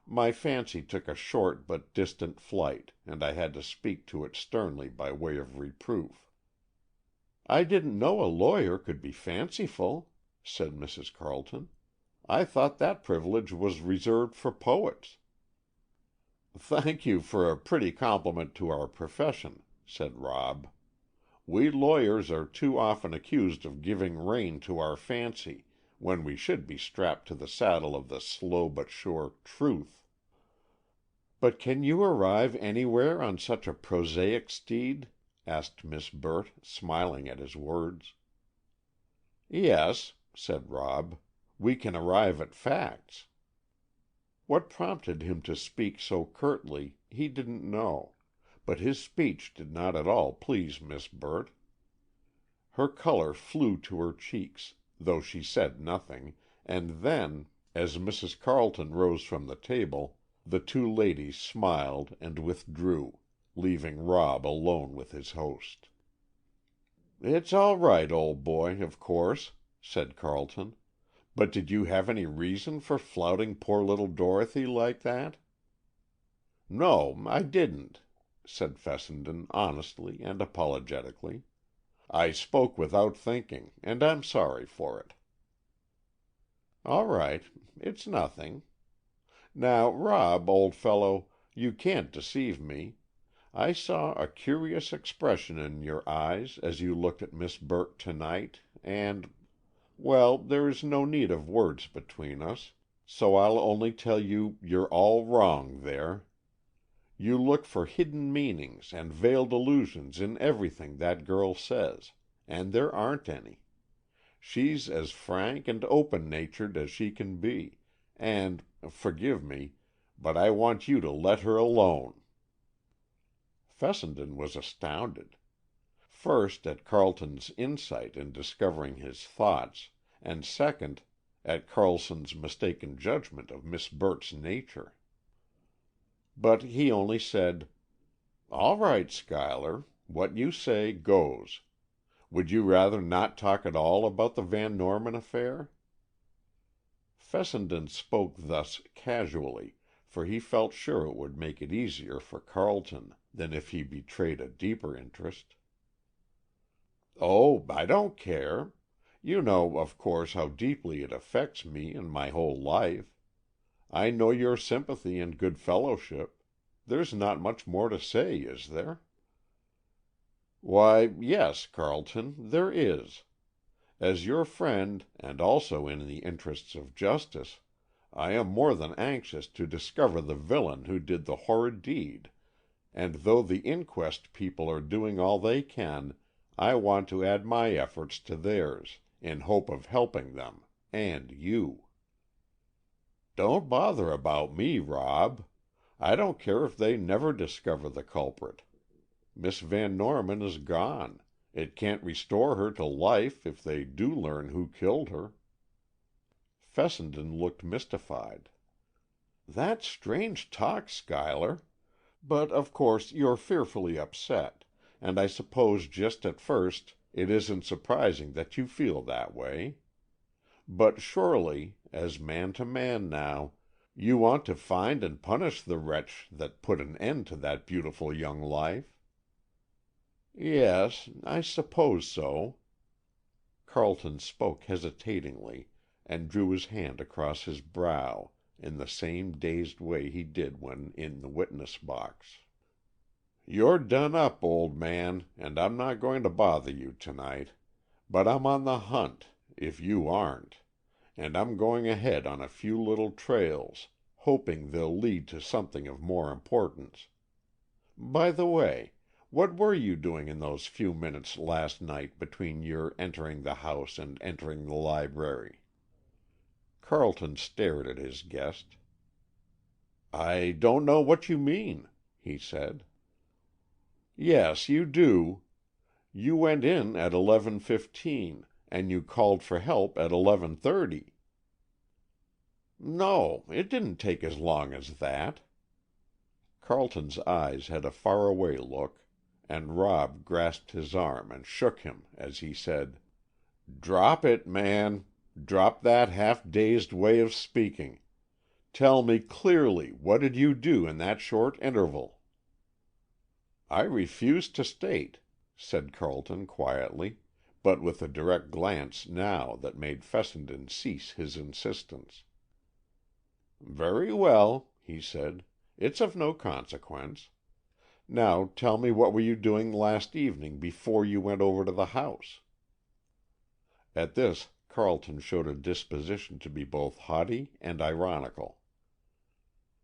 "My fancy took a short but distant flight, and I had to speak to it sternly by way of reproof." "I didn't know a lawyer could be fanciful," said Mrs. Carleton. "I thought that privilege was reserved for poets." "Thank you for a pretty compliment to our profession," said Rob. "We lawyers are too often accused of giving rein to our fancy, when we should be strapped to the saddle of the slow but sure truth." "But can you arrive anywhere on such a prosaic steed?" asked Miss Burt, smiling at his words. "Yes," said Rob, "we can arrive at facts." What prompted him to speak so curtly he didn't know, but his speech did not at all please Miss Burt. Her color flew to her cheeks, though she said nothing, and then, as Mrs. Carleton rose from the table, the two ladies smiled and withdrew, leaving Rob alone with his host. "It's all right, old boy, of course," said Carleton. "But did you have any reason for flouting poor little Dorothy like that?" "No, I didn't," said Fessenden honestly and apologetically. "I spoke without thinking, and I'm sorry for it." "All right. It's nothing. Now, Rob, old fellow, you can't deceive me. I saw a curious expression in your eyes as you looked at Miss Burt to-night, and—well, there is no need of words between us, so I'll only tell you you're all wrong there. You look for hidden meanings and veiled allusions in everything that girl says, and there aren't any. She's as frank and open-natured as she can be, and, forgive me, but I want you to let her alone." Fessenden was astounded. First, at Carleton's insight in discovering his thoughts, and second, at Carleton's mistaken judgment of Miss Burt's nature. But he only said, "All right, Schuyler. What you say goes. Would you rather not talk at all about the Van Norman affair?" Fessenden spoke thus casually, for he felt sure it would make it easier for Carleton than if he betrayed a deeper interest. "Oh, I don't care. You know, of course, how deeply it affects me and my whole life. I know your sympathy and good fellowship. There's not much more to say, is there?" "Why, yes, Carleton, there is. As your friend, and also in the interests of justice, I am more than anxious to discover the villain who did the horrid deed, and though the inquest people are doing all they can, I want to add my efforts to theirs, in hope of helping them, and you." "Don't bother about me, Rob. I don't care if they never discover the culprit. Miss Van Norman is gone. It can't restore her to life if they do learn who killed her." Fessenden looked mystified. "That's strange talk, Schuyler. But of course you're fearfully upset, and I suppose just at first it isn't surprising that you feel that way. But surely, as man to man now, you want to find and punish the wretch that put an end to that beautiful young life." "Yes, I suppose so." Carleton spoke hesitatingly, and drew his hand across his brow in the same dazed way he did when in the witness box. "You're done up, old man, and I'm not going to bother you to-night. But I'm on the hunt, if you aren't, and I'm going ahead on a few little trails, hoping they'll lead to something of more importance. By the way, what were you doing in those few minutes last night between your entering the house and entering the library?" Carleton stared at his guest. "I don't know what you mean," he said. "Yes, you do. You went in at 11:15, and you called for help at 11:30. "No, it didn't take as long as that." Carleton's eyes had a faraway look, and Rob grasped his arm and shook him as he said, "Drop it, man. Drop that half-dazed way of speaking. Tell me clearly, what did you do in that short interval?" "I refuse to state," said Carleton quietly, but with a direct glance now that made Fessenden cease his insistence. "Very well," he said. "It's of no consequence. Now tell me, what were you doing last evening before you went over to the house?" At this Carleton showed a disposition to be both haughty and ironical.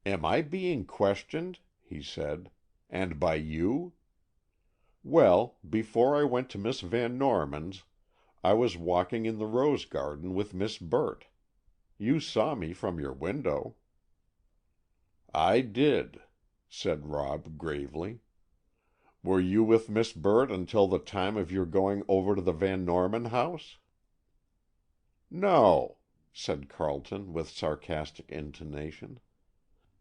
"Am I being questioned?" he said. "And by you? Well, before I went to Miss Van Norman's, I was walking in the rose garden with Miss Burt. You saw me from your window." "I did," said Rob gravely. "Were you with Miss Burt until the time of your going over to the Van Norman house?" "No," said Carleton with sarcastic intonation.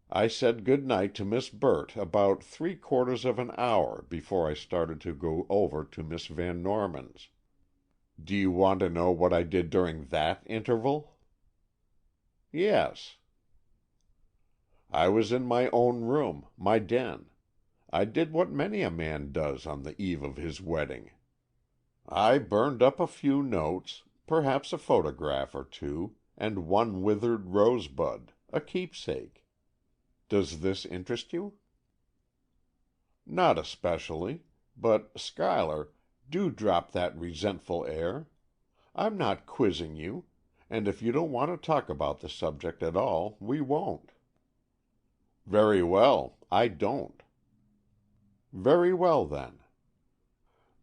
"I said good night to Miss Burt about 3/4 of an hour before I started to go over to Miss Van Norman's. Do you want to know what I did during that interval?" "Yes." "I was in my own room, my den. I did what many a man does on the eve of his wedding. I burned up a few notes, perhaps a photograph or two, and one withered rosebud, a keepsake. Does this interest you?" "Not especially. But, Schuyler, do drop that resentful air. I'm not quizzing you, and if you don't want to talk about the subject at all, we won't." "Very well, I don't." "Very well, then."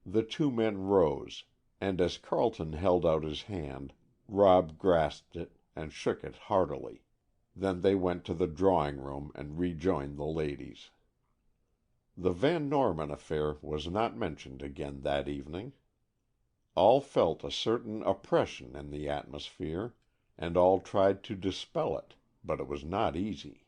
The two men rose, and as Carleton held out his hand, Rob grasped it and shook it heartily. Then they went to the drawing room and rejoined the ladies. The Van Norman affair was not mentioned again that evening. All felt a certain oppression in the atmosphere, and all tried to dispel it, but it was not easy.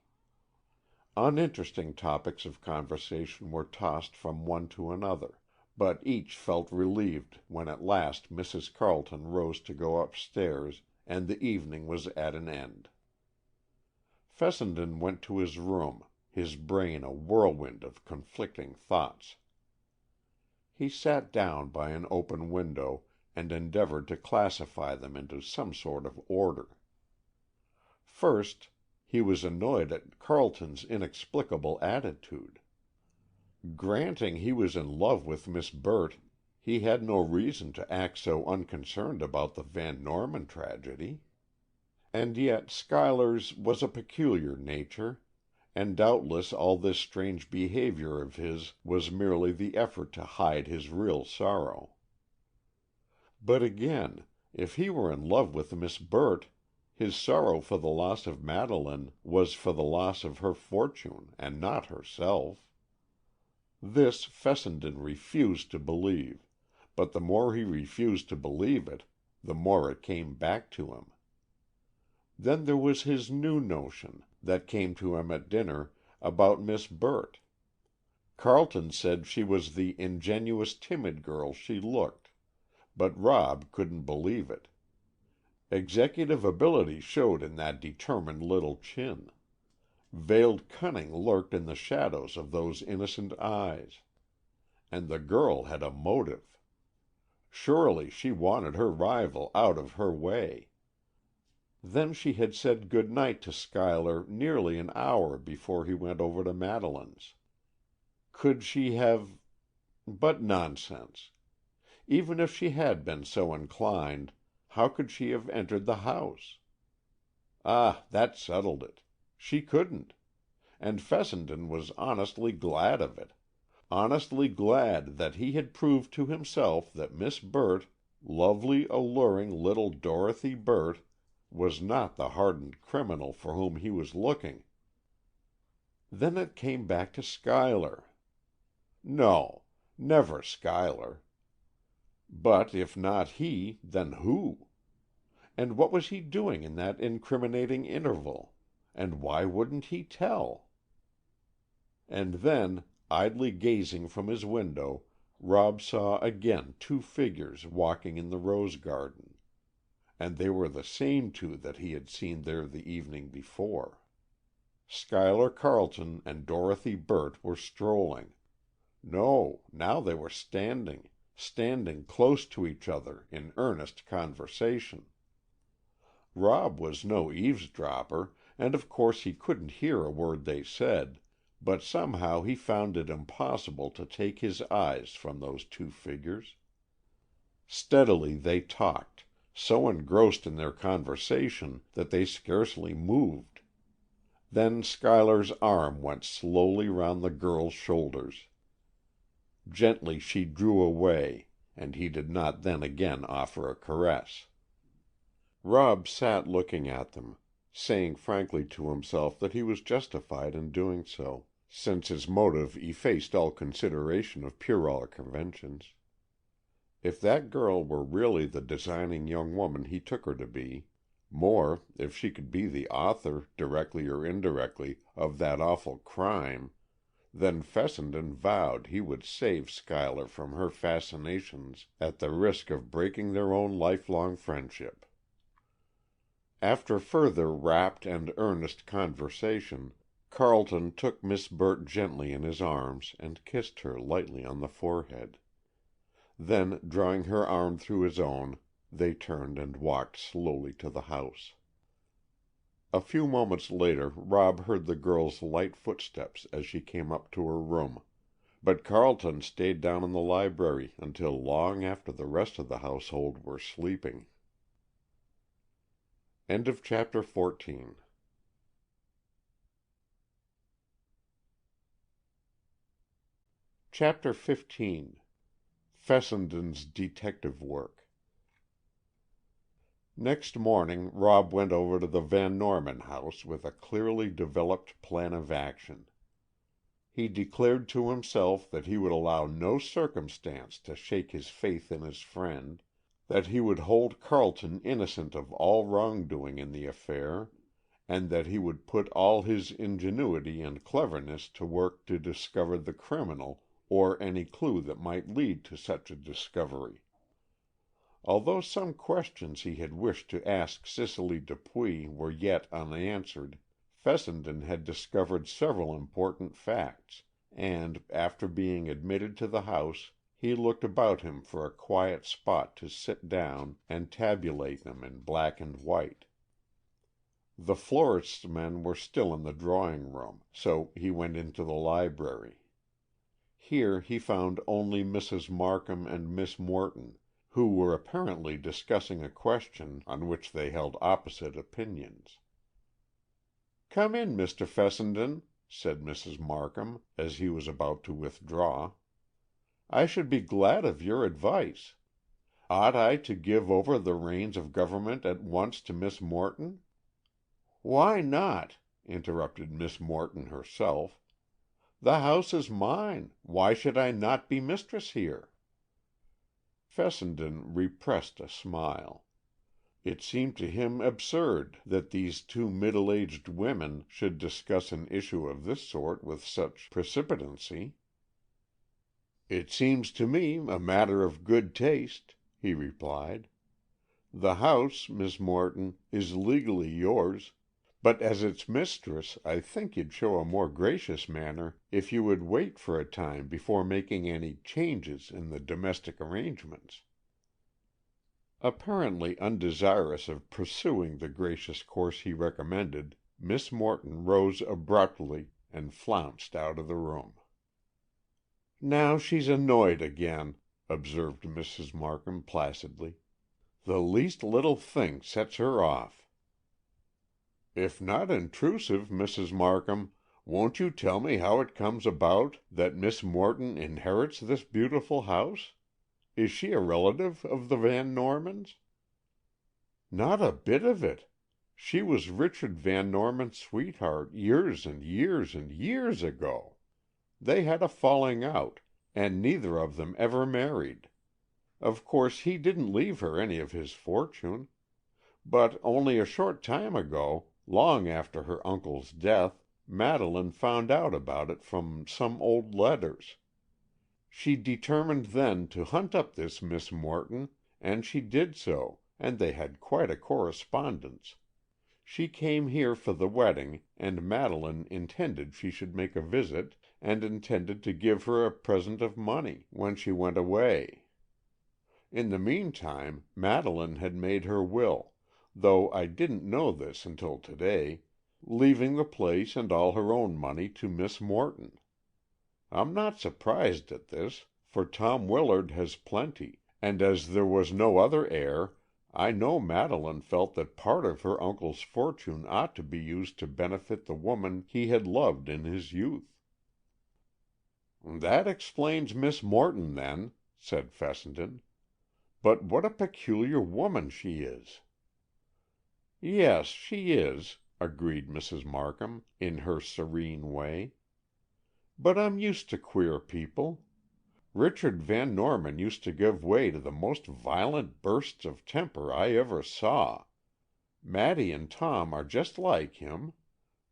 Uninteresting topics of conversation were tossed from one to another, but each felt relieved when at last Mrs. Carleton rose to go upstairs, and the evening was at an end. Fessenden went to his room, his brain a whirlwind of conflicting thoughts. He sat down by an open window and endeavored to classify them into some sort of order. First, he was annoyed at Carleton's inexplicable attitude. Granting he was in love with Miss Burt, he had no reason to act so unconcerned about the Van Norman tragedy. And yet Schuyler's was a peculiar nature, and doubtless all this strange behavior of his was merely the effort to hide his real sorrow. But again, if he were in love with Miss Burt, his sorrow for the loss of Madeleine was for the loss of her fortune, and not herself. This Fessenden refused to believe, but the more he refused to believe it, the more it came back to him. Then there was his new notion, that came to him at dinner, about Miss Burt. Carleton said she was the ingenuous, timid girl she looked, but Rob couldn't believe it. Executive ability showed in that determined little chin. Veiled cunning lurked in the shadows of those innocent eyes. And the girl had a motive. Surely she wanted her rival out of her way. Then she had said good night to Schuyler nearly an hour before he went over to Madeleine's. Could she have— But nonsense. Even if she had been so inclined, how could she have entered the house? Ah, that settled it. She couldn't. And Fessenden was honestly glad of it. Honestly glad that he had proved to himself that Miss Burt, lovely, alluring little Dorothy Burt, was not the hardened criminal for whom he was looking. Then it came back to Schuyler. No, never Schuyler. But if not he, then who? And what was he doing in that incriminating interval? And why wouldn't he tell? And then, idly gazing from his window, Rob saw again two figures walking in the rose garden, and they were the same two that he had seen there the evening before. Schuyler Carleton and Dorothy Burt were strolling. No, now they were standing close to each other in earnest conversation. Rob was no eavesdropper, and of course he couldn't hear a word they said, but somehow he found it impossible to take his eyes from those two figures. Steadily they talked, so engrossed in their conversation that they scarcely moved. Then Schuyler's arm went slowly round the girl's shoulders. Gently she drew away, and he did not then again offer a caress. Rob sat looking at them, saying frankly to himself that he was justified in doing so, since his motive effaced all consideration of puerile conventions. If that girl were really the designing young woman he took her to be, more, if she could be the author, directly or indirectly, of that awful crime, then Fessenden vowed he would save Schuyler from her fascinations at the risk of breaking their own lifelong friendship. After further rapt and earnest conversation, Carleton took Miss Burt gently in his arms and kissed her lightly on the forehead. Then, drawing her arm through his own, they turned and walked slowly to the house. A few moments later Rob heard the girl's light footsteps as she came up to her room, but Carleton stayed down in the library until long after the rest of the household were sleeping. End of chapter 14. Chapter 15. Fessenden's Detective Work. Next morning Rob went over to the Van Norman house with a clearly developed plan of action. He declared to himself that he would allow no circumstance to shake his faith in his friend, that he would hold Carleton innocent of all wrongdoing in the affair, and that he would put all his ingenuity and cleverness to work to discover the criminal or any clue that might lead to such a discovery. Although some questions he had wished to ask Cicely Dupuy were yet unanswered, Fessenden had discovered several important facts, and, after being admitted to the house, he looked about him for a quiet spot to sit down and tabulate them in black and white. The florist's men were still in the drawing-room, so he went into the library. Here he found only Mrs. Markham and Miss Morton, who were apparently discussing a question on which they held opposite opinions. "Come in, Mr. Fessenden," said Mrs. Markham, as he was about to withdraw. "I should be glad of your advice. Ought I to give over the reins of government at once to Miss Morton?" "Why not?" interrupted Miss Morton herself. "The house is mine. Why should I not be mistress here?" Fessenden repressed a smile. It seemed to him absurd that these two middle-aged women should discuss an issue of this sort with such precipitancy. "It seems to me a matter of good taste," he replied. "The house, Miss Morton, is legally yours, but as its mistress I think you'd show a more gracious manner if you would wait for a time before making any changes in the domestic arrangements." Apparently undesirous of pursuing the gracious course he recommended, Miss Morton rose abruptly and flounced out of the room. "Now she's annoyed again," observed Mrs. Markham placidly. "The least little thing sets her off." "If not intrusive, Mrs. Markham, won't you tell me how it comes about that Miss Morton inherits this beautiful house? Is she a relative of the Van Normans?" "Not a bit of it. She was Richard Van Norman's sweetheart years and years and years ago. They had a falling out, and neither of them ever married. Of course he didn't leave her any of his fortune. But only a short time ago, long after her uncle's death, Madeleine found out about it from some old letters. She determined then to hunt up this Miss Morton, and she did so, and they had quite a correspondence. She came here for the wedding, and Madeleine intended she should make a visit, and intended to give her a present of money when she went away. In the meantime, Madeleine had made her will, though I didn't know this until to-day, leaving the place and all her own money to Miss Morton. I'm not surprised at this, for Tom Willard has plenty, and as there was no other heir, I know Madeleine felt that part of her uncle's fortune ought to be used to benefit the woman he had loved in his youth. "That explains Miss Morton, then," said Fessenden. "But what a peculiar woman she is." "Yes, she is," agreed Mrs. Markham, in her serene way. "But I'm used to queer people. Richard Van Norman used to give way to the most violent bursts of temper I ever saw. Maddy and Tom are just like him.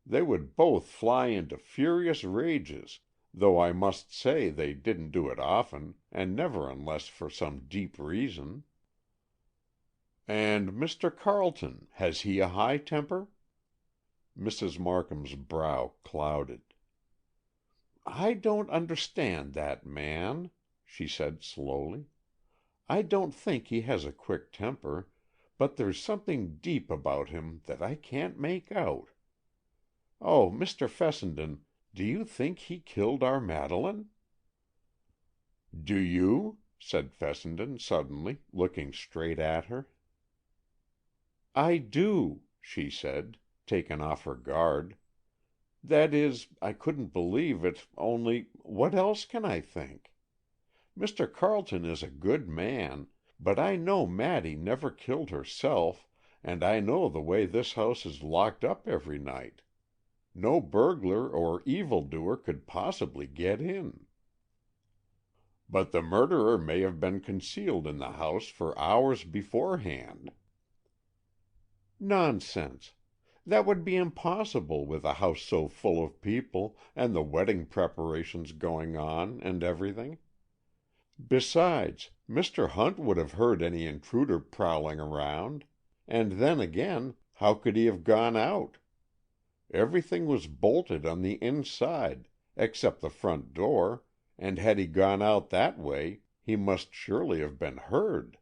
They would both fly into furious rages, though I must say they didn't do it often, and never unless for some deep reason." "And Mr. Carleton, has he a high temper?" Mrs. Markham's brow clouded. "I don't understand that man," she said slowly. "I don't think he has a quick temper, but there's something deep about him that I can't make out. Oh, Mr. Fessenden, do you think he killed our Madeleine?" "Do you?" said Fessenden suddenly, looking straight at her. "I do," she said, taken off her guard. "That is, I couldn't believe it, only what else can I think? Mr. Carleton is a good man, but I know Maddy never killed herself, and I know the way this house is locked up every night. No burglar or evildoer could possibly get in." "But the murderer may have been concealed in the house for hours beforehand." "Nonsense! That would be impossible with a house so full of people, and the wedding preparations going on, and everything. Besides, Mr. Hunt would have heard any intruder prowling around, and then again, how could he have gone out? Everything was bolted on the inside, except the front door, and had he gone out that way, he must surely have been heard."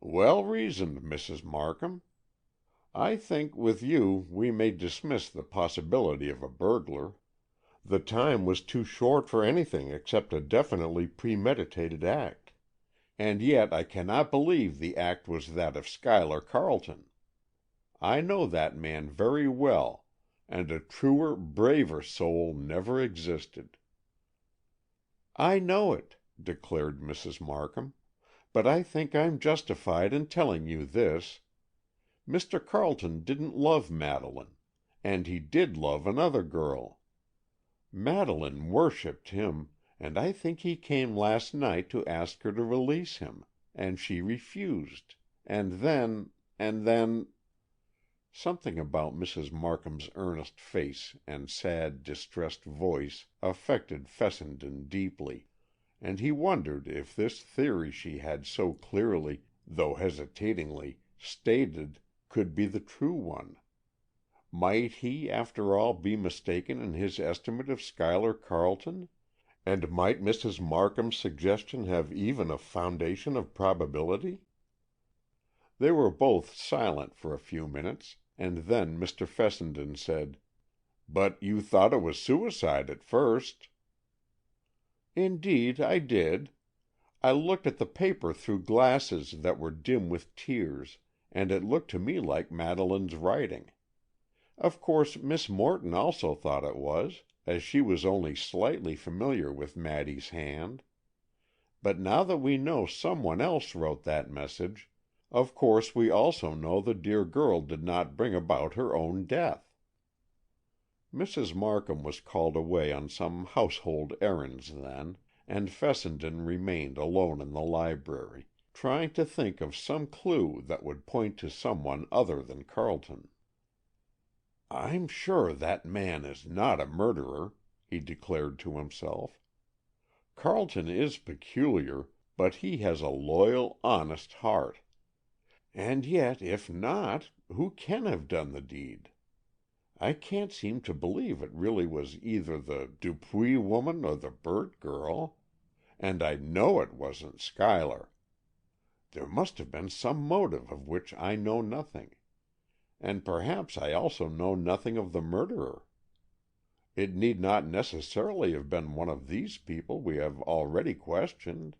"Well reasoned, Mrs. Markham. I think, with you, we may dismiss the possibility of a burglar. The time was too short for anything except a definitely premeditated act. And yet I cannot believe the act was that of Schuyler Carleton. I know that man very well, and a truer, braver soul never existed." "I know it," declared Mrs. Markham, "but I think I'm justified in telling you this. Mr. Carleton didn't love Madeleine, and he did love another girl. Madeleine worshipped him, and I think he came last night to ask her to release him, and she refused, and then—" Something about Mrs. Markham's earnest face and sad, distressed voice affected Fessenden deeply, and he wondered if this theory she had so clearly, though hesitatingly, stated could be the true one. Might he, after all, be mistaken in his estimate of Schuyler Carleton, and might Mrs. Markham's suggestion have even a foundation of probability? They were both silent for a few minutes, and then Mr. Fessenden said, "But you thought it was suicide at first." "Indeed, I did. I looked at the paper through glasses that were dim with tears, and it looked to me like Madeleine's writing. Of course, Miss Morton also thought it was, as she was only slightly familiar with Maddy's hand. But now that we know someone else wrote that message, of course we also know the dear girl did not bring about her own death." Mrs. Markham was called away on some household errands then, and Fessenden remained alone in the library, trying to think of some clue that would point to someone other than Carleton. "I'm sure that man is not a murderer," he declared to himself. "Carleton is peculiar, but he has a loyal, honest heart. And yet, if not, who can have done the deed? I can't seem to believe it really was either the Dupuy woman or the Burt girl, and I know it wasn't Schuyler. There must have been some motive of which I know nothing, and perhaps I also know nothing of the murderer. It need not necessarily have been one of these people we have already questioned."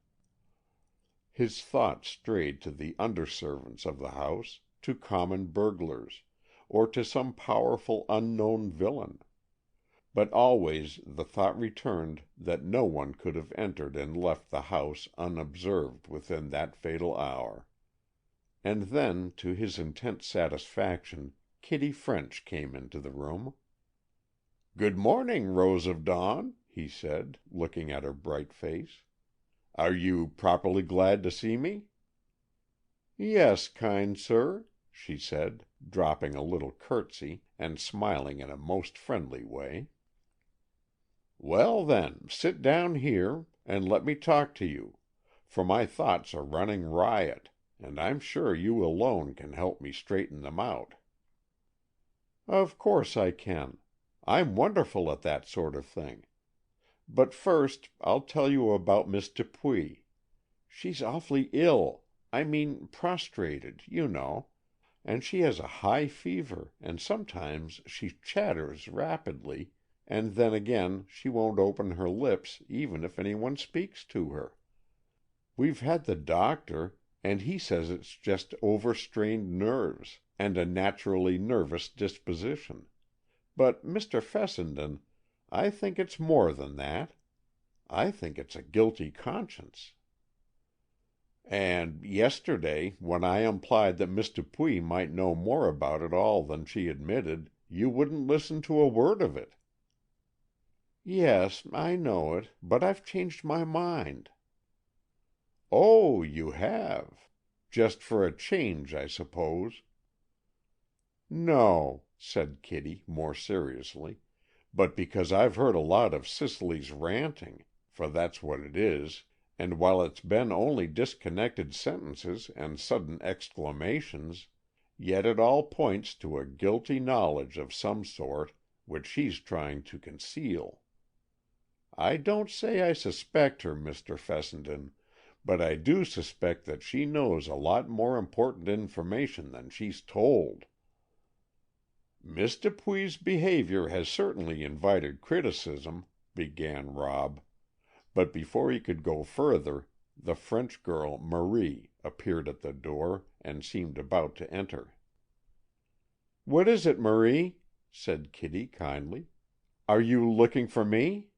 His thoughts strayed to the under-servants of the house, to common burglars, or to some powerful unknown villain. But always the thought returned that no one could have entered and left the house unobserved within that fatal hour. And then, to his intense satisfaction, Kitty French came into the room. "Good morning, Rose of Dawn," he said, looking at her bright face. "Are you properly glad to see me?" "Yes, kind sir," she said, dropping a little curtsy and smiling in a most friendly way. "Well, then, sit down here, and let me talk to you, for my thoughts are running riot, and I'm sure you alone can help me straighten them out." "Of course I can. I'm wonderful at that sort of thing. But first, I'll tell you about Miss Dupuy. She's awfully ill, I mean prostrated, you know, and she has a high fever, and sometimes she chatters rapidly, and then again she won't open her lips even if anyone speaks to her. We've had the doctor, and he says it's just overstrained nerves, and a naturally nervous disposition. But, Mr. Fessenden, I think it's more than that. I think it's a guilty conscience." "And yesterday, when I implied that Miss Dupuy might know more about it all than she admitted, you wouldn't listen to a word of it." "Yes, I know it, but I've changed my mind." "Oh, you have. Just for a change, I suppose." "No," said Kitty, more seriously, "but because I've heard a lot of Cicely's ranting, for that's what it is, and while it's been only disconnected sentences and sudden exclamations, yet it all points to a guilty knowledge of some sort, which she's trying to conceal. I don't say I suspect her, Mr. Fessenden, but I do suspect that she knows a lot more important information than she's told." "Miss Dupuy's behavior has certainly invited criticism," began Rob, but before he could go further, the French girl, Marie, appeared at the door and seemed about to enter. "What is it, Marie?" said Kitty kindly. "Are you looking for me?"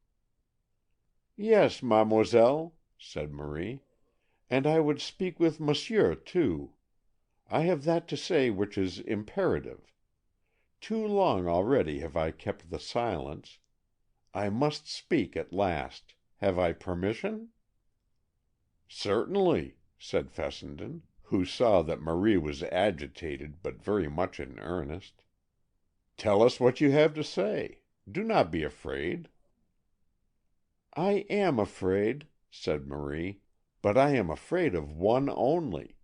"Yes, mademoiselle," said Marie, "and I would speak with monsieur, too. I have that to say which is imperative. Too long already have I kept the silence. I must speak at last. Have I permission?" "Certainly," said Fessenden, who saw that Marie was agitated but very much in earnest. "Tell us what you have to say. Do not be afraid." "I am afraid," said Marie, "but I am afraid of one only.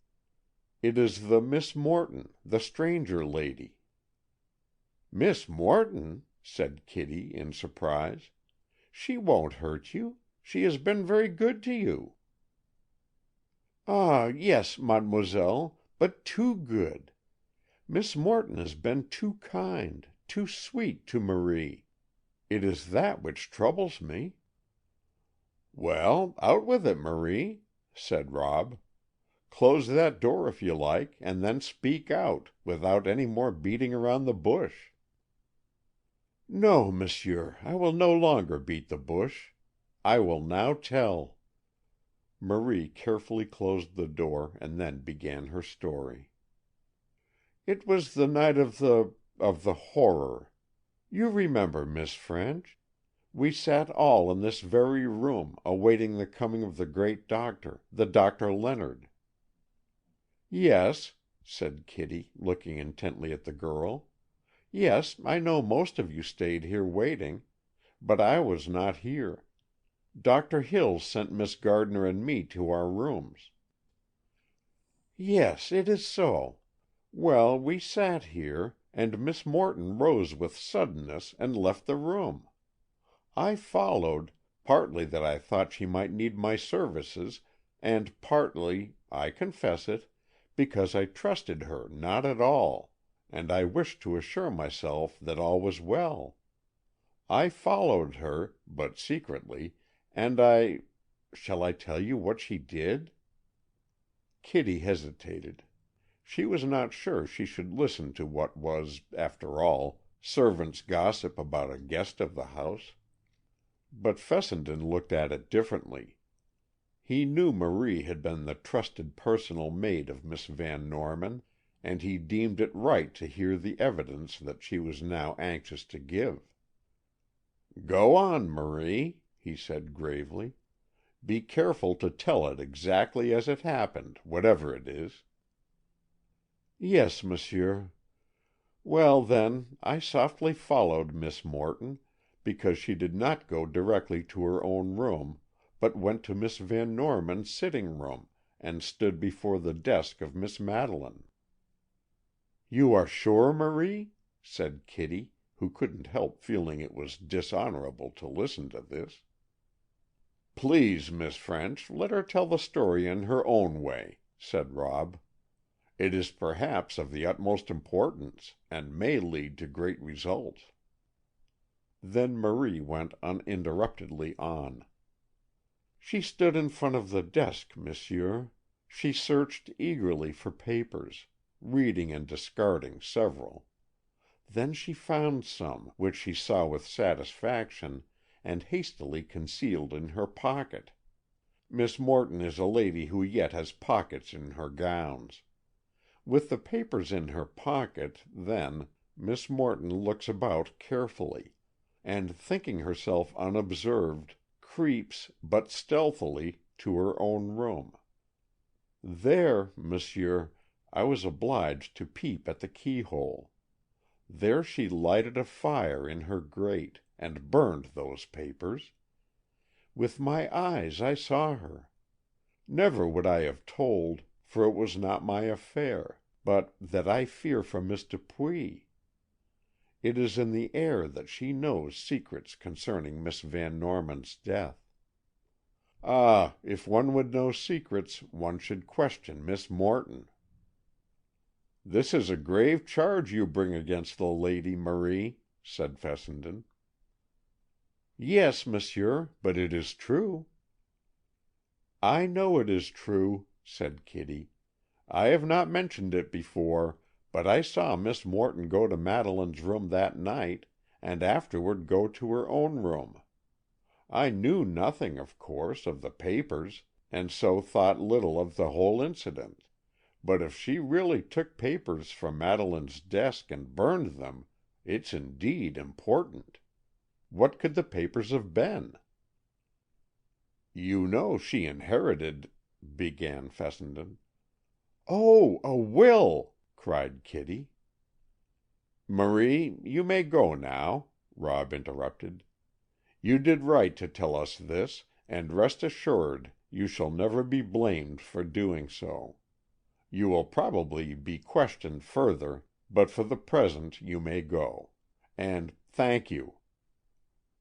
It is the Miss Morton, the stranger lady." "Miss Morton?" said Kitty in surprise. "She won't hurt you. She has been very good to you." "Ah, yes, mademoiselle, but too good. Miss Morton has been too kind, too sweet to Marie. It is that which troubles me." "Well, out with it, Marie," said Rob. "Close that door if you like, and then speak out, without any more beating around the bush." "No, monsieur, I will no longer beat the bush. I will now tell." Marie carefully closed the door and then began her story. "It was the night of the horror. You remember, Miss French. We sat all in this very room, awaiting the coming of the great doctor, the Dr. Leonard." "Yes," said Kitty, looking intently at the girl. Yes, I know most of you stayed here waiting, but I was not here. Doctor Hills sent Miss Gardner and me to our rooms." "Yes, it is so. Well, we sat here, and Miss Morton rose with suddenness and left the room. I followed, partly that I thought she might need my services, and partly, I confess it, because I trusted her not at all, and I wished to assure myself that all was well. I followed her, but secretly, and shall I tell you what she did?" Kitty hesitated. She was not sure she should listen to what was, after all, servants' gossip about a guest of the house. But Fessenden looked at it differently. He knew Marie had been the trusted personal maid of Miss Van Norman, and he deemed it right to hear the evidence that she was now anxious to give. "Go on, Marie," he said gravely. "Be careful to tell it exactly as it happened, whatever it is." "Yes, monsieur. Well, then, I softly followed Miss Morton, because she did not go directly to her own room, but went to Miss Van Norman's sitting room, and stood before the desk of Miss Madeleine." "You are sure, Marie?" said Kitty, who couldn't help feeling it was dishonorable to listen to this. "Please, Miss French, let her tell the story in her own way," said Rob. "It is perhaps of the utmost importance, and may lead to great results." Then Marie went uninterruptedly on. "She stood in front of the desk, monsieur. She searched eagerly for papers, reading and discarding several. Then she found some, which she saw with satisfaction, and hastily concealed in her pocket. Miss Morton is a lady who yet has pockets in her gowns. With the papers in her pocket, then, Miss Morton looks about carefully, and thinking herself unobserved, creeps, but stealthily, to her own room. There, monsieur, I was obliged to peep at the keyhole. There she lighted a fire in her grate, and burned those papers. With my eyes I saw her. Never would I have told, for it was not my affair, but that I fear for Miss Dupuy. It is in the air that she knows secrets concerning Miss Van Norman's death. Ah, if one would know secrets, one should question Miss Morton." "This is a grave charge you bring against the lady, Marie," said Fessenden. "Yes, monsieur, but it is true." "I know it is true," said Kitty. "I have not mentioned it before, but I saw Miss Morton go to Madeleine's room that night, and afterward go to her own room. I knew nothing, of course, of the papers, and so thought little of the whole incident. But if she really took papers from Madeleine's desk and burned them, it's indeed important. What could the papers have been?" "You know she inherited—" began Fessenden. "Oh, a will!" cried Kitty. "Marie, you may go now," Rob interrupted. "You did right to tell us this, and rest assured you shall never be blamed for doing so. You will probably be questioned further, but for the present you may go. And thank you."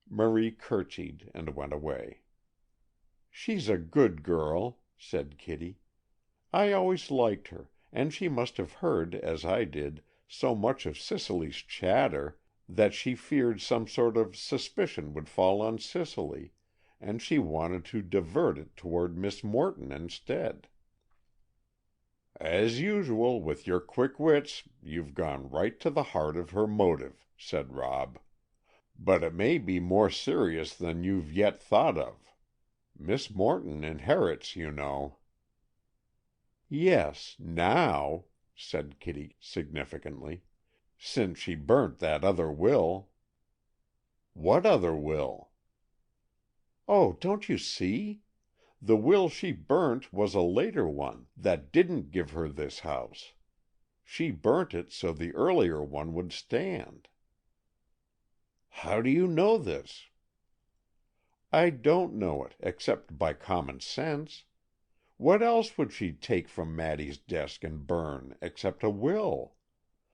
Marie curtsied and went away. "She's a good girl," said Kitty. "I always liked her, and she must have heard, as I did, so much of Cicely's chatter, that she feared some sort of suspicion would fall on Cicely, and she wanted to divert it toward Miss Morton instead." "As usual, with your quick wits, you've gone right to the heart of her motive," said Rob. "But it may be more serious than you've yet thought of. Miss Morton inherits, you know." "Yes, now," said Kitty significantly, "since she burnt that other will." "What other will?" "Oh, don't you see? The will she burnt was a later one, that didn't give her this house. She burnt it so the earlier one would stand." "How do you know this?" "I don't know it, except by common sense. What else would she take from Mattie's desk and burn, except a will?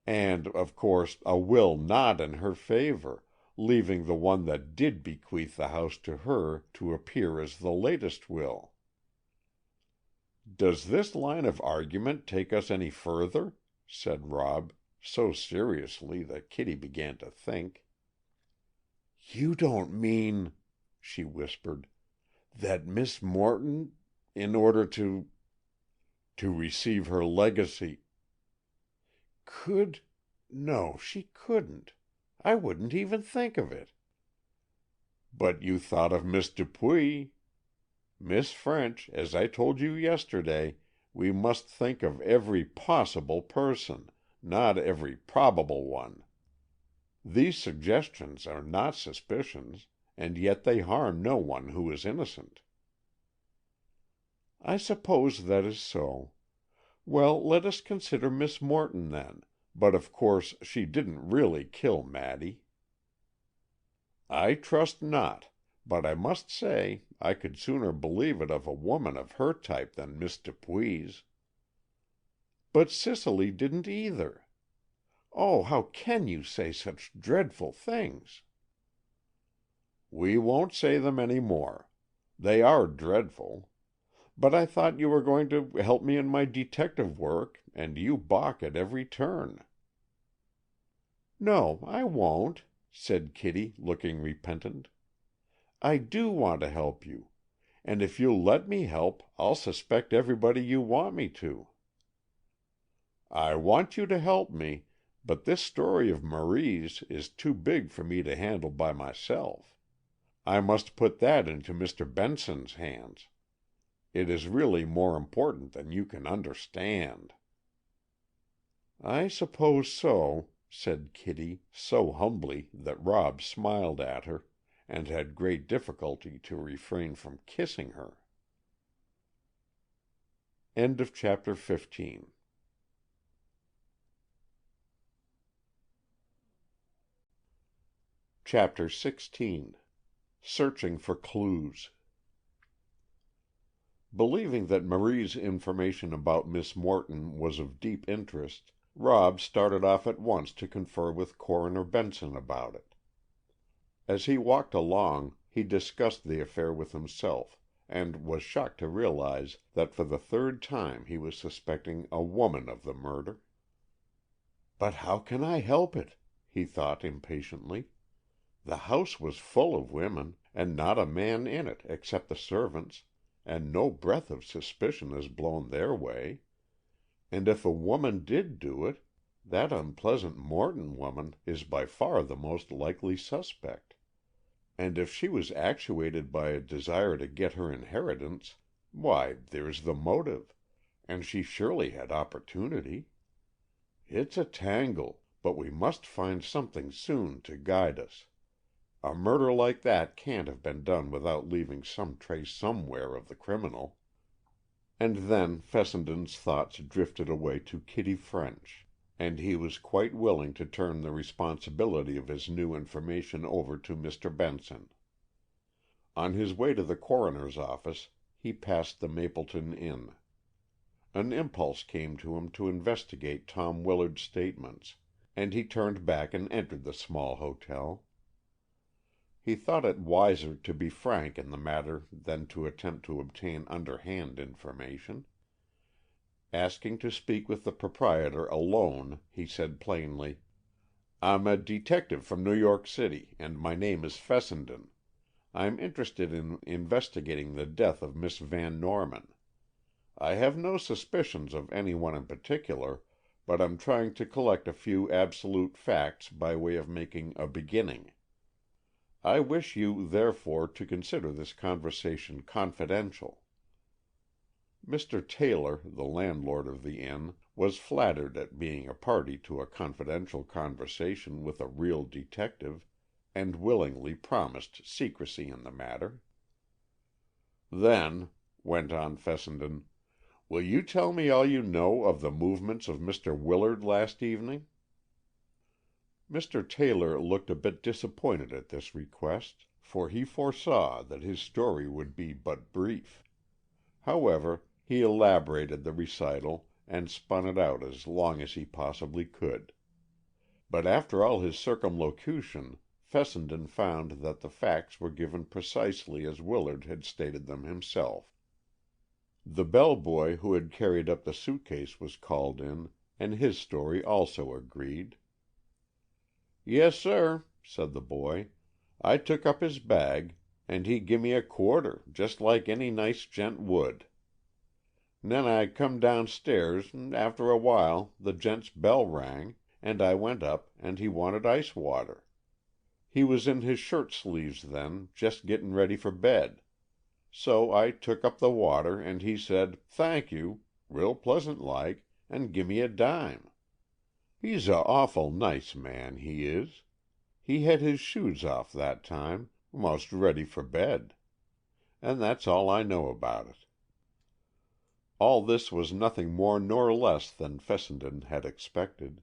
And, of course, a will not in her favor, leaving the one that did bequeath the house to her to appear as the latest will." "Does this line of argument take us any further?" said Rob, so seriously that Kitty began to think. "You don't mean," she whispered, "that Miss Morton, in order to—" "To receive her legacy." "Could— No, she couldn't. I wouldn't even think of it." "But you thought of Miss Dupuy. Miss French, as I told you yesterday, we must think of every possible person, not every probable one. These suggestions are not suspicions, and yet they harm no one who is innocent." "I suppose that is so. Well, let us consider Miss Morton, then, but of course she didn't really kill Maddy." "I trust not, but I must say I could sooner believe it of a woman of her type than Miss Dupuy's." "But Cicely didn't either. Oh, how can you say such dreadful things?" "We won't say them any more. They are dreadful. But I thought you were going to help me in my detective work, and you balk at every turn." "No, I won't," said Kitty, looking repentant. "I do want to help you, and if you'll let me help, I'll suspect everybody you want me to." "I want you to help me, but this story of Marie's is too big for me to handle by myself. I must put that into Mr. Benson's hands. It is really more important than you can understand." "I suppose so," said Kitty, so humbly that Rob smiled at her, and had great difficulty to refrain from kissing her. Chapter 16. Searching for Clues. Believing that Marie's information about Miss Morton was of deep interest, Rob started off at once to confer with Coroner Benson about it. As he walked along, he discussed the affair with himself, and was shocked to realize that for the third time he was suspecting a woman of the murder. "But how can I help it?" he thought impatiently. "The house was full of women, and not a man in it except the servants, and no breath of suspicion has blown their way. And if a woman did do it, that unpleasant Morton woman is by far the most likely suspect. And if she was actuated by a desire to get her inheritance, why, there's the motive, and she surely had opportunity. It's a tangle, but we must find something soon to guide us. A murder like that can't have been done without leaving some trace somewhere of the criminal." And then Fessenden's thoughts drifted away to Kitty French, and he was quite willing to turn the responsibility of his new information over to Mr. Benson. On his way to the coroner's office, he passed the Mapleton Inn. An impulse came to him to investigate Tom Willard's statements, and he turned back and entered the small hotel. He thought it wiser to be frank in the matter than to attempt to obtain underhand information. Asking to speak with the proprietor alone, he said plainly, "I'm a detective from New York City, and my name is Fessenden. I'm interested in investigating the death of Miss Van Norman. I have no suspicions of any one in particular, but I'm trying to collect a few absolute facts by way of making a beginning. I wish you, therefore, to consider this conversation confidential." Mr. Taylor, the landlord of the inn, was flattered at being a party to a confidential conversation with a real detective, and willingly promised secrecy in the matter. "Then," went on Fessenden, Will you tell me all you know of the movements of Mr. Willard last evening?" Mr. Taylor looked a bit disappointed at this request, for he foresaw that his story would be but brief. However, he elaborated the recital and spun it out as long as he possibly could. But after all his circumlocution, Fessenden found that the facts were given precisely as Willard had stated them himself. The bellboy who had carried up the suitcase was called in, and his story also agreed. "Yes, sir," said the boy. "I took up his bag, and he gimme a quarter, just like any nice gent would. 'N'en I come downstairs, and after a while the gent's bell rang, and I went up, and he wanted ice water. He was in his shirt sleeves then, just getting ready for bed. So I took up the water, and he said, 'Thank you,' real pleasant like, and gimme a dime. He's a awful nice man, he is. He had his shoes off that time, 'most ready for bed. And that's all I know about it." All this was nothing more nor less than Fessenden had expected.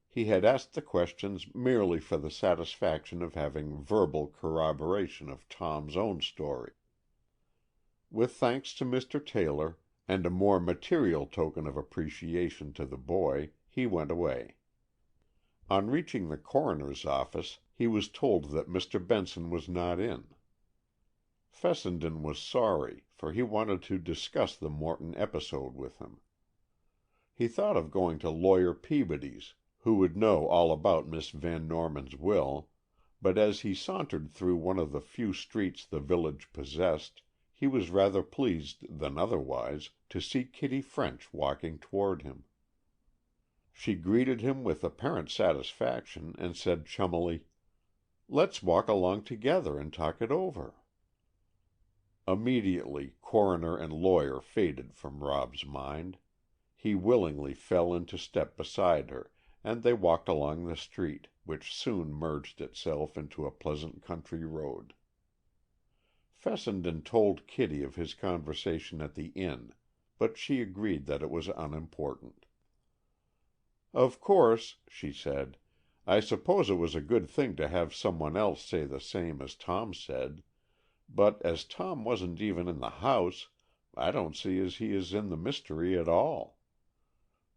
He had asked the questions merely for the satisfaction of having verbal corroboration of Tom's own story. With thanks to Mr. Taylor, and a more material token of appreciation to the boy, he went away. On reaching the coroner's office, he was told that Mr. Benson was not in. Fessenden was sorry, for he wanted to discuss the Morton episode with him. He thought of going to Lawyer Peabody's, who would know all about Miss Van Norman's will, but as he sauntered through one of the few streets the village possessed, he was rather pleased than otherwise to see Kitty French walking toward him. She greeted him with apparent satisfaction and said chummily, "Let's walk along together and talk it over." Immediately coroner and lawyer faded from Rob's mind. He willingly fell into step beside her, and they walked along the street, which soon merged itself into a pleasant country road. Fessenden told Kitty of his conversation at the inn, but she agreed that it was unimportant. "Of course," she said, "I suppose it was a good thing to have someone else say the same as Tom said, but as Tom wasn't even in the house, I don't see as he is in the mystery at all.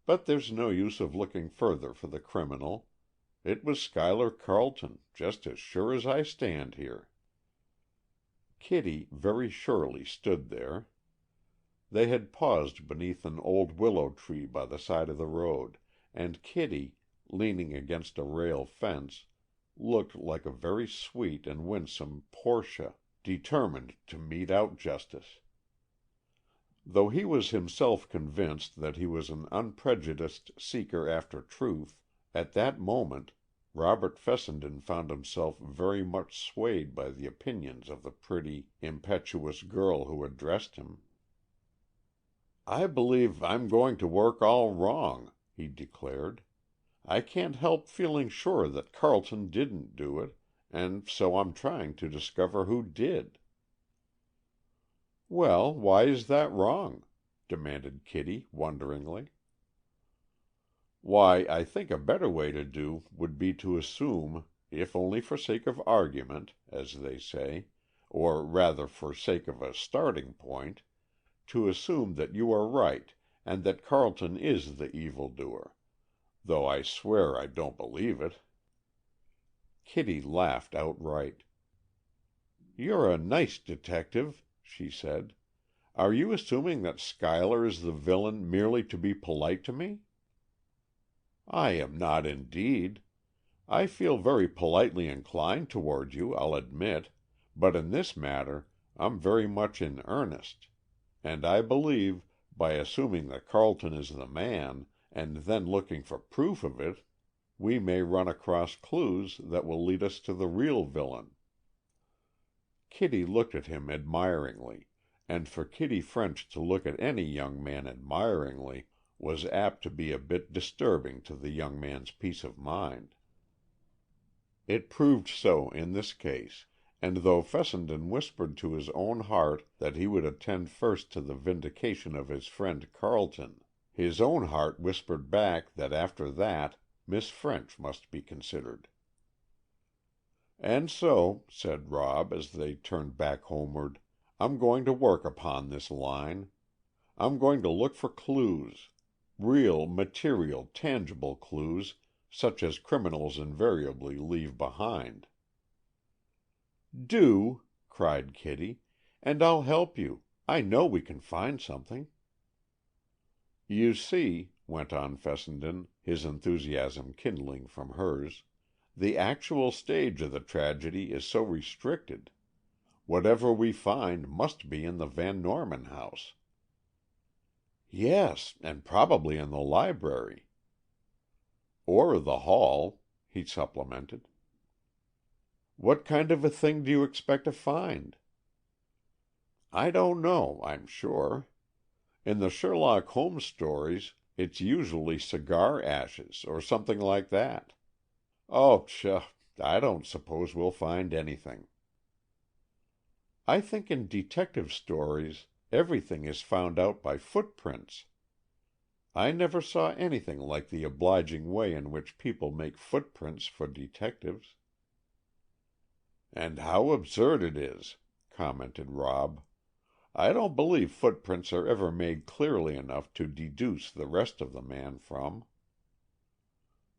But there's no use of looking further for the criminal. It was Schuyler Carleton, just as sure as I stand here." Kitty very surely stood there. They had paused beneath an old willow tree by the side of the road, and Kitty, leaning against a rail fence, looked like a very sweet and winsome Portia, determined to mete out justice. Though he was himself convinced that he was an unprejudiced seeker after truth, at that moment Robert Fessenden found himself very much swayed by the opinions of the pretty, impetuous girl who addressed him. "I believe I'm going to work all wrong," he declared. "I can't help feeling sure that Carleton didn't do it, and so I'm trying to discover who did." "Well, why is that wrong?" demanded Kitty wonderingly. "Why, I think a better way to do would be to assume, if only for sake of argument, as they say, or rather for sake of a starting point, to assume that you are right and that Carleton is the evildoer, though I swear I don't believe it." Kitty laughed outright. "You're a nice detective," she said. "Are you assuming that Schuyler is the villain merely to be polite to me?" "I am not, indeed. I feel very politely inclined toward you, I'll admit, but in this matter I'm very much in earnest, and I believe, by assuming that Carleton is the man, and then looking for proof of it, we may run across clues that will lead us to the real villain." Kitty looked at him admiringly, and for Kitty French to look at any young man admiringly was apt to be a bit disturbing to the young man's peace of mind. It proved so in this case, and though Fessenden whispered to his own heart that he would attend first to the vindication of his friend Carleton, his own heart whispered back that after that Miss French must be considered. "And so," said Rob, as they turned back homeward, "I'm going to work upon this line. I'm going to look for clues, real, material, tangible clues, such as criminals invariably leave behind." "Do!" cried Kitty, "and I'll help you. I know we can find something." "You see," went on Fessenden, his enthusiasm kindling from hers, "the actual stage of the tragedy is so restricted. Whatever we find must be in the Van Norman house." "Yes, and probably in the library." "Or the hall," he supplemented. "What kind of a thing do you expect to find?" "I don't know, I'm sure. In the Sherlock Holmes stories it's usually cigar ashes or something like that. Oh, pshaw! I don't suppose we'll find anything." "I think in detective stories everything is found out by footprints. I never saw anything like the obliging way in which people make footprints for detectives." "And how absurd it is," commented Rob. "I don't believe footprints are ever made clearly enough to deduce the rest of the man from."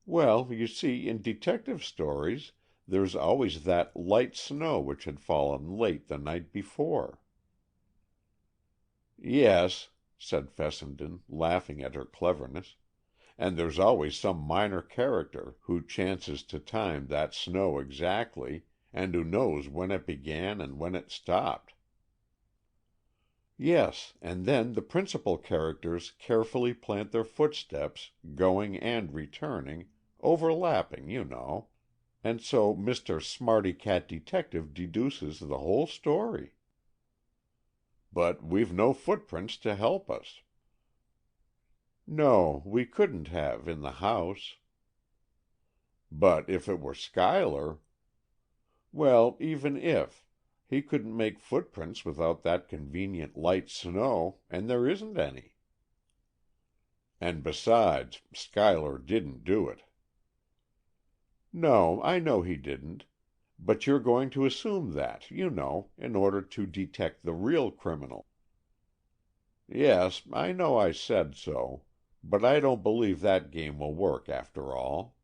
"Well, you see, in detective stories there's always that light snow which had fallen late the night before." "Yes," said Fessenden, laughing at her cleverness, "and there's always some minor character who chances to time that snow exactly, and who knows when it began and when it stopped." "Yes, and then the principal characters carefully plant their footsteps, going and returning, overlapping, you know, and so Mr. Smarty Cat Detective deduces the whole story." "But we've no footprints to help us." "No, we couldn't have in the house." "But if it were Schuyler—" "Well, even if, he couldn't make footprints without that convenient light snow, and there isn't any." "And besides, Schuyler didn't do it." "No, I know he didn't, but you're going to assume that, you know, in order to detect the real criminal." "Yes, I know I said so, but I don't believe that game will work after all."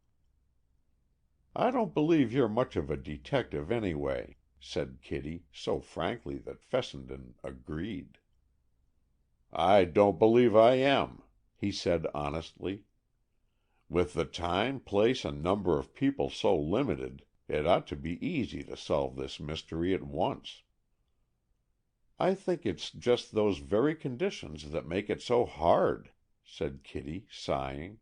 "I don't believe you're much of a detective anyway," said Kitty, so frankly that Fessenden agreed. "I don't believe I am," he said honestly. "With the time, place, and number of people so limited, it ought to be easy to solve this mystery at once." "I think it's just those very conditions that make it so hard," said Kitty, sighing.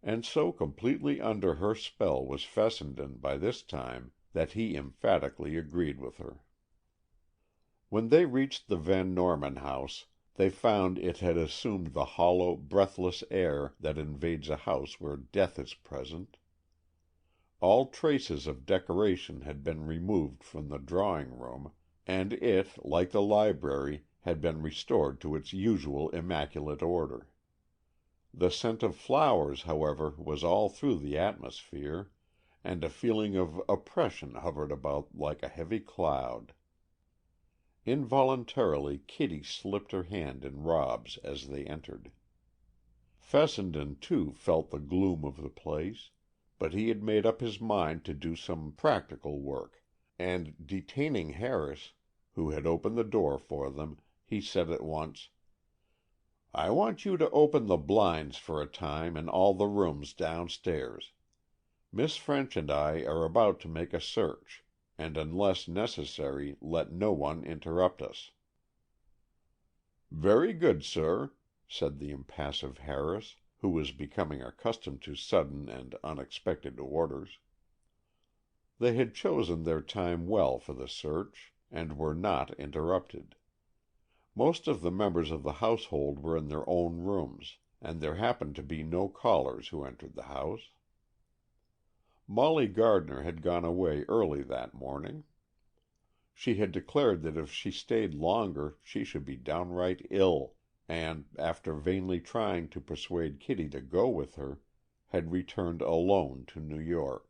And so completely under her spell was Fessenden by this time that he emphatically agreed with her. When they reached the Van Norman house, they found it had assumed the hollow, breathless air that invades a house where death is present. All traces of decoration had been removed from the drawing room, and it, like the library, had been restored to its usual immaculate order. The scent of flowers, however, was all through the atmosphere, and a feeling of oppression hovered about like a heavy cloud. Involuntarily Kitty slipped her hand in Rob's as they entered. Fessenden, too, felt the gloom of the place, but he had made up his mind to do some practical work, and detaining Harris, who had opened the door for them, he said at once, "I want you to open the blinds for a time in all the rooms downstairs. Miss French and I are about to make a search, and unless necessary, let no one interrupt us." "Very good, sir," said the impassive Harris, who was becoming accustomed to sudden and unexpected orders. They had chosen their time well for the search, and were not interrupted. Most of the members of the household were in their own rooms, and there happened to be no callers who entered the house. Molly Gardner had gone away early that morning. She had declared that if she stayed longer she should be downright ill, and, after vainly trying to persuade Kitty to go with her, had returned alone to New York.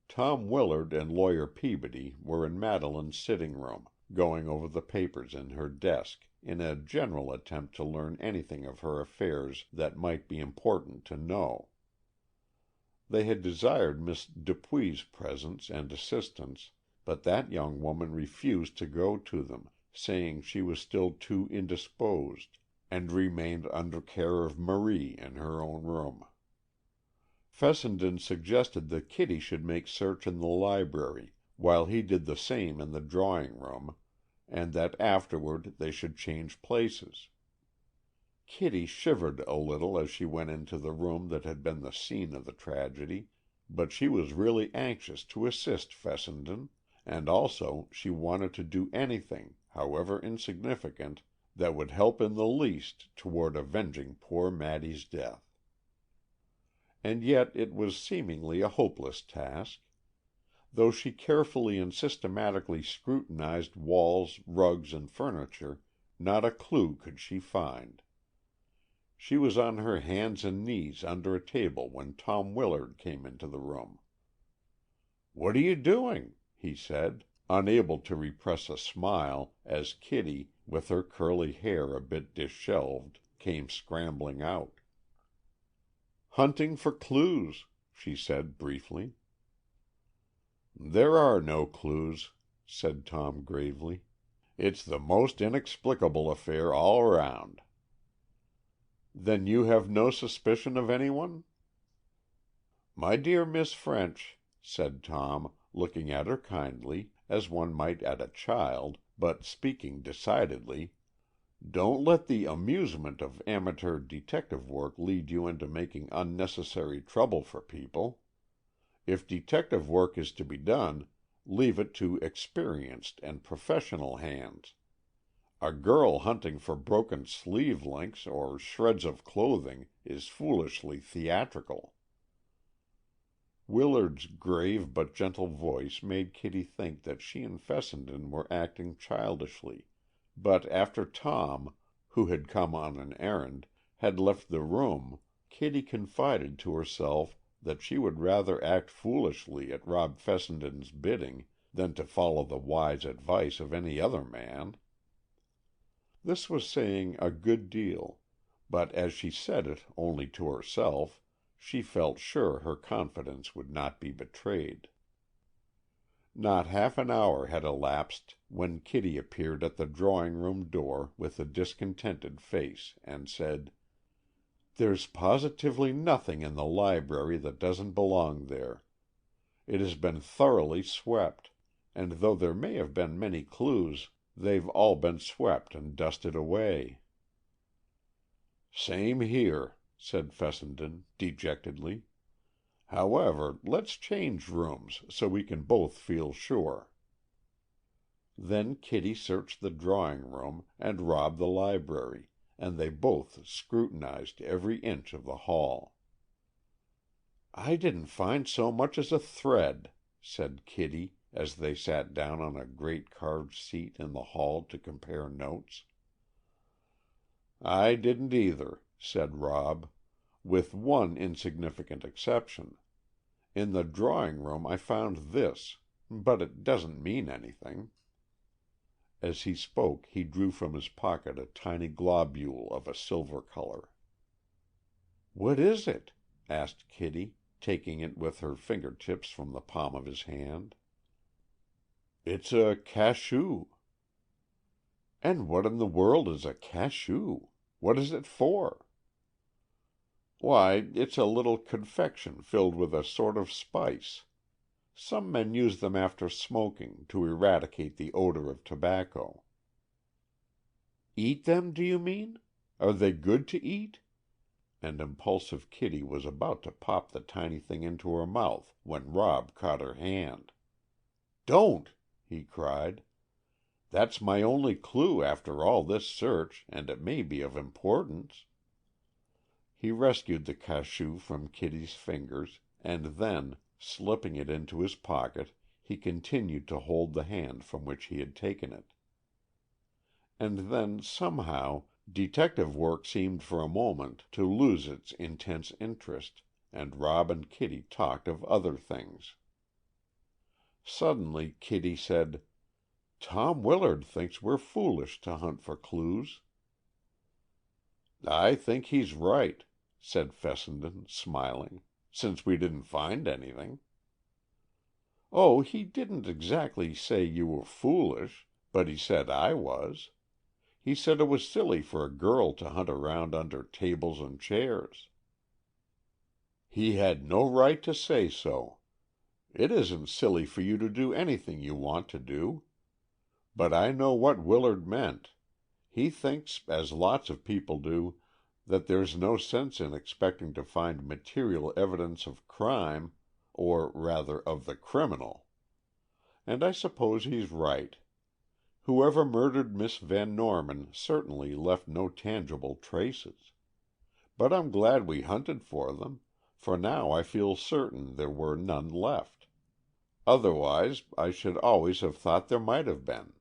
Tom Willard and Lawyer Peabody were in Madeleine's sitting room, going over the papers in her desk, in a general attempt to learn anything of her affairs that might be important to know. They had desired Miss Dupuy's presence and assistance, but that young woman refused to go to them, saying she was still too indisposed, and remained under care of Marie in her own room. Fessenden suggested that Kitty should make search in the library, while he did the same in the drawing room, and that afterward they should change places. Kitty shivered a little as she went into the room that had been the scene of the tragedy, but she was really anxious to assist Fessenden, and also she wanted to do anything, however insignificant, that would help in the least toward avenging poor Mattie's death. And yet it was seemingly a hopeless task. Though she carefully and systematically scrutinized walls, rugs, and furniture, not a clue could she find. She was on her hands and knees under a table when Tom Willard came into the room. "What are you doing?" he said, unable to repress a smile as Kitty, with her curly hair a bit dishevelled, came scrambling out. "Hunting for clues," she said briefly. "There are no clues," said Tom gravely. "It's the most inexplicable affair all round." "Then you have no suspicion of anyone?" "My dear Miss French," said Tom, looking at her kindly, as one might at a child, but speaking decidedly, "don't let the amusement of amateur detective work lead you into making unnecessary trouble for people. If detective work is to be done, leave it to experienced and professional hands. A girl hunting for broken sleeve links or shreds of clothing is foolishly theatrical." Willard's grave but gentle voice made Kitty think that she and Fessenden were acting childishly, but after Tom, who had come on an errand, had left the room, Kitty confided to herself that she would rather act foolishly at Rob Fessenden's bidding than to follow the wise advice of any other man. This was saying a good deal, but as she said it only to herself, she felt sure her confidence would not be betrayed. Not half an hour had elapsed when Kitty appeared at the drawing-room door with a discontented face, and said, "There's positively nothing in the library that doesn't belong there. It has been thoroughly swept, and though there may have been many clues, they've all been swept and dusted away." "Same here," said Fessenden dejectedly. "However, let's change rooms so we can both feel sure." Then Kitty searched the drawing-room and Rob the library, and they both scrutinized every inch of the hall. "I didn't find so much as a thread," said Kitty, as they sat down on a great carved seat in the hall to compare notes. "I didn't either," said Rob, "with one insignificant exception. In the drawing-room I found this, but it doesn't mean anything." As he spoke he drew from his pocket a tiny globule of a silver color. "What is it?" asked Kitty, taking it with her finger-tips from the palm of his hand. "It's a cachou." "And what in the world is a cachou? What is it for?" "Why, it's a little confection filled with a sort of spice. Some men use them after smoking, to eradicate the odor of tobacco." "Eat them, do you mean? Are they good to eat?" And impulsive Kitty was about to pop the tiny thing into her mouth when Rob caught her hand. "Don't!" he cried. "That's my only clue after all this search, and it may be of importance." He rescued the cachou from Kitty's fingers, and then, slipping it into his pocket, he continued to hold the hand from which he had taken it. And then, somehow, detective work seemed for a moment to lose its intense interest, and Rob and Kitty talked of other things. Suddenly Kitty said, "Tom Willard thinks we're foolish to hunt for clues." "I think he's right," said Fessenden, smiling, "since we didn't find anything." "Oh, he didn't exactly say you were foolish, but he said I was. He said it was silly for a girl to hunt around under tables and chairs." "He had no right to say so. It isn't silly for you to do anything you want to do. But I know what Willard meant. He thinks, as lots of people do, that there's no sense in expecting to find material evidence of crime, or rather of the criminal. And I suppose he's right. Whoever murdered Miss Van Norman certainly left no tangible traces. But I'm glad we hunted for them, for now I feel certain there were none left. Otherwise, I should always have thought there might have been."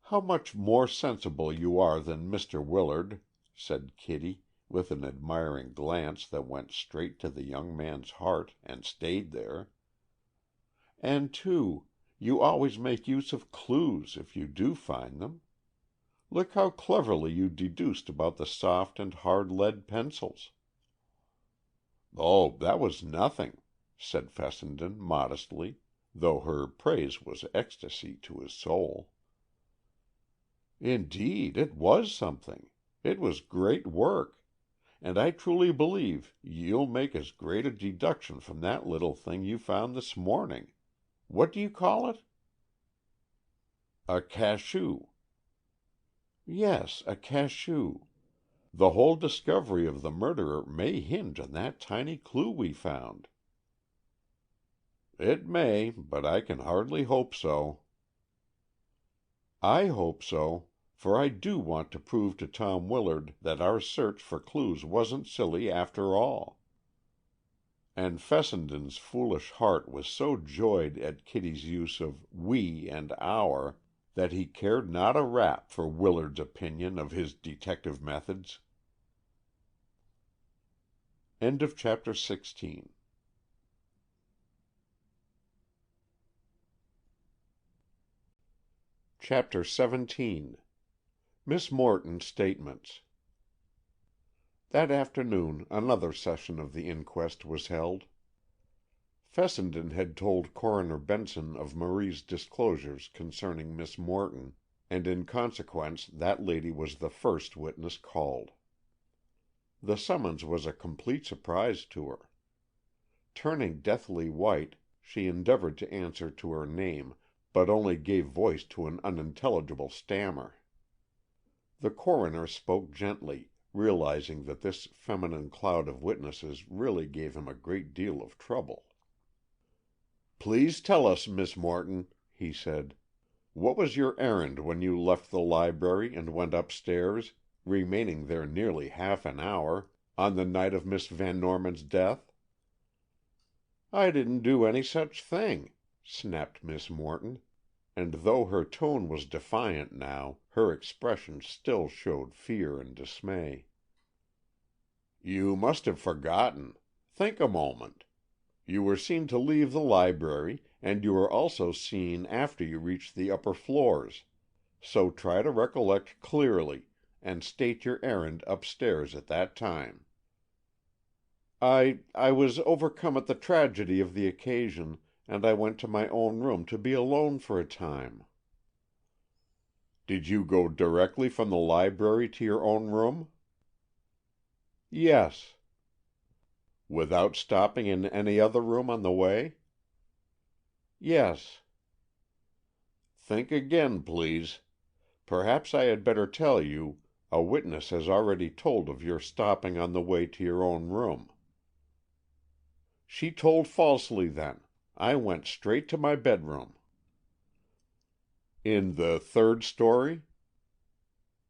"How much more sensible you are than Mr. Willard," said Kitty, with an admiring glance that went straight to the young man's heart and stayed there. "And, too, you always make use of clues if you do find them. Look how cleverly you deduced about the soft and hard lead pencils." "Oh, that was nothing," said Fessenden modestly, though her praise was ecstasy to his soul. "Indeed, it was something. It was great work, and I truly believe you'll make as great a deduction from that little thing you found this morning. What do you call it?" "A cachou." "Yes, a cachou. The whole discovery of the murderer may hinge on that tiny clue we found." "It may, but I can hardly hope so." "I hope so, for I do want to prove to Tom Willard that our search for clues wasn't silly after all." And Fessenden's foolish heart was so joyed at Kitty's use of "we" and "our" that he cared not a rap for Willard's opinion of his detective methods. Chapter 17. Miss Morton's Statements. That afternoon another session of the inquest was held. Fessenden had told Coroner Benson of Marie's disclosures concerning Miss Morton, and in consequence that lady was the first witness called. The summons was a complete surprise to her. Turning deathly white, she endeavored to answer to her name, but only gave voice to an unintelligible stammer. The coroner spoke gently, realizing that this feminine cloud of witnesses really gave him a great deal of trouble. "Please tell us, Miss Morton," he said, "what was your errand when you left the library and went upstairs, remaining there nearly half an hour, on the night of Miss Van Norman's death?" "I didn't do any such thing," snapped Miss Morton, and though her tone was defiant now, her expression still showed fear and dismay. "You must have forgotten. Think a moment. You were seen to leave the library, and you were also seen after you reached the upper floors, so try to recollect clearly, and state your errand upstairs at that time." I was overcome at the tragedy of the occasion, and I went to my own room to be alone for a time." "Did you go directly from the library to your own room?" "Yes." "Without stopping in any other room on the way?" "Yes." "Think again, please. Perhaps I had better tell you, a witness has already told of your stopping on the way to your own room." "She told falsely, then. I went straight to my bedroom." "In the third story?"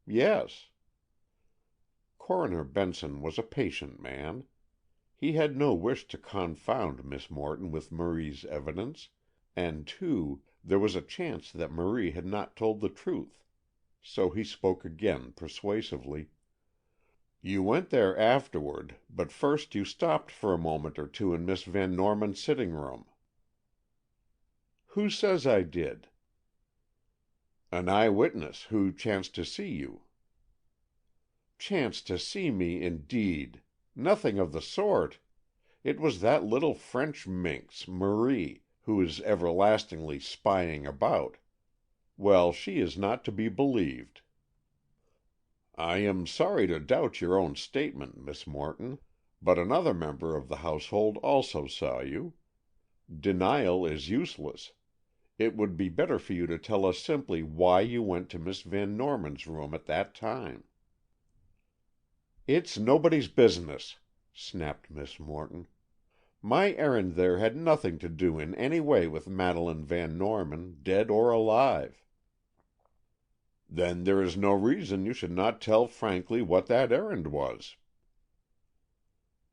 "Yes." Coroner Benson was a patient man. He had no wish to confound Miss Morton with Marie's evidence, and, too, there was a chance that Marie had not told the truth. So he spoke again persuasively. "You went there afterward, but first you stopped for a moment or two in Miss Van Norman's sitting room." "Who says I did?" "An eyewitness who chanced to see you." "Chanced to see me, indeed! Nothing of the sort. It was that little French minx, Marie, who is everlastingly spying about. Well, she is not to be believed." "I am sorry to doubt your own statement, Miss Morton, but another member of the household also saw you. Denial is useless. It would be better for you to tell us simply why you went to Miss Van Norman's room at that time." "It's nobody's business," snapped Miss Morton. "My errand there had nothing to do in any way with Madeleine Van Norman, dead or alive." "Then there is no reason you should not tell frankly what that errand was."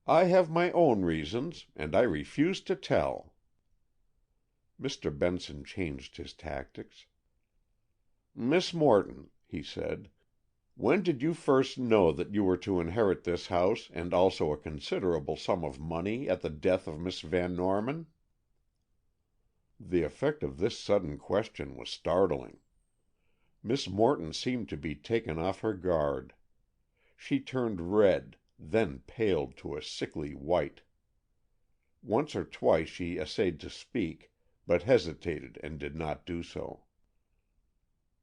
"I have my own reasons, and I refuse to tell." Mr. Benson changed his tactics. "Miss Morton," he said, "when did you first know that you were to inherit this house and also a considerable sum of money at the death of Miss Van Norman?" The effect of this sudden question was startling. Miss Morton seemed to be taken off her guard. She turned red, then paled to a sickly white. Once or twice she essayed to speak, but hesitated and did not do so.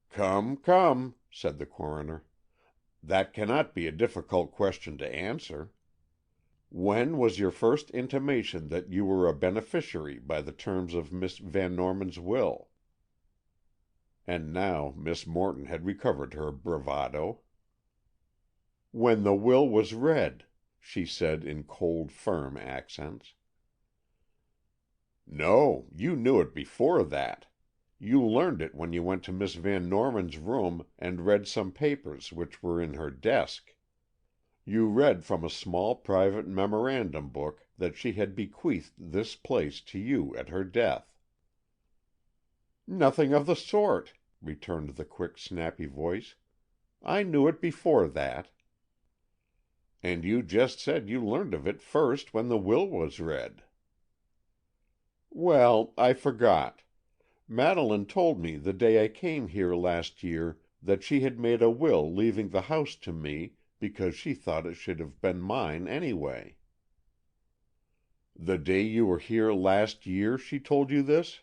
"Come, come," said the coroner. "That cannot be a difficult question to answer. When was your first intimation that you were a beneficiary by the terms of Miss Van Norman's will?" And now Miss Morton had recovered her bravado. "When the will was read," she said in cold, firm accents. "No, you knew it before that. You learned it when you went to Miss Van Norman's room and read some papers which were in her desk. You read from a small private memorandum book that she had bequeathed this place to you at her death." "Nothing of the sort," returned the quick, snappy voice. "I knew it before that." "And you just said you learned of it first when the will was read." "Well, I forgot. Madeleine told me the day I came here last year that she had made a will leaving the house to me because she thought it should have been mine anyway." "The day you were here last year she told you this?"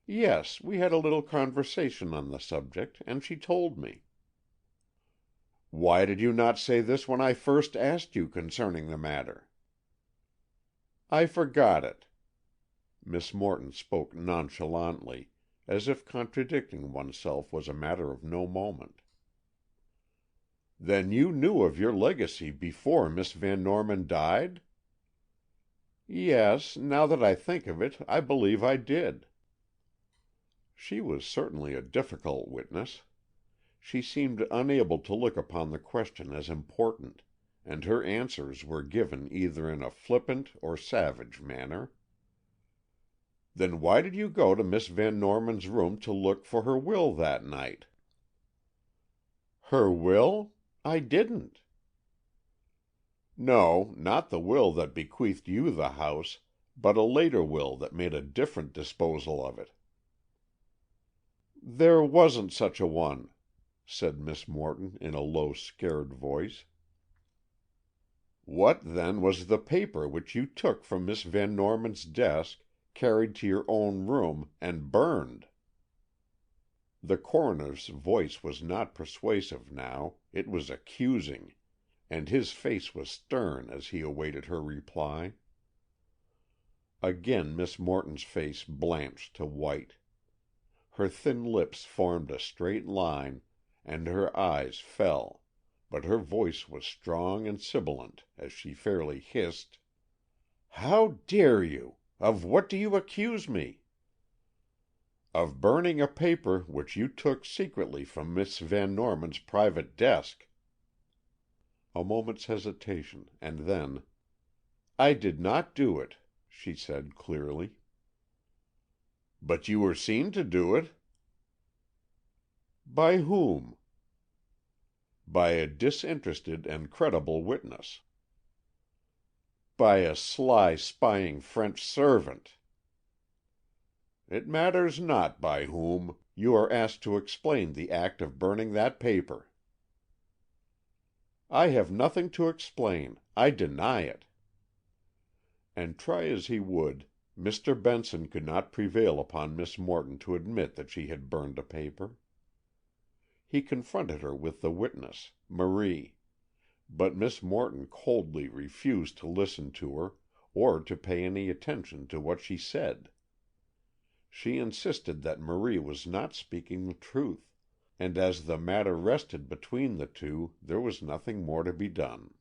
"Yes, we had a little conversation on the subject, and she told me." "Why did you not say this when I first asked you concerning the matter?" "I forgot it." Miss Morton spoke nonchalantly, as if contradicting oneself was a matter of no moment. "Then you knew of your legacy before Miss Van Norman died?" "Yes, now that I think of it, I believe I did." She was certainly a difficult witness. She seemed unable to look upon the question as important, and her answers were given either in a flippant or savage manner. "Then why did you go to Miss Van Norman's room to look for her will that night?" "Her will? I didn't." "No, not the will that bequeathed you the house, but a later will that made a different disposal of it." "There wasn't such a one," said Miss Morton in a low, scared voice. "What, then, was the paper which you took from Miss Van Norman's desk, carried to your own room, and burned?" The coroner's voice was not persuasive now, it was accusing, and his face was stern as he awaited her reply. Again Miss Morton's face blanched to white. Her thin lips formed a straight line, and her eyes fell, but her voice was strong and sibilant as she fairly hissed, "How dare you? Of what do you accuse me?" "Of burning a paper which you took secretly from Miss Van Norman's private desk." A moment's hesitation, and then, "I did not do it," she said clearly. "But you were seen to do it." "By whom?" "By a disinterested and credible witness." "By a sly, spying French servant." "It matters not by whom. You are asked to explain the act of burning that paper." "I have nothing to explain. I deny it." And try as he would, Mr. Benson could not prevail upon Miss Morton to admit that she had burned a paper. He confronted her with the witness, Marie, but Miss Morton coldly refused to listen to her or to pay any attention to what she said. She insisted that Marie was not speaking the truth, and as the matter rested between the two, there was nothing more to be done.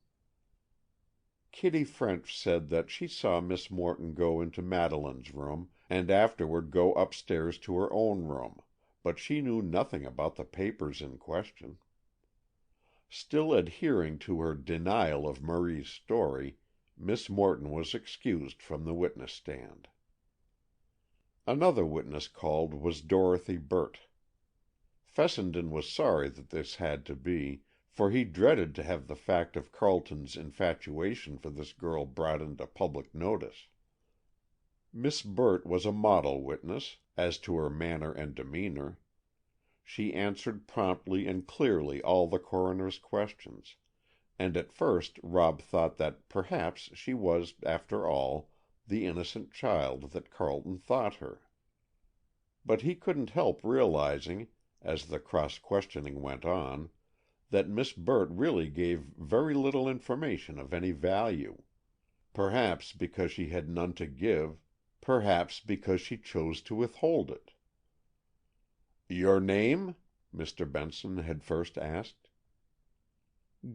Kitty French said that she saw Miss Morton go into Madeleine's room and afterward go upstairs to her own room, but she knew nothing about the papers in question. Still adhering to her denial of Marie's story, Miss Morton was excused from the witness stand. Another witness called was Dorothy Burt. Fessenden was sorry that this had to be, for he dreaded to have the fact of Carleton's infatuation for this girl brought into public notice. Miss Burt was a model witness, as to her manner and demeanor. She answered promptly and clearly all the coroner's questions, and at first Rob thought that perhaps she was, after all, the innocent child that Carleton thought her. But he couldn't help realizing, as the cross-questioning went on, that Miss Burt really gave very little information of any value, perhaps because she had none to give, perhaps because she chose to withhold it. "Your name?" Mr. Benson had first asked.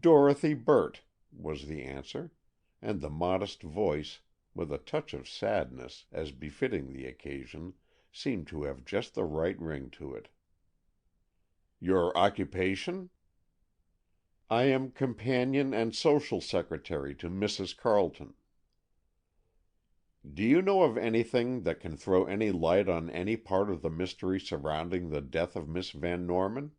"Dorothy Burt," was the answer, and the modest voice, with a touch of sadness, as befitting the occasion, seemed to have just the right ring to it. "Your occupation?" "I am companion and social secretary to Mrs. Carleton." "Do you know of anything that can throw any light on any part of the mystery surrounding the death of Miss Van Norman?"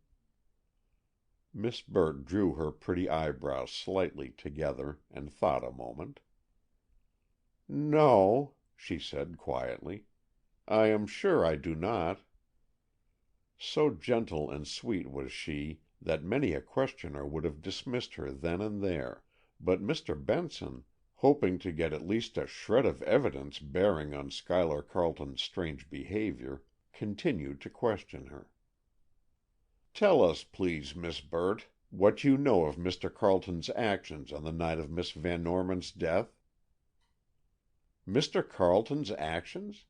Miss Burt drew her pretty eyebrows slightly together and thought a moment. "No," she said quietly. "I am sure I do not." So gentle and sweet was she that many a questioner would have dismissed her then and there, but Mr. Benson, hoping to get at least a shred of evidence bearing on Schuyler Carleton's strange behavior, continued to question her. "Tell us, please, Miss Burt, what you know of Mr. Carleton's actions on the night of Miss Van Norman's death." "Mr. Carleton's actions?"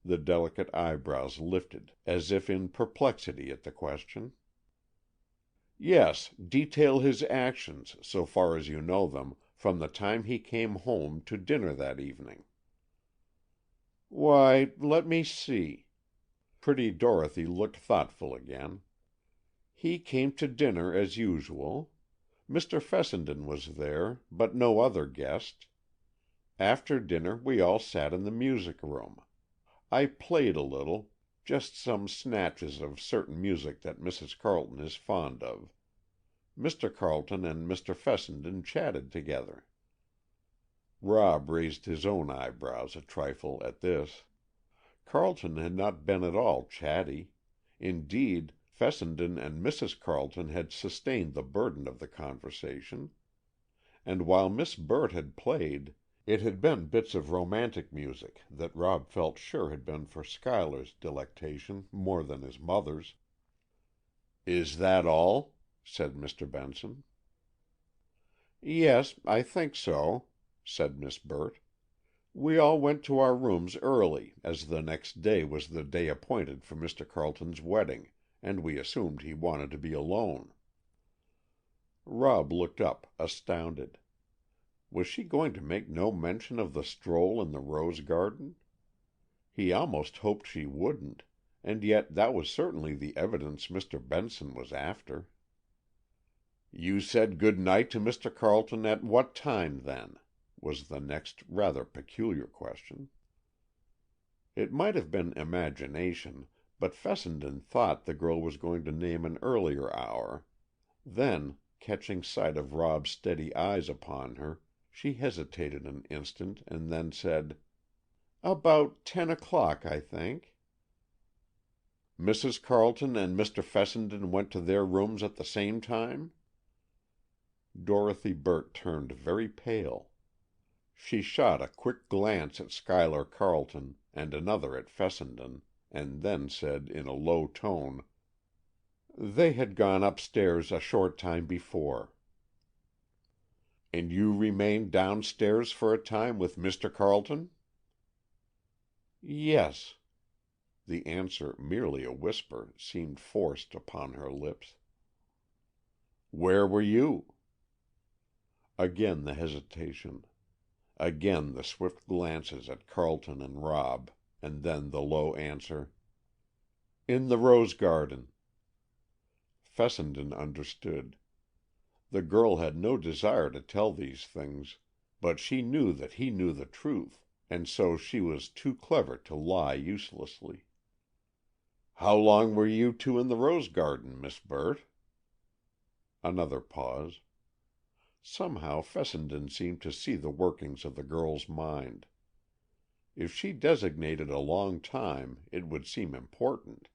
The delicate eyebrows lifted, as if in perplexity at the question. "Yes, detail his actions, so far as you know them, from the time he came home to dinner that evening." "Why, let me see." Pretty Dorothy looked thoughtful again. "He came to dinner as usual. Mr. Fessenden was there, but no other guest. After dinner we all sat in the music room. I played a little, just some snatches of certain music that Mrs. Carleton is fond of. Mr. Carleton and Mr. Fessenden chatted together." Rob raised his own eyebrows a trifle at this. Carleton had not been at all chatty. Indeed, Fessenden and Mrs. Carleton had sustained the burden of the conversation, and while Miss Burt had played, it had been bits of romantic music that Rob felt sure had been for Schuyler's delectation more than his mother's. "Is that all?" said Mr. Benson. "Yes, I think so," said Miss Burt. "We all went to our rooms early, as the next day was the day appointed for Mr. Carleton's wedding, and we assumed he wanted to be alone." Rob looked up, astounded. Was she going to make no mention of the stroll in the rose garden? He almost hoped she wouldn't, and yet that was certainly the evidence Mr. Benson was after. "You said good night to Mr. Carleton at what time, then? was the next rather peculiar question. It might have been imagination, but Fessenden thought the girl was going to name an earlier hour. Then, catching sight of Rob's steady eyes upon her, she hesitated an instant and then said, "About 10 o'clock, I think." "Mrs. Carleton and Mr. Fessenden went to their rooms at the same time?" Dorothy Burt turned very pale. She shot a quick glance at Schuyler Carleton and another at Fessenden, and then said in a low tone, "They had gone upstairs a short time before." "And you remained downstairs for a time with Mr. Carleton?" "Yes." The answer, merely a whisper, seemed forced upon her lips. "Where were you?" Again the hesitation. Again the swift glances at Carleton and Rob, and then the low answer, "In the rose garden." Fessenden understood. The girl had no desire to tell these things, but she knew that he knew the truth, and so she was too clever to lie uselessly. "How long were you two in the rose garden, Miss Burt?" Another pause. Somehow Fessenden seemed to see the workings of the girl's mind. If she designated a long time, it would seem important.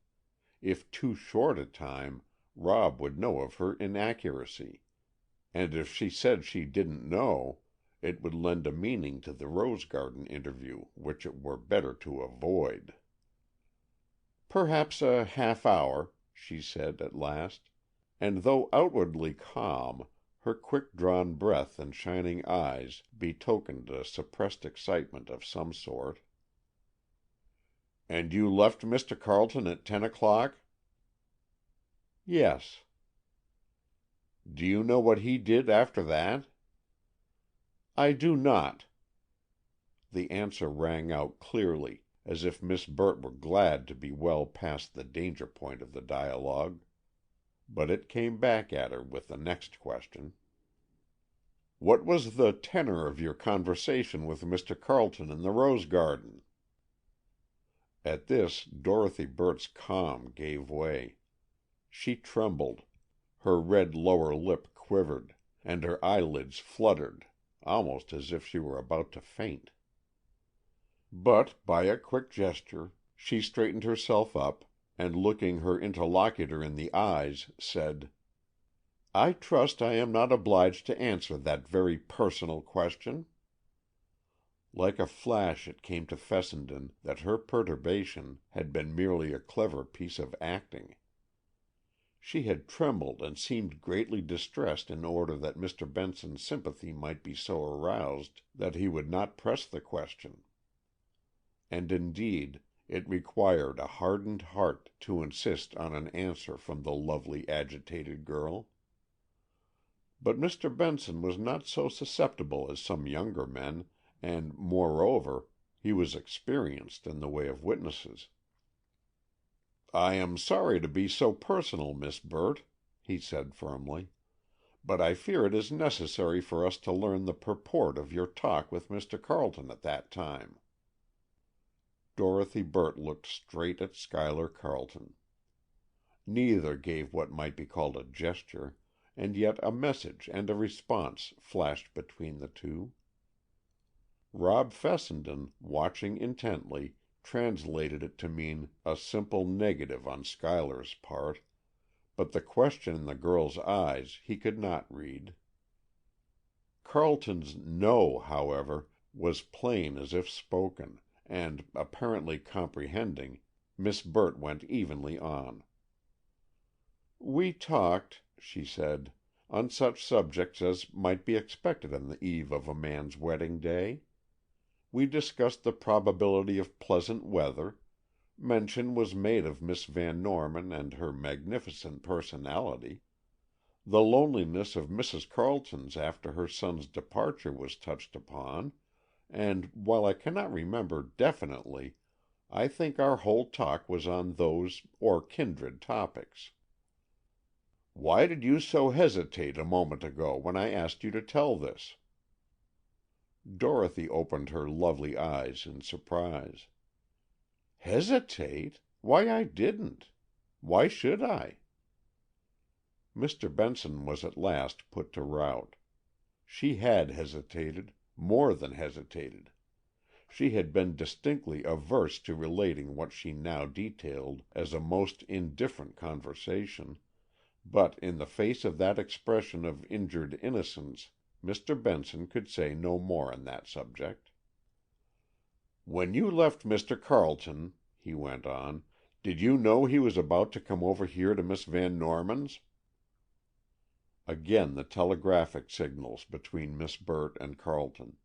If too short a time, Rob would know of her inaccuracy. And if she said she didn't know, it would lend a meaning to the rose garden interview which it were better to avoid. "Perhaps a half hour," she said at last, and though outwardly calm, her quick-drawn breath and shining eyes betokened a suppressed excitement of some sort. "And you left Mr. Carleton at 10 o'clock?" "Yes." "Do you know what he did after that?" "I do not." The answer rang out clearly, as if Miss Burt were glad to be well past the danger point of the dialogue. But it came back at her with the next question. "What was the tenor of your conversation with Mr. Carleton in the rose garden?" At this Dorothy Burt's calm gave way. She trembled, her red lower lip quivered, and her eyelids fluttered, almost as if she were about to faint. But by a quick gesture she straightened herself up, and looking her interlocutor in the eyes, said, "I trust I am not obliged to answer that very personal question." Like a flash it came to Fessenden that her perturbation had been merely a clever piece of acting. She had trembled and seemed greatly distressed in order that Mr. Benson's sympathy might be so aroused that he would not press the question. And indeed, it required a hardened heart to insist on an answer from the lovely, agitated girl. But Mr. Benson was not so susceptible as some younger men, and, moreover, he was experienced in the way of witnesses. "I am sorry to be so personal, Miss Burt," he said firmly, "but I fear it is necessary for us to learn the purport of your talk with Mr. Carleton at that time." Dorothy Burt looked straight at Schuyler Carleton. Neither gave what might be called a gesture, and yet a message and a response flashed between the two. Rob Fessenden, watching intently, translated it to mean a simple negative on Schuyler's part, but the question in the girl's eyes he could not read. Carleton's "no," however, was plain as if spoken, and, apparently comprehending, Miss Burt went evenly on. "We talked," she said, "on such subjects as might be expected on the eve of a man's wedding day. We discussed the probability of pleasant weather, mention was made of Miss Van Norman and her magnificent personality, the loneliness of Mrs. Carleton's after her son's departure was touched upon, and, while I cannot remember definitely, I think our whole talk was on those or kindred topics." "Why did you so hesitate a moment ago when I asked you to tell this?" Dorothy opened her lovely eyes in surprise. "Hesitate? Why, I didn't. Why should I?" Mr. Benson was at last put to rout. She had hesitated, more than hesitated. She had been distinctly averse to relating what she now detailed as a most indifferent conversation, but in the face of that expression of injured innocence, Mr. Benson could say no more on that subject. "When you left Mr. Carleton," he went on, "did you know he was about to come over here to Miss Van Norman's?" Again the telegraphic signals between Miss Burt and Carleton.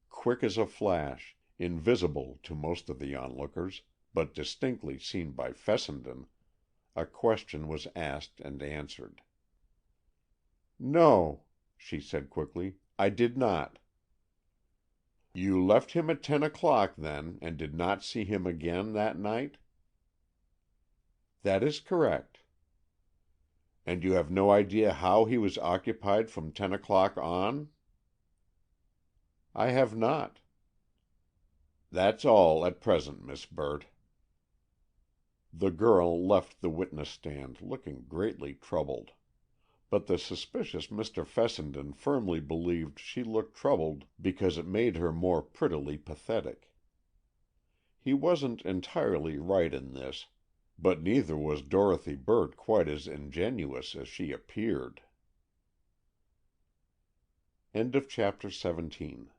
Quick as a flash, invisible to most of the onlookers, but distinctly seen by Fessenden, a question was asked and answered. "No," she said quickly, "I did not." "You left him at 10 o'clock, then, and did not see him again that night?" "That is correct." "And you have no idea how he was occupied from 10 o'clock on?" "I have not." "That's all at present, Miss Burt." The girl left the witness stand looking greatly troubled, but the suspicious Mr. Fessenden firmly believed she looked troubled because it made her more prettily pathetic. He wasn't entirely right in this, but neither was Dorothy Burt quite as ingenuous as she appeared. Chapter 17.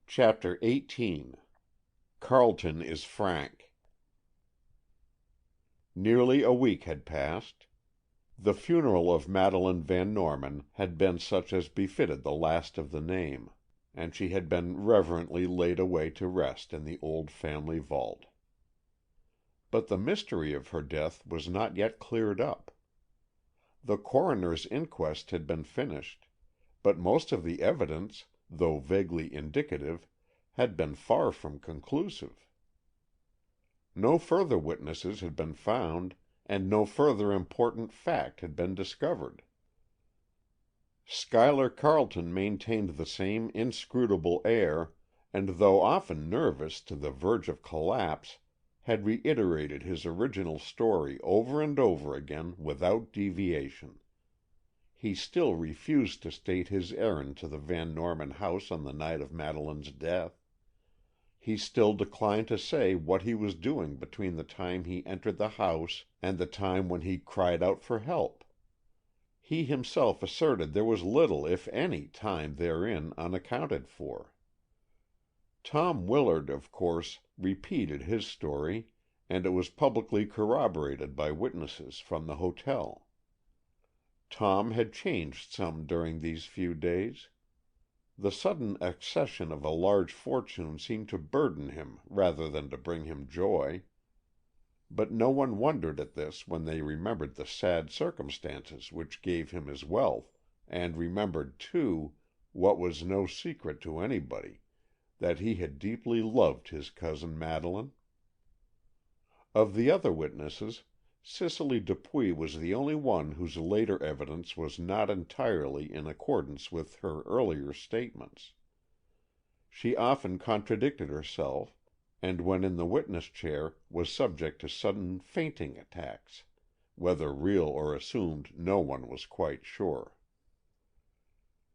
Chapter 18. Carleton is frank. Nearly a week had passed. The funeral of Madeleine Van Norman had been such as befitted the last of the name, and she had been reverently laid away to rest in the old family vault. But the mystery of her death was not yet cleared up. The coroner's inquest had been finished, but most of the evidence, though vaguely indicative, had been far from conclusive. No further witnesses had been found, and no further important fact had been discovered. Schuyler Carleton maintained the same inscrutable air, and though often nervous to the verge of collapse, had reiterated his original story over and over again without deviation. He still refused to state his errand to the Van Norman house on the night of Madeleine's death. He still declined to say what he was doing between the time he entered the house and the time when he cried out for help. He himself asserted there was little, if any, time therein unaccounted for. Tom Willard, of course, repeated his story, and it was publicly corroborated by witnesses from the hotel. Tom had changed some during these few days. The sudden accession of a large fortune seemed to burden him rather than to bring him joy. But no one wondered at this when they remembered the sad circumstances which gave him his wealth, and remembered, too, what was no secret to anybody, that he had deeply loved his cousin Madeleine. Of the other witnesses, Cicely Dupuy was the only one whose later evidence was not entirely in accordance with her earlier statements. She often contradicted herself, and when in the witness chair was subject to sudden fainting attacks, whether real or assumed no one was quite sure.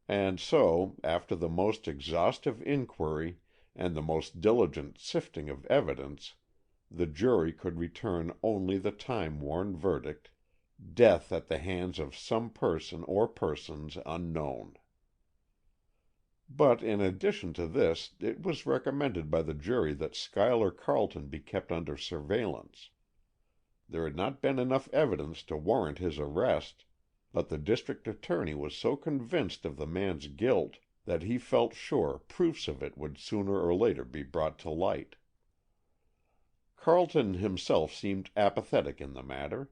And so, after the most exhaustive inquiry and the most diligent sifting of evidence, the jury could return only the time-worn verdict, "Death at the hands of some person or persons unknown." But in addition to this, it was recommended by the jury that Schuyler Carleton be kept under surveillance. There had not been enough evidence to warrant his arrest, but the district attorney was so convinced of the man's guilt that he felt sure proofs of it would sooner or later be brought to light. Carleton himself seemed apathetic in the matter.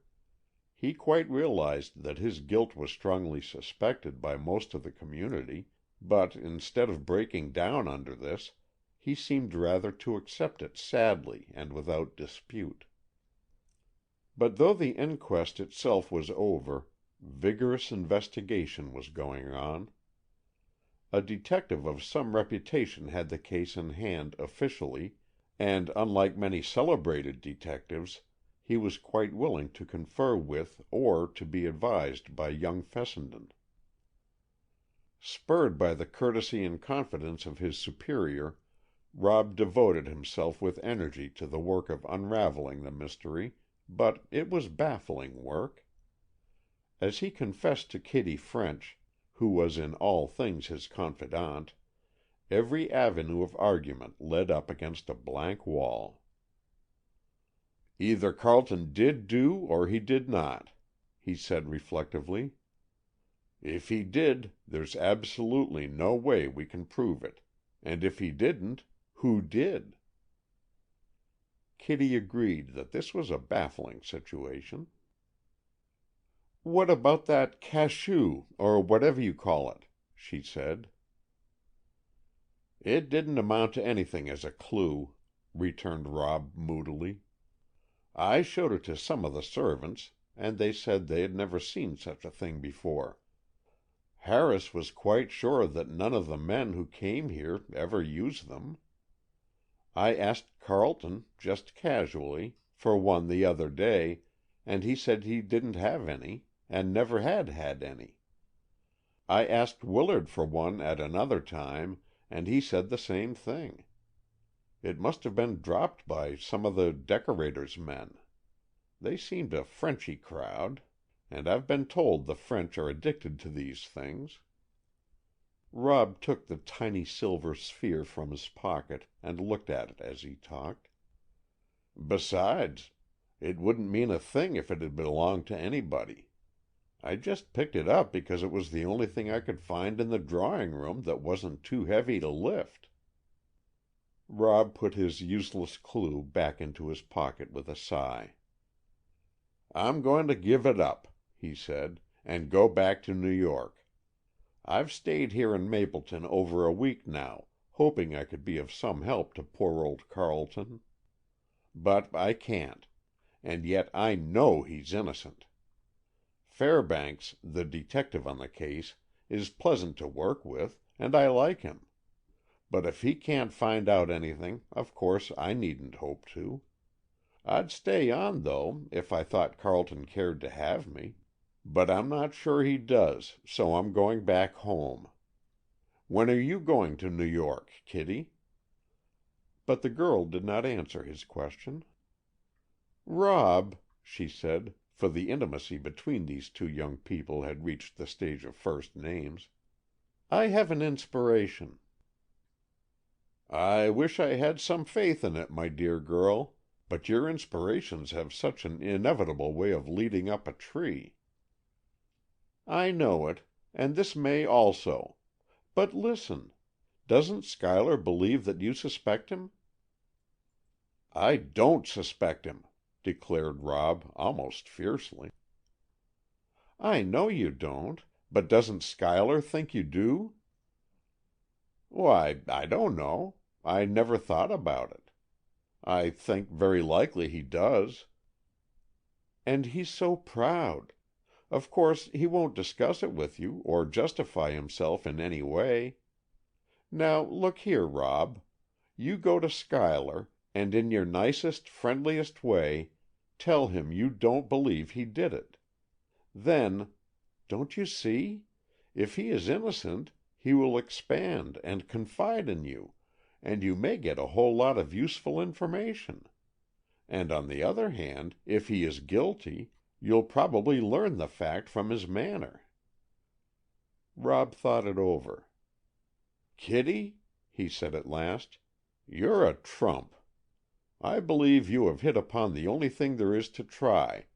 He quite realized that his guilt was strongly suspected by most of the community, but instead of breaking down under this, he seemed rather to accept it sadly and without dispute. But though the inquest itself was over, Vigorous investigation was going on. A detective of some reputation had the case in hand officially, and unlike many celebrated detectives, he was quite willing to confer with or to be advised by young Fessenden. Spurred by the courtesy and confidence of his superior, Rob devoted himself with energy to the work of unraveling the mystery, but it was baffling work. As he confessed to Kitty French, who was in all things his confidante, every avenue of argument led up against a blank wall. "Either Carleton did do or he did not," he said reflectively. "If he did, there's absolutely no way we can prove it, and if he didn't, who did?" Kitty agreed that this was a baffling situation. "What about that cachou, or whatever you call it?" she said. "It didn't amount to anything as a clue," returned Rob moodily. "I showed it to some of the servants, and they said they had never seen such a thing before. Harris was quite sure that none of the men who came here ever used them. I asked Carleton, just casually, for one the other day, and he said he didn't have any, and never had had any. I asked Willard for one at another time, and he said the same thing. It must have been dropped by some of the decorator's men. They seemed a Frenchy crowd, and I've been told the French are addicted to these things." Rob took the tiny silver sphere from his pocket and looked at it as he talked. "Besides, it wouldn't mean a thing if it had belonged to anybody. I just picked it up because it was the only thing I could find in the drawing room that wasn't too heavy to lift." Rob put his useless clue back into his pocket with a sigh. "I'm going to give it up," he said, "and go back to New York. I've stayed here in Mapleton over a week now, hoping I could be of some help to poor old Carleton. But I can't, and yet I know he's innocent. Fairbanks, the detective on the case, is pleasant to work with, and I like him. But if he can't find out anything, of course I needn't hope to. I'd stay on, though, if I thought Carleton cared to have me. But I'm not sure he does, so I'm going back home. When are you going to New York, Kitty?" But the girl did not answer his question. "Rob," she said, for the intimacy between these two young people had reached the stage of first names, "I have an inspiration." "I wish I had some faith in it, my dear girl, but your inspirations have such an inevitable way of leading up a tree." "I know it, and this may also. But listen. Doesn't Schuyler believe that you suspect him?" "I don't suspect him," declared Rob, almost fiercely. "I know you don't, but doesn't Schuyler think you do?" "Why, I don't know. I never thought about it. I think very likely he does." "And he's so proud. Of course, he won't discuss it with you, or justify himself in any way. Now, look here, Rob. You go to Schuyler, and in your nicest, friendliest way, tell him you don't believe he did it. Then, don't you see? If he is innocent, he will expand and confide in you, and you may get a whole lot of useful information. And on the other hand, if he is guilty, you'll probably learn the fact from his manner." Rob thought it over. "Kitty," he said at last, "you're a trump. I believe you have hit upon the only thing there is to try,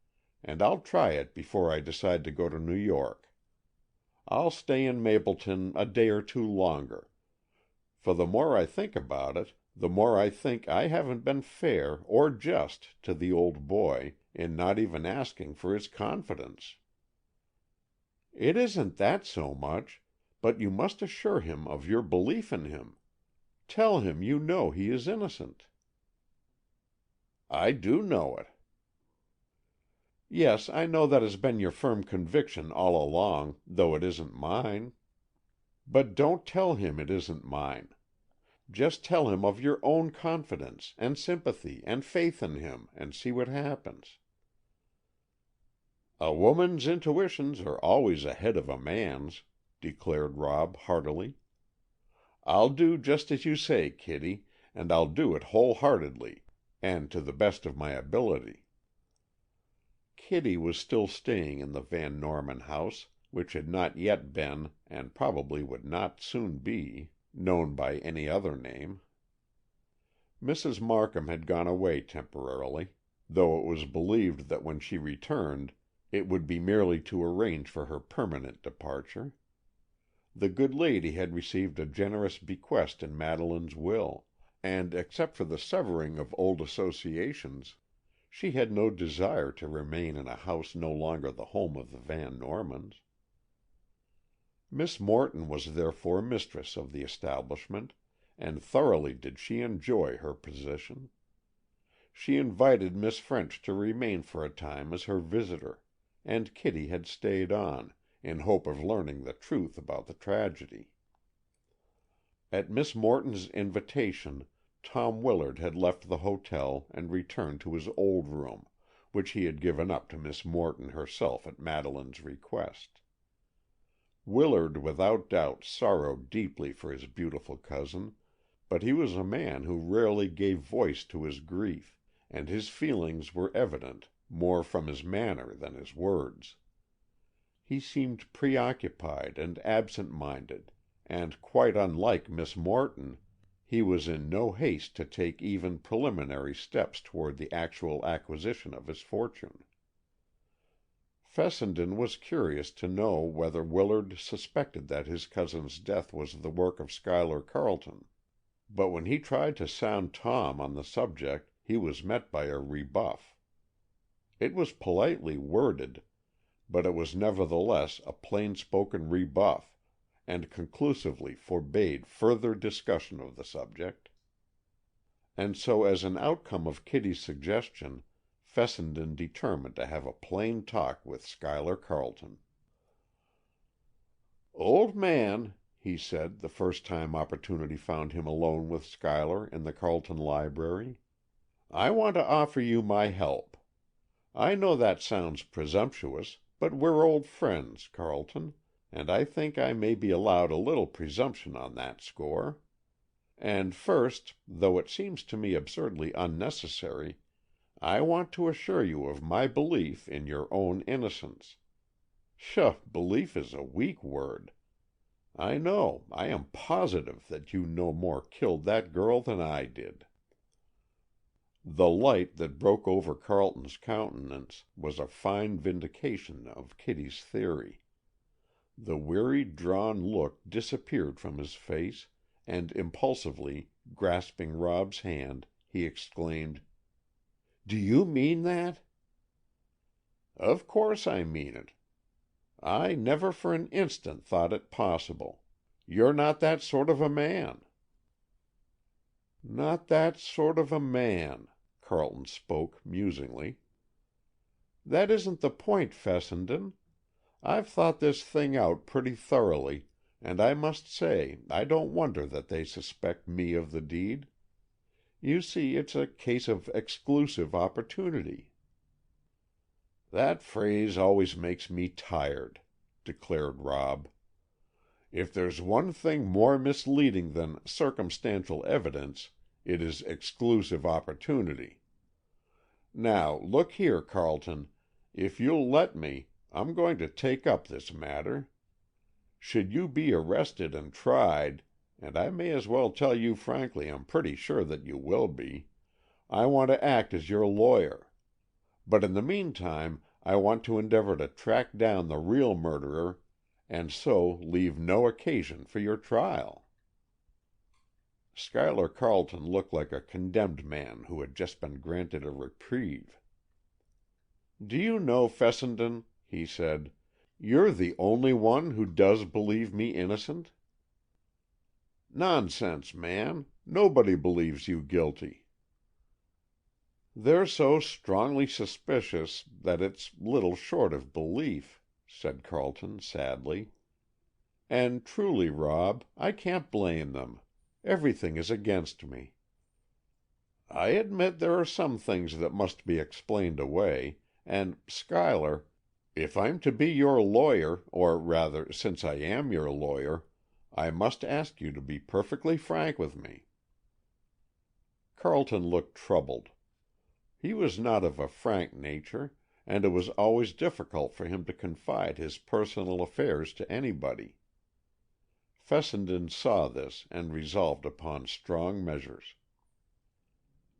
and I'll try it before I decide to go to New York. I'll stay in Mapleton a day or two longer, for the more I think about it, the more I think I haven't been fair or just to the old boy in not even asking for his confidence." "It isn't that so much, but you must assure him of your belief in him. Tell him you know he is innocent." "I do know it." Yes, I know that has been your firm conviction all along, though it isn't mine. But don't tell him it isn't mine. Just tell him of your own confidence and sympathy and faith in him, and see what happens." "A woman's intuitions are always ahead of a man's," declared Rob heartily. "I'll do just as you say, Kitty, and I'll do it wholeheartedly, and to the best of my ability." Kitty was still staying in the Van Norman house, which had not yet been, and probably would not soon be, known by any other name. Mrs. Markham had gone away temporarily, though it was believed that when she returned it would be merely to arrange for her permanent departure. The good lady had received a generous bequest in Madeleine's will, and except for the severing of old associations, she had no desire to remain in a house no longer the home of the Van Normans. Miss Morton was therefore mistress of the establishment, and thoroughly did she enjoy her position. She invited Miss French to remain for a time as her visitor, and Kitty had stayed on, in hope of learning the truth about the tragedy. At Miss Morton's invitation, Tom Willard had left the hotel and returned to his old room, which he had given up to Miss Morton herself at Madeleine's request. Willard without doubt sorrowed deeply for his beautiful cousin, but he was a man who rarely gave voice to his grief, and his feelings were evident more from his manner than his words. He seemed preoccupied and absent-minded, and quite unlike Miss Morton, he was in no haste to take even preliminary steps toward the actual acquisition of his fortune. Fessenden was curious to know whether Willard suspected that his cousin's death was the work of Schuyler Carleton, but when he tried to sound Tom on the subject, he was met by a rebuff. It was politely worded, but it was nevertheless a plain-spoken rebuff, and conclusively forbade further discussion of the subject. And so as an outcome of Kitty's suggestion, Fessenden determined to have a plain talk with Schuyler Carleton. "Old man," he said, the first time opportunity found him alone with Schuyler in the Carleton library, "I want to offer you my help. I know that sounds presumptuous, but we're old friends, Carleton, and I think I may be allowed a little presumption on that score. And first, though it seems to me absurdly unnecessary, I want to assure you of my belief in your own innocence. Pshaw, belief is a weak word. I know, I am positive that you no more killed that girl than I did." The light that broke over Carleton's countenance was a fine vindication of Kitty's theory. The weary, drawn look disappeared from his face, and impulsively grasping Rob's hand, he exclaimed, "Do you mean that?" "Of course I mean it. I never for an instant thought it possible. You're not that sort of a man." "Not that sort of a man," Carleton spoke musingly. "That isn't the point, Fessenden. I've thought this thing out pretty thoroughly, and I must say I don't wonder that they suspect me of the deed. You see, it's a case of exclusive opportunity." "That phrase always makes me tired," declared Rob. "If there's one thing more misleading than circumstantial evidence, it is exclusive opportunity. Now, look here, Carleton, if you'll let me, I'm going to take up this matter. Should you be arrested and tried, and I may as well tell you frankly I'm pretty sure that you will be, I want to act as your lawyer. But in the meantime I want to endeavor to track down the real murderer and so leave no occasion for your trial." Schuyler Carleton looked like a condemned man who had just been granted a reprieve. "Do you know, Fessenden," he said, "you're the only one who does believe me innocent?" "Nonsense, man. Nobody believes you guilty." "They're so strongly suspicious that it's little short of belief," said Carleton sadly. "And truly, Rob, I can't blame them. Everything is against me. I admit there are some things that must be explained away, and, Schuyler, if I'm to be your lawyer, or rather, since I am your lawyer, I must ask you to be perfectly frank with me." Carleton looked troubled. He was not of a frank nature, and it was always difficult for him to confide his personal affairs to anybody. Fessenden saw this and resolved upon strong measures.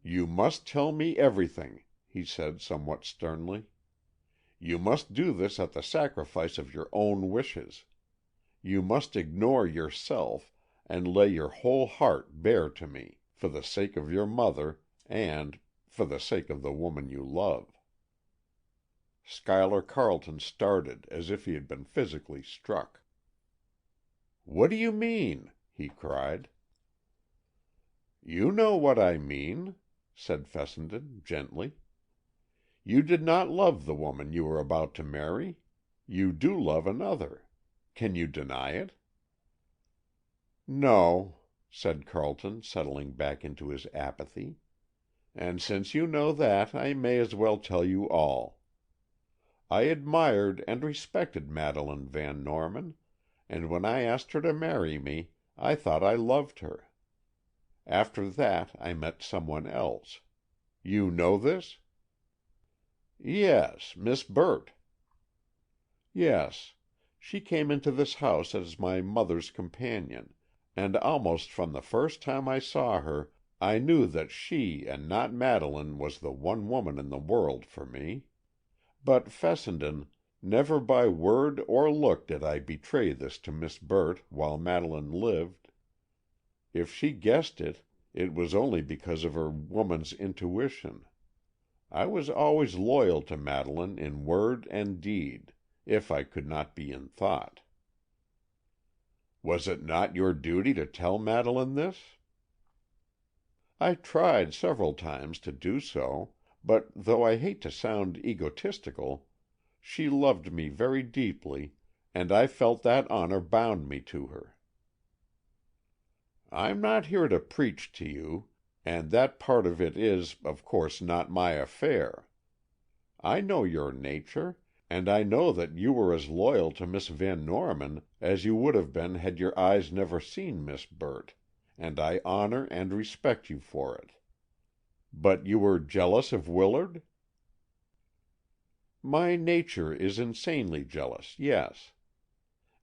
"You must tell me everything," he said somewhat sternly. "You must do this at the sacrifice of your own wishes. You must ignore yourself, and lay your whole heart bare to me, for the sake of your mother, and for the sake of the woman you love." Schuyler Carleton started as if he had been physically struck. "What do you mean?" he cried. "You know what I mean," said Fessenden gently. "You did not love the woman you were about to marry. You do love another. Can you deny it?" "No," said Carleton, settling back into his apathy. "And since you know that, I may as well tell you all. I admired and respected Madeleine Van Norman, and when I asked her to marry me, I thought I loved her. After that I met someone else. You know this?" "Yes, Miss Burt." "Yes. She came into this house as my mother's companion, and almost from the first time I saw her, I knew that she and not Madeleine was the one woman in the world for me. But, Fessenden, never by word or look did I betray this to Miss Burt while Madeleine lived. If she guessed it, it was only because of her woman's intuition. I was always loyal to Madeleine in word and deed, if I could not be in thought." "Was it not your duty to tell Madeleine this?" "I tried several times to do so, but though I hate to sound egotistical, she loved me very deeply, and I felt that honor bound me to her." "I'm not here to preach to you, and that part of it is, of course, not my affair. I know your nature, and I know that you were as loyal to Miss Van Norman as you would have been had your eyes never seen Miss Burt, and I honor and respect you for it. But you were jealous of Willard?" "My nature is insanely jealous, yes.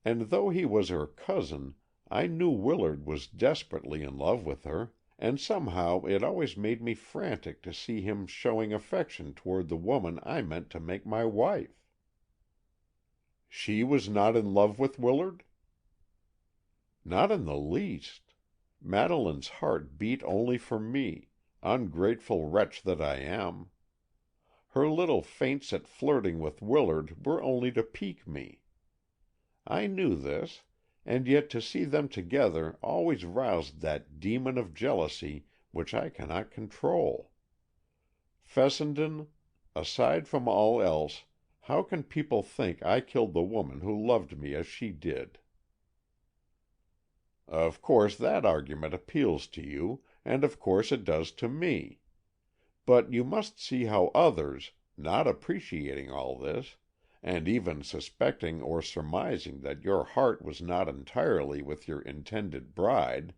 And though he was her cousin, I knew Willard was desperately in love with her, and somehow it always made me frantic to see him showing affection toward the woman I meant to make my wife." "She was not in love with Willard?" "Not in the least. Madeleine's heart beat only for me, ungrateful wretch that I am. Her little feints at flirting with Willard were only to pique me. I knew this, and yet to see them together always roused that demon of jealousy which I cannot control. Fessenden, aside from all else, how can people think I killed the woman who loved me as she did?" "Of course that argument appeals to you, and of course it does to me. But you must see how others, not appreciating all this, and even suspecting or surmising that your heart was not entirely with your intended bride,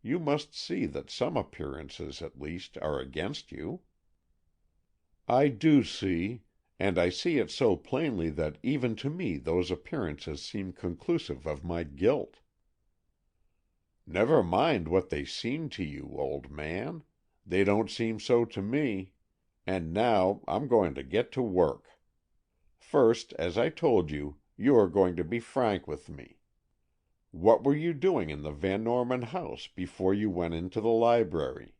you must see that some appearances, at least, are against you." "I do see, and I see it so plainly that even to me those appearances seem conclusive of my guilt." "Never mind what they seem to you, old man. They don't seem so to me. And now I'm going to get to work. First, as I told you, you are going to be frank with me. What were you doing in the Van Norman house before you went into the library?"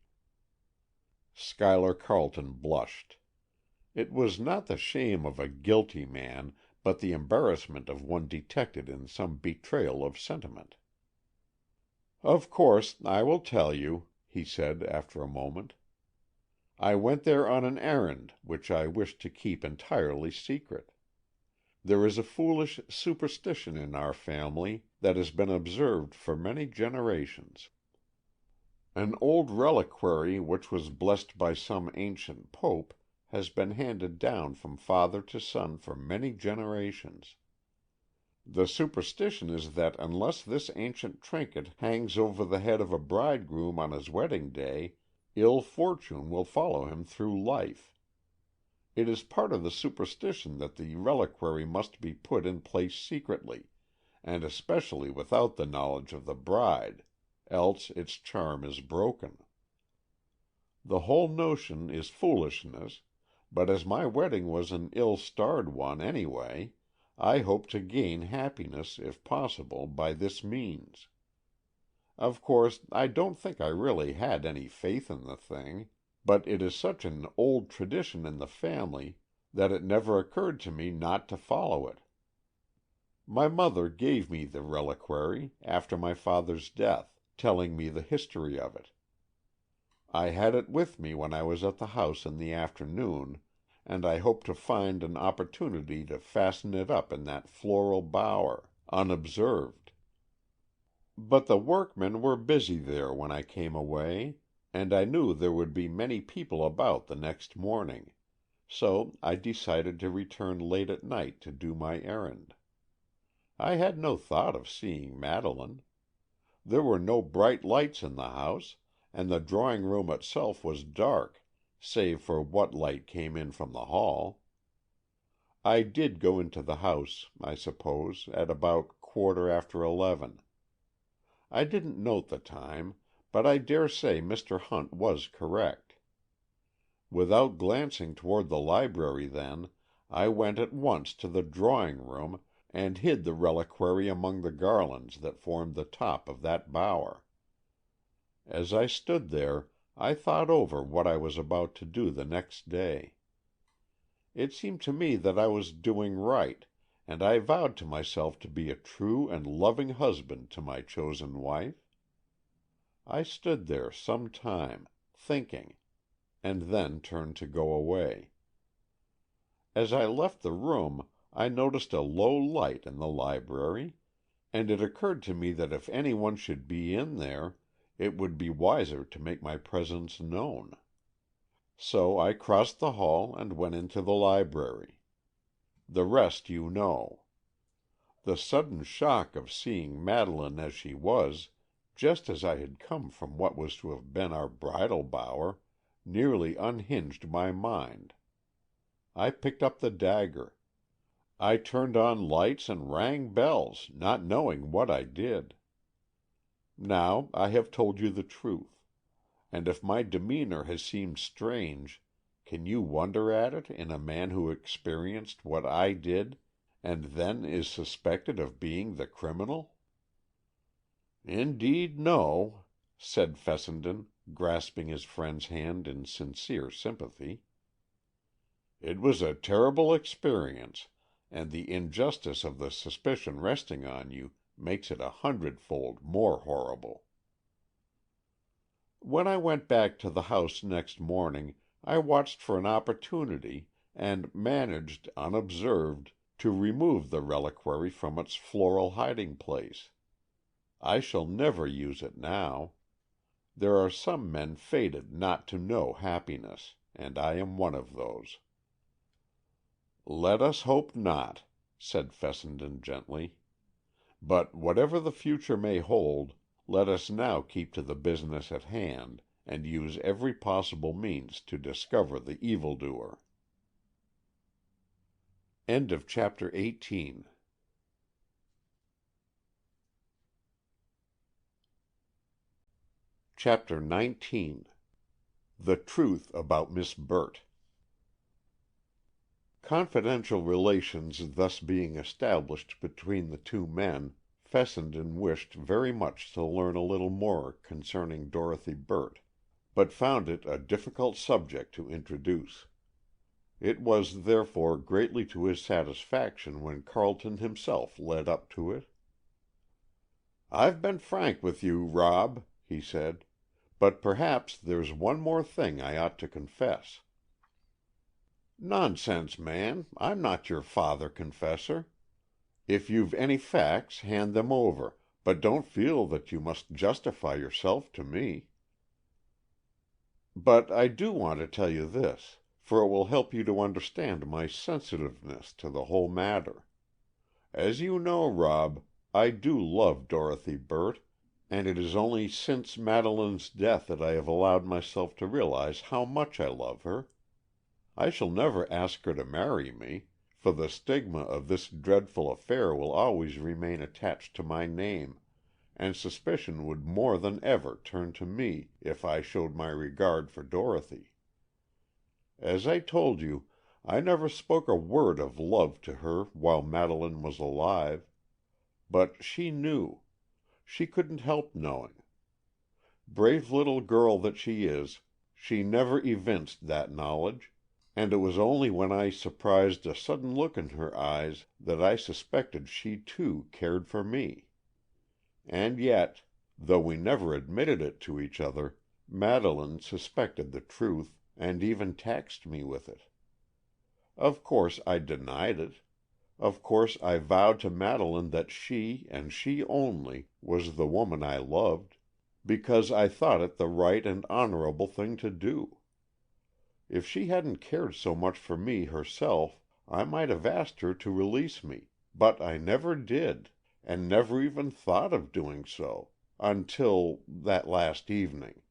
Schuyler Carleton blushed. It was not the shame of a guilty man, but the embarrassment of one detected in some betrayal of sentiment. "Of course, I will tell you," he said after a moment. I went there on an errand which I wished to keep entirely secret. There is a foolish superstition in our family that has been observed for many generations. An old reliquary which was blessed by some ancient pope has been handed down from father to son for many generations. The superstition is that unless this ancient trinket hangs over the head of a bridegroom on his wedding day, ill fortune will follow him through life. It is part of the superstition that the reliquary must be put in place secretly, and especially without the knowledge of the bride, else its charm is broken. The whole notion is foolishness, but as my wedding was an ill-starred one anyway, I hope to gain happiness, if possible, by this means. Of course, I don't think I really had any faith in the thing, but it is such an old tradition in the family that it never occurred to me not to follow it. My mother gave me the reliquary after my father's death, telling me the history of it. I had it with me when I was at the house in the afternoon, and I hoped to find an opportunity to fasten it up in that floral bower, unobserved. But the workmen were busy there when I came away, and I knew there would be many people about the next morning, so I decided to return late at night to do my errand. I had no thought of seeing Madeleine. There were no bright lights in the house, and the drawing-room itself was dark, save for what light came in from the hall. I did go into the house, I suppose, at about 11:15. I didn't note the time, but I dare say Mr. Hunt was correct. Without glancing toward the library then, I went at once to the drawing-room and hid the reliquary among the garlands that formed the top of that bower. As I stood there, I thought over what I was about to do the next day. It seemed to me that I was doing right, and I vowed to myself to be a true and loving husband to my chosen wife. I stood there some time, thinking, and then turned to go away. As I left the room, I noticed a low light in the library, and it occurred to me that if any one should be in there, it would be wiser to make my presence known. So I crossed the hall and went into the library. The rest you know. The sudden shock of seeing Madeleine as she was, just as I had come from what was to have been our bridal bower, nearly unhinged my mind. I picked up the dagger. I turned on lights and rang bells, not knowing what I did. Now I have told you the truth, and if my demeanor has seemed strange, can you wonder at it in a man who experienced what I did, and then is suspected of being the criminal? "Indeed, no," said Fessenden, grasping his friend's hand in sincere sympathy. "It was a terrible experience, and the injustice of the suspicion resting on you makes it 100-fold more horrible." When I went back to the house next morning, I watched for an opportunity, and managed, unobserved, to remove the reliquary from its floral hiding-place. I shall never use it now. There are some men fated not to know happiness, and I am one of those. "Let us hope not," said Fessenden gently. "But whatever the future may hold, let us now keep to the business at hand, and use every possible means to discover the evildoer." End of Chapter 18. Chapter 19. The Truth About Miss Burt. Confidential relations thus being established between the two men, Fessenden wished very much to learn a little more concerning Dorothy Burt, but found it a difficult subject to introduce. It was, therefore, greatly to his satisfaction when Carleton himself led up to it. "I've been frank with you, Rob," he said, But perhaps there's one more thing I ought to confess." "Nonsense, man. I'm not your father confessor. If you've any facts, hand them over, but don't feel that you must justify yourself to me." "But I do want to tell you this, for it will help you to understand my sensitiveness to the whole matter. As you know, Rob, I do love Dorothy Burt, and it is only since Madeleine's death that I have allowed myself to realize how much I love her. I shall never ask her to marry me, for the stigma of this dreadful affair will always remain attached to my name, and suspicion would more than ever turn to me if I showed my regard for Dorothy. As I told you, I never spoke a word of love to her while Madeleine was alive. But she knew. She couldn't help knowing. Brave little girl that she is, she never evinced that knowledge, and it was only when I surprised a sudden look in her eyes that I suspected she too cared for me. And yet, though we never admitted it to each other, Madeleine suspected the truth, and even taxed me with it. Of course I denied it. Of course I vowed to Madeleine that she, and she only, was the woman I loved, because I thought it the right and honorable thing to do. If she hadn't cared so much for me herself, I might have asked her to release me, but I never did, and never even thought of doing so, until that last evening.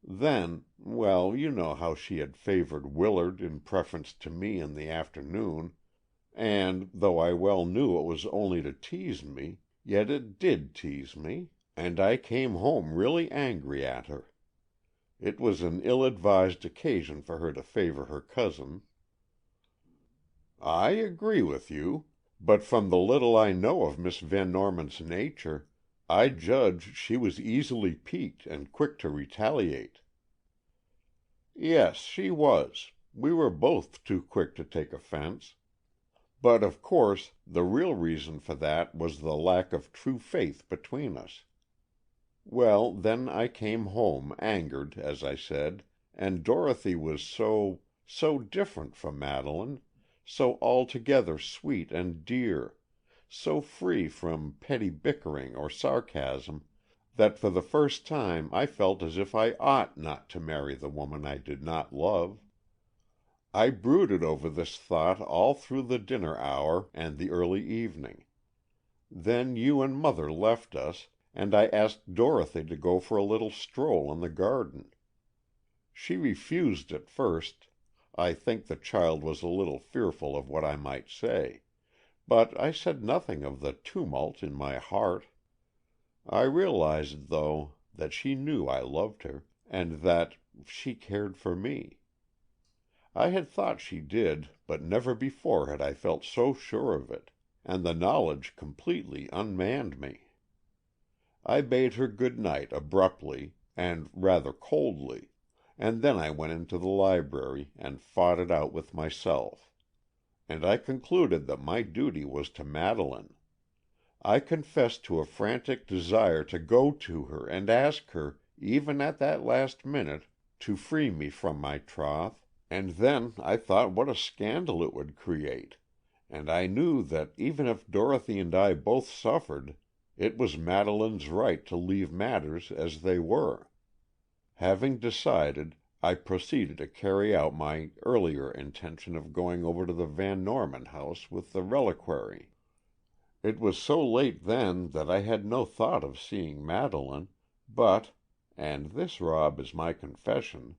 Then, well, you know how she had favored Willard in preference to me in the afternoon, and, though I well knew it was only to tease me, yet it did tease me, and I came home really angry at her. It was an ill-advised occasion for her to favor her cousin." "I agree with you, but from the little I know of Miss Van Norman's nature, I judge she was easily piqued and quick to retaliate." "Yes, she was. We were both too quick to take offense. But, of course, the real reason for that was the lack of true faith between us. Well, then I came home, angered, as I said, and Dorothy was so different from Madeleine, so altogether sweet and dear, so free from petty bickering or sarcasm, that for the first time I felt as if I ought not to marry the woman I did not love. I brooded over this thought all through the dinner hour and the early evening. Then you and Mother left us, and I asked Dorothy to go for a little stroll in the garden. She refused at first. I think the child was a little fearful of what I might say, but I said nothing of the tumult in my heart. I realized, though, that she knew I loved her, and that she cared for me. I had thought she did, but never before had I felt so sure of it, and the knowledge completely unmanned me. I bade her good night abruptly, and rather coldly, and then I went into the library and fought it out with myself. And I concluded that my duty was to Madeleine. I confessed to a frantic desire to go to her and ask her, even at that last minute, to free me from my troth, and then I thought what a scandal it would create, and I knew that even if Dorothy and I both suffered, it was Madeleine's right to leave matters as they were. Having decided, I proceeded to carry out my earlier intention of going over to the Van Norman house with the reliquary. It was so late then that I had no thought of seeing Madeleine, but, and this, Rob, is my confession,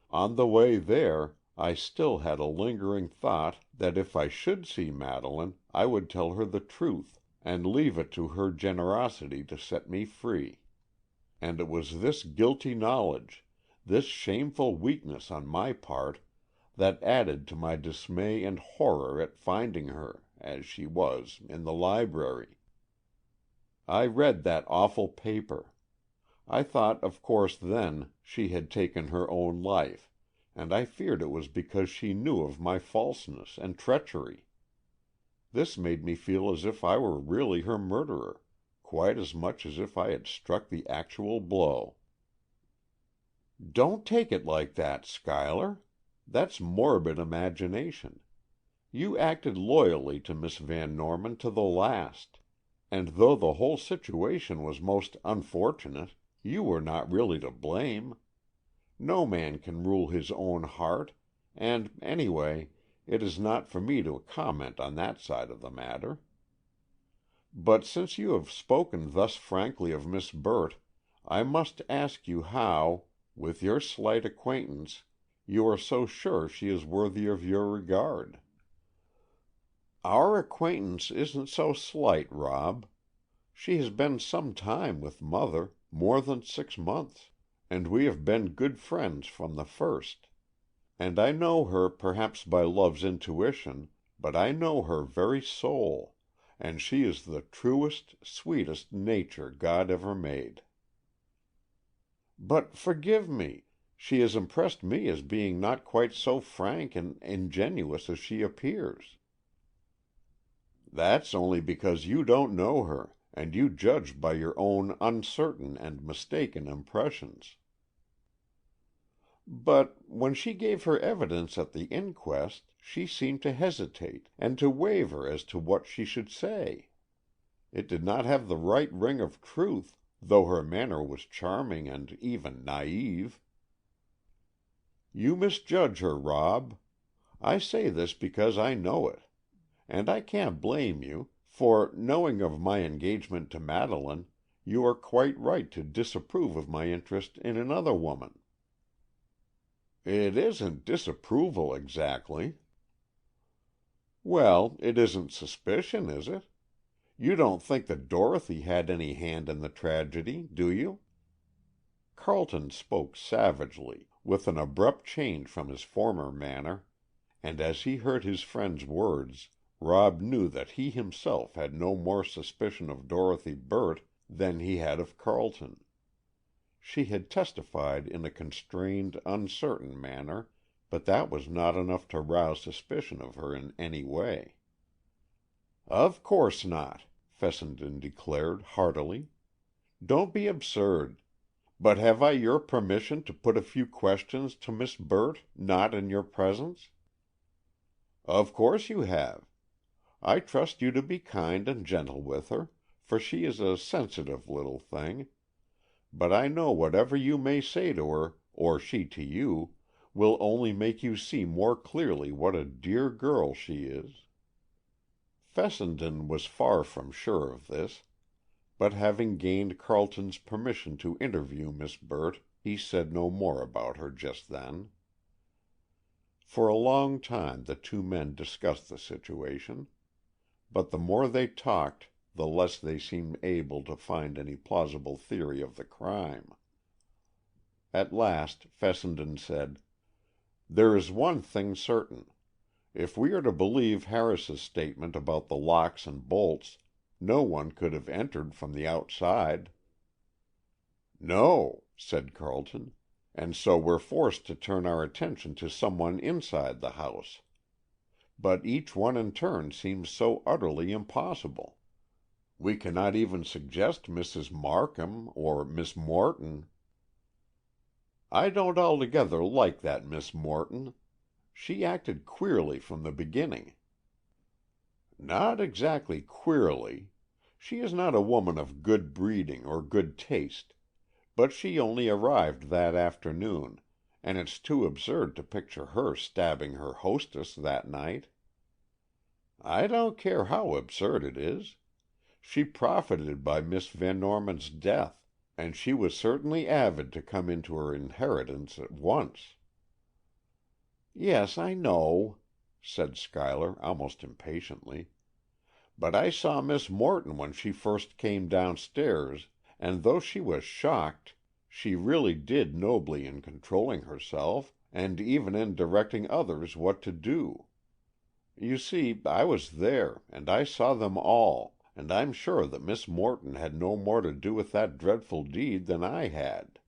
on the way there I still had a lingering thought that if I should see Madeleine, I would tell her the truth, and leave it to her generosity to set me free. And it was this guilty knowledge, this shameful weakness on my part, that added to my dismay and horror at finding her, as she was, in the library. I read that awful paper. I thought, of course, then, she had taken her own life, and I feared it was because she knew of my falseness and treachery. This made me feel as if I were really her murderer, quite as much as if I had struck the actual blow. "Don't take it like that, Schuyler. That's morbid imagination. You acted loyally to Miss Van Norman to the last, and though the whole situation was most unfortunate, you were not really to blame. No man can rule his own heart, and, anyway, it is not for me to comment on that side of the matter. But since you have spoken thus frankly of Miss Burt, I must ask you how, with your slight acquaintance, you are so sure she is worthy of your regard." "Our acquaintance isn't so slight, Rob. She has been some time with Mother, more than 6 months, and we have been good friends from the first. And I know her perhaps by love's intuition, but I know her very soul, and she is the truest, sweetest nature God ever made." "But forgive me, she has impressed me as being not quite so frank and ingenuous as she appears." "That's only because you don't know her, and you judge by your own uncertain and mistaken impressions." "But when she gave her evidence at the inquest, she seemed to hesitate, and to waver as to what she should say. It did not have the right ring of truth, though her manner was charming and even naïve." "You misjudge her, Rob. I say this because I know it. And I can't blame you, for, knowing of my engagement to Madeleine, you are quite right to disapprove of my interest in another woman." "It isn't disapproval exactly." "Well, it isn't suspicion, is it? You don't think that Dorothy had any hand in the tragedy, do you?" Carleton spoke savagely, with an abrupt change from his former manner, and as he heard his friend's words, Rob knew that he himself had no more suspicion of Dorothy Burt than he had of Carleton. She had testified in a constrained, uncertain manner, but that was not enough to rouse suspicion of her in any way. "Of course not," Fessenden declared heartily. "Don't be absurd. But have I your permission to put a few questions to Miss Burt, not in your presence?" "Of course you have. I trust you to be kind and gentle with her, for she is a sensitive little thing, but I know whatever you may say to her, or she to you, will only make you see more clearly what a dear girl she is." Fessenden was far from sure of this, but having gained Carleton's permission to interview Miss Burt, he said no more about her just then. For a long time the two men discussed the situation, but the more they talked, the less they seemed able to find any plausible theory of the crime. At last Fessenden said, "There is one thing certain. If we are to believe Harris's statement about the locks and bolts, no one could have entered from the outside." "No," said Carleton, "and so we're forced to turn our attention to some one inside the house. But each one in turn seems so utterly impossible. We cannot even suggest Mrs. Markham or Miss Morton." "I don't altogether like that Miss Morton. She acted queerly from the beginning." "Not exactly queerly. She is not a woman of good breeding or good taste, but she only arrived that afternoon, and it's too absurd to picture her stabbing her hostess that night." "I don't care how absurd it is. She profited by Miss Van Norman's death, and she was certainly avid to come into her inheritance at once." "Yes, I know," said Schuyler almost impatiently. "But I saw Miss Morton when she first came downstairs, and though she was shocked, she really did nobly in controlling herself, and even in directing others what to do. You see, I was there, and I saw them all, and I'm sure that Miss Morton had no more to do with that dreadful deed than I had."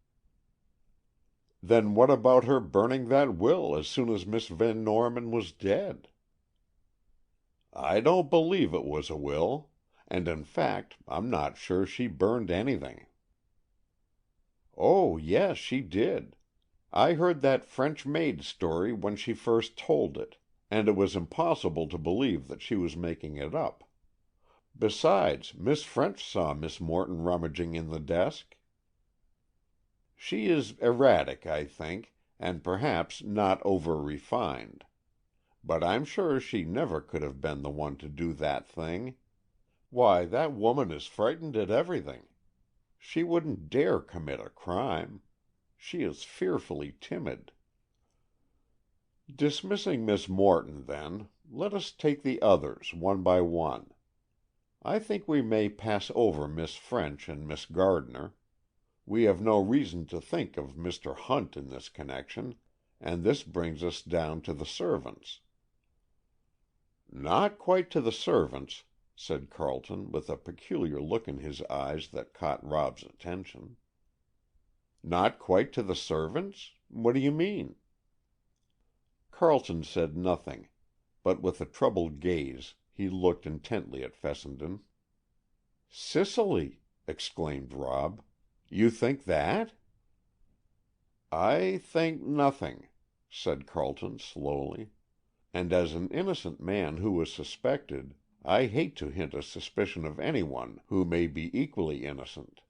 "Then what about her burning that will as soon as Miss Van Norman was dead?" "I don't believe it was a will, and in fact I'm not sure she burned anything." "Oh, yes, she did. I heard that French maid story when she first told it, and it was impossible to believe that she was making it up. Besides, Miss French saw Miss Morton rummaging in the desk. She is erratic, I think, and perhaps not over-refined. But I'm sure she never could have been the one to do that thing. Why, that woman is frightened at everything. She wouldn't dare commit a crime. She is fearfully timid. Dismissing Miss Morton, then, let us take the others one by one. I think we may pass over Miss French and Miss Gardner. We have no reason to think of Mr. Hunt in this connection, and this brings us down to the servants. "Not quite to the servants," said Carleton, with a peculiar look in his eyes that caught Rob's attention. "Not quite to the servants? What do you mean?" Carleton said nothing, but with a troubled gaze he looked intently at Fessenden. "Cicely!" exclaimed Rob. "You think that?" "I think nothing," said Carleton slowly. "And as an innocent man who was suspected, I hate to hint a suspicion of anyone who may be equally innocent.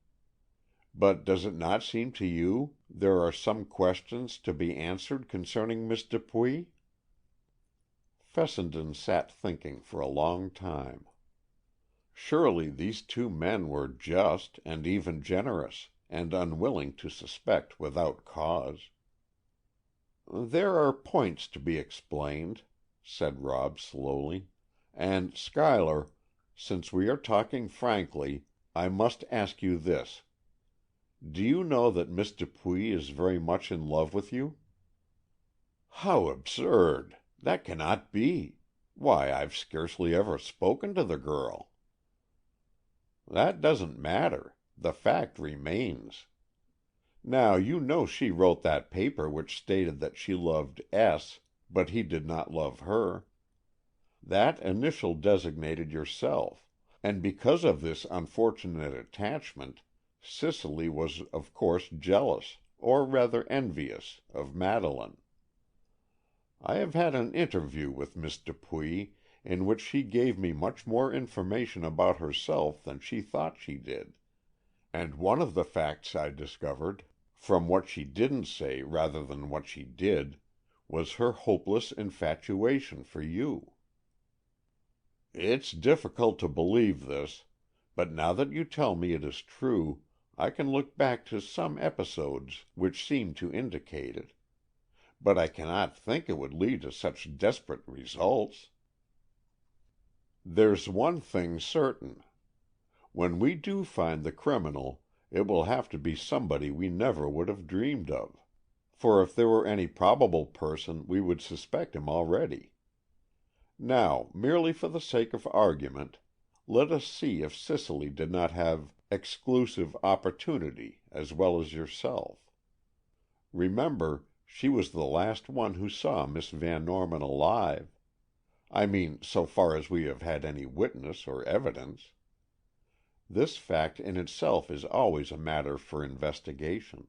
But does it not seem to you there are some questions to be answered concerning Miss Dupuy?" Fessenden sat thinking for a long time. Surely these two men were just and even generous, and unwilling to suspect without cause. "There are points to be explained," said Rob slowly, "and, Schuyler, since we are talking frankly, I must ask you this. Do you know that Miss Dupuy is very much in love with you?" "How absurd! That cannot be. Why, I've scarcely ever spoken to the girl." "That doesn't matter. The fact remains. Now, you know she wrote that paper which stated that she loved S., but he did not love her. That initial designated yourself, and because of this unfortunate attachment, Cicely was of course jealous, or rather envious, of Madeleine. I have had an interview with Miss Dupuy, in which she gave me much more information about herself than she thought she did, and one of the facts I discovered, from what she didn't say rather than what she did, was her hopeless infatuation for you. It's difficult to believe this, but now that you tell me it is true, I can look back to some episodes which seem to indicate it. But I cannot think it would lead to such desperate results. There's one thing certain. When we do find the criminal, it will have to be somebody we never would have dreamed of, for if there were any probable person we would suspect him already. Now, merely for the sake of argument, let us see if Cicely did not have exclusive opportunity as well as yourself. Remember, she was the last one who saw Miss Van Norman alive. I mean, so far as we have had any witness or evidence. This fact in itself is always a matter for investigation.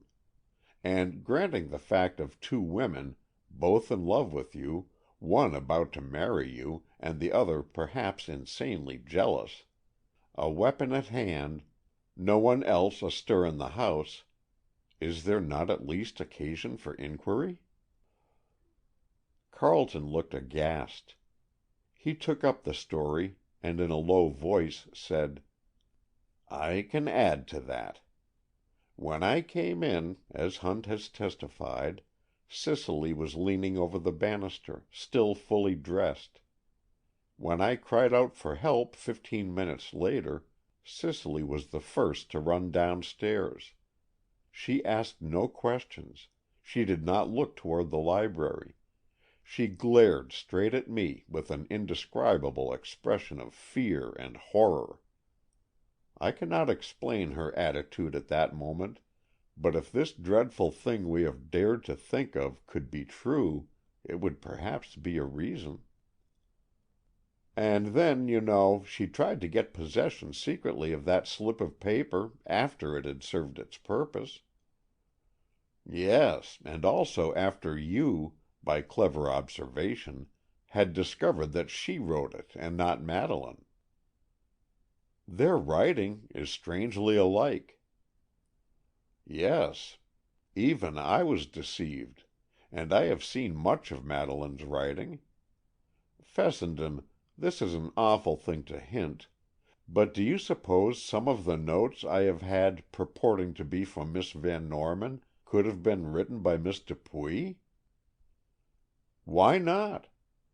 And granting the fact of two women, both in love with you, one about to marry you, and the other perhaps insanely jealous, a weapon at hand, no one else astir in the house, is there not at least occasion for inquiry?" Carleton looked aghast. He took up the story, and in a low voice said, "I can add to that. When I came in, as Hunt has testified, Cicely was leaning over the banister, still fully dressed. When I cried out for help 15 minutes later, Cicely was the first to run downstairs. She asked no questions. She did not look toward the library. She glared straight at me with an indescribable expression of fear and horror. I cannot explain her attitude at that moment, but if this dreadful thing we have dared to think of could be true, it would perhaps be a reason. And then, you know, she tried to get possession secretly of that slip of paper after it had served its purpose. Yes, and also after you, by clever observation, had discovered that she wrote it and not Madeleine. Their writing is strangely alike. Yes, even I was deceived, and I have seen much of Madeleine's writing. Fessenden, this is an awful thing to hint, but do you suppose some of the notes I have had purporting to be from Miss Van Norman could have been written by Miss Dupuy? Why not?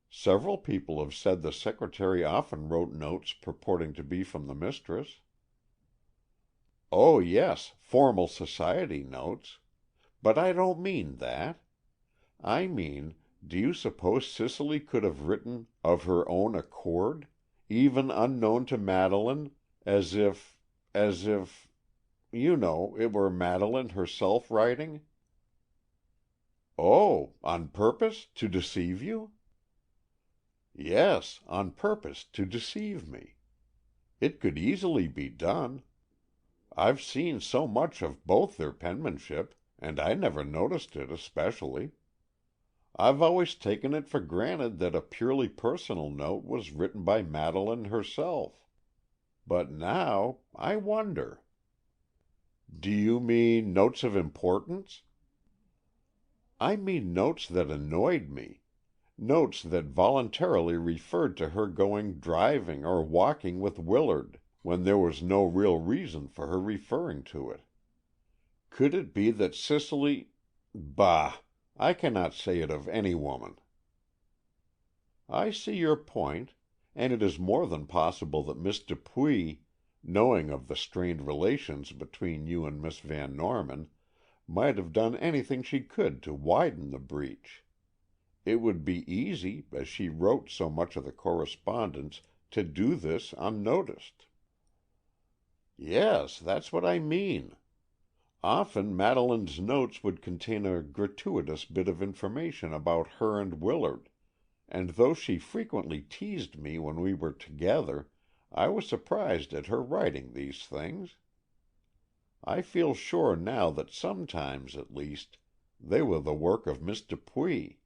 Several people have said the secretary often wrote notes purporting to be from the mistress. Oh, yes, formal society notes. But I don't mean that. I mean, do you suppose Cicely could have written of her own accord, even unknown to Madeleine, as if, you know, it were Madeleine herself writing? Oh, on purpose to deceive you? Yes, on purpose to deceive me. It could easily be done. I've seen so much of both their penmanship, and I never noticed it especially. I've always taken it for granted that a purely personal note was written by Madeleine herself. But now, I wonder. Do you mean notes of importance? I mean notes that annoyed me, notes that voluntarily referred to her going driving or walking with Willard, when there was no real reason for her referring to it. Could it be that Cicely— Bah! I cannot say it of any woman. I see your point, and it is more than possible that Miss Dupuy, knowing of the strained relations between you and Miss Van Norman, might have done anything she could to widen the breach. It would be easy, as she wrote so much of the correspondence, to do this unnoticed. Yes, that's what I mean. Often Madeleine's notes would contain a gratuitous bit of information about her and Willard, and though she frequently teased me when we were together, I was surprised at her writing these things. I feel sure now that sometimes, at least, they were the work of Miss Dupuy.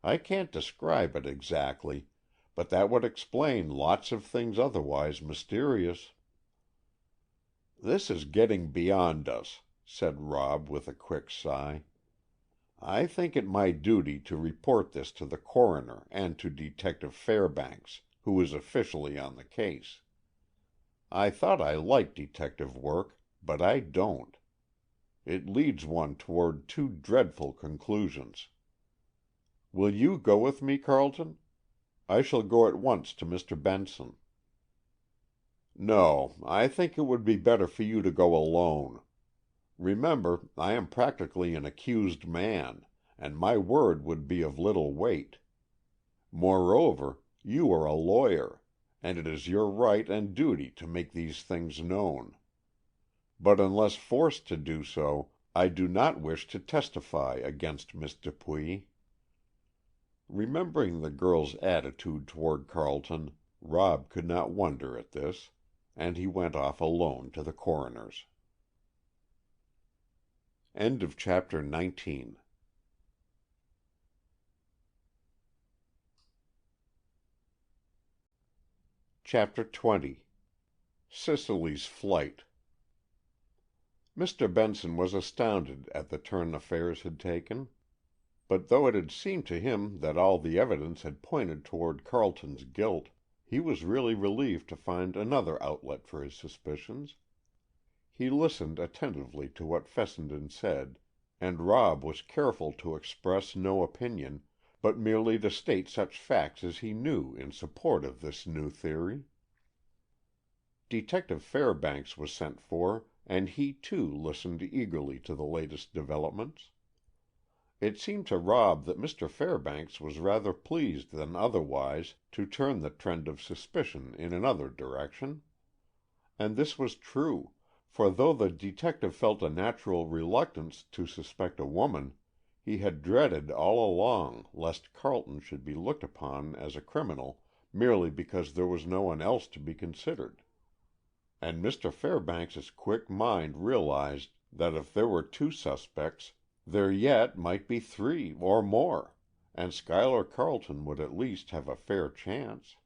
I can't describe it exactly, but that would explain lots of things otherwise mysterious. "This is getting beyond us," said Rob with a quick sigh. "I think it my duty to report this to the coroner and to Detective Fairbanks, who is officially on the case. I thought I liked detective work, but I don't. It leads one toward two dreadful conclusions. Will you go with me, Carleton? I shall go at once to Mr. Benson." "No, I think it would be better for you to go alone. Remember, I am practically an accused man, and my word would be of little weight. Moreover, you are a lawyer, and it is your right and duty to make these things known. But unless forced to do so, I do not wish to testify against Miss Dupuy." Remembering the girl's attitude toward Carleton, Rob could not wonder at this, and he went off alone to the coroner's. Chapter 20. Cicely's Flight. Mr. Benson was astounded at the turn affairs had taken. But though it had seemed to him that all the evidence had pointed toward Carleton's guilt, he was really relieved to find another outlet for his suspicions. He listened attentively to what Fessenden said, and Rob was careful to express no opinion, but merely to state such facts as he knew in support of this new theory. Detective Fairbanks was sent for, and he, too, listened eagerly to the latest developments. It seemed to Rob that Mr. Fairbanks was rather pleased than otherwise to turn the trend of suspicion in another direction. And this was true, for though the detective felt a natural reluctance to suspect a woman, he had dreaded all along lest Carleton should be looked upon as a criminal merely because there was no one else to be considered. And Mr. Fairbanks's quick mind realized that if there were two suspects, There yet might be 3 or more, and Schuyler Carleton would at least have a fair chance.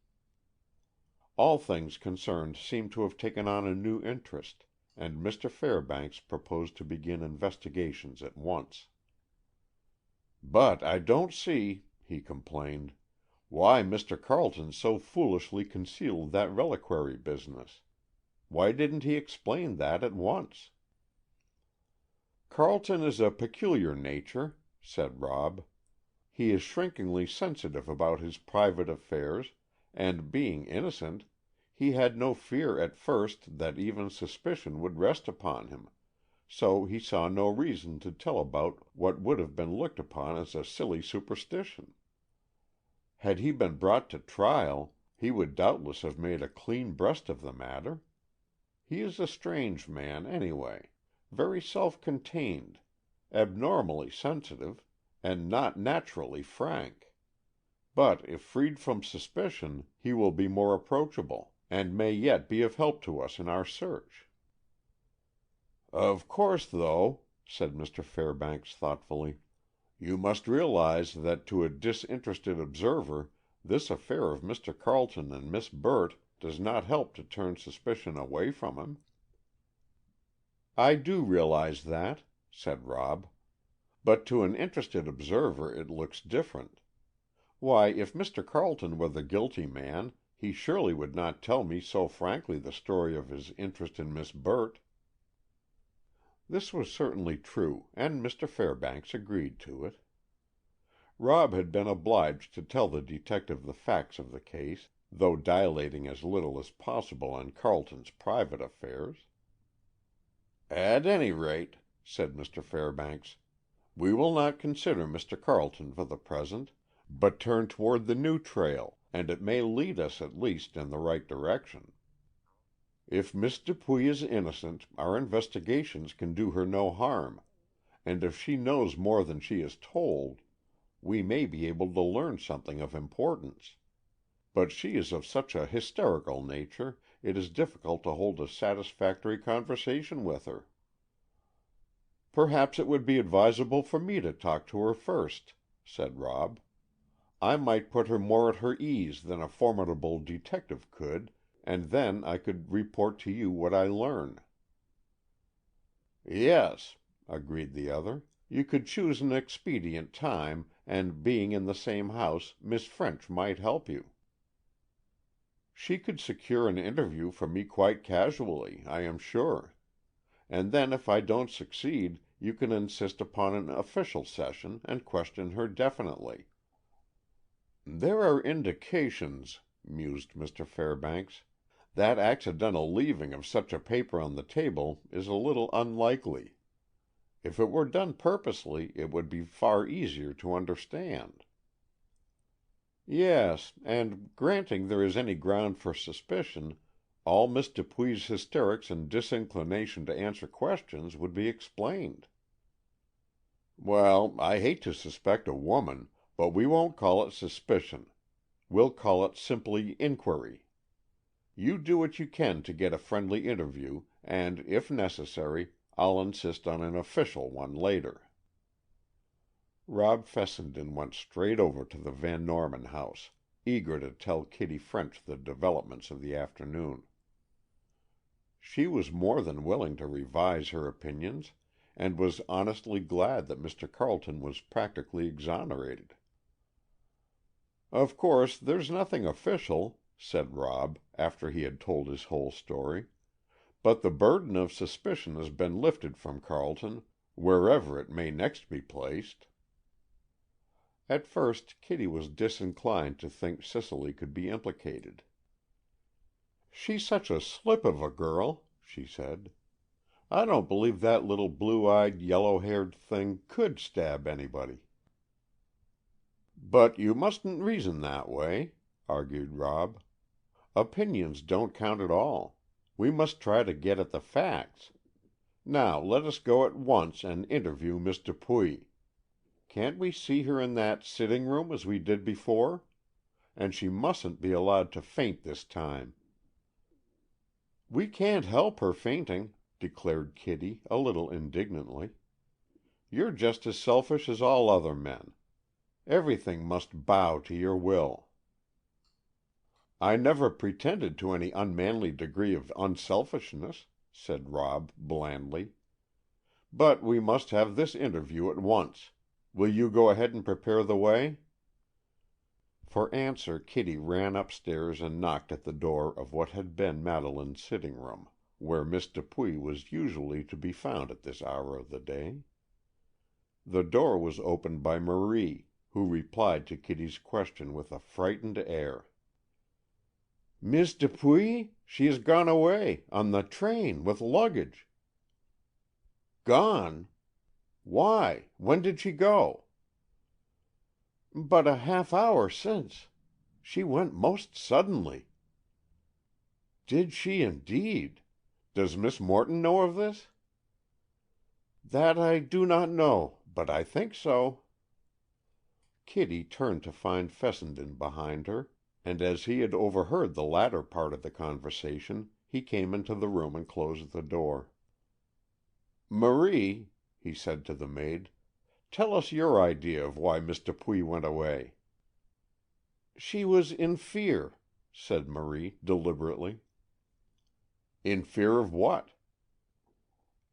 All things concerned seemed to have taken on a new interest, and Mr. Fairbanks proposed to begin investigations at once. "But I don't see," he complained, "why Mr. Carleton so foolishly concealed that reliquary business. Why didn't he explain that at once?" "Carleton is a peculiar nature," said Rob. "He is shrinkingly sensitive about his private affairs, and being innocent, he had no fear at first that even suspicion would rest upon him, so he saw no reason to tell about what would have been looked upon as a silly superstition. Had he been brought to trial, he would doubtless have made a clean breast of the matter. He is a strange man, anyway, very self-contained, abnormally sensitive, and not naturally frank. But if freed from suspicion, he will be more approachable, and may yet be of help to us in our search." "Of course, though," said Mr. Fairbanks thoughtfully, "you must realize that to a disinterested observer this affair of Mr. Carleton and Miss Burt does not help to turn suspicion away from him." "I do realize that," said Rob. "But to an interested observer it looks different. Why, if Mr. Carleton were the guilty man, he surely would not tell me so frankly the story of his interest in Miss Burt." This was certainly true, and Mr. Fairbanks agreed to it. Rob had been obliged to tell the detective the facts of the case, though dilating as little as possible on Carleton's private affairs. "At any rate," said Mr. Fairbanks, "we will not consider Mr. Carleton for the present, but turn toward the new trail, and it may lead us at least in the right direction. If Miss Dupuy is innocent, our investigations can do her no harm, and if she knows more than she has told, we may be able to learn something of importance. But she is of such a hysterical nature, it is difficult to hold a satisfactory conversation with her." "Perhaps it would be advisable for me to talk to her first," said Rob. "I might put her more at her ease than a formidable detective could, and then I could report to you what I learn." "Yes," agreed the other. "You could choose an expedient time, and being in the same house, Miss French might help you." "She could secure an interview for me quite casually, I am sure. And then if I don't succeed, you can insist upon an official session, and question her definitely." "There are indications," mused Mr. Fairbanks. "That accidental leaving of such a paper on the table is a little unlikely. If it were done purposely, it would be far easier to understand." "Yes, and granting there is any ground for suspicion, all Miss Dupuy's hysterics and disinclination to answer questions would be explained." "Well, I hate to suspect a woman, but we won't call it suspicion. We'll call it simply inquiry. You do what you can to get a friendly interview, and, if necessary, I'll insist on an official one later." Rob Fessenden went straight over to the Van Norman house, eager to tell Kitty French the developments of the afternoon. She was more than willing to revise her opinions, and was honestly glad that Mr. Carleton was practically exonerated. "Of course, there's nothing official," said Rob, after he had told his whole story, "but the burden of suspicion has been lifted from Carleton, wherever it may next be placed." At first Kitty was disinclined to think Cicely could be implicated. "She's such a slip of a girl," she said. "I don't believe that little blue-eyed, yellow-haired thing could stab anybody." "But you mustn't reason that way," argued Rob. "Opinions don't count at all. We must try to get at the facts. Now let us go at once and interview Miss Dupuy. Can't we see her in that sitting room as we did before? And she mustn't be allowed to faint this time." "We can't help her fainting," declared Kitty, a little indignantly. You're just as selfish as all other men. Everything must bow to your will." "I never pretended to any unmanly degree of unselfishness," said Rob blandly. "But we must have this interview at once. Will you go ahead and prepare the way?" For answer Kitty ran upstairs and knocked at the door of what had been Madeleine's sitting room, where Miss Dupuy was usually to be found at this hour of the day. The door was opened by Marie, who replied to Kitty's question with a frightened air. "Miss Dupuy? She has gone away, on the train, with luggage." "Gone? Why? When did she go?" "But a half hour since. She went most suddenly." "Did she, indeed? Does Miss Morton know of this?" "That I do not know, but I think so." Kitty turned to find Fessenden behind her, and as he had overheard the latter part of the conversation, he came into the room and closed the door. "Marie," he said to the maid, "tell us your idea of why Miss Dupuy went away." "She was in fear," said Marie deliberately. "In fear of what?"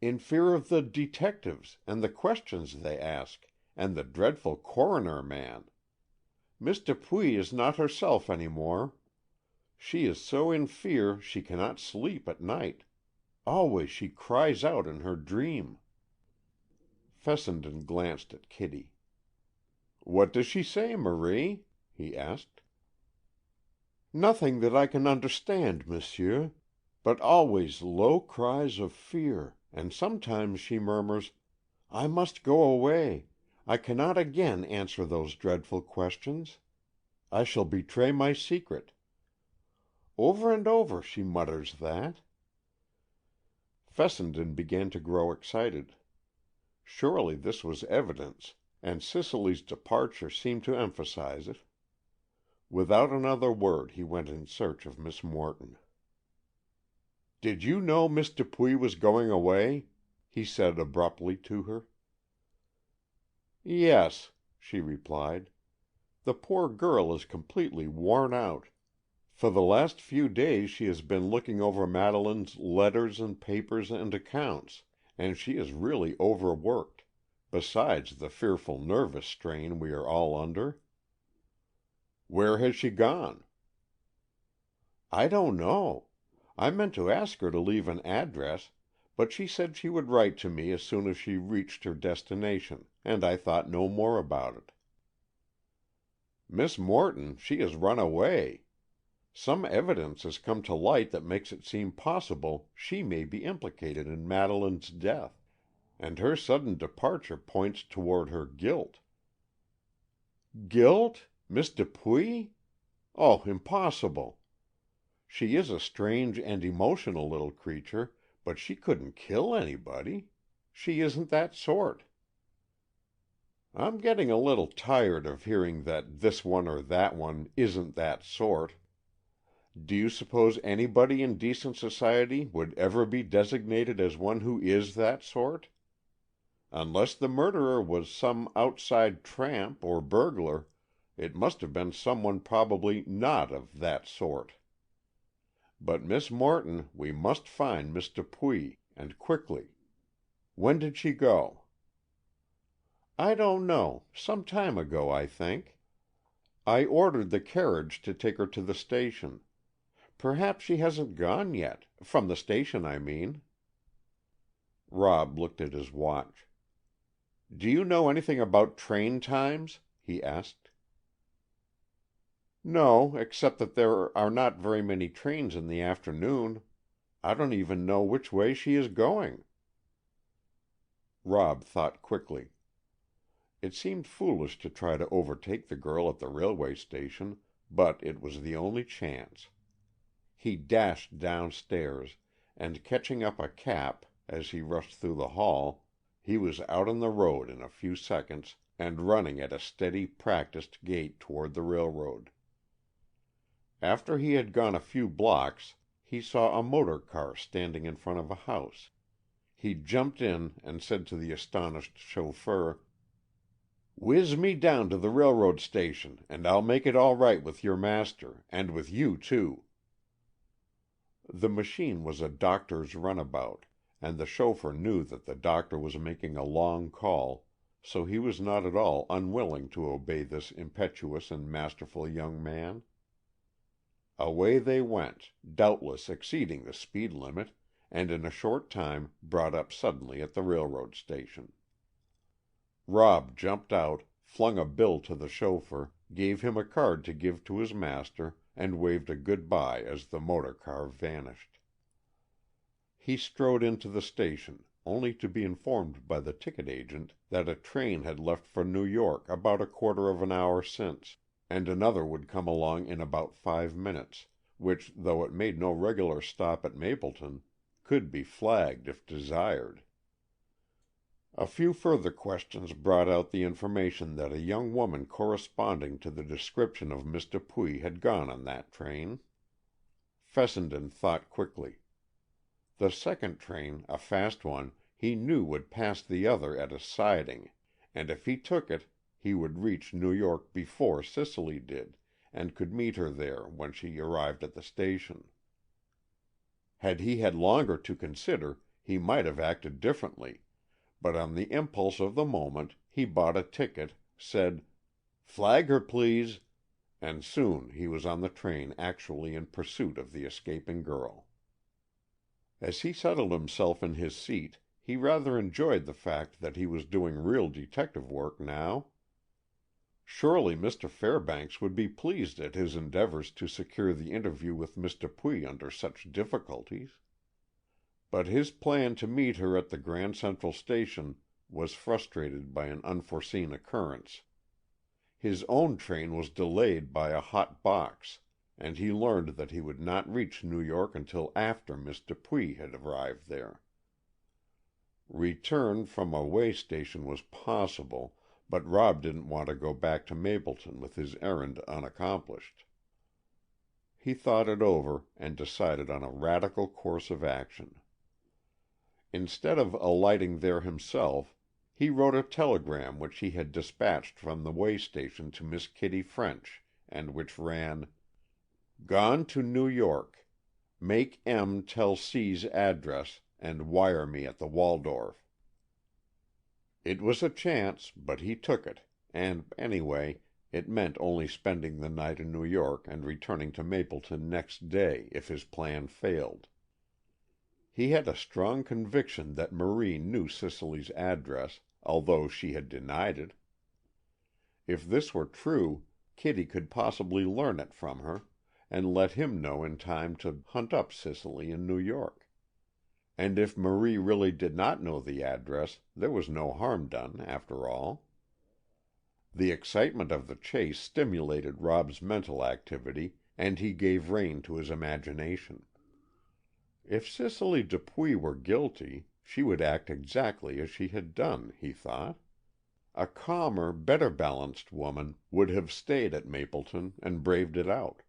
"In fear of the detectives, and the questions they ask, and the dreadful coroner man. Miss Dupuy is not herself any more. She is so in fear she cannot sleep at night. Always she cries out in her dream." Fessenden glanced at Kitty. "What does she say, Marie?" he asked. "Nothing that I can understand, monsieur, but always low cries of fear, and sometimes she murmurs, 'I must go away. I cannot again answer those dreadful questions. I shall betray my secret.' Over and over she mutters that." Fessenden began to grow excited. Surely this was evidence, and Cicely's departure seemed to emphasize it. Without another word he went in search of Miss Morton. "Did you know Miss Dupuy was going away?" he said abruptly to her. "Yes," she replied. "The poor girl is completely worn out. For the last few days she has been looking over Madeleine's letters and papers and accounts, and she is really overworked, besides the fearful nervous strain we are all under." "Where has she gone?" "I don't know. I meant to ask her to leave an address, but she said she would write to me as soon as she reached her destination, and I thought no more about it." "Miss Morton, she has run away. Some evidence has come to light that makes it seem possible she may be implicated in Madeleine's death, and her sudden departure points toward her guilt." "Guilt? Miss Dupuy? Oh, impossible! She is a strange and emotional little creature, but she couldn't kill anybody. She isn't that sort." "I'm getting a little tired of hearing that this one or that one isn't that sort. Do you suppose anybody in decent society would ever be designated as one who is that sort? Unless the murderer was some outside tramp or burglar, it must have been someone probably not of that sort. But Miss Morton, we must find Miss Dupuy, and quickly. When did she go?" "I don't know. Some time ago, I think. I ordered the carriage to take her to the station. Perhaps she hasn't gone yet, from the station, I mean." Rob looked at his watch. "Do you know anything about train times?" he asked. "No, except that there are not very many trains in the afternoon. I don't even know which way she is going." Rob thought quickly. It seemed foolish to try to overtake the girl at the railway station, but it was the only chance. He dashed downstairs, and catching up a cap as he rushed through the hall, he was out on the road in a few seconds, and running at a steady, practised gait toward the railroad. After he had gone a few blocks, he saw a motor car standing in front of a house. He jumped in and said to the astonished chauffeur, "Whiz me down to the railroad station, and I'll make it all right with your master, and with you, too." The machine was a doctor's runabout, and the chauffeur knew that the doctor was making a long call, so he was not at all unwilling to obey this impetuous and masterful young man. Away they went, doubtless exceeding the speed limit, and in a short time brought up suddenly at the railroad station. Rob jumped out, flung a bill to the chauffeur, gave him a card to give to his master, and waved a good-bye as the motor car vanished. He strode into the station, only to be informed by the ticket agent that a train had left for New York about a quarter of an hour since, and another would come along in about 5 minutes, which, though it made no regular stop at Mapleton, could be flagged if desired. A few further questions brought out the information that a young woman corresponding to the description of Miss Dupuy had gone on that train. Fessenden thought quickly. The second train, a fast one, he knew would pass the other at a siding, and if he took it, he would reach New York before Cicely did, and could meet her there when she arrived at the station. Had he had longer to consider, he might have acted differently, but on the impulse of the moment he bought a ticket, said, "Flag her, please," and soon he was on the train actually in pursuit of the escaping girl. As he settled himself in his seat, he rather enjoyed the fact that he was doing real detective work now. Surely Mr. Fairbanks would be pleased at his endeavors to secure the interview with Miss Dupuy under such difficulties. But his plan to meet her at the Grand Central Station was frustrated by an unforeseen occurrence. His own train was delayed by a hot box, and he learned that he would not reach New York until after Miss Dupuy had arrived there. Return from a way station was possible, but Rob didn't want to go back to Mapleton with his errand unaccomplished. He thought it over and decided on a radical course of action. Instead of alighting there himself, he wrote a telegram which he had dispatched from the way station to Miss Kitty French, and which ran, "Gone to New York. Make M. tell C's address, and wire me at the Waldorf." It was a chance, but he took it, and anyway, it meant only spending the night in New York and returning to Mapleton next day if his plan failed. He had a strong conviction that Marie knew Cicely's address, although she had denied it. If this were true, Kitty could possibly learn it from her, and let him know in time to hunt up Cicely in New York. And if Marie really did not know the address, there was no harm done, after all. The excitement of the chase stimulated Rob's mental activity, and he gave rein to his imagination. If Cicely Dupuy were guilty, she would act exactly as she had done, he thought. A calmer, better balanced woman would have stayed at Mapleton and braved it out,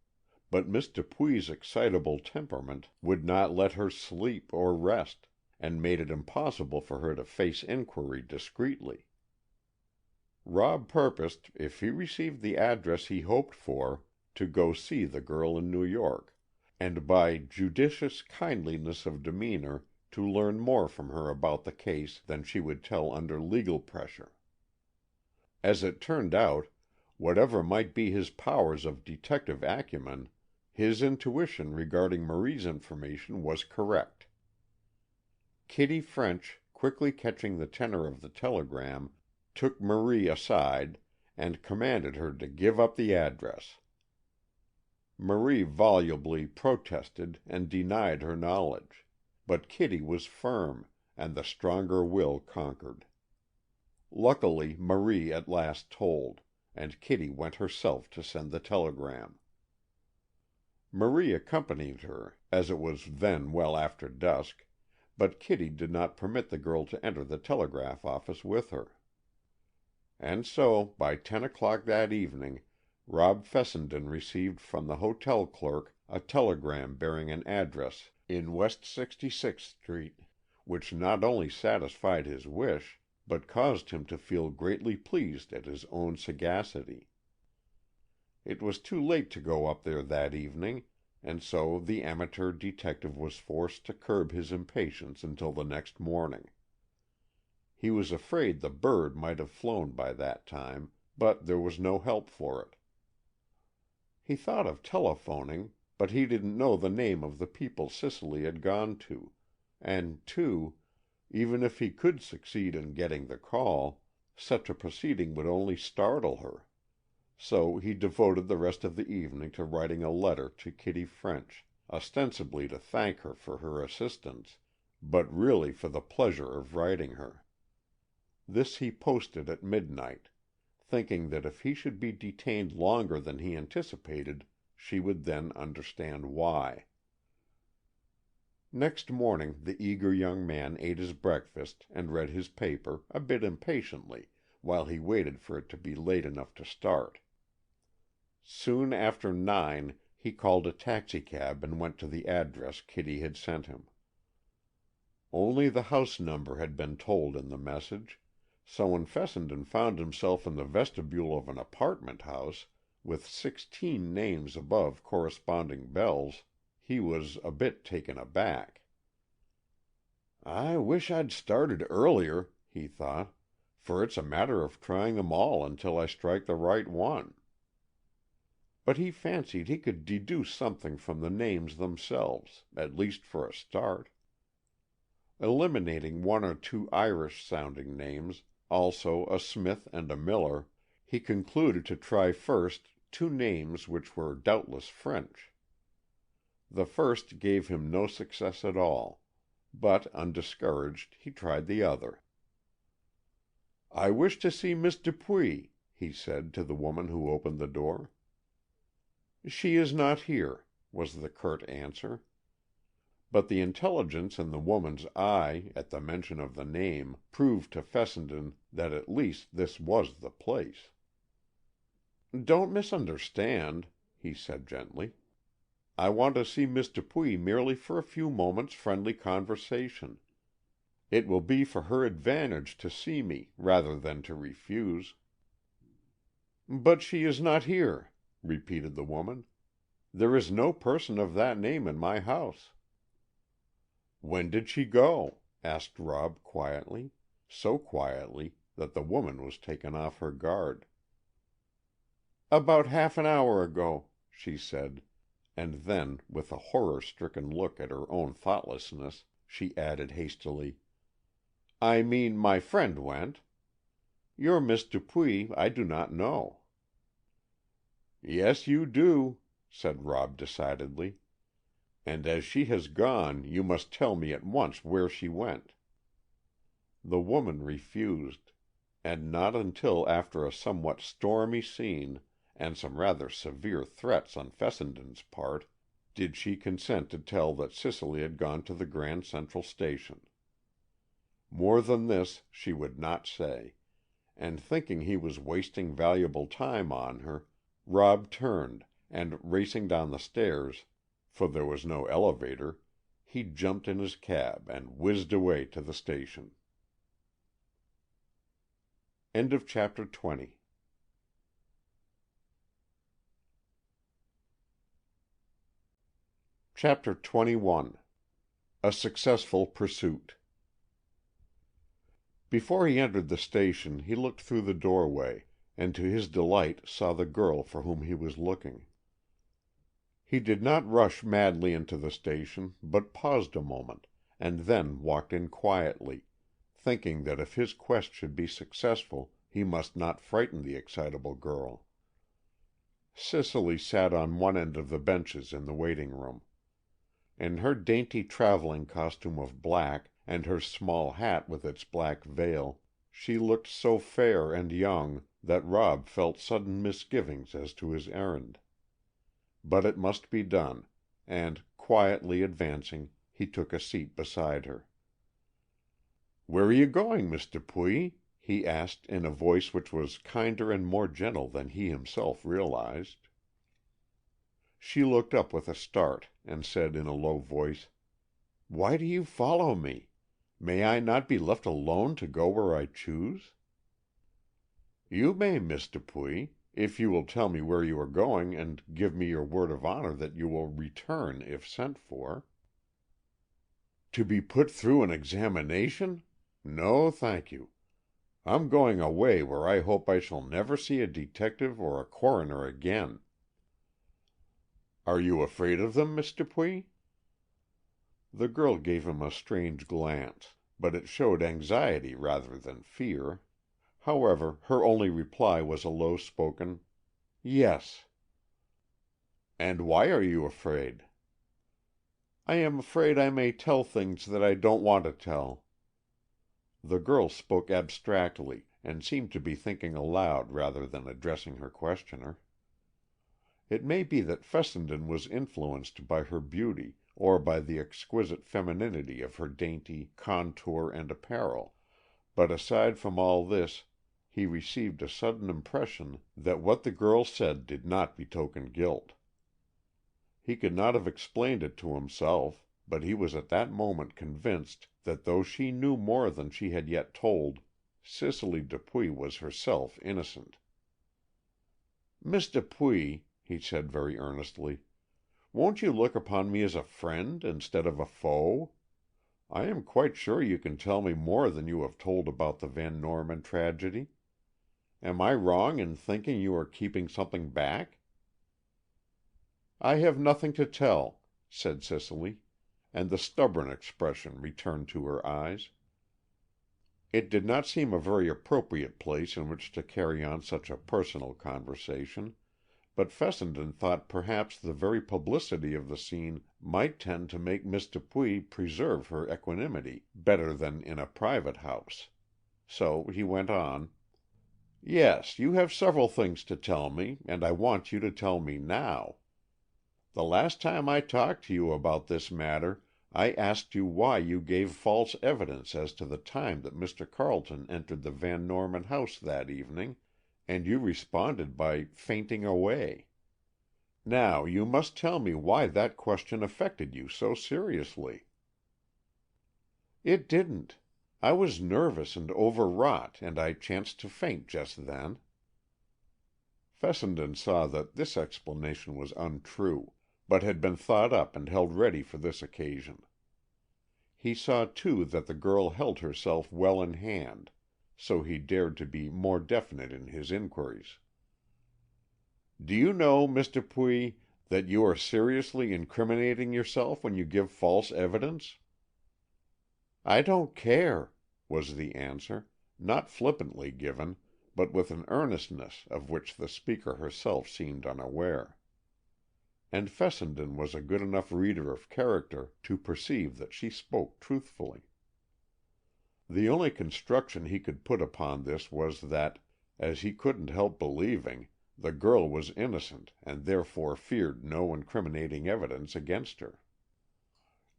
but Miss Dupuy's excitable temperament would not let her sleep or rest, and made it impossible for her to face inquiry discreetly. Rob purposed, if he received the address he hoped for, to go see the girl in New York, and by judicious kindliness of demeanor to learn more from her about the case than she would tell under legal pressure. As it turned out, whatever might be his powers of detective acumen, his intuition regarding Marie's information was correct. Kitty French, quickly catching the tenor of the telegram, took Marie aside and commanded her to give up the address. Marie volubly protested and denied her knowledge, but Kitty was firm, and the stronger will conquered. Luckily, Marie at last told, and Kitty went herself to send the telegram. Marie accompanied her, as it was then well after dusk, but Kitty did not permit the girl to enter the telegraph office with her. And so, by 10 o'clock that evening, Rob Fessenden received from the hotel clerk a telegram bearing an address in West 66th Street, which not only satisfied his wish, but caused him to feel greatly pleased at his own sagacity. It was too late to go up there that evening, and so the amateur detective was forced to curb his impatience until the next morning. He was afraid the bird might have flown by that time, but there was no help for it. He thought of telephoning, but he didn't know the name of the people Cicely had gone to, and, too, even if he could succeed in getting the call, such a proceeding would only startle her. So he devoted the rest of the evening to writing a letter to Kitty French, ostensibly to thank her for her assistance, but really for the pleasure of writing her. This he posted at midnight, thinking that if he should be detained longer than he anticipated, she would then understand why. Next morning the eager young man ate his breakfast and read his paper, a bit impatiently, while he waited for it to be late enough to start. Soon after 9 he called a taxicab and went to the address Kitty had sent him. Only the house number had been told in the message, so when Fessenden found himself in the vestibule of an apartment house, with 16 names above corresponding bells, he was a bit taken aback. "I wish I'd started earlier," he thought, "for it's a matter of trying them all until I strike the right one." But he fancied he could deduce something from the names themselves, at least for a start. Eliminating 1 or 2 Irish-sounding names, also a Smith and a Miller, he concluded to try first 2 names which were doubtless French. The first gave him no success at all, but, undiscouraged, he tried the other. "I wish to see Miss Dupuy," he said to the woman who opened the door. "She is not here," was the curt answer. But the intelligence in the woman's eye at the mention of the name proved to Fessenden that at least this was the place. "Don't misunderstand," he said gently. "I want to see Miss Dupuy merely for a few moments' friendly conversation. It will be for her advantage to see me, rather than to refuse." "But she is not here," repeated the woman. "There is no person of that name in my house." "When did she go?" asked Rob quietly, so quietly that the woman was taken off her guard. "About half an hour ago," she said, and then, with a horror-stricken look at her own thoughtlessness, she added hastily, "I mean my friend went. Your Miss Dupuy I do not know." "Yes, you do," said Rob decidedly. "And as she has gone, you must tell me at once where she went." The woman refused, and not until after a somewhat stormy scene, and some rather severe threats on Fessenden's part, did she consent to tell that Cicely had gone to the Grand Central Station. More than this she would not say, and thinking he was wasting valuable time on her, Rob turned, and racing down the stairs, for there was no elevator, he jumped in his cab and whizzed away to the station. End of chapter 20. Chapter 21. A Successful Pursuit. Before he entered the station he looked through the doorway, and to his delight saw the girl for whom he was looking. He did not rush madly into the station, but paused a moment, and then walked in quietly, thinking that if his quest should be successful he must not frighten the excitable girl. Cicely sat on one end of the benches in the waiting-room. In her dainty traveling costume of black, and her small hat with its black veil, she looked so fair and young that Rob felt sudden misgivings as to his errand. But it must be done, and, quietly advancing, he took a seat beside her. "Where are you going, Miss Dupuy?" he asked in a voice which was kinder and more gentle than he himself realized. She looked up with a start, and said in a low voice, "Why do you follow me? May I not be left alone to go where I choose?" "You may, Miss Dupuy, if you will tell me where you are going and give me your word of honor that you will return if sent for." "To be put through an examination? No, thank you. I'm going away where I hope I shall never see a detective or a coroner again." "Are you afraid of them, Miss Dupuy?" The girl gave him a strange glance, but it showed anxiety rather than fear. However, her only reply was a low-spoken "Yes." "And why are you afraid?" "I am afraid I may tell things that I don't want to tell." The girl spoke abstractly, and seemed to be thinking aloud rather than addressing her questioner. It may be that Fessenden was influenced by her beauty, or by the exquisite femininity of her dainty contour and apparel, but aside from all this, he received a sudden impression that what the girl said did not betoken guilt. He could not have explained it to himself, but he was at that moment convinced that though she knew more than she had yet told, Cicely Dupuy was herself innocent. "Miss Dupuy," he said very earnestly, "won't you look upon me as a friend instead of a foe? I am quite sure you can tell me more than you have told about the Van Norman tragedy. Am I wrong in thinking you are keeping something back?" "I have nothing to tell," said Cicely, and the stubborn expression returned to her eyes. It did not seem a very appropriate place in which to carry on such a personal conversation, but Fessenden thought perhaps the very publicity of the scene might tend to make Miss Dupuy preserve her equanimity better than in a private house. So he went on: "Yes, you have several things to tell me, and I want you to tell me now. The last time I talked to you about this matter, I asked you why you gave false evidence as to the time that Mr. Carleton entered the Van Norman house that evening, and you responded by fainting away. Now you must tell me why that question affected you so seriously." "It didn't. I was nervous and overwrought, and I chanced to faint just then." Fessenden saw that this explanation was untrue, but had been thought up and held ready for this occasion. He saw, too, that the girl held herself well in hand, so he dared to be more definite in his inquiries. "Do you know, Miss Dupuy, that you are seriously incriminating yourself when you give false evidence?" "I don't care," was the answer, not flippantly given, but with an earnestness of which the speaker herself seemed unaware. And Fessenden was a good enough reader of character to perceive that she spoke truthfully. The only construction he could put upon this was that, as he couldn't help believing, the girl was innocent and therefore feared no incriminating evidence against her.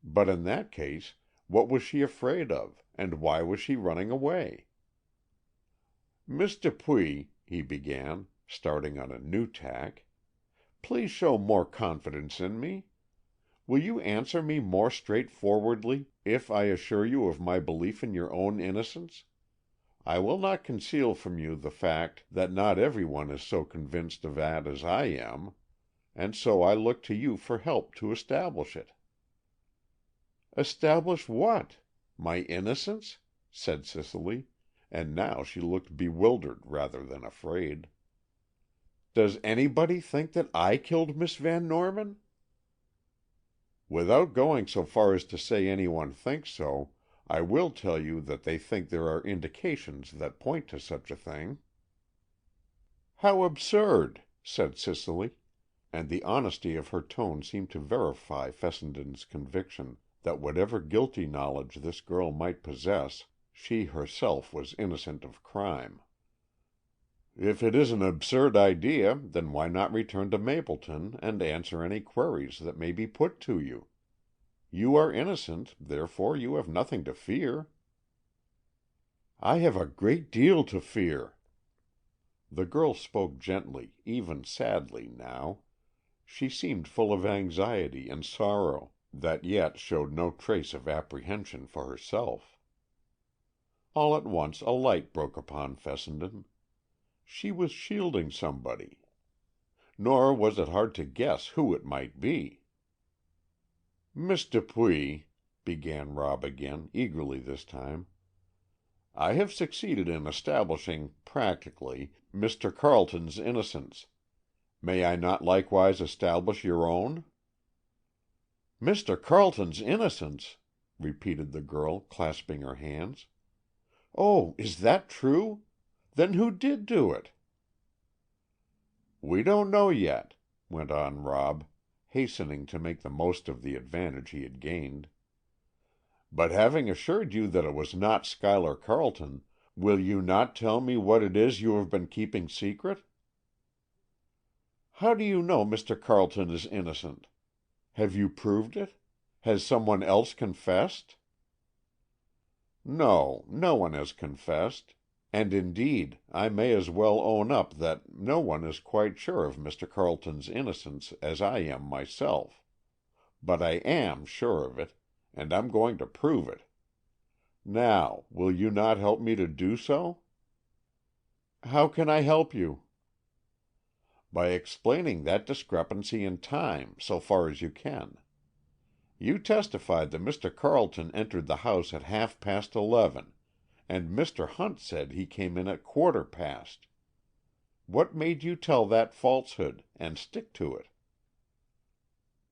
But in that case, what was she afraid of, and why was she running away? "Miss Dupuy," he began, starting on a new tack, "please show more confidence in me. Will you answer me more straightforwardly if I assure you of my belief in your own innocence? I will not conceal from you the fact that not every one is so convinced of that as I am, and so I look to you for help to establish it." "Establish what? My innocence?" said Cicely, and now she looked bewildered rather than afraid. "Does anybody think that I killed Miss Van Norman?" "Without going so far as to say any one thinks so, I will tell you that they think there are indications that point to such a thing." "How absurd!" said Cicely, and the honesty of her tone seemed to verify Fessenden's conviction that whatever guilty knowledge this girl might possess, she herself was innocent of crime. "If it is an absurd idea, then why not return to Mapleton and answer any queries that may be put to you? You are innocent, therefore you have nothing to fear." "I have a great deal to fear." The girl spoke gently, even sadly, now. She seemed full of anxiety and sorrow, that yet showed no trace of apprehension for herself. All at once a light broke upon Fessenden. She was shielding somebody. Nor was it hard to guess who it might be. "Miss Dupuy," began Rob again, eagerly this time, "I have succeeded in establishing, practically, Mr. Carleton's innocence. May I not likewise establish your own?" "Mr. Carleton's innocence!" repeated the girl, clasping her hands. "Oh, is that true? Then who did do it?" "We don't know yet," went on Rob, hastening to make the most of the advantage he had gained. "But having assured you that it was not Schuyler Carleton, will you not tell me what it is you have been keeping secret?" "How do you know Mr. Carleton is innocent? Have you proved it? Has some one else confessed?" "No, no one has confessed, and indeed I may as well own up that no one is quite sure of Mr. Carleton's innocence as I am myself. But I am sure of it, and I'm going to prove it. Now, will you not help me to do so?" "How can I help you?" "By explaining that discrepancy in time, so far as you can. You testified that Mr. Carleton entered the house at 11:30, and Mr. Hunt said he came in at 15:15. What made you tell that falsehood, and stick to it?"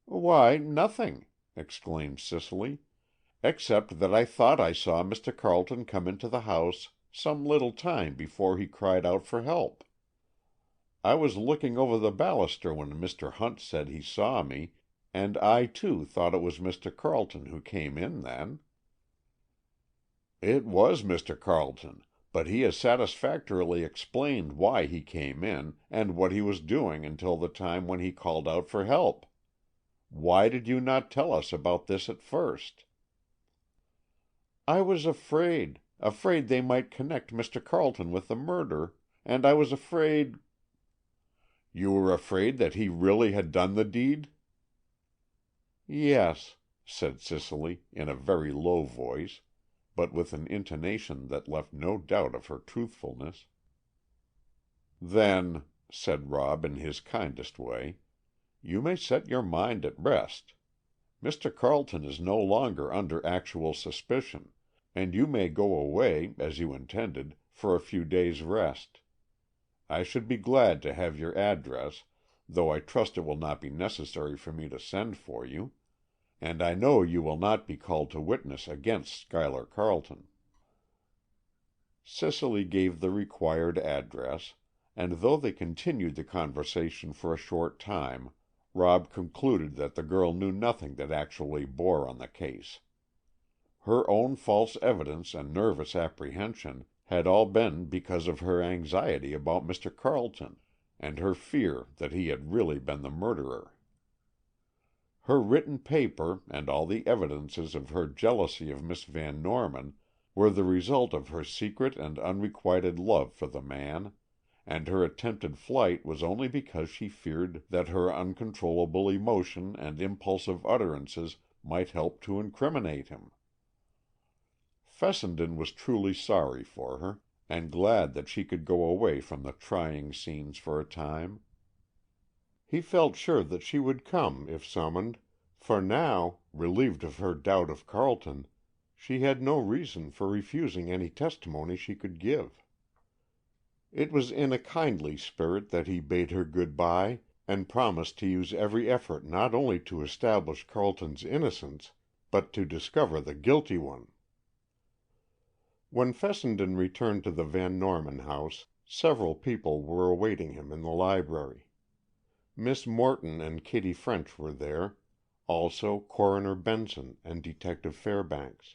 "Why, nothing," exclaimed Cicely, "except that I thought I saw Mr. Carleton come into the house some little time before he cried out for help. I was looking over the baluster when Mr. Hunt said he saw me, and I, too, thought it was Mr. Carleton who came in then." "It was Mr. Carleton, but he has satisfactorily explained why he came in, and what he was doing until the time when he called out for help. Why did you not tell us about this at first?" "I was afraid they might connect Mr. Carleton with the murder, and I was afraid—" "You were afraid that he really had done the deed?" "Yes," said Cicely, in a very low voice, but with an intonation that left no doubt of her truthfulness. "Then," said Rob in his kindest way, "you may set your mind at rest. Mr. Carleton is no longer under actual suspicion, and you may go away, as you intended, for a few days' rest. I should be glad to have your address, though I trust it will not be necessary for me to send for you, and I know you will not be called to witness against Schuyler Carleton." Cicely gave the required address, and though they continued the conversation for a short time, Rob concluded that the girl knew nothing that actually bore on the case. Her own false evidence and nervous apprehension had all been because of her anxiety about Mr. Carleton, and her fear that he had really been the murderer. Her written paper, and all the evidences of her jealousy of Miss Van Norman, were the result of her secret and unrequited love for the man, and her attempted flight was only because she feared that her uncontrollable emotion and impulsive utterances might help to incriminate him. Fessenden was truly sorry for her, and glad that she could go away from the trying scenes for a time. He felt sure that she would come if summoned, for now, relieved of her doubt of Carleton, she had no reason for refusing any testimony she could give. It was in a kindly spirit that he bade her good-bye, and promised to use every effort not only to establish Carleton's innocence, but to discover the guilty one. When Fessenden returned to the Van Norman house, several people were awaiting him in the library. Miss Morton and Kitty French were there, also Coroner Benson and Detective Fairbanks.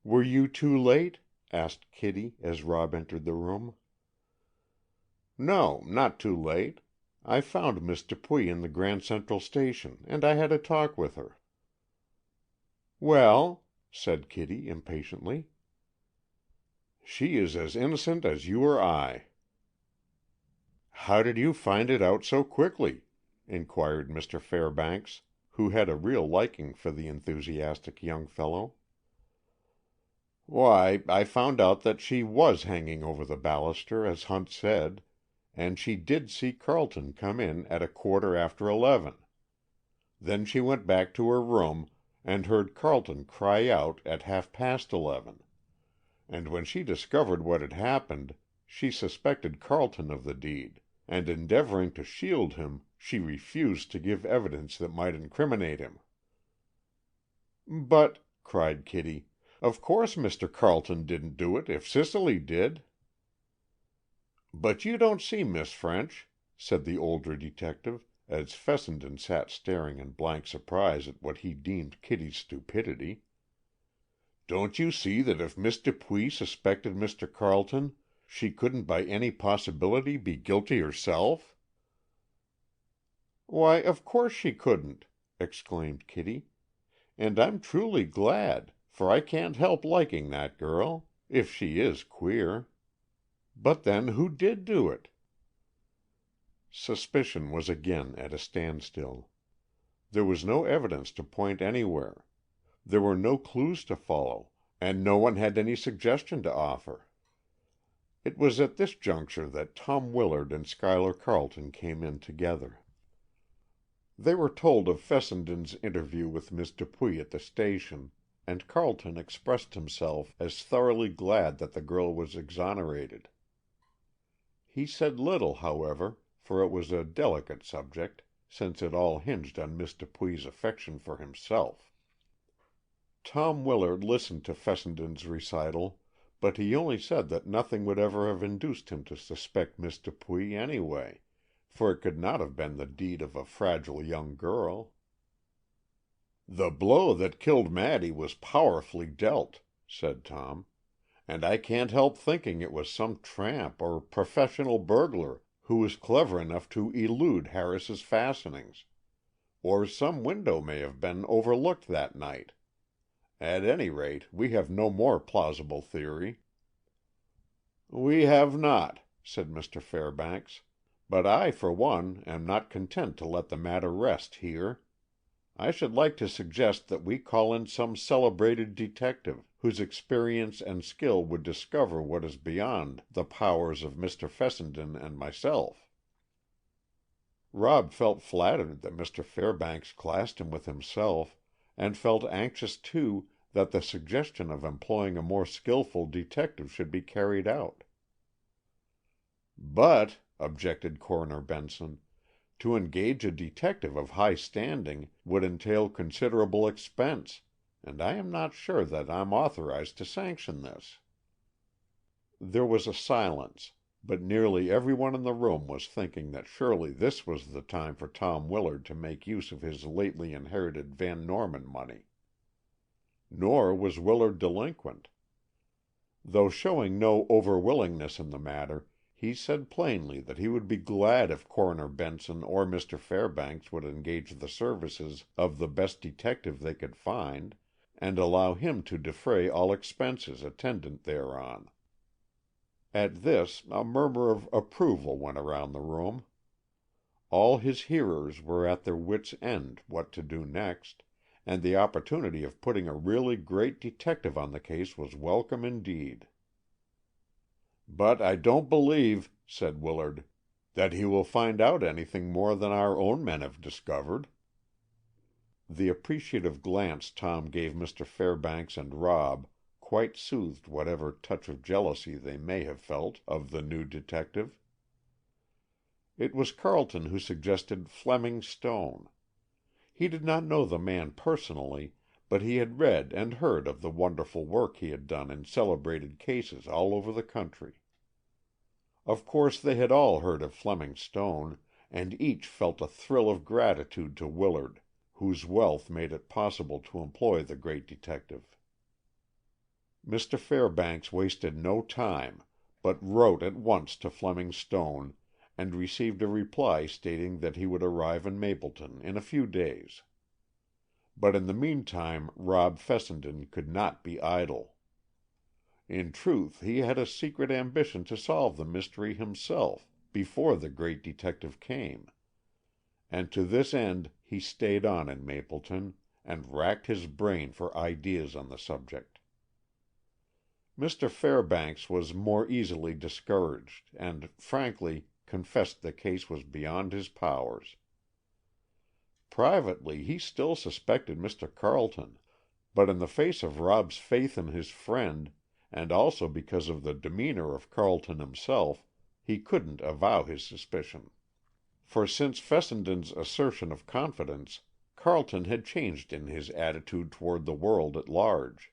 "Were you too late?" asked Kitty, as Rob entered the room. "No, not too late. I found Miss Dupuy in the Grand Central Station, and I had a talk with her." "Well?" said Kitty impatiently. "She is as innocent as you or I." "How did you find it out so quickly?" inquired Mr. Fairbanks, who had a real liking for the enthusiastic young fellow. "Why, I found out that she was hanging over the baluster, as Hunt said, and she did see Carleton come in at 11:15. Then she went back to her room and heard Carleton cry out at 11:30. And when she discovered what had happened, she suspected Carleton of the deed, and endeavoring to shield him, she refused to give evidence that might incriminate him." "But," cried Kitty, "of course Mr. Carleton didn't do it if Cicely did." "But you don't see, Miss French," said the older detective, as Fessenden sat staring in blank surprise at what he deemed Kitty's stupidity. "Don't you see that if Miss Dupuy suspected Mr. Carleton, she couldn't by any possibility be guilty herself?" "Why, of course she couldn't," exclaimed Kitty. "And I'm truly glad, for I can't help liking that girl, if she is queer. But then who did do it?" Suspicion was again at a standstill. There was no evidence to point anywhere. There were no clues to follow, and no one had any suggestion to offer. It was at this juncture that Tom Willard and Schuyler Carleton came in together. They were told of Fessenden's interview with Miss Dupuy at the station, and Carleton expressed himself as thoroughly glad that the girl was exonerated. He said little, however, for it was a delicate subject, since it all hinged on Miss Dupuy's affection for himself. Tom Willard listened to Fessenden's recital, but he only said that nothing would ever have induced him to suspect Miss Dupuy anyway, for it could not have been the deed of a fragile young girl. "The blow that killed Maddy was powerfully dealt," said Tom, "and I can't help thinking it was some tramp or professional burglar who was clever enough to elude Harris's fastenings. Or some window may have been overlooked that night. At any rate, we have no more plausible theory." "We have not," said Mr. Fairbanks, "but I, for one, am not content to let the matter rest here. I should like to suggest that we call in some celebrated detective, whose experience and skill would discover what is beyond the powers of Mr. Fessenden and myself." Rob felt flattered that Mr. Fairbanks classed him with himself, and felt anxious, too, that the suggestion of employing a more skillful detective should be carried out. "But," objected Coroner Benson, "to engage a detective of high standing would entail considerable expense, and I am not sure that I'm authorized to sanction this." There was a silence, but nearly every one in the room was thinking that surely this was the time for Tom Willard to make use of his lately inherited Van Norman money. Nor was Willard delinquent. Though showing no overwillingness in the matter, he said plainly that he would be glad if Coroner Benson or Mr. Fairbanks would engage the services of the best detective they could find, and allow him to defray all expenses attendant thereon. At this, a murmur of approval went around the room. All his hearers were at their wits' end what to do next, and the opportunity of putting a really great detective on the case was welcome indeed. "But I don't believe," said Willard, "that he will find out anything more than our own men have discovered." The appreciative glance Tom gave Mr. Fairbanks and Rob quite soothed whatever touch of jealousy they may have felt of the new detective. It was Carleton who suggested Fleming Stone. He did not know the man personally, but he had read and heard of the wonderful work he had done in celebrated cases all over the country. Of course they had all heard of Fleming Stone, and each felt a thrill of gratitude to Willard, whose wealth made it possible to employ the great detective. Mr. Fairbanks wasted no time, but wrote at once to Fleming Stone, and received a reply stating that he would arrive in Mapleton in a few days. But in the meantime Rob Fessenden could not be idle. In truth, he had a secret ambition to solve the mystery himself before the great detective came, and to this end he stayed on in Mapleton, and racked his brain for ideas on the subject. Mr. Fairbanks was more easily discouraged, and, frankly, confessed the case was beyond his powers. Privately, he still suspected Mr. Carleton, but in the face of Rob's faith in his friend, and also because of the demeanor of Carleton himself, he couldn't avow his suspicion. For since Fessenden's assertion of confidence, Carleton had changed in his attitude toward the world at large.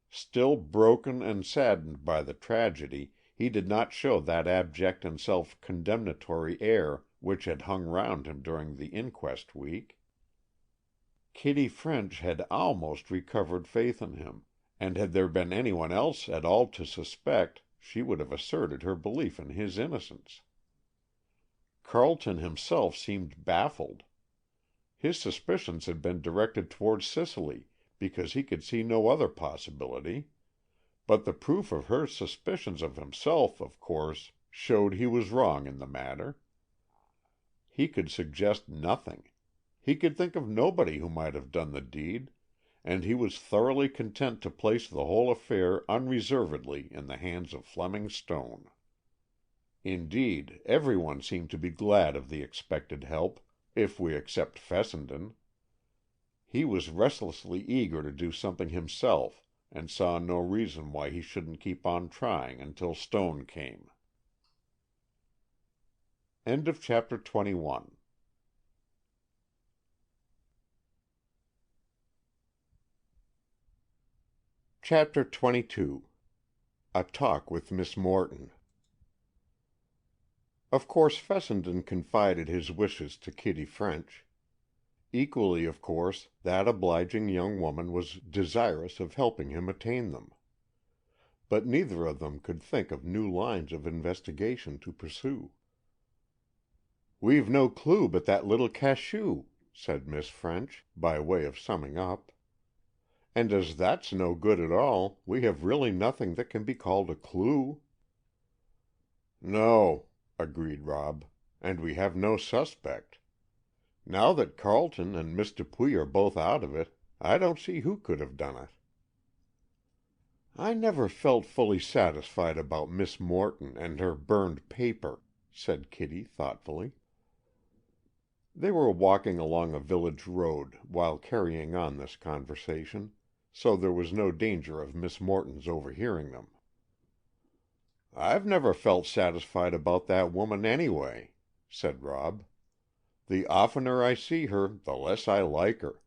Still broken and saddened by the tragedy, he did not show that abject and self-condemnatory air which had hung round him during the inquest week. Kitty French had almost recovered faith in him, and had there been anyone else at all to suspect, she would have asserted her belief in his innocence. Carleton himself seemed baffled. His suspicions had been directed toward Cicely, because he could see no other possibility, but the proof of her suspicions of himself, of course, showed he was wrong in the matter. He could suggest nothing. He could think of nobody who might have done the deed, and he was thoroughly content to place the whole affair unreservedly in the hands of Fleming Stone. Indeed, every one seemed to be glad of the expected help, if we except Fessenden. He was restlessly eager to do something himself, and saw no reason why he shouldn't keep on trying until Stone came. End of chapter 21. Chapter 22. A Talk with Miss Morton. Of course Fessenden confided his wishes to Kitty French. Equally, of course, that obliging young woman was desirous of helping him attain them. But neither of them could think of new lines of investigation to pursue. "We've no clue but that little cachou," said Miss French, by way of summing up. "And as that's no good at all, we have really nothing that can be called a clue." "No," agreed Rob, "and we have no suspect. Now that Carleton and Miss Dupuy are both out of it, I don't see who could have done it." "I never felt fully satisfied about Miss Morton and her burned paper," said Kitty thoughtfully. They were walking along a village road while carrying on this conversation, so there was no danger of Miss Morton's overhearing them. "I've never felt satisfied about that woman anyway," said Rob. "The oftener I see her, the less I like her.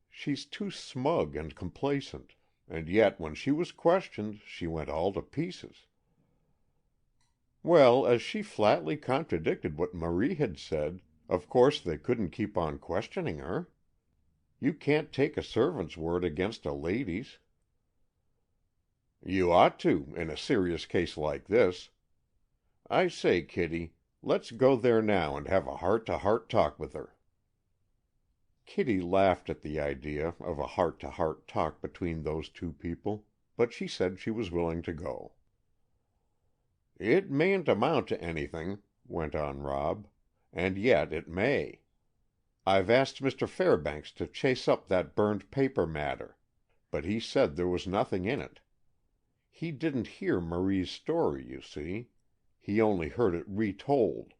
She's too smug and complacent, and yet when she was questioned she went all to pieces." "Well, as she flatly contradicted what Marie had said, of course they couldn't keep on questioning her. You can't take a servant's word against a lady's." "You ought to, in a serious case like this. I say, Kitty, let's go there now and have a heart-to-heart talk with her." Kitty laughed at the idea of a heart-to-heart talk between those two people, but she said she was willing to go. "It mayn't amount to anything," went on Rob, "and yet it may. I've asked Mr. Fairbanks to chase up that burned paper matter, but he said there was nothing in it. He didn't hear Marie's story, you see. He only heard it retold,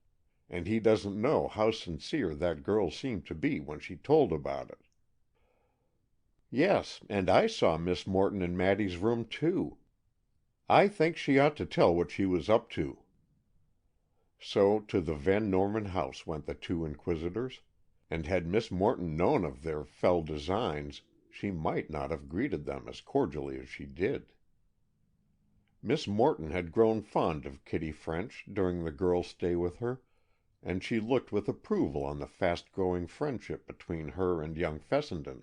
and he doesn't know how sincere that girl seemed to be when she told about it." "Yes, and I saw Miss Morton in Mattie's room, too. I think she ought to tell what she was up to." So to the Van Norman house went the two inquisitors, and had Miss Morton known of their fell designs, she might not have greeted them as cordially as she did. Miss Morton had grown fond of Kitty French during the girl's stay with her, and she looked with approval on the fast-growing friendship between her and young Fessenden.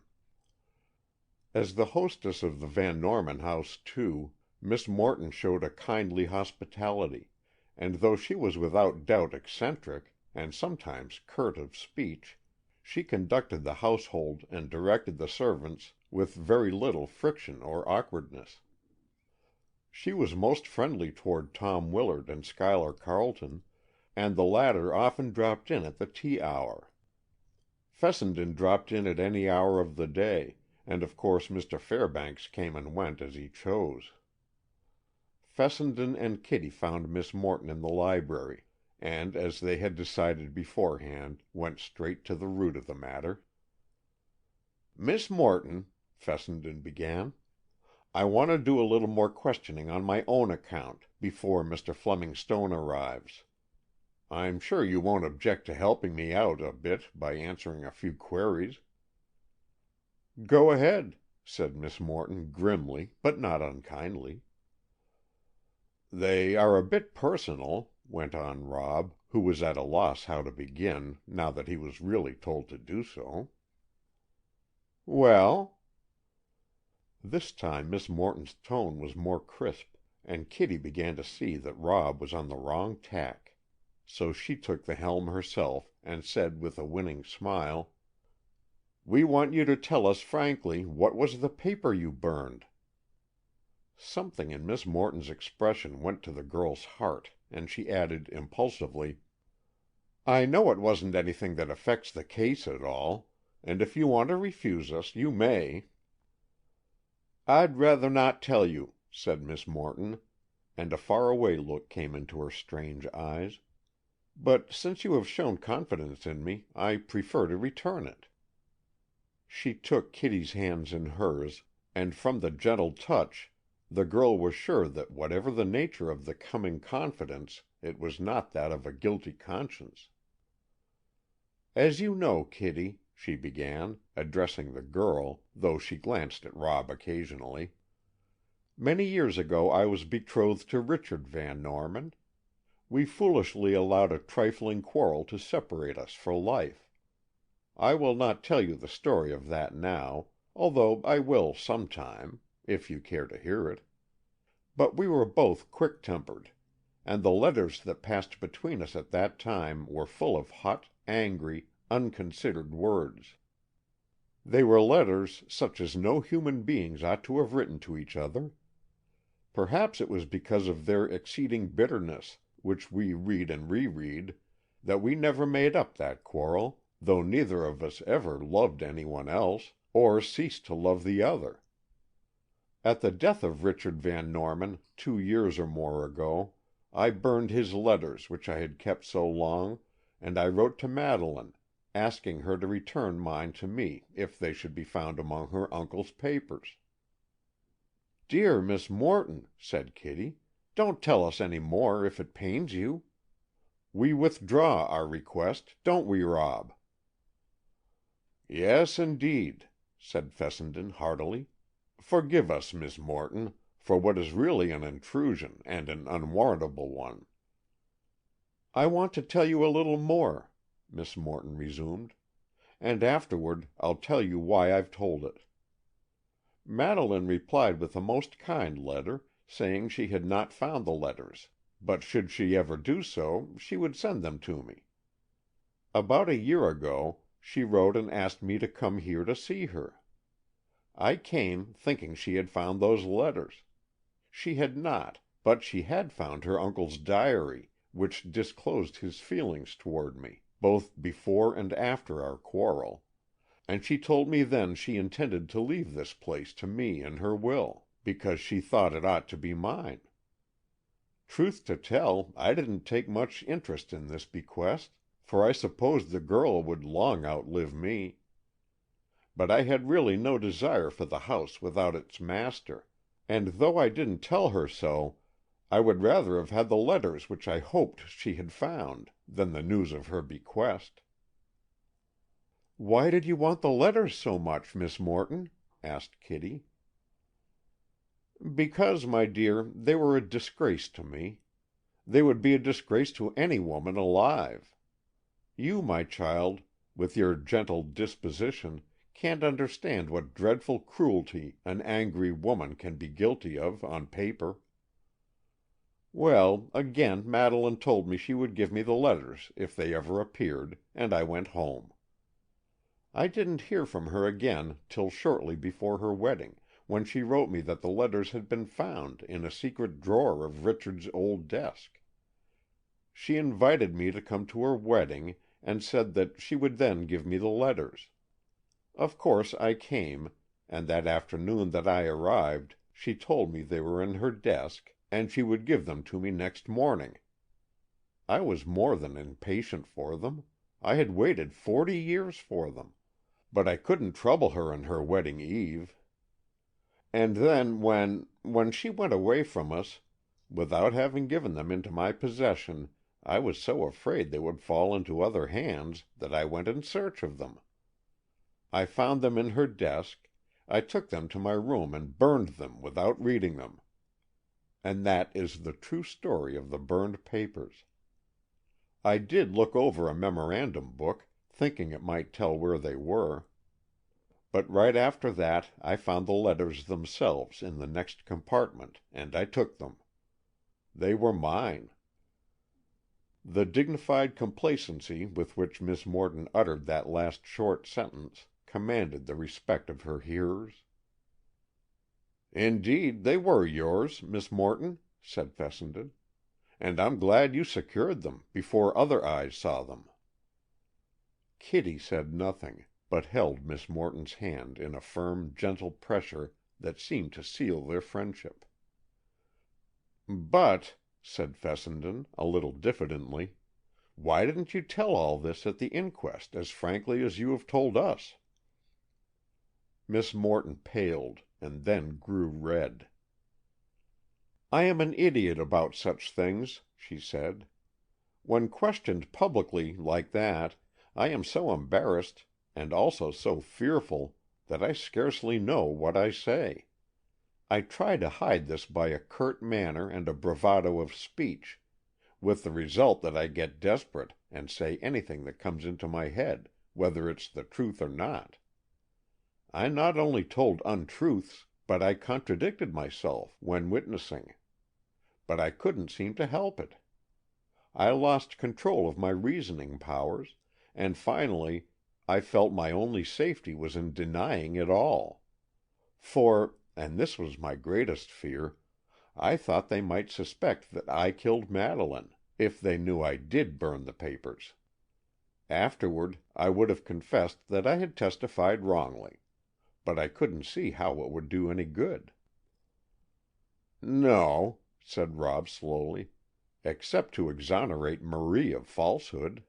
As the hostess of the Van Norman house, too, Miss Morton showed a kindly hospitality, and though she was without doubt eccentric, and sometimes curt of speech, she conducted the household and directed the servants with very little friction or awkwardness. She was most friendly toward Tom Willard and Schuyler Carleton, and the latter often dropped in at the tea hour. Fessenden dropped in at any hour of the day, and of course Mr. Fairbanks came and went as he chose. Fessenden and Kitty found Miss Morton in the library, and, as they had decided beforehand, went straight to the root of the matter. "Miss Morton," Fessenden began, "I want to do a little more questioning on my own account, before Mr. Fleming Stone arrives. I'm sure you won't object to helping me out a bit by answering a few queries." "Go ahead," said Miss Morton grimly, but not unkindly. "They are a bit personal," went on Rob, who was at a loss how to begin, now that he was really told to do so. "Well?" This time Miss Morton's tone was more crisp, and Kitty began to see that Rob was on the wrong tack. So she took the helm herself, and said with a winning smile, "We want you to tell us frankly what was the paper you burned." Something in Miss Morton's expression went to the girl's heart, and she added impulsively, "I know it wasn't anything that affects the case at all, and if you want to refuse us, you may." "I'd rather not tell you," said Miss Morton, and a far-away look came into her strange eyes. "But since you have shown confidence in me, I prefer to return it." She took Kitty's hands in hers, and from the gentle touch the girl was sure that whatever the nature of the coming confidence, it was not that of a guilty conscience. "As you know, Kitty," she began, addressing the girl, though she glanced at Rob occasionally, "many years ago I was betrothed to Richard Van Norman. We foolishly allowed a trifling quarrel to separate us for life. I will not tell you the story of that now, although I will some time, if you care to hear it. But we were both quick-tempered, and the letters that passed between us at that time were full of hot, angry, unconsidered words. They were letters such as no human beings ought to have written to each other. Perhaps it was because of their exceeding bitterness, which we read and reread, that we never made up that quarrel, though neither of us ever loved anyone else, or ceased to love the other. At the death of Richard Van Norman, 2 years or more ago, I burned his letters which I had kept so long, and I wrote to Madeleine, asking her to return mine to me if they should be found among her uncle's papers." "Dear Miss Morton," said Kitty, "don't tell us any more if it pains you. We withdraw our request, don't we, Rob?" "Yes, indeed," said Fessenden heartily. "Forgive us, Miss Morton, for what is really an intrusion, and an unwarrantable one." "I want to tell you a little more," Miss Morton resumed, "and afterward I'll tell you why I've told it. Madeleine replied with a most kind letter, saying she had not found the letters, but should she ever do so, she would send them to me. About a year ago, she wrote and asked me to come here to see her. I came, thinking she had found those letters. She had not, but she had found her uncle's diary, which disclosed his feelings toward me, both before and after our quarrel, and she told me then she intended to leave this place to me in her will, because she thought it ought to be mine. Truth to tell, I didn't take much interest in this bequest, for I supposed the girl would long outlive me. But I had really no desire for the house without its master, and though I didn't tell her so, I would rather have had the letters which I hoped she had found, than the news of her bequest." "Why did you want the letters so much, Miss Morton?" asked Kitty. "Because, my dear, they were a disgrace to me. They would be a disgrace to any woman alive. You, my child, with your gentle disposition, can't understand what dreadful cruelty an angry woman can be guilty of on paper. Well, again Madeleine told me she would give me the letters if they ever appeared, and I went home. I didn't hear from her again till shortly before her wedding, when she wrote me that the letters had been found in a secret drawer of Richard's old desk. She invited me to come to her wedding, and said that she would then give me the letters. Of course I came, and that afternoon that I arrived she told me they were in her desk, and she would give them to me next morning. I was more than impatient for them. I had waited 40 years for them, but I couldn't trouble her on her wedding eve. And then when she went away from us, without having given them into my possession, I was so afraid they would fall into other hands that I went in search of them. I found them in her desk. I took them to my room and burned them without reading them. And that is the true story of the burned papers. I did look over a memorandum book, thinking it might tell where they were. But right after that I found the letters themselves in the next compartment, and I took them. They were mine." The dignified complacency with which Miss Morton uttered that last short sentence commanded the respect of her hearers. "Indeed, they were yours, Miss Morton," said Fessenden, "and I'm glad you secured them before other eyes saw them." Kitty said nothing, but held Miss Morton's hand in a firm, gentle pressure that seemed to seal their friendship. "But," said Fessenden, a little diffidently, "why didn't you tell all this at the inquest as frankly as you have told us?" Miss Morton paled, and then grew red. "I am an idiot about such things," she said. "When questioned publicly like that, I am so embarrassed and also so fearful that I scarcely know what I say. I try to hide this by a curt manner and a bravado of speech, with the result that I get desperate and say anything that comes into my head, whether it's the truth or not. I not only told untruths, but I contradicted myself when witnessing. But I couldn't seem to help it. I lost control of my reasoning powers, and finally I felt my only safety was in denying it all. For, and this was my greatest fear, I thought they might suspect that I killed Madeleine, if they knew I did burn the papers. Afterward, I would have confessed that I had testified wrongly, but I couldn't see how it would do any good. "No," said Rob slowly, "except to exonerate Marie of falsehood."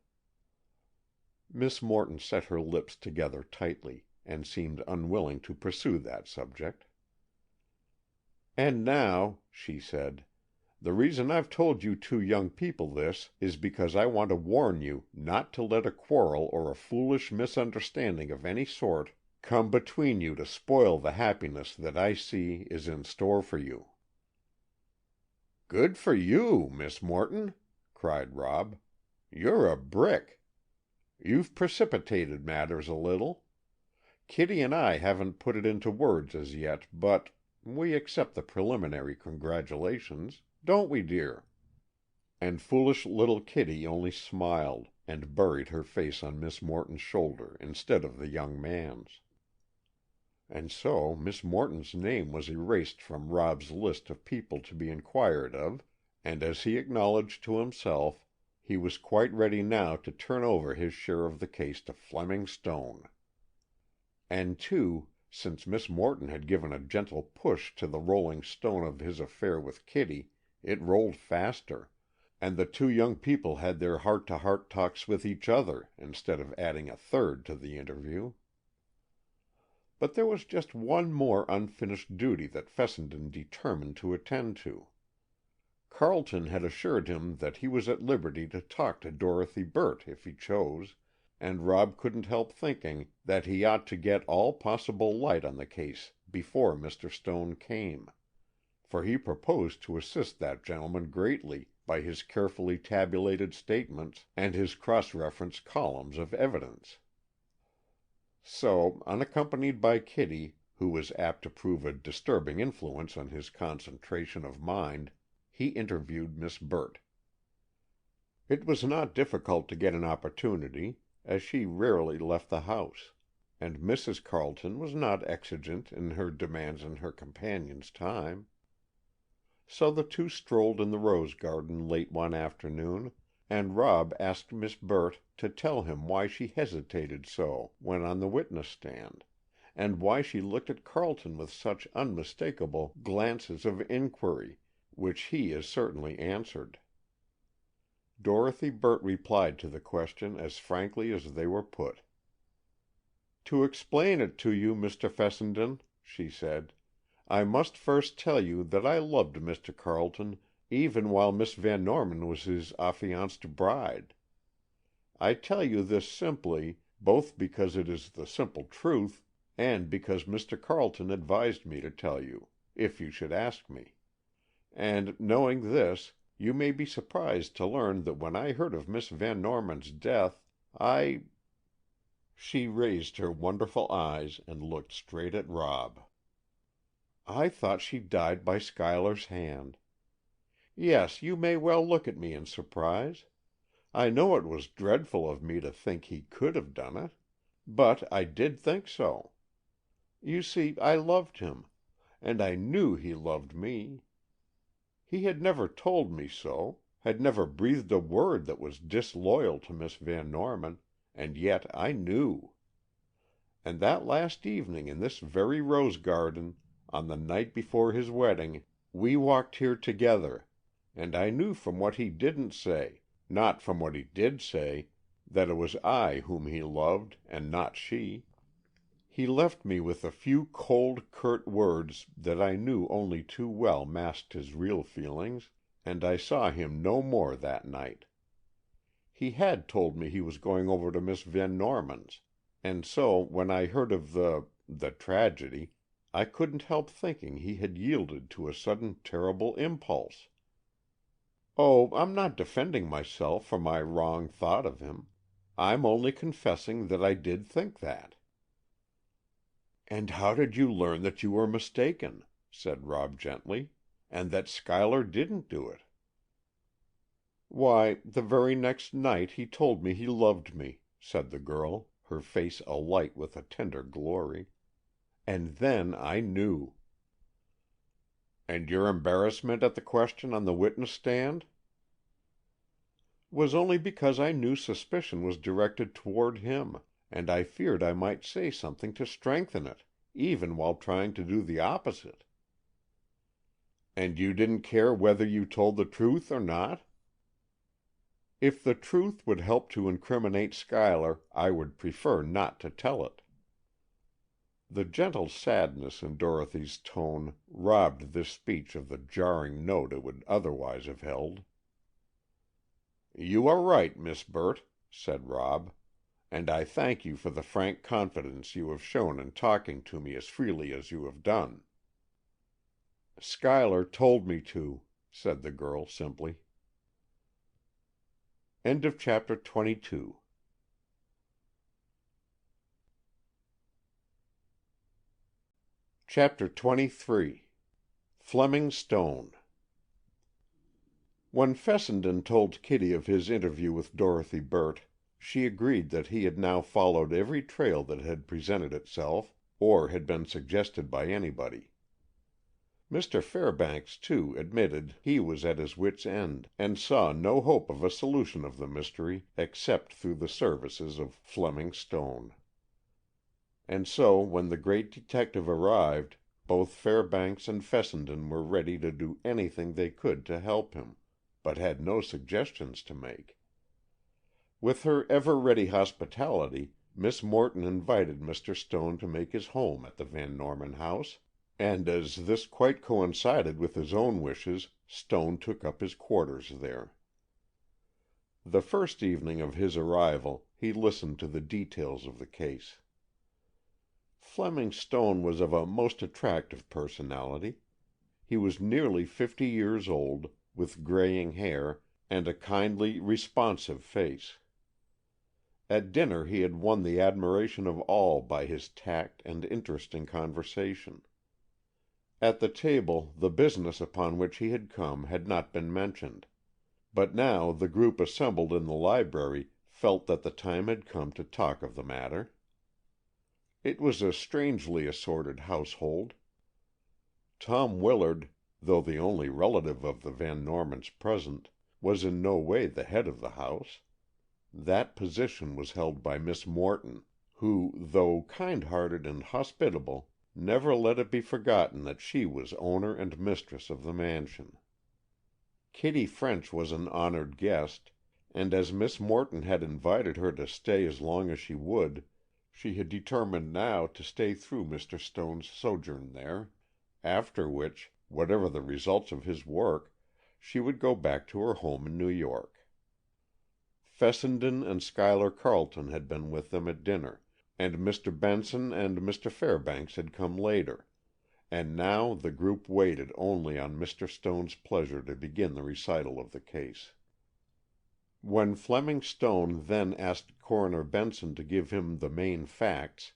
Miss Morton set her lips together tightly, and seemed unwilling to pursue that subject. "And now," she said, "the reason I've told you two young people this is because I want to warn you not to let a quarrel or a foolish misunderstanding of any sort come between you to spoil the happiness that I see is in store for you." "Good for you, Miss Morton!" cried Rob. "You're a brick! You've precipitated matters a little. Kitty and I haven't put it into words as yet, but we accept the preliminary congratulations, don't we, dear?" And foolish little Kitty only smiled, and buried her face on Miss Morton's shoulder instead of the young man's. And so Miss Morton's name was erased from Rob's list of people to be inquired of, and as he acknowledged to himself, he was quite ready now to turn over his share of the case to Fleming Stone. And, too, since Miss Morton had given a gentle push to the rolling stone of his affair with Kitty, it rolled faster, and the two young people had their heart-to-heart talks with each other instead of adding a third to the interview. But there was just one more unfinished duty that Fessenden determined to attend to. Carleton had assured him that he was at liberty to talk to Dorothy Burt if he chose, and Rob couldn't help thinking that he ought to get all possible light on the case before Mr. Stone came, for he proposed to assist that gentleman greatly by his carefully tabulated statements and his cross-referenced columns of evidence. So, unaccompanied by Kitty, who was apt to prove a disturbing influence on his concentration of mind, he interviewed Miss Burt. It was not difficult to get an opportunity, as she rarely left the house, and Mrs. Carleton was not exigent in her demands on her companion's time. So the two strolled in the rose garden late one afternoon, and Rob asked Miss Burt to tell him why she hesitated so when on the witness stand, and why she looked at Carleton with such unmistakable glances of inquiry, which he has certainly answered." Dorothy Burt replied to the question as frankly as they were put. "To explain it to you, Mr. Fessenden," she said, "I must first tell you that I loved Mr. Carleton even while Miss Van Norman was his affianced bride. I tell you this simply, both because it is the simple truth, and because Mr. Carleton advised me to tell you, if you should ask me. And knowing this, you may be surprised to learn that when I heard of Miss Van Norman's death, I—" She raised her wonderful eyes and looked straight at Rob. "I thought she died by Schuyler's hand. Yes, you may well look at me in surprise. I know it was dreadful of me to think he could have done it, but I did think so. You see, I loved him, and I knew he loved me. He had never told me so, had never breathed a word that was disloyal to Miss Van Norman, and yet I knew. And that last evening in this very rose garden, on the night before his wedding, we walked here together, and I knew from what he didn't say, not from what he did say, that it was I whom he loved, and not she. He left me with a few cold, curt words that I knew only too well masked his real feelings, and I saw him no more that night. He had told me he was going over to Miss Van Norman's, and so when I heard of the tragedy, I couldn't help thinking he had yielded to a sudden terrible impulse. Oh, I'm not defending myself for my wrong thought of him. I'm only confessing that I did think that." "And how did you learn that you were mistaken?" said Rob gently, "and that Schuyler didn't do it?" "Why, the very next night he told me he loved me," said the girl, her face alight with a tender glory. "And then I knew." "And your embarrassment at the question on the witness stand?" "Was only because I knew suspicion was directed toward him, and I feared I might say something to strengthen it, even while trying to do the opposite." "And you didn't care whether you told the truth or not?" "If the truth would help to incriminate Schuyler, I would prefer not to tell it." The gentle sadness in Dorothy's tone robbed this speech of the jarring note it would otherwise have held. "You are right, Miss Burt," said Rob, "and I thank you for the frank confidence you have shown in talking to me as freely as you have done." "Schuyler told me to," said the girl simply. Chapter 22. Chapter 23. Fleming Stone. When Fessenden told Kitty of his interview with Dorothy Burt, she agreed that he had now followed every trail that had presented itself, or had been suggested by anybody. Mr. Fairbanks, too, admitted he was at his wits' end, and saw no hope of a solution of the mystery except through the services of Fleming Stone. And so when the great detective arrived, both Fairbanks and Fessenden were ready to do anything they could to help him, but had no suggestions to make. With her ever-ready hospitality, Miss Morton invited Mr. Stone to make his home at the Van Norman house, and as this quite coincided with his own wishes, Stone took up his quarters there. The first evening of his arrival, he listened to the details of the case. Fleming Stone was of a most attractive personality. He was nearly 50 years old, with graying hair, and a kindly, responsive face. At dinner he had won the admiration of all by his tact and interesting conversation. At the table the business upon which he had come had not been mentioned, but now the group assembled in the library felt that the time had come to talk of the matter. It was a strangely assorted household. Tom Willard, though the only relative of the Van Normans present, was in no way the head of the house. That position was held by Miss Morton, who, though kind-hearted and hospitable, never let it be forgotten that she was owner and mistress of the mansion. Kitty French was an honored guest, and as Miss Morton had invited her to stay as long as she would, she had determined now to stay through Mr. Stone's sojourn there, after which, whatever the results of his work, she would go back to her home in New York. Fessenden and Schuyler Carleton had been with them at dinner, and Mr. Benson and Mr. Fairbanks had come later, and now the group waited only on Mr. Stone's pleasure to begin the recital of the case. When Fleming Stone then asked Coroner Benson to give him the main facts,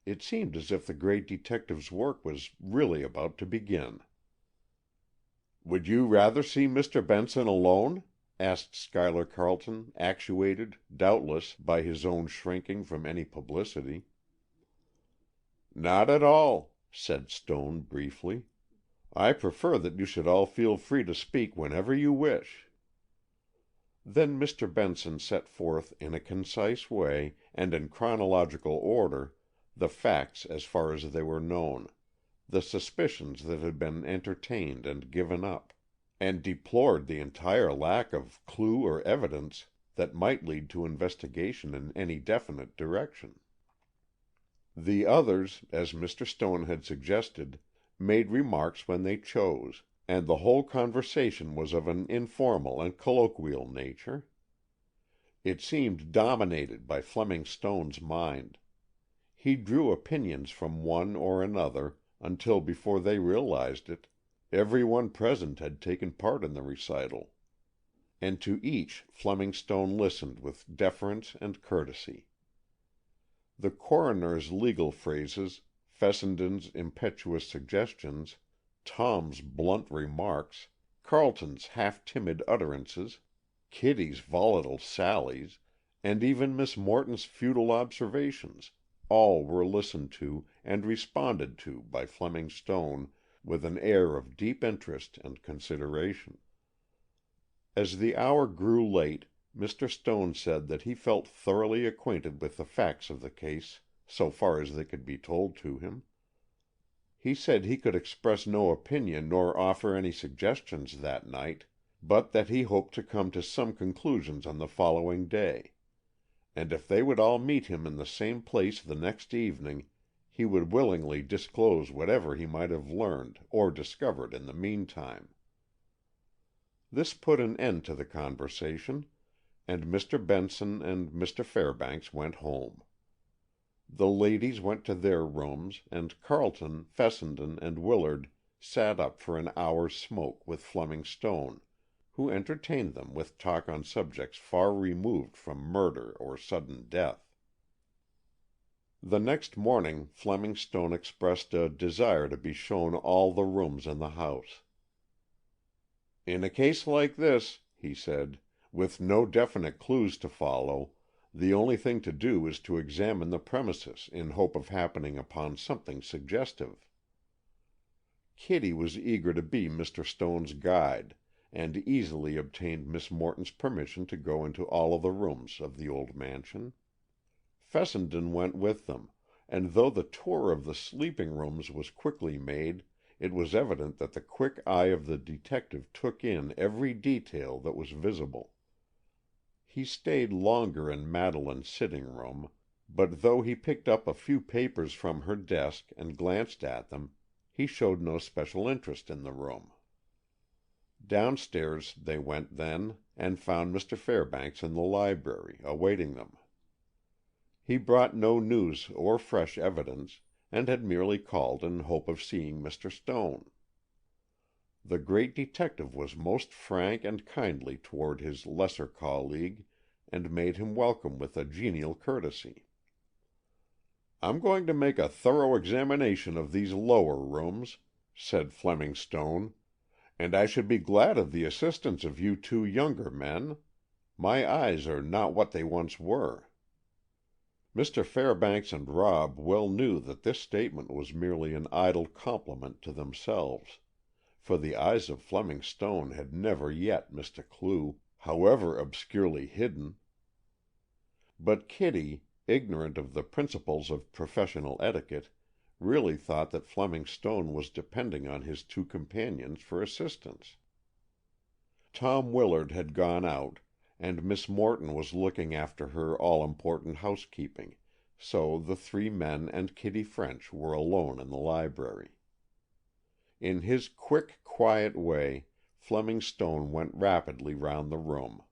it seemed as if the great detective's work was really about to begin. "Would you rather see Mr. Benson alone?" asked Schuyler Carleton, actuated, doubtless, by his own shrinking from any publicity. "Not at all," said Stone briefly. "I prefer that you should all feel free to speak whenever you wish." Then Mr. Benson set forth in a concise way, and in chronological order, the facts as far as they were known, the suspicions that had been entertained and given up, and deplored the entire lack of clue or evidence that might lead to investigation in any definite direction. The others, as Mr. Stone had suggested, made remarks when they chose, and the whole conversation was of an informal and colloquial nature. It seemed dominated by Fleming Stone's mind. He drew opinions from one or another until before they realized it, every one present had taken part in the recital, and to each Fleming Stone listened with deference and courtesy. The coroner's legal phrases, Fessenden's impetuous suggestions, Tom's blunt remarks, Carleton's half-timid utterances, Kitty's volatile sallies, and even Miss Morton's futile observations, all were listened to and responded to by Fleming Stone with an air of deep interest and consideration. As the hour grew late, Mr. Stone said that he felt thoroughly acquainted with the facts of the case, so far as they could be told to him. He said he could express no opinion nor offer any suggestions that night, but that he hoped to come to some conclusions on the following day, and if they would all meet him in the same place the next evening, he would willingly disclose whatever he might have learned or discovered in the meantime. This put an end to the conversation, and Mr. Benson and Mr. Fairbanks went home. The ladies went to their rooms, and Carleton, Fessenden, and Willard sat up for an hour's smoke with Fleming Stone, who entertained them with talk on subjects far removed from murder or sudden death. The next morning Fleming Stone expressed a desire to be shown all the rooms in the house. "In a case like this," he said, "with no definite clues to follow, the only thing to do is to examine the premises in hope of happening upon something suggestive." Kitty was eager to be Mr. Stone's guide, and easily obtained Miss Morton's permission to go into all of the rooms of the old mansion. Fessenden went with them, and though the tour of the sleeping rooms was quickly made, it was evident that the quick eye of the detective took in every detail that was visible. He stayed longer in Madeleine's sitting room, but though he picked up a few papers from her desk and glanced at them, he showed no special interest in the room. Downstairs they went then, and found Mr. Fairbanks in the library, awaiting them. He brought no news or fresh evidence, and had merely called in hope of seeing Mr. Stone. The great detective was most frank and kindly toward his lesser colleague, and made him welcome with a genial courtesy. "I'm going to make a thorough examination of these lower rooms," said Fleming Stone, "and I should be glad of the assistance of you two younger men. My eyes are not what they once were." Mr. Fairbanks and Rob well knew that this statement was merely an idle compliment to themselves, for the eyes of Fleming Stone had never yet missed a clue, however obscurely hidden. But Kitty, ignorant of the principles of professional etiquette, really thought that Fleming Stone was depending on his two companions for assistance. Tom Willard had gone out, and Miss Morton was looking after her all-important housekeeping, so the three men and Kitty French were alone in the library. In his quick, quiet way, Fleming Stone went rapidly round the room.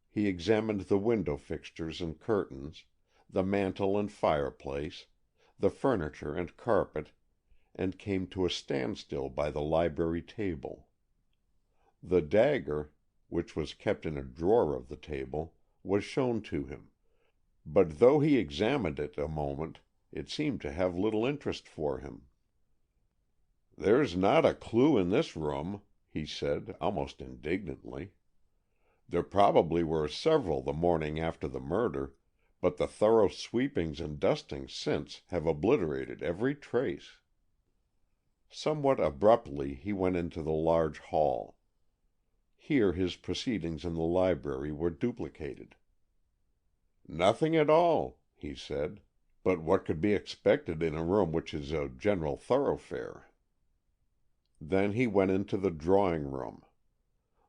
He examined the window fixtures and curtains, the mantel and fireplace, the furniture and carpet, and came to a standstill by the library table. The dagger, which was kept in a drawer of the table, was shown to him, but though he examined it a moment, it seemed to have little interest for him. "There's not a clue in this room," he said, almost indignantly. "There probably were several the morning after the murder, but the thorough sweepings and dustings since have obliterated every trace." Somewhat abruptly he went into the large hall. Here his proceedings in the library were duplicated. "Nothing at all," he said, "but what could be expected in a room which is a general thoroughfare?" Then he went into the drawing-room.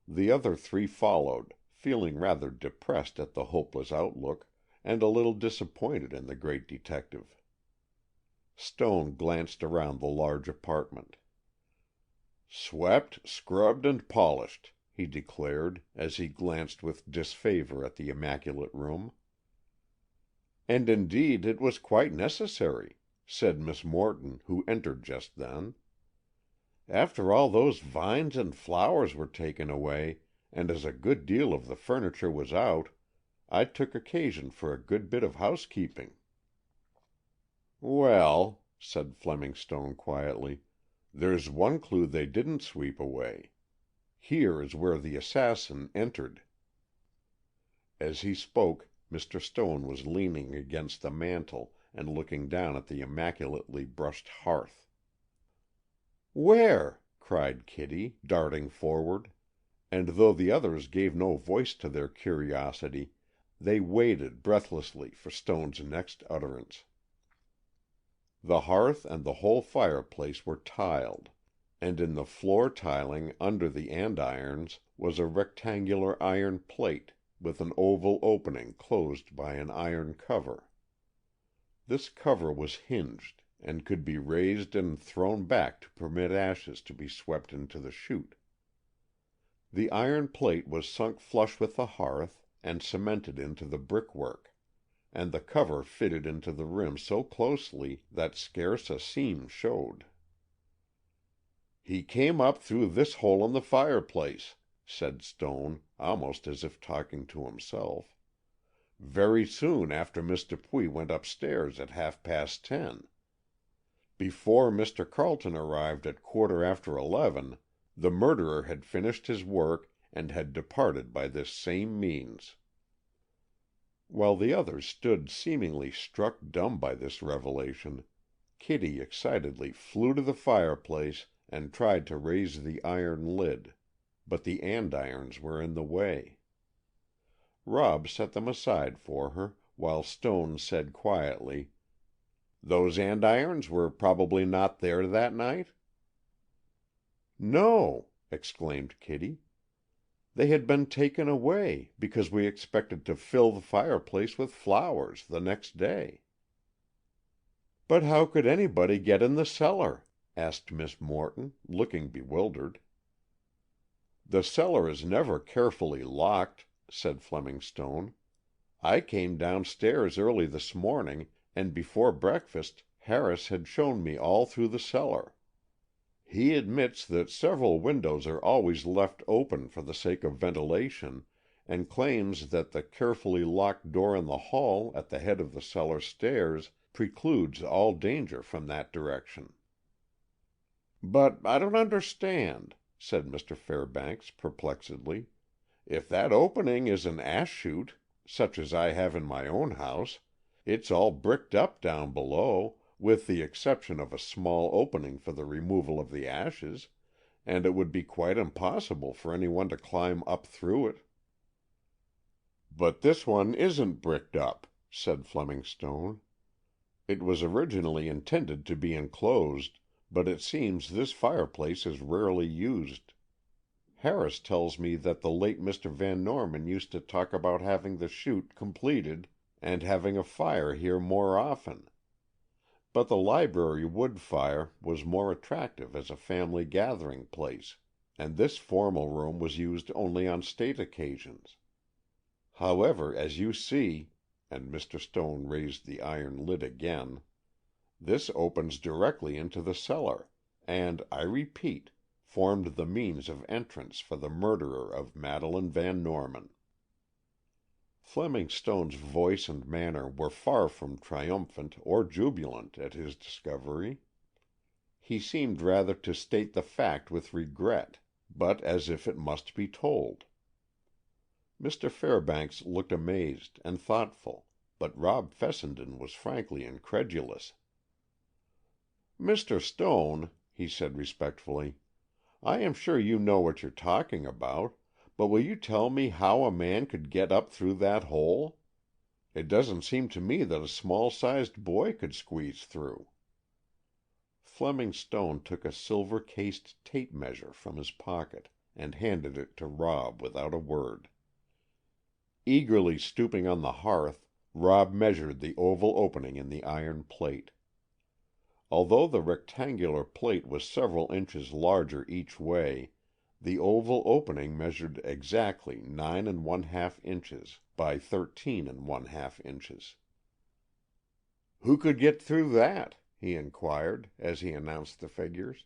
The other three followed, feeling rather depressed at the hopeless outlook, and a little disappointed in the great detective. Stone glanced around the large apartment. "Swept, scrubbed, and polished," he declared, as he glanced with disfavor at the immaculate room. "And indeed it was quite necessary," said Miss Morton, who entered just then. "After all those vines and flowers were taken away, and as a good deal of the furniture was out, I took occasion for a good bit of housekeeping." "Well," said Fleming Stone quietly, "there's one clue they didn't sweep away. Here is where the assassin entered." As he spoke, Mr. Stone was leaning against the mantel and looking down at the immaculately brushed hearth. "Where?" cried Kitty, darting forward, and though the others gave no voice to their curiosity, they waited breathlessly for Stone's next utterance. The hearth and the whole fireplace were tiled, and in the floor tiling under the andirons was a rectangular iron plate, with an oval opening closed by an iron cover. This cover was hinged, and could be raised and thrown back to permit ashes to be swept into the chute. The iron plate was sunk flush with the hearth, and cemented into the brickwork, and the cover fitted into the rim so closely that scarce a seam showed. "He came up through this hole in the fireplace," said Stone, almost as if talking to himself, "very soon after Miss Dupuy went upstairs at 10:30. Before Mr. Carleton arrived at 11:15, the murderer had finished his work and had departed by this same means." While the others stood seemingly struck dumb by this revelation, Kitty excitedly flew to the fireplace and tried to raise the iron lid, but the andirons were in the way. Rob set them aside for her, while Stone said quietly, "Those andirons were probably not there that night?" "No," exclaimed Kitty. "They had been taken away, because we expected to fill the fireplace with flowers the next day." "But how could anybody get in the cellar?" asked Miss Morton, looking bewildered. "The cellar is never carefully locked," said Fleming Stone. "I came downstairs early this morning, and before breakfast Harris had shown me all through the cellar. He admits that several windows are always left open for the sake of ventilation, and claims that the carefully locked door in the hall at the head of the cellar stairs precludes all danger from that direction." "But I don't understand," said Mr. Fairbanks perplexedly. "If that opening is an ash chute, such as I have in my own house, it's all bricked up down below, with the exception of a small opening for the removal of the ashes, and it would be quite impossible for anyone to climb up through it." "But this one isn't bricked up," said Fleming Stone. "It was originally intended to be enclosed, but it seems this fireplace is rarely used. Harris tells me that the late Mr. Van Norman used to talk about having the chute completed and having a fire here more often. But the library wood fire was more attractive as a family gathering place, and this formal room was used only on state occasions. However, as you see," and Mr. Stone raised the iron lid again, "this opens directly into the cellar, and, I repeat, formed the means of entrance for the murderer of Madeleine Van Norman." Fleming Stone's voice and manner were far from triumphant or jubilant at his discovery. He seemed rather to state the fact with regret, but as if it must be told. Mr. Fairbanks looked amazed and thoughtful, but Rob Fessenden was frankly incredulous. "Mr. Stone," he said respectfully, "I am sure you know what you're talking about, but will you tell me how a man could get up through that hole? It doesn't seem to me that a small-sized boy could squeeze through." Fleming Stone took a silver-cased tape measure from his pocket and handed it to Rob without a word. Eagerly stooping on the hearth, Rob measured the oval opening in the iron plate. Although the rectangular plate was several inches larger each way, the oval opening measured exactly 9½ inches by 13½ inches. "Who could get through that?" he inquired, as he announced the figures.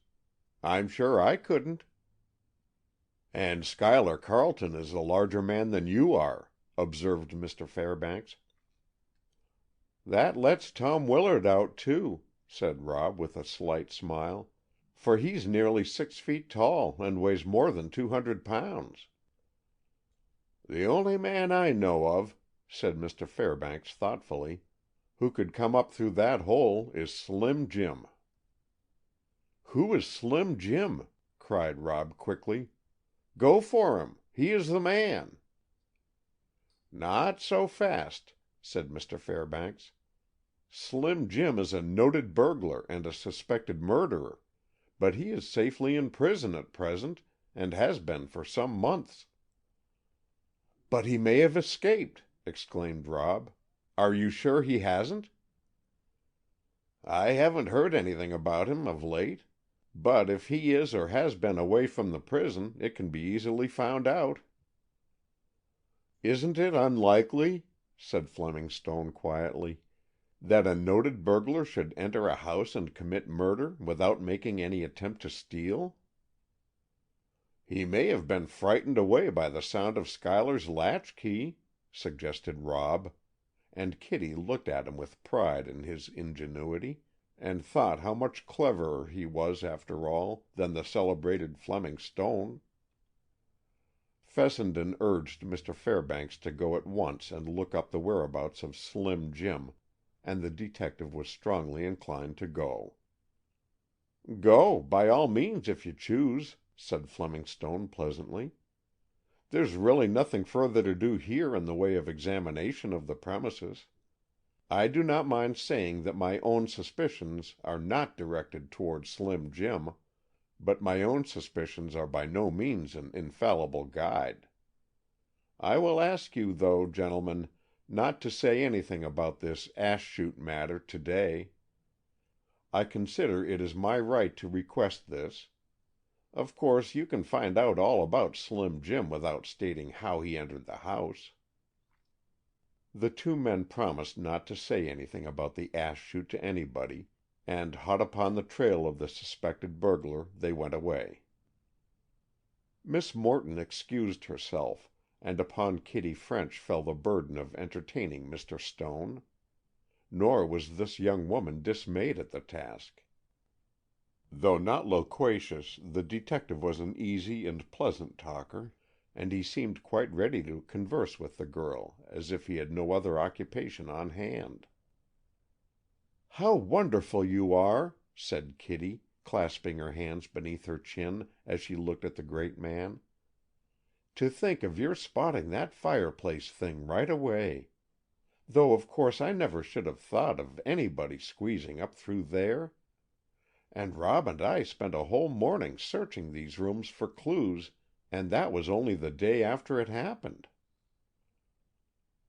"I'm sure I couldn't." "And Schuyler Carleton is a larger man than you are," observed Mr. Fairbanks. "That lets Tom Willard out, too," said Rob with a slight smile, "for he's nearly 6 feet tall and weighs more than 200 pounds. "The only man I know of," said Mr. Fairbanks thoughtfully, "who could come up through that hole is Slim Jim." "Who is Slim Jim?" cried Rob quickly. "Go for him! He is the man!" "Not so fast," said Mr. Fairbanks. "Slim Jim is a noted burglar and a suspected murderer, but he is safely in prison at present, and has been for some months." "But he may have escaped!" exclaimed Rob. "Are you sure he hasn't?" "I haven't heard anything about him of late, but if he is or has been away from the prison, it can be easily found out." "Isn't it unlikely," said Fleming Stone quietly, "that a noted burglar should enter a house and commit murder without making any attempt to steal?" "He may have been frightened away by the sound of Schuyler's latchkey," suggested Rob, and Kitty looked at him with pride in his ingenuity, and thought how much cleverer he was, after all, than the celebrated Fleming Stone. Fessenden urged Mr. Fairbanks to go at once and look up the whereabouts of Slim Jim, and the detective was strongly inclined to go. "Go, by all means, if you choose," said Fleming Stone pleasantly. "There's really nothing further to do here in the way of examination of the premises. I do not mind saying that my own suspicions are not directed toward Slim Jim, but my own suspicions are by no means an infallible guide. I will ask you, though, gentlemen, not to say anything about this ash chute matter to-day. I consider it is my right to request this. Of course, you can find out all about Slim Jim without stating how he entered the house." The two men promised not to say anything about the ash chute to anybody, and hot upon the trail of the suspected burglar, they went away. Miss Morton excused herself, and upon Kitty French fell the burden of entertaining Mr. Stone. Nor was this young woman dismayed at the task. Though not loquacious, the detective was an easy and pleasant talker, and he seemed quite ready to converse with the girl as if he had no other occupation on hand. "How wonderful you are!" said Kitty, clasping her hands beneath her chin as she looked at the great man. "To think of your spotting that fireplace thing right away! Though of course I never should have thought of anybody squeezing up through there. And Rob and I spent a whole morning searching these rooms for clues, And that was only the day after it happened."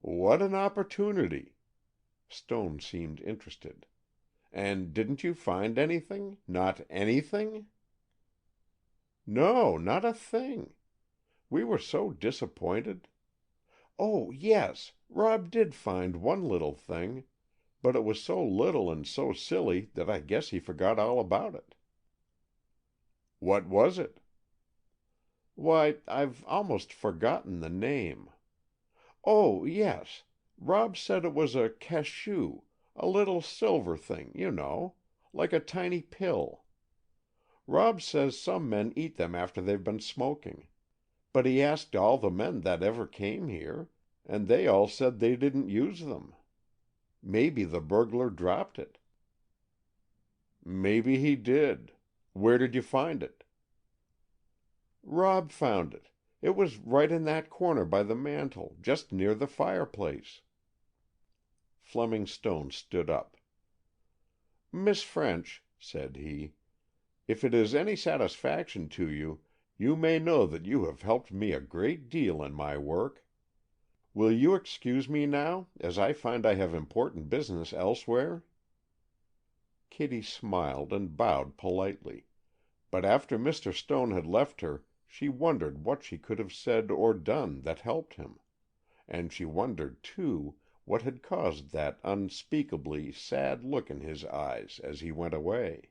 "What an opportunity!" Stone seemed interested. "And didn't you find anything? Not anything?" "No, not a thing. We were so disappointed. Oh, yes, Rob did find one little thing, but it was so little and so silly that I guess he forgot all about it." "What was it?" "Why, I've almost forgotten the name. Oh, yes, Rob said it was a cachou, a little silver thing, you know, like a tiny pill. Rob says some men eat them after they've been smoking. But he asked all the men that ever came here, and they all said they didn't use them. Maybe the burglar dropped it." "Maybe he did. Where did you find it?" "Rob found it. It was right in that corner by the mantel, just near the fireplace." Fleming Stone stood up. "Miss French," said he, "if it is any satisfaction to you, you may know that you have helped me a great deal in my work. Will you excuse me now, as I find I have important business elsewhere?" Kitty smiled and bowed politely, but after Mr. Stone had left her, she wondered what she could have said or done that helped him, and she wondered, too, what had caused that unspeakably sad look in his eyes as he went away.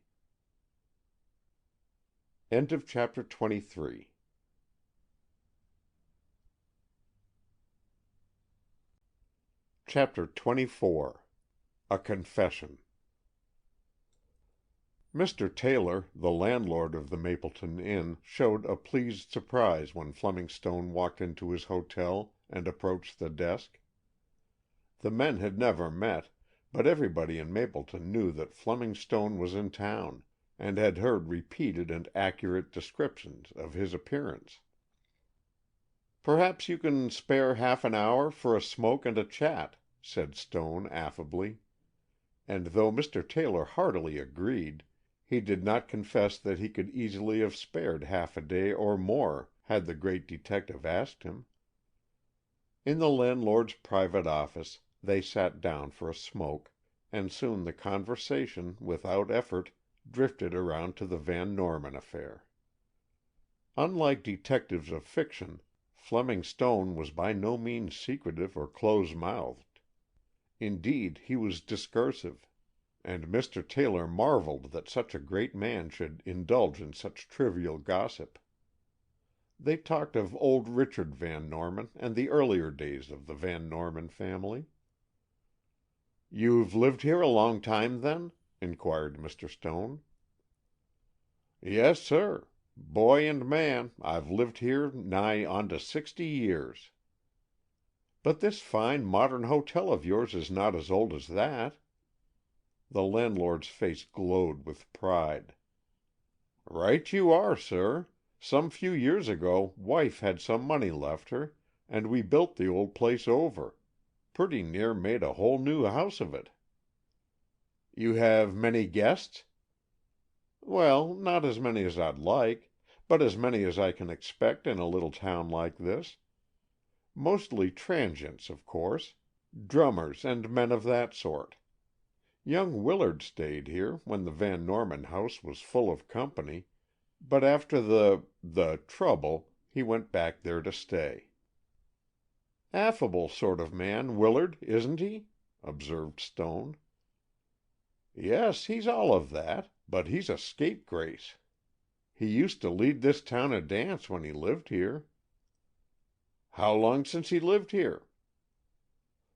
End of chapter 23. Chapter 24. A Confession. Mr. Taylor, the landlord of the Mapleton Inn, showed a pleased surprise when Fleming Stone walked into his hotel and approached the desk. The men had never met, but everybody in Mapleton knew that Fleming Stone was in town, and had heard repeated and accurate descriptions of his appearance. "Perhaps you can spare half an hour for a smoke and a chat," said Stone affably, and though Mr. Taylor heartily agreed, he did not confess that he could easily have spared half a day or more had the great detective asked him. In the landlord's private office they sat down for a smoke, and soon the conversation, without effort, drifted around to the Van Norman affair. Unlike detectives of fiction, Fleming Stone was by no means secretive or close-mouthed. Indeed, he was discursive, and Mr. Taylor marveled that such a great man should indulge in such trivial gossip. They talked of old Richard Van Norman and the earlier days of the Van Norman family. "You've lived here a long time, then?" inquired Mr. Stone. "Yes, sir. Boy and man, I've lived here nigh onto 60 years." "But this fine modern hotel of yours is not as old as that." The landlord's face glowed with pride. "Right you are, sir. Some few years ago wife had some money left her, and we built the old place over. Pretty near made a whole new house of it." "You have many guests?" "Well, not as many as I'd like, but as many as I can expect in a little town like this. Mostly transients, of course, drummers and men of that sort. Young Willard stayed here when the Van Norman house was full of company, but after the trouble, he went back there to stay." "Affable sort of man, Willard, isn't he?" observed Stone. "Yes, he's all of that, but he's a scapegrace. He used to lead this town a dance when he lived here." "How long since he lived here?"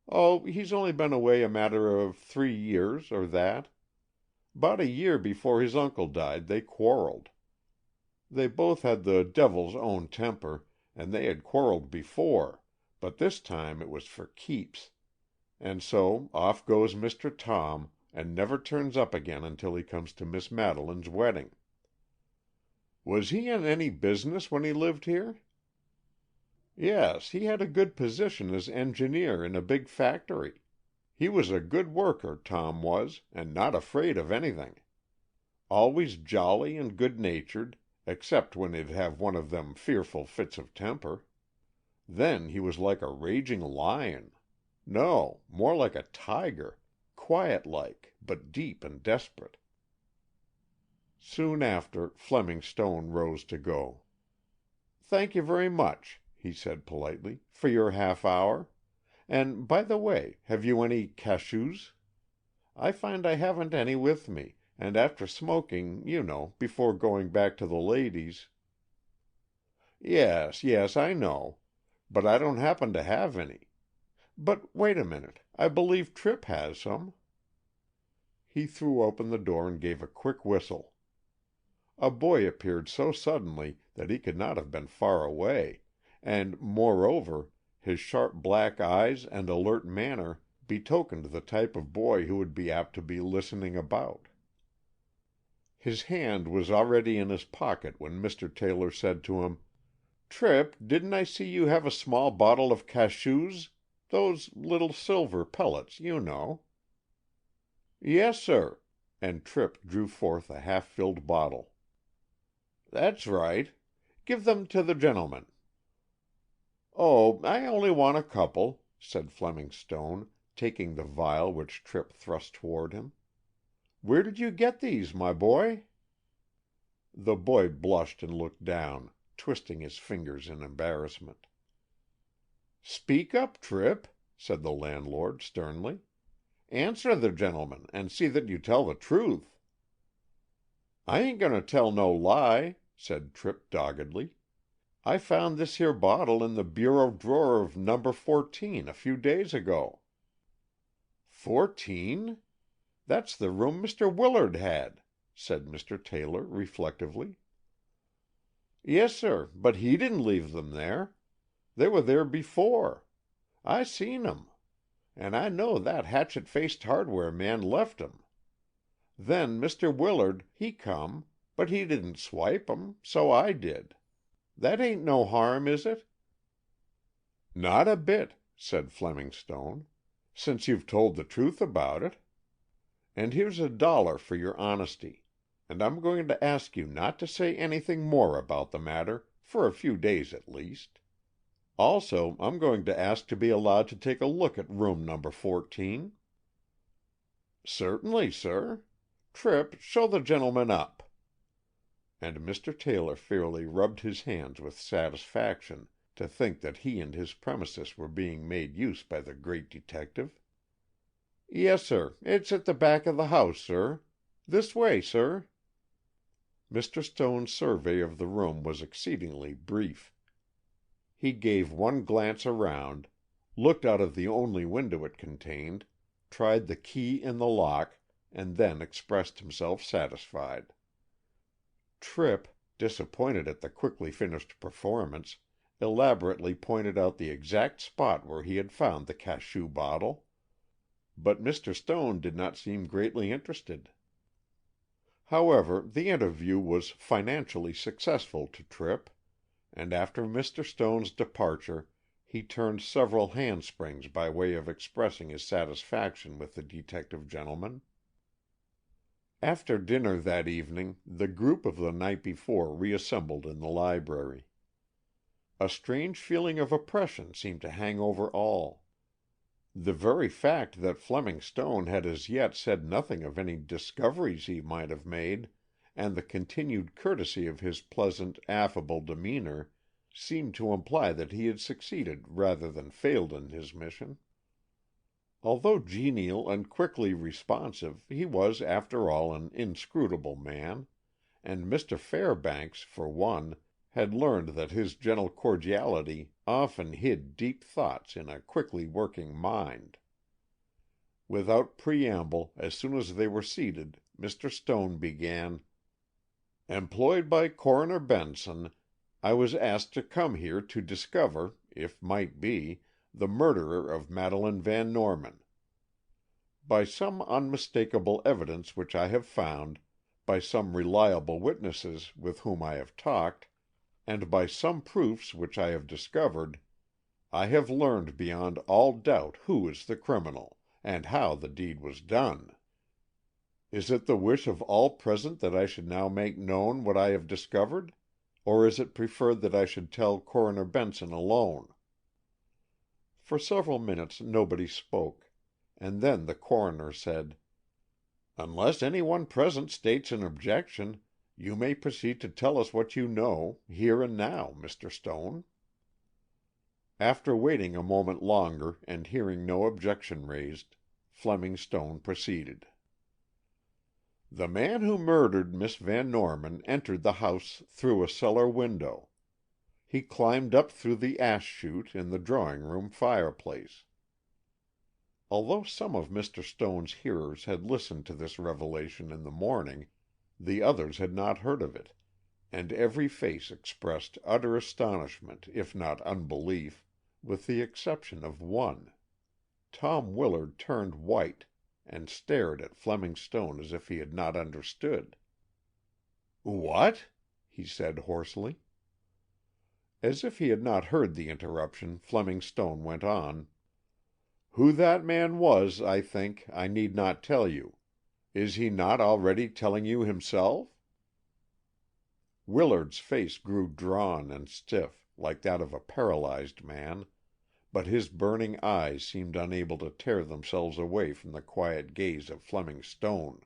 "Oh, he's only been away a matter of 3 years, or that. 'Bout a year before his uncle died they quarreled. They both had the devil's own temper, and they had quarreled before, but this time it was for keeps. And so off goes Mr. Tom, and never turns up again until he comes to Miss Madeleine's wedding." "Was he in any business when he lived here?" "Yes, he had a good position as engineer in a big factory. He was a good worker, Tom was, and not afraid of anything. Always jolly and good-natured, except when he'd have one of them fearful fits of temper. Then he was like a raging lion. No, more like a tiger, quiet-like, but deep and desperate. Soon after, Fleming Stone rose to go. "Thank you very much," he said politely, "for your half hour. And, by the way, have you any cachous? I find I haven't any with me, and after smoking, you know, before going back to the ladies—" "Yes, yes, I know. But I don't happen to have any. But wait a minute, I believe Tripp has some." He threw open the door and gave a quick whistle. A boy appeared so suddenly that he could not have been far away, and, moreover, his sharp black eyes and alert manner betokened the type of boy who would be apt to be listening about. His hand was already in his pocket when Mr. Taylor said to him, "Tripp, didn't I see you have a small bottle of cachous? Those little silver pellets, you know." "Yes, sir," and Tripp drew forth a half-filled bottle. "That's right. Give them to the gentleman." "Oh, I only want a couple," said Fleming Stone, taking the vial which Tripp thrust toward him. "Where did you get these, my boy?" The boy blushed and looked down, twisting his fingers in embarrassment. "Speak up, Tripp," said the landlord, sternly. "Answer the gentleman, and see that you tell the truth." "I ain't going to tell no lie," said Tripp doggedly. "I found this here bottle in the bureau drawer of No. 14 a few days ago." 14? That's the room Mr. Willard had," said Mr. Taylor reflectively. "Yes, sir, but he didn't leave them there. They were there before. I seen 'em. And I know that hatchet-faced hardware man left 'em. Then Mr. Willard, he come, but he didn't swipe 'em, so I did. That ain't no harm, is it?" "Not a bit," said Fleming Stone, "since you've told the truth about it. And here's $1 for your honesty, and I'm going to ask you not to say anything more about the matter, for a few days at least. Also, I'm going to ask to be allowed to take a look at room No. 14. "Certainly, sir. Tripp, show the gentleman up." And Mr. Taylor fairly rubbed his hands with satisfaction to think that he and his premises were being made use by the great detective. "Yes, sir. It's at the back of the house, sir. This way, sir." Mr. Stone's survey of the room was exceedingly brief. He gave one glance around, looked out of the only window it contained, tried the key in the lock, and then expressed himself satisfied. Tripp, disappointed at the quickly finished performance, elaborately pointed out the exact spot where he had found the cachou bottle. But Mr. Stone did not seem greatly interested. However, the interview was financially successful to Tripp, and after Mr. Stone's departure he turned several handsprings by way of expressing his satisfaction with the detective gentleman. After dinner that evening, the group of the night before reassembled in the library. A strange feeling of oppression seemed to hang over all. The very fact that Fleming Stone had as yet said nothing of any discoveries he might have made, and the continued courtesy of his pleasant, affable demeanor, seemed to imply that he had succeeded rather than failed in his mission. Although genial and quickly responsive, he was, after all, an inscrutable man, and Mr. Fairbanks, for one, had learned that his gentle cordiality often hid deep thoughts in a quickly working mind. Without preamble, as soon as they were seated, Mr. Stone began: "Employed by Coroner Benson, I was asked to come here to discover, if might be, the murderer of Madeleine Van Norman. By some unmistakable evidence which I have found, by some reliable witnesses with whom I have talked, and by some proofs which I have discovered, I have learned beyond all doubt who is the criminal, and how the deed was done. Is it the wish of all present that I should now make known what I have discovered, or is it preferred that I should tell Coroner Benson alone?" For several minutes nobody spoke, and then the coroner said, "Unless any one present states an objection, you may proceed to tell us what you know, here and now, Mr. Stone." After waiting a moment longer and hearing no objection raised, Fleming Stone proceeded. "The man who murdered Miss Van Norman entered the house through a cellar window. He climbed up through the ash chute in the drawing-room fireplace." Although some of Mr. Stone's hearers had listened to this revelation in the morning, the others had not heard of it, and every face expressed utter astonishment, if not unbelief, with the exception of one. Tom Willard turned white, and stared at Fleming Stone as if he had not understood. "What?" he said hoarsely. As if he had not heard the interruption, Fleming Stone went on. "Who that man was, I think, I need not tell you. Is he not already telling you himself?" Willard's face grew drawn and stiff, like that of a paralyzed man, but his burning eyes seemed unable to tear themselves away from the quiet gaze of Fleming Stone.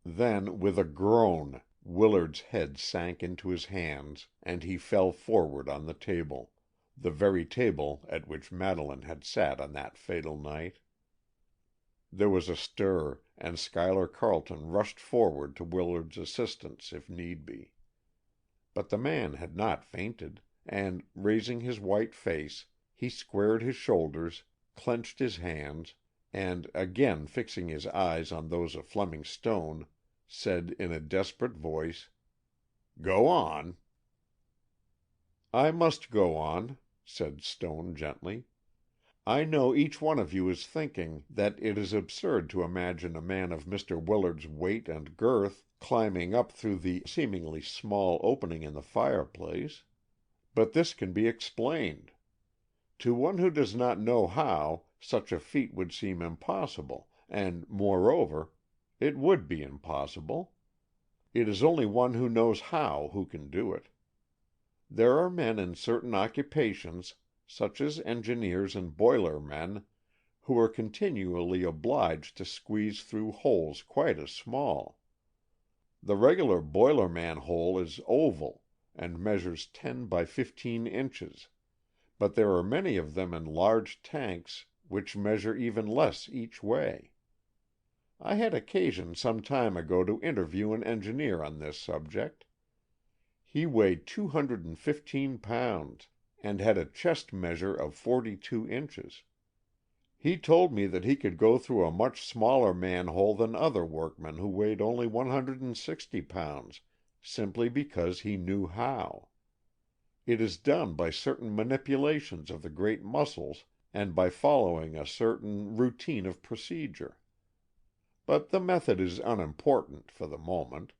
Then, with a groan, Willard's head sank into his hands, and he fell forward on the table, the very table at which Madeleine had sat on that fatal night. There was a stir, and Schuyler Carleton rushed forward to Willard's assistance, if need be. But the man had not fainted, and, raising his white face, he squared his shoulders, clenched his hands, and, again fixing his eyes on those of Fleming Stone, said in a desperate voice, "Go on." "I must go on," said Stone gently. "I know each one of you is thinking that it is absurd to imagine a man of Mr. Willard's weight and girth climbing up through the seemingly small opening in the fireplace. But this can be explained. To one who does not know how, such a feat would seem impossible, and, moreover, it would be impossible. It is only one who knows how who can do it. There are men in certain occupations, such as engineers and boiler men, who are continually obliged to squeeze through holes quite as small. The regular boiler man hole is oval, and measures 10 by 15 inches, but there are many of them in large tanks which measure even less each way. I had occasion some time ago to interview an engineer on this subject. He weighed 215 pounds, and had a chest measure of 42 inches. He told me that he could go through a much smaller manhole than other workmen who weighed only 160 pounds, simply because he knew how. It is done by certain manipulations of the great muscles and by following a certain routine of procedure. But the method is unimportant for the moment.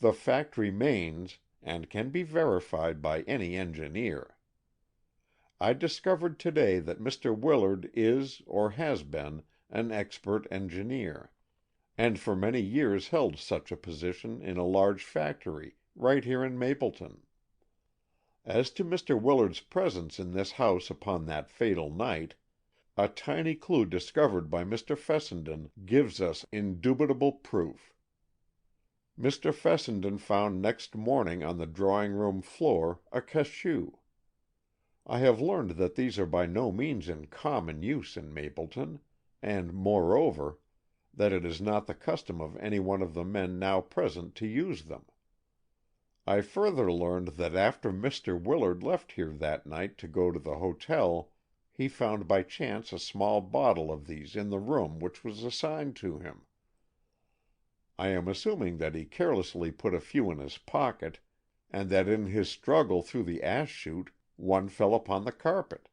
The fact remains, and can be verified by any engineer. I discovered today that Mr. Willard is, or has been, an expert engineer, and for many years held such a position in a large factory right here in Mapleton. As to Mr. Willard's presence in this house upon that fatal night, a tiny clue discovered by Mr. Fessenden gives us indubitable proof. Mr. Fessenden found next morning on the drawing-room floor a cachou. I have learned that these are by no means in common use in Mapleton, and, moreover, that it is not the custom of any one of the men now present to use them. I further learned that after Mr. Willard left here that night to go to the hotel, he found by chance a small bottle of these in the room which was assigned to him. I am assuming that he carelessly put a few in his pocket, and that in his struggle through the ash chute one fell upon the carpet.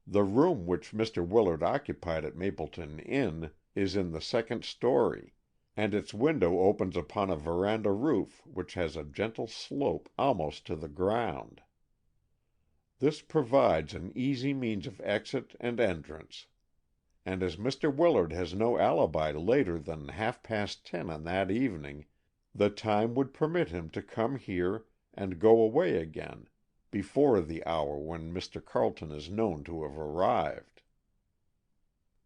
The room which Mr. Willard occupied at Mapleton Inn is in the second story, and its window opens upon a veranda roof which has a gentle slope almost to the ground. This provides an easy means of exit and entrance. and as Mr. Willard has no alibi later than 10:30 on that evening, the time would permit him to come here and go away again before the hour when Mr. Carleton is known to have arrived."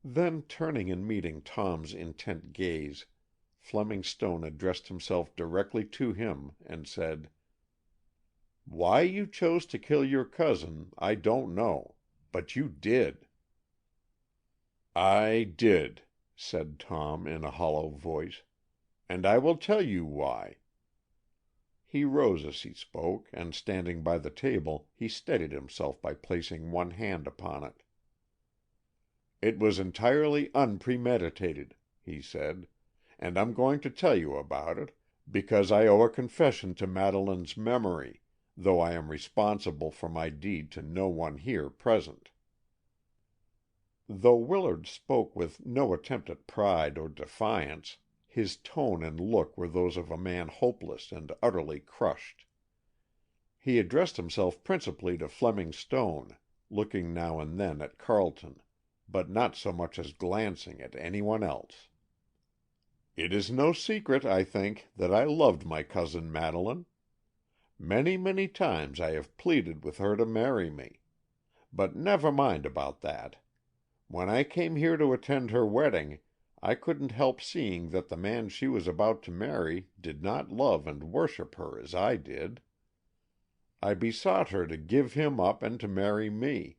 Then, turning and meeting Tom's intent gaze, Fleming Stone addressed himself directly to him and said, "Why you chose to kill your cousin, I don't know, but you did." "I did," said Tom in a hollow voice, "and I will tell you why." He rose as he spoke, and standing by the table, he steadied himself by placing one hand upon it. "It was entirely unpremeditated," he said, "and I'm going to tell you about it, because I owe a confession to Madeleine's memory, though I am responsible for my deed to no one here present." Though Willard spoke with no attempt at pride or defiance, his tone and look were those of a man hopeless and utterly crushed. He addressed himself principally to Fleming Stone, looking now and then at Carleton, but not so much as glancing at anyone else. "It is no secret, I think, that I loved my cousin Madeleine. Many, many times I have pleaded with her to marry me. But never mind about that. When I came here to attend her wedding, I couldn't help seeing that the man she was about to marry did not love and worship her as I did. I besought her to give him up and to marry me,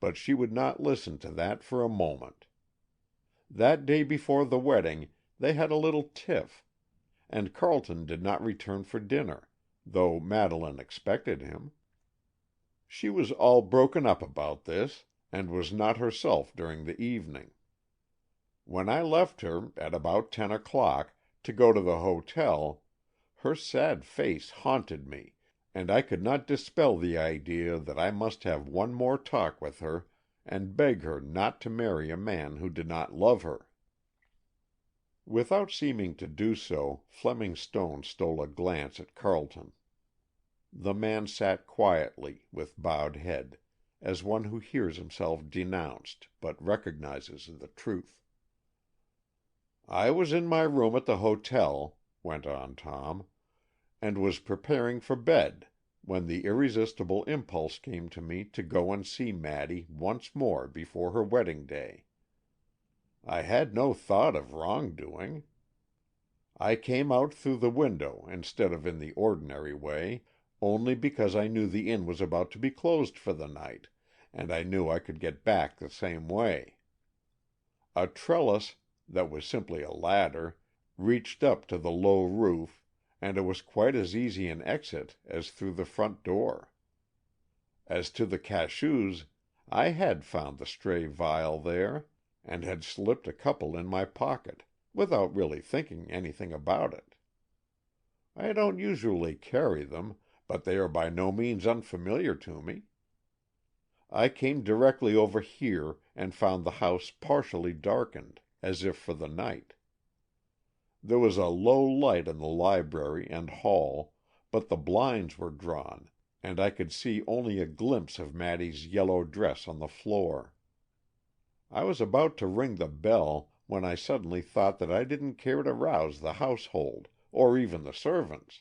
but she would not listen to that for a moment. That day before the wedding they had a little tiff, and Carleton did not return for dinner, though Madeleine expected him. She was all broken up about this, and was not herself during the evening. When I left her, at about 10 o'clock, to go to the hotel, her sad face haunted me, and I could not dispel the idea that I must have one more talk with her and beg her not to marry a man who did not love her." Without seeming to do so, Fleming Stone stole a glance at Carleton. The man sat quietly, with bowed head, as one who hears himself denounced, but recognizes the truth. "I was in my room at the hotel," went on Tom, "and was preparing for bed, when the irresistible impulse came to me to go and see Maddy once more before her wedding day. I had no thought of wrongdoing. I came out through the window instead of in the ordinary way, only because I knew the inn was about to be closed for the night, and I knew I could get back the same way. A trellis, that was simply a ladder, reached up to the low roof, and it was quite as easy an exit as through the front door. As to the cachous, I had found the stray vial there, and had slipped a couple in my pocket, without really thinking anything about it. I don't usually carry them, but they are by no means unfamiliar to me. I came directly over here, and found the house partially darkened, as if for the night. There was a low light in the library and hall, but the blinds were drawn, and I could see only a glimpse of Maddy's yellow dress on the floor. I was about to ring the bell, when I suddenly thought that I didn't care to rouse the household, or even the servants,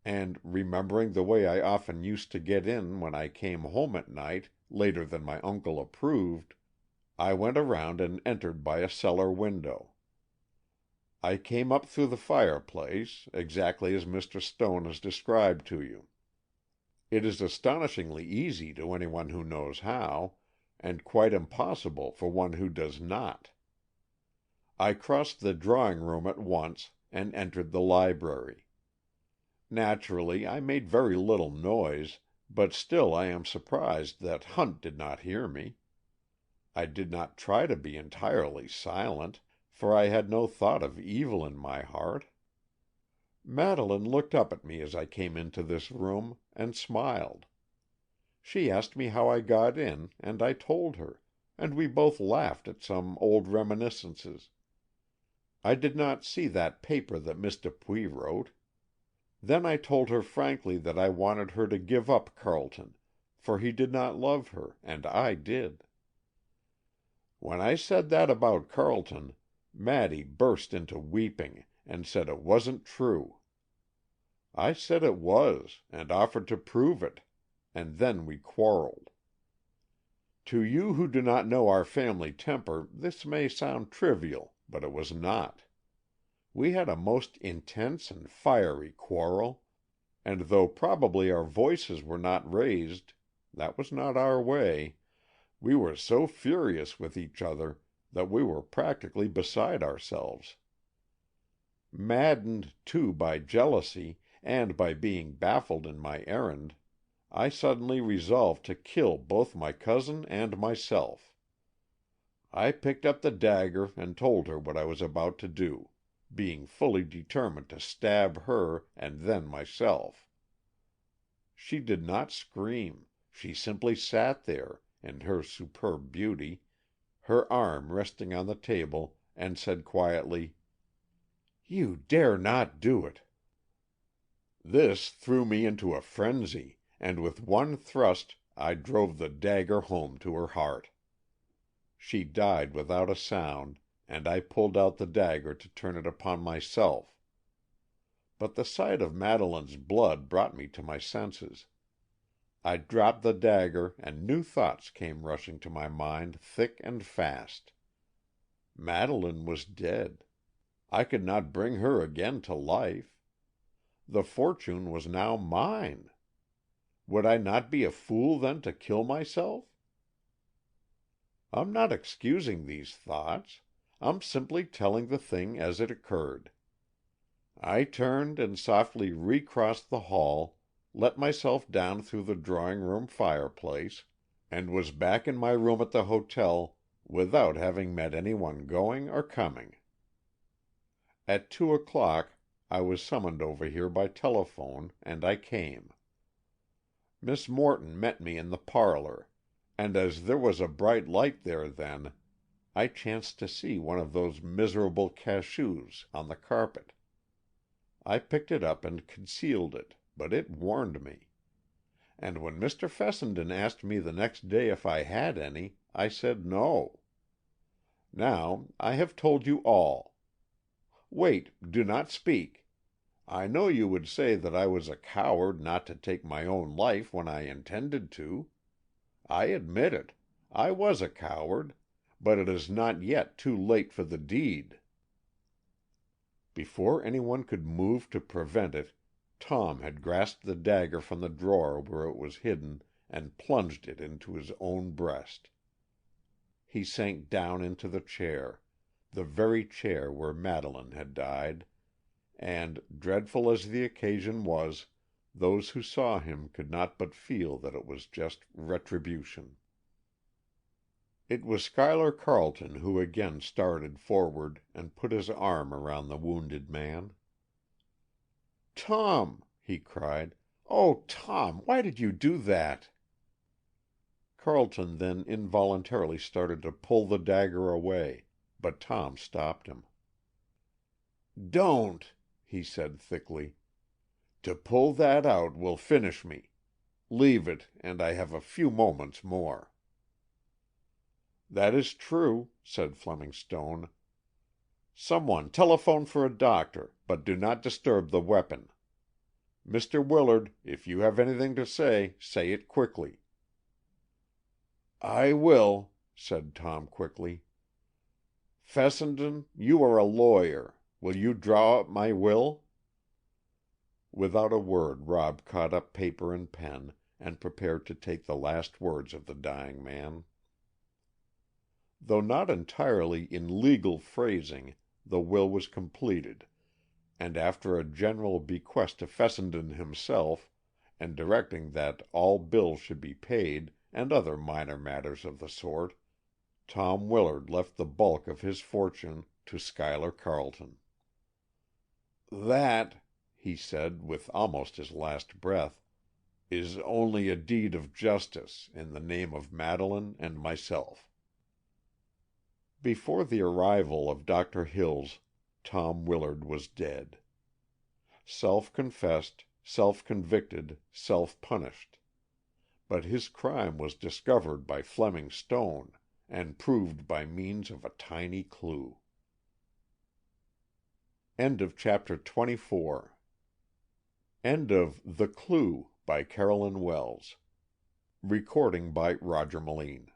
and, remembering the way I often used to get in when I came home at night, later than my uncle approved, I went around and entered by a cellar window. I came up through the fireplace, exactly as Mr. Stone has described to you. It is astonishingly easy to anyone who knows how, and quite impossible for one who does not. I crossed the drawing-room at once, and entered the library. Naturally, I made very little noise, but still I am surprised that Hunt did not hear me. I did not try to be entirely silent, for I had no thought of evil in my heart. Madeleine looked up at me as I came into this room, and smiled. She asked me how I got in, and I told her, and we both laughed at some old reminiscences. I did not see that paper that Miss Dupuy wrote. Then I told her frankly that I wanted her to give up Carleton, for he did not love her, and I did. When I said that about Carleton, Maddy burst into weeping, and said it wasn't true. I said it was, and offered to prove it, and then we quarreled. To you who do not know our family temper this may sound trivial, but it was not. We had a most intense and fiery quarrel, and though probably our voices were not raised, that was not our way, we were so furious with each other that we were practically beside ourselves. Maddened, too, by jealousy, and by being baffled in my errand, I suddenly resolved to kill both my cousin and myself. I picked up the dagger and told her what I was about to do, being fully determined to stab her and then myself. She did not scream, she simply sat there, in her superb beauty, her arm resting on the table, and said quietly, "You dare not do it." This threw me into a frenzy, and with one thrust I drove the dagger home to her heart. She died without a sound, and I pulled out the dagger to turn it upon myself. But the sight of Madeleine's blood brought me to my senses. I dropped the dagger, and new thoughts came rushing to my mind thick and fast. Madeleine was dead. I could not bring her again to life. The fortune was now mine. Would I not be a fool then to kill myself? I'm not excusing these thoughts. I'm simply telling the thing as it occurred. I turned and softly recrossed the hall, let myself down through the drawing-room fireplace, and was back in my room at the hotel without having met any one going or coming. At 2:00 I was summoned over here by telephone, and I came. Miss Morton met me in the parlor, and as there was a bright light there then, I chanced to see one of those miserable cachous on the carpet. I picked it up and concealed it, but it warned me. And when Mr. Fessenden asked me the next day if I had any, I said no. Now I have told you all. Wait, do not speak. I know you would say that I was a coward not to take my own life when I intended to. I admit it. I was a coward, but it is not yet too late for the deed." Before anyone could move to prevent it, Tom had grasped the dagger from the drawer where it was hidden and plunged it into his own breast. He sank down into the chair, the very chair where Madeleine had died, and, dreadful as the occasion was, those who saw him could not but feel that it was just retribution. It was Schuyler Carleton who again started forward and put his arm around the wounded man. "Tom!" he cried. "Oh, Tom, why did you do that?" Carleton then involuntarily started to pull the dagger away, but Tom stopped him. "Don't!" he said thickly. "To pull that out will finish me. Leave it, and I have a few moments more." "That is true," said Fleming Stone. "Some one telephone for a doctor, but do not disturb the weapon. Mr. Willard, if you have anything to say, say it quickly." "I will," said Tom quickly. "Fessenden, you are a lawyer. Will you draw up my will?" Without a word Rob caught up paper and pen, and prepared to take the last words of the dying man. Though not entirely in legal phrasing, the will was completed, and after a general bequest to Fessenden himself, and directing that all bills should be paid, and other minor matters of the sort, Tom Willard left the bulk of his fortune to Schuyler Carleton. "That," he said, with almost his last breath, "is only a deed of justice, in the name of Madeleine and myself." Before the arrival of Dr. Hills, Tom Willard was dead. Self-confessed, self-convicted, self-punished. But his crime was discovered by Fleming Stone, and proved by means of a tiny clue. End of chapter 24. End of The Clue by Carolyn Wells. Recording by Roger Melin.